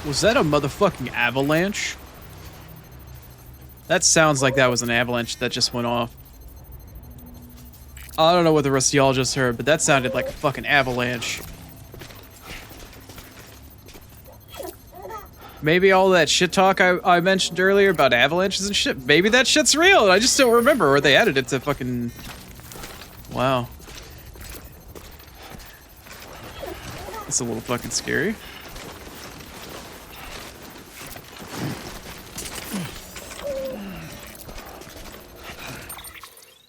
Was that a motherfucking avalanche? That sounds like that was an avalanche that just went off. I don't know what the rest of y'all just heard, but that sounded like a fucking avalanche. Maybe all that shit talk I mentioned earlier about avalanches and shit, maybe that shit's real and I just don't remember, or they added it to fucking... Wow. That's a little fucking scary.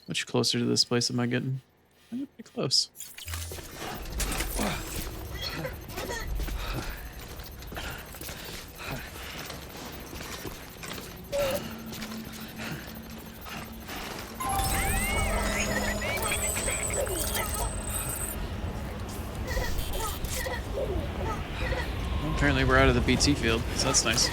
Much closer to this place am I getting? I'm pretty close. Well, apparently we're out of the BT field, so that's nice.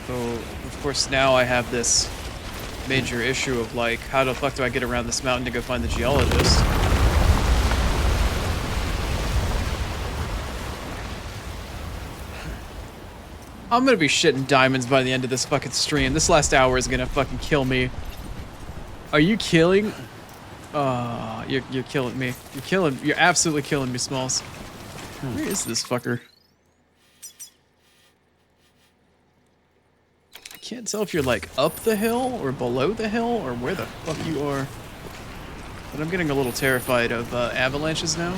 Although, of course, now I have this major issue of like, how the fuck do I get around this mountain to go find the geologist? I'm gonna be shitting diamonds by the end of this fucking stream. This last hour is gonna fucking kill me. Are you killing? You're killing me. You're absolutely killing me, Smalls. Where is this fucker? I can't tell if you're like up the hill or below the hill or where the fuck you are. But I'm getting a little terrified of avalanches now.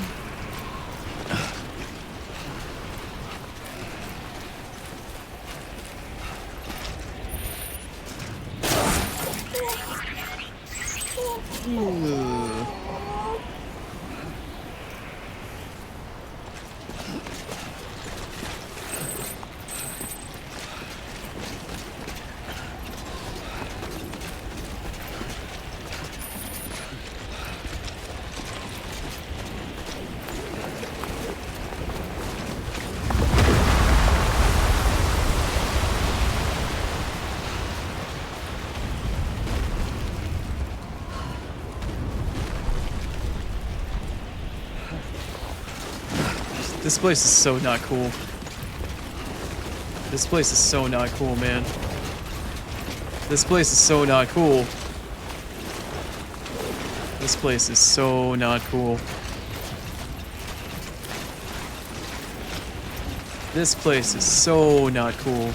This place is so not cool. This place is so not cool, man. This place is so not cool. This place is so not cool. This place is so not cool.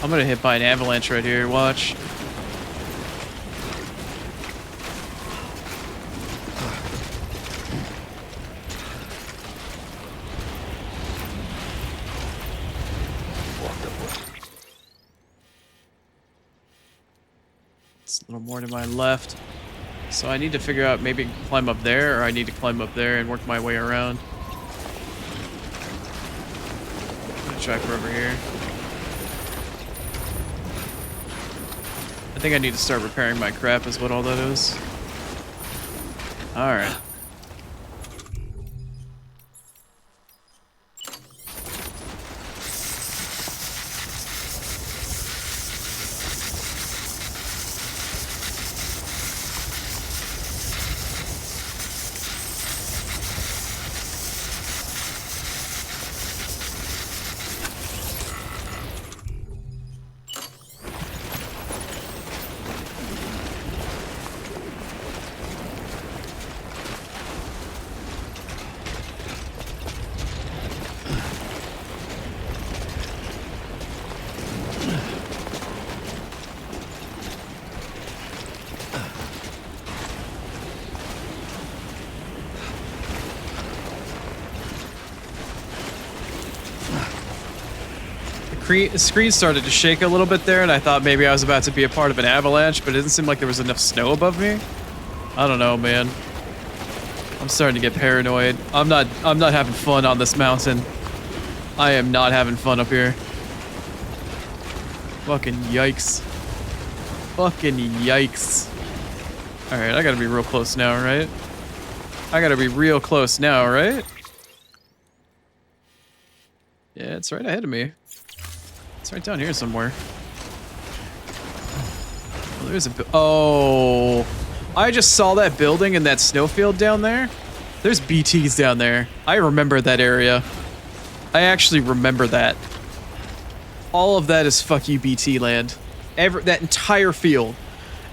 I'm gonna hit by an avalanche right here, watch. It's a little more to my left. So I need to figure out maybe climb up there, or I need to climb up there and work my way around. I'm gonna try for over here. I think I need to start repairing my crap is what all that is. Alright. screen started to shake a little bit there, and I thought maybe I was about to be a part of an avalanche, but it didn't seem like there was enough snow above me. I don't know, man. I'm starting to get paranoid. I'm not having fun on this mountain. I am not having fun up here. Fucking yikes. Fucking yikes. Alright, I gotta be real close now, right? I gotta be real close now, right? Yeah, it's right ahead of me. It's right down here somewhere. Oh, there's a... Oh... I just saw that building in that snowfield down there. There's BTs down there. I remember that area. I actually remember that. All of that is fuck you BT land. That entire field.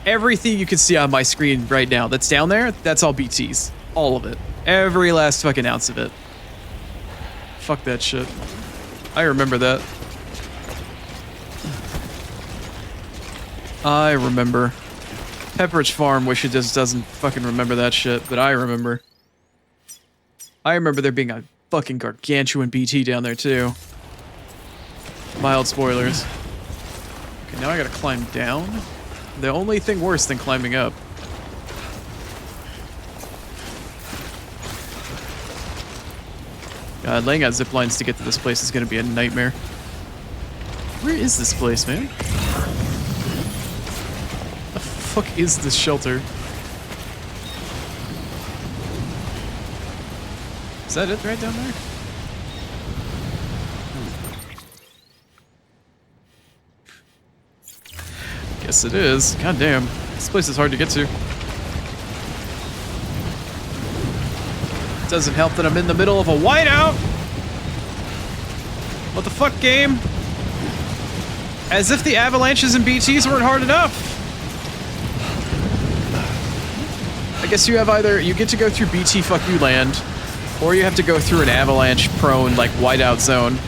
Everything you can see on my screen right now that's down there, that's all BTs. All of it. Every last fucking ounce of it. Fuck that shit. I remember that. I remember. Pepperidge Farm wish it just doesn't fucking remember that shit, but I remember. I remember there being a fucking gargantuan BT down there too. Mild spoilers. Okay, now I gotta climb down. The only thing worse than climbing up. God, laying out zip lines to get to this place is gonna be a nightmare. Where is this place, man? The fuck is this shelter? Is that it right down there? Guess it is. God damn. This place is hard to get to. It doesn't help that I'm in the middle of a whiteout! What the fuck, game? As if the avalanches and BTs weren't hard enough! I guess you have either, you get to go through BT fuck you land, or you have to go through an avalanche-prone, like, whiteout zone.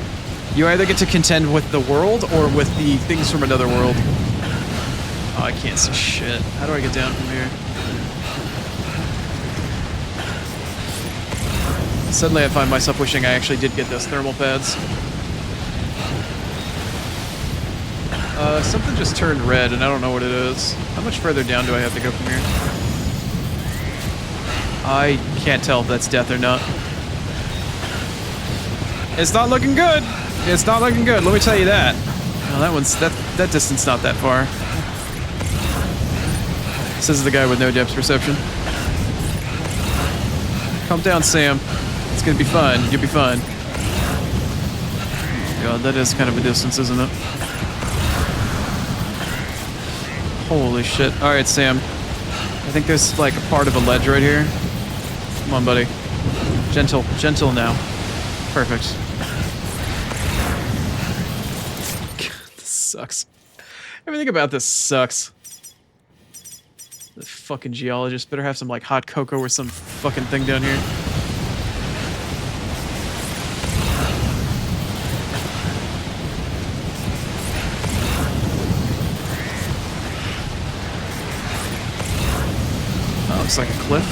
You either get to contend with the world, or with the things from another world. Oh, I can't see shit. How do I get down from here? Suddenly I find myself wishing I actually did get those thermal pads. Something just turned red, and I don't know what it is. How much further down do I have to go from here? I can't tell if that's death or not. It's not looking good! It's not looking good, let me tell you that. Oh, that distance not that far. Says the guy with no depth perception. Calm down, Sam. It's gonna be fine. You'll be fine. God, that is kind of a distance, isn't it? Holy shit. Alright, Sam. I think there's like a part of a ledge right here. Come on, buddy. Gentle. Gentle now. Perfect. God, this sucks. Everything about this sucks. The fucking geologist better have some like hot cocoa or some fucking thing down here. Oh, looks like a cliff.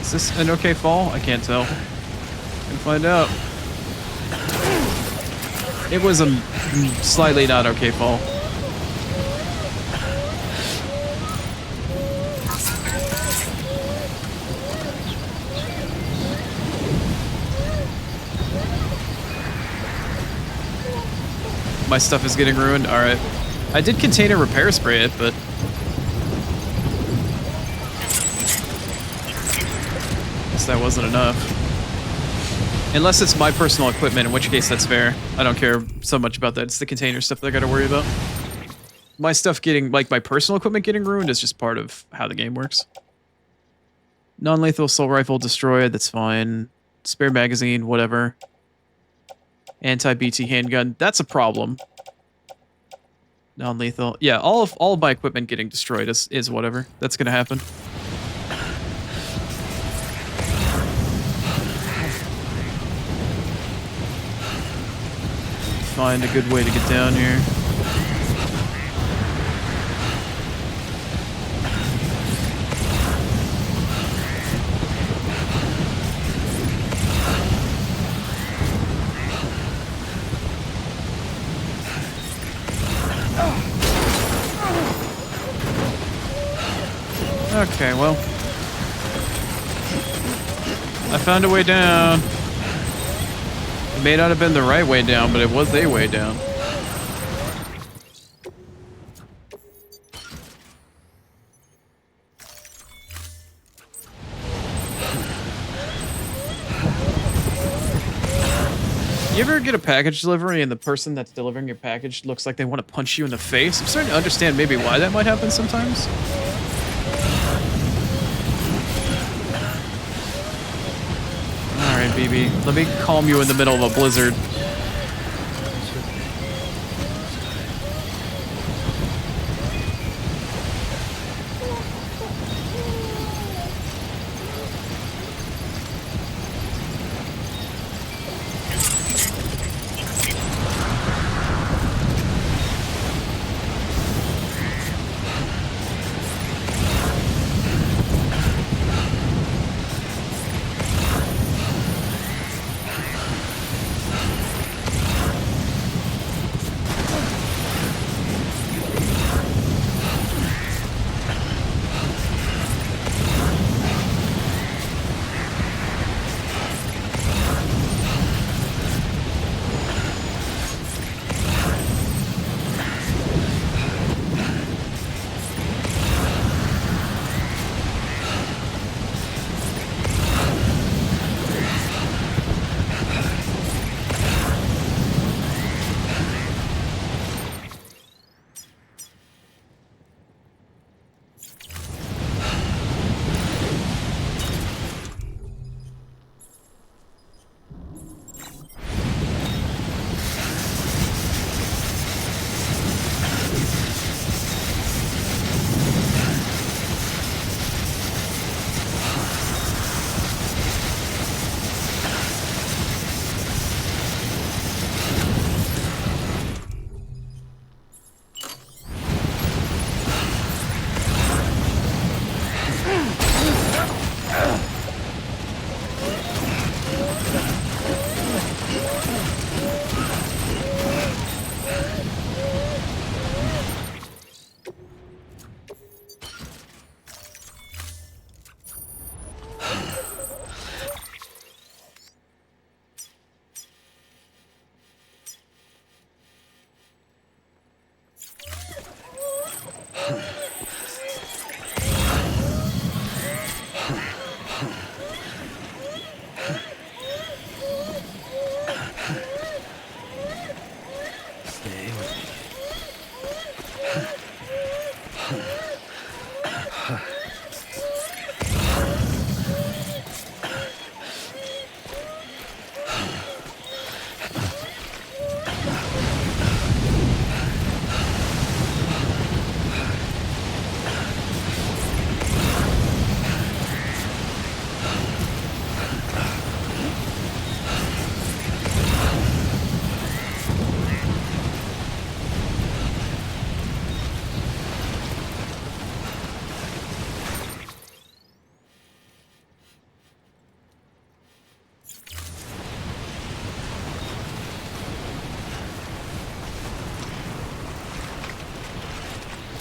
Is this an okay fall? I can't tell. Can find out. It was a slightly not okay fall. My stuff is getting ruined? Alright. I did container repair spray it, but... guess that wasn't enough. Unless it's my personal equipment, in which case that's fair. I don't care so much about that. It's the container stuff that I gotta worry about. My stuff getting, like my personal equipment getting ruined is just part of how the game works. Non-lethal assault rifle destroyed, that's fine. Spare magazine, whatever. Anti-BT handgun, that's a problem. Non-lethal. Yeah, all of my equipment getting destroyed is whatever. That's gonna happen. Find a good way to get down here. Okay, well. I found a way down. It may not have been the right way down, but it was a way down. You ever get a package delivery and the person that's delivering your package looks like they want to punch you in the face? I'm starting to understand maybe why that might happen sometimes. Alright, BB. Let me calm you in the middle of a blizzard.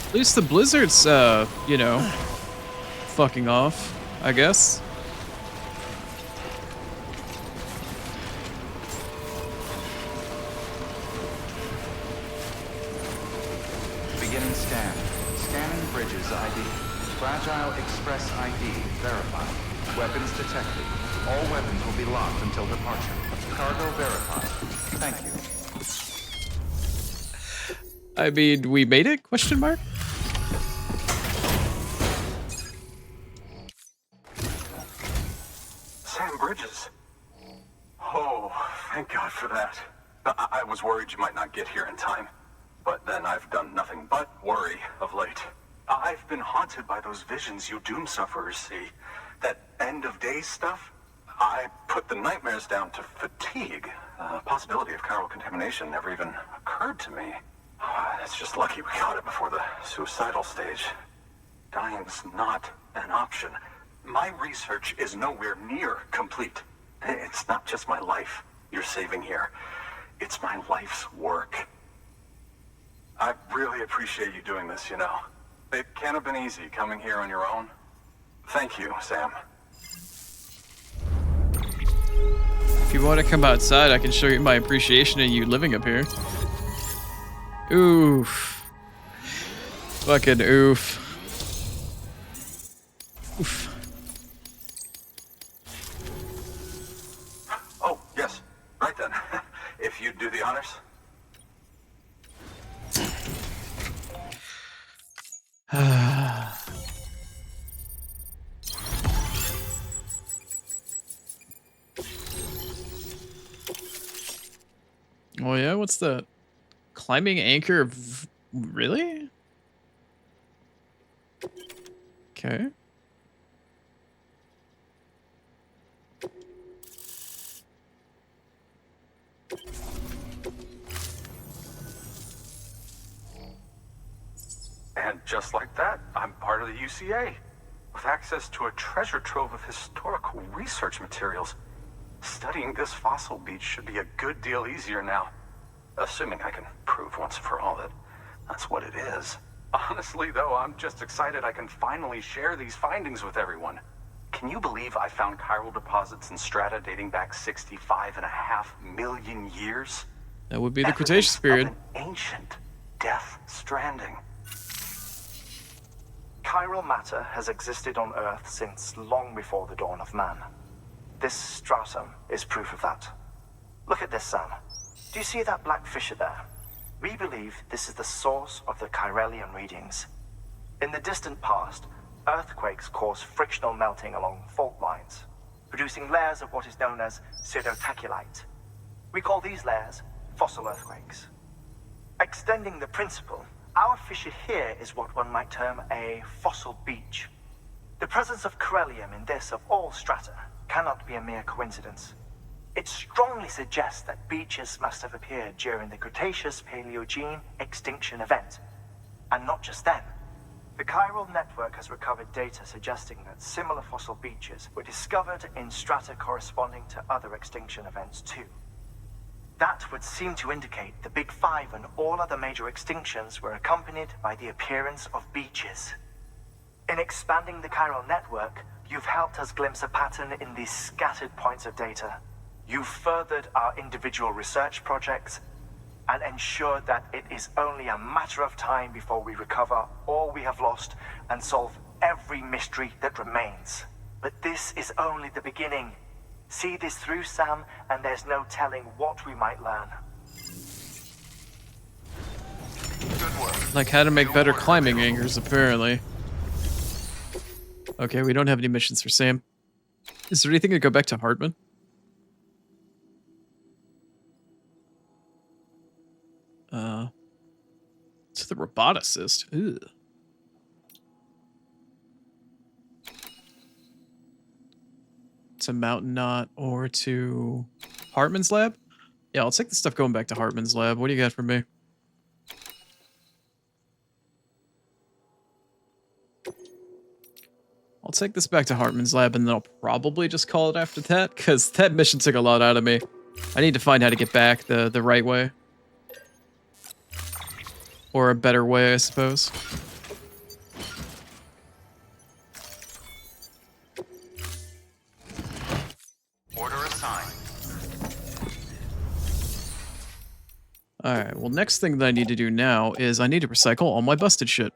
At least the blizzard's, you know, fucking off, I guess. Beginning scan. Scanning bridges ID. Fragile Express ID verified. Weapons detected. All weapons will be locked until departure. Cargo verified. Thank you. I mean, we made it? Question mark? Sam Bridges. Oh, thank God for that. I was worried you might not get here in time. But then I've done nothing but worry of late. I've been haunted by those visions you doom sufferers see. That end of days stuff. I put the nightmares down to fatigue. The possibility of chiral contamination never even occurred to me. It's just lucky we got it before the suicidal stage. Dying's not an option. My research is nowhere near complete. It's not just my life you're saving here. It's my life's work. I really appreciate you doing this, you know. It can't have been easy coming here on your own. Thank you, Sam. If you want to come outside, I can show you my appreciation of you living up here. Oof. Fucking oof. Oof. Oh, yes. Right then. If you'd do the honors. Oh yeah, what's the climbing anchor? Really? Okay. And just like that, I'm part of the UCA, with access to a treasure trove of historical research materials. Studying this fossil beach should be a good deal easier now. Assuming I can prove once for all that that's what it is. Honestly, though, I'm just excited I can finally share these findings with everyone. Can you believe I found chiral deposits in strata dating back 65.5 million years? That would be the Cretaceous period. Of an ancient death stranding. Chiral matter has existed on Earth since long before the dawn of man. This stratum is proof of that. Look at this, Sam. Do you see that black fissure there? We believe this is the source of the Chiralian readings. In the distant past, earthquakes cause frictional melting along fault lines, producing layers of what is known as pseudotaculite. We call these layers fossil earthquakes. Extending the principle, our fissure here is what one might term a fossil beach. The presence of Corellium in this of all strata cannot be a mere coincidence. It strongly suggests that beaches must have appeared during the Cretaceous-Paleogene extinction event. And not just then. The chiral network has recovered data suggesting that similar fossil beaches were discovered in strata corresponding to other extinction events too. That would seem to indicate the Big Five and all other major extinctions were accompanied by the appearance of beaches. In expanding the chiral network, you've helped us glimpse a pattern in these scattered points of data. You've furthered our individual research projects and ensured that it is only a matter of time before we recover all we have lost and solve every mystery that remains. But this is only the beginning. See this through, Sam, and there's no telling what we might learn. Good work. Like how to make better climbing anchors, apparently. Okay, we don't have any missions for Sam. Is there anything to go back to Heartman? To the roboticist. Ew. To Mountain Knot or to Heartman's lab? Yeah, I'll take the stuff going back to Heartman's lab. What do you got for me? I'll take this back to Heartman's lab and then I'll probably just call it after that, because that mission took a lot out of me. I need to find how to get back the right way. Or a better way, I suppose. Order assigned. Alright, well next thing that I need to do now is I need to recycle all my busted shit.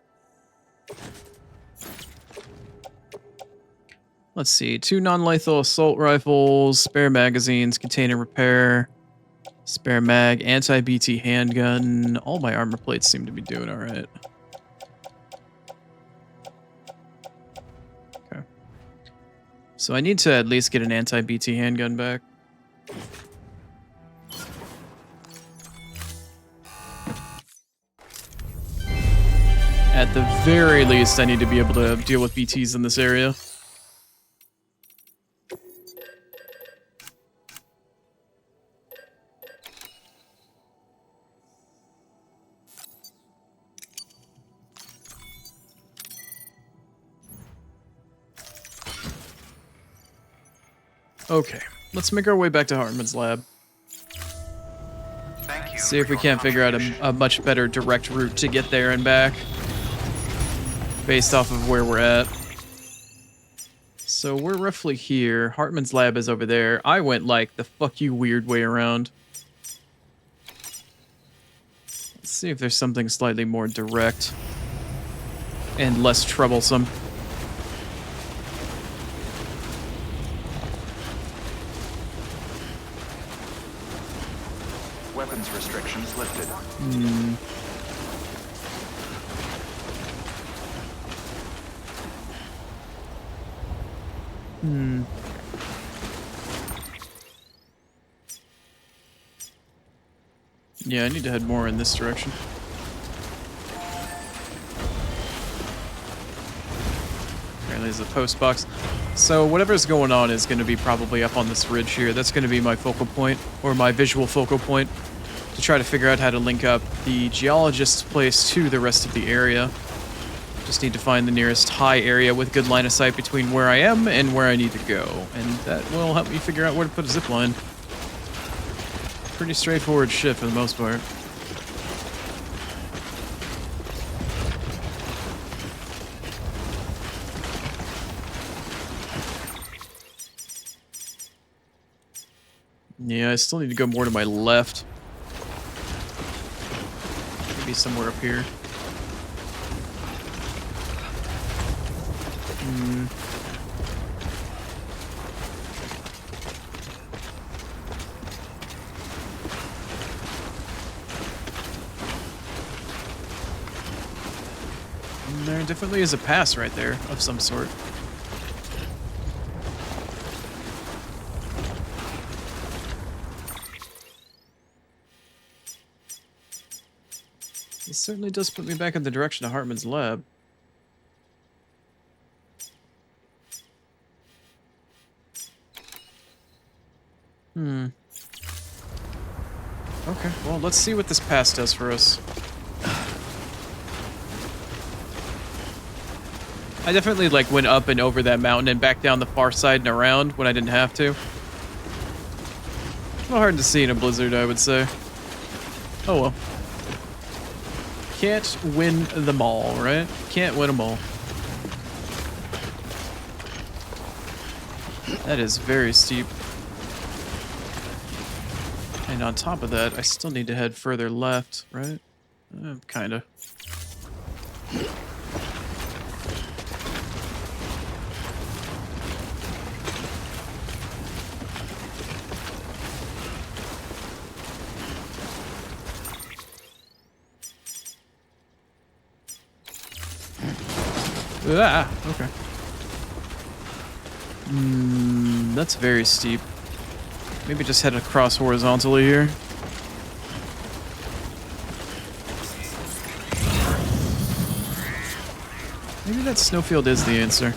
Let's see, 2 non-lethal assault rifles, spare magazines, container repair, spare mag, anti-BT handgun. All my armor plates seem to be doing alright. Okay. So I need to at least get an anti-BT handgun back. At the very least, I need to be able to deal with BTs in this area. Okay, let's make our way back to Heartman's lab. Thank you. See if we can't figure out a much better direct route to get there and back. Based off of where we're at. So we're roughly here. Heartman's lab is over there. I went like the fuck you weird way around. Let's see if there's something slightly more direct and less troublesome. Weapons restrictions lifted. Yeah, I need to head more in this direction. Apparently there's a post box. So whatever's going on is going to be probably up on this ridge here. That's going to be my focal point, or my visual focal point, to try to figure out how to link up the geologist's place to the rest of the area. Just need to find the nearest high area with good line of sight between where I am and where I need to go. And that will help me figure out where to put a zipline. Pretty straightforward shit for the most part. Yeah, I still need to go more to my left. Maybe somewhere up here. There definitely is a pass right there of some sort. This certainly does put me back in the direction of Heartman's lab. Okay, well, let's see what this pass does for us. I definitely, like, went up and over that mountain and back down the far side and around when I didn't have to. A little hard to see in a blizzard, I would say. Oh well. Can't win them all, right? Can't win them all. That is very steep. And on top of that, I still need to head further left, right? Kinda. Ah, okay. That's very steep. Maybe just head across horizontally here. Maybe that snowfield is the answer.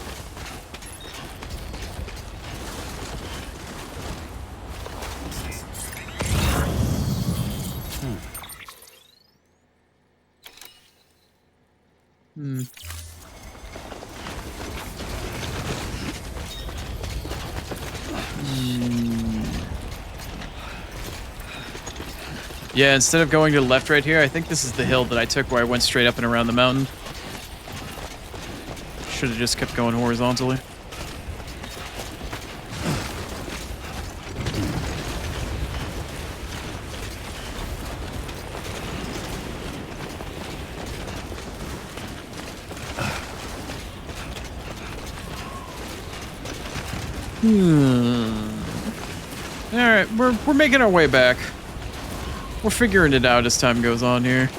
Yeah, instead of going to the left right here, I think this is the hill that I took where I went straight up and around the mountain. Should have just kept going horizontally. Alright, we're making our way back. We're figuring it out as time goes on here.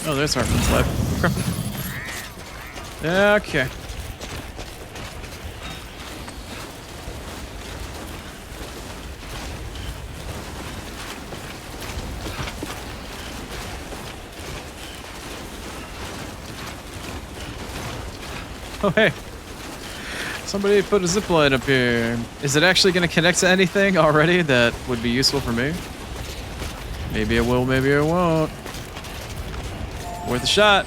Oh, there's Heartman's lab. Okay. Oh, hey. Somebody put a zipline up here. Is it actually going to connect to anything already that would be useful for me? Maybe it will, maybe it won't. Worth a shot.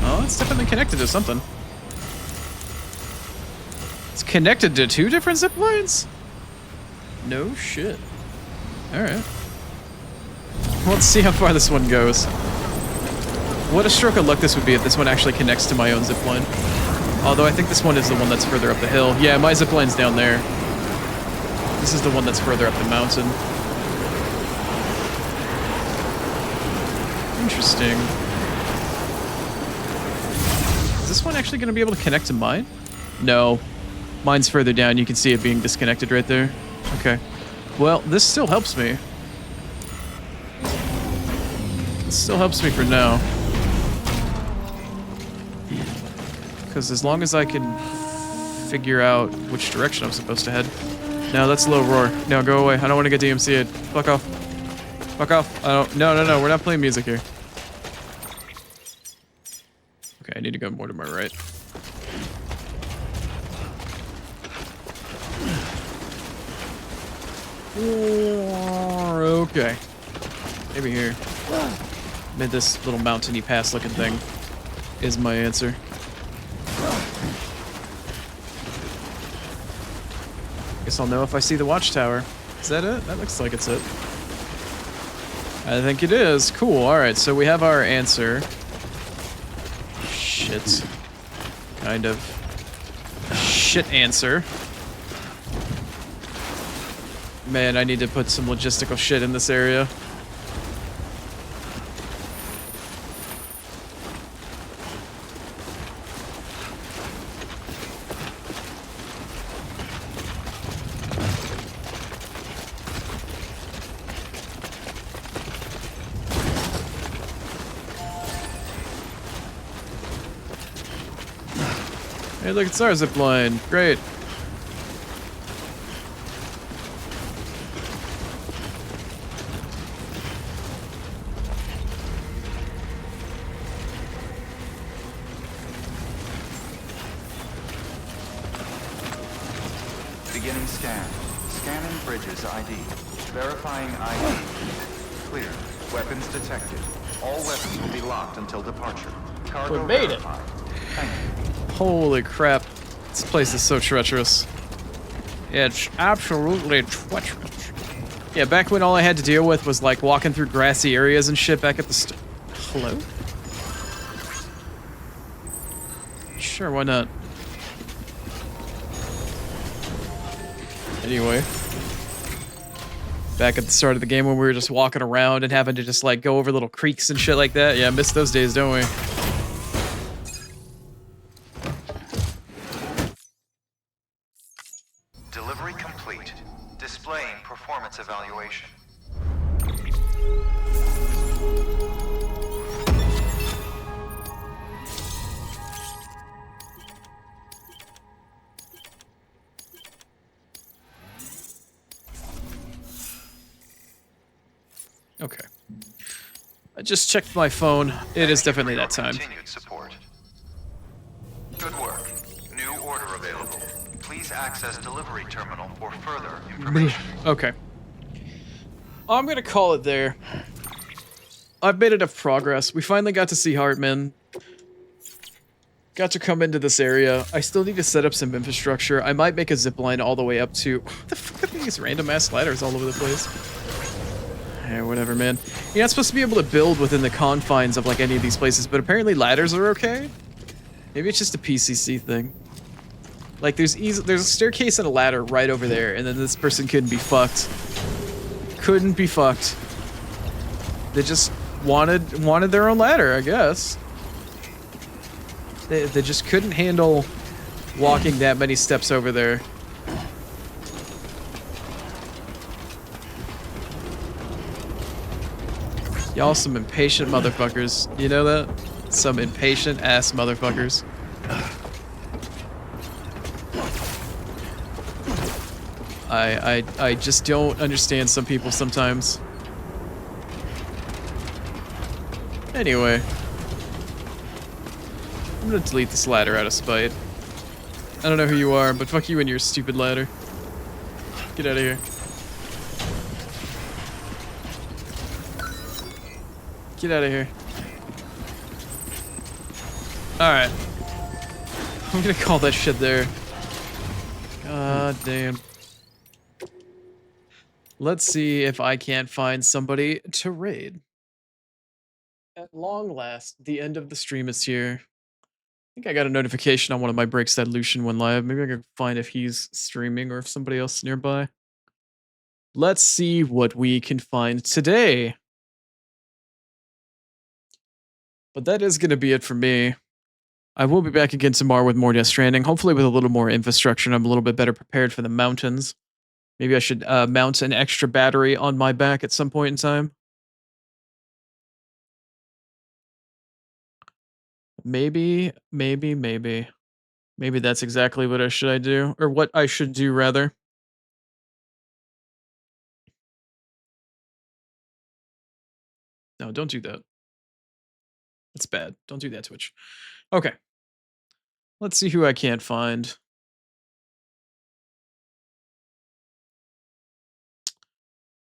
Oh, it's definitely connected to something. It's connected to 2 different zip lines? No shit. Alright. Let's see how far this one goes. What a stroke of luck this would be if this one actually connects to my own zipline. Although I think this one is the one that's further up the hill. Yeah, my zipline's down there. This is the one that's further up the mountain. Interesting. Is this one actually going to be able to connect to mine? No. Mine's further down. You can see it being disconnected right there. Okay. Well, this still helps me. It still helps me for now. Because as long as I can figure out which direction I'm supposed to head. No, that's low roar. No, go away. I don't want to get DMC'd. Fuck off. Fuck off. I don't. No, no, no. We're not playing music here. Okay, I need to go more to my right. Okay. Maybe here. Made this little mountainy pass looking thing is my answer. Guess I'll know if I see the watchtower. Is that it? That looks like it's it. I think it is. Cool. Alright, so we have our answer. Shit. Kind of. Shit answer. Man, I need to put some logistical shit in this area. Hey, look, it's our zipline. Great. Beginning scan. Scanning bridges ID. Verifying ID. Clear. Weapons detected. All weapons will be locked until departure. Cargo We made it. verified. Thank you. Holy crap. This place is so treacherous. Yeah, it's absolutely treacherous. Yeah, back when all I had to deal with was like walking through grassy areas and shit back at the Hello? Sure, why not? Anyway. Back at the start of the game when we were just walking around and having to just like go over little creeks and shit like that. Yeah, I miss those days, don't we? Delivery complete. Displaying performance evaluation. Okay. I just checked my phone. It is definitely that time. Continued support. Good work. New order available. Please access delivery terminal for further information. Okay. I'm gonna call it there. I've made enough progress. We finally got to see Heartman. Got to come into this area. I still need to set up some infrastructure. I might make a zipline all the way up to... What the fuck are these random ass ladders all over the place? Yeah, whatever, man. You're not supposed to be able to build within the confines of like any of these places, but apparently ladders are okay. Maybe it's just a PCC thing. Like there's a staircase and a ladder right over there, and then this person couldn't be fucked. Couldn't be fucked. They just wanted their own ladder, I guess. They just couldn't handle walking that many steps over there. Y'all some impatient motherfuckers. You know that? Some impatient ass motherfuckers. I just don't understand some people sometimes. Anyway. I'm gonna delete this ladder out of spite. I don't know who you are, but fuck you and your stupid ladder. Get out of here. Get out of here. Alright. I'm gonna call that shit there. God damn. Let's see if I can't find somebody to raid. At long last, the end of the stream is here. I think I got a notification on one of my breaks that Lucian went live. Maybe I can find if he's streaming or if somebody else is nearby. Let's see what we can find today. But that is going to be it for me. I will be back again tomorrow with more Death Stranding, hopefully with a little more infrastructure and I'm a little bit better prepared for the mountains. Maybe I should mount an extra battery on my back at some point in time. Maybe that's exactly what I should do, or what I should do rather. No, don't do that. That's bad. Don't do that, Twitch. Okay. Let's see who I can't find.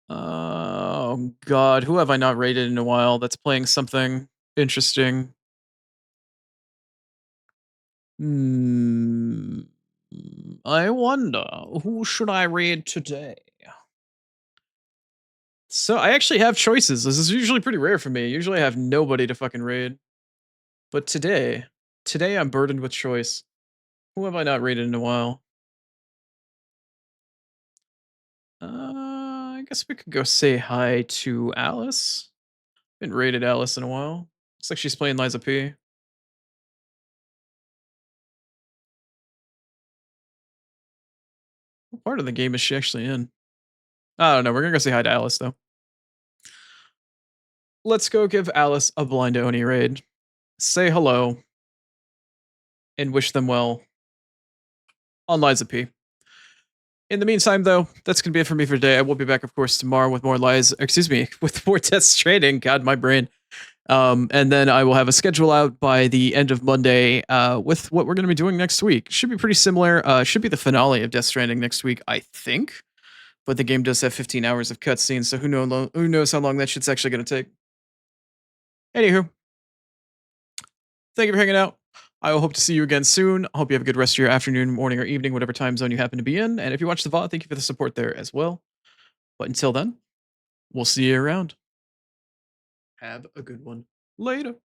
Oh god, who have I not rated in a while that's playing something interesting? I wonder, who should I raid today? So I actually have choices. This is usually pretty rare for me. Usually I have nobody to fucking raid. But today I'm burdened with choice. Who have I not raided in a while? I guess we could go say hi to Alice. Haven't raided Alice in a while. Looks like she's playing Liza P. What part of the game is she actually in? I don't know. We're gonna go say hi to Alice though. Let's go give Alice a blind Oni raid. Say hello. And wish them well on Liza P. In the meantime, though, that's going to be it for me for today. I will be back, of course, tomorrow with more with more Death Stranding. God, my brain. And then I will have a schedule out by the end of Monday with what we're going to be doing next week. Should be pretty similar. Should be the finale of Death Stranding next week, I think. But the game does have 15 hours of cutscenes, so who knows how long that shit's actually going to take. Anywho, thank you for hanging out. I will hope to see you again soon. I hope you have a good rest of your afternoon, morning, or evening, whatever time zone you happen to be in. And if you watch the VOD, thank you for the support there as well. But until then, we'll see you around. Have a good one. Later.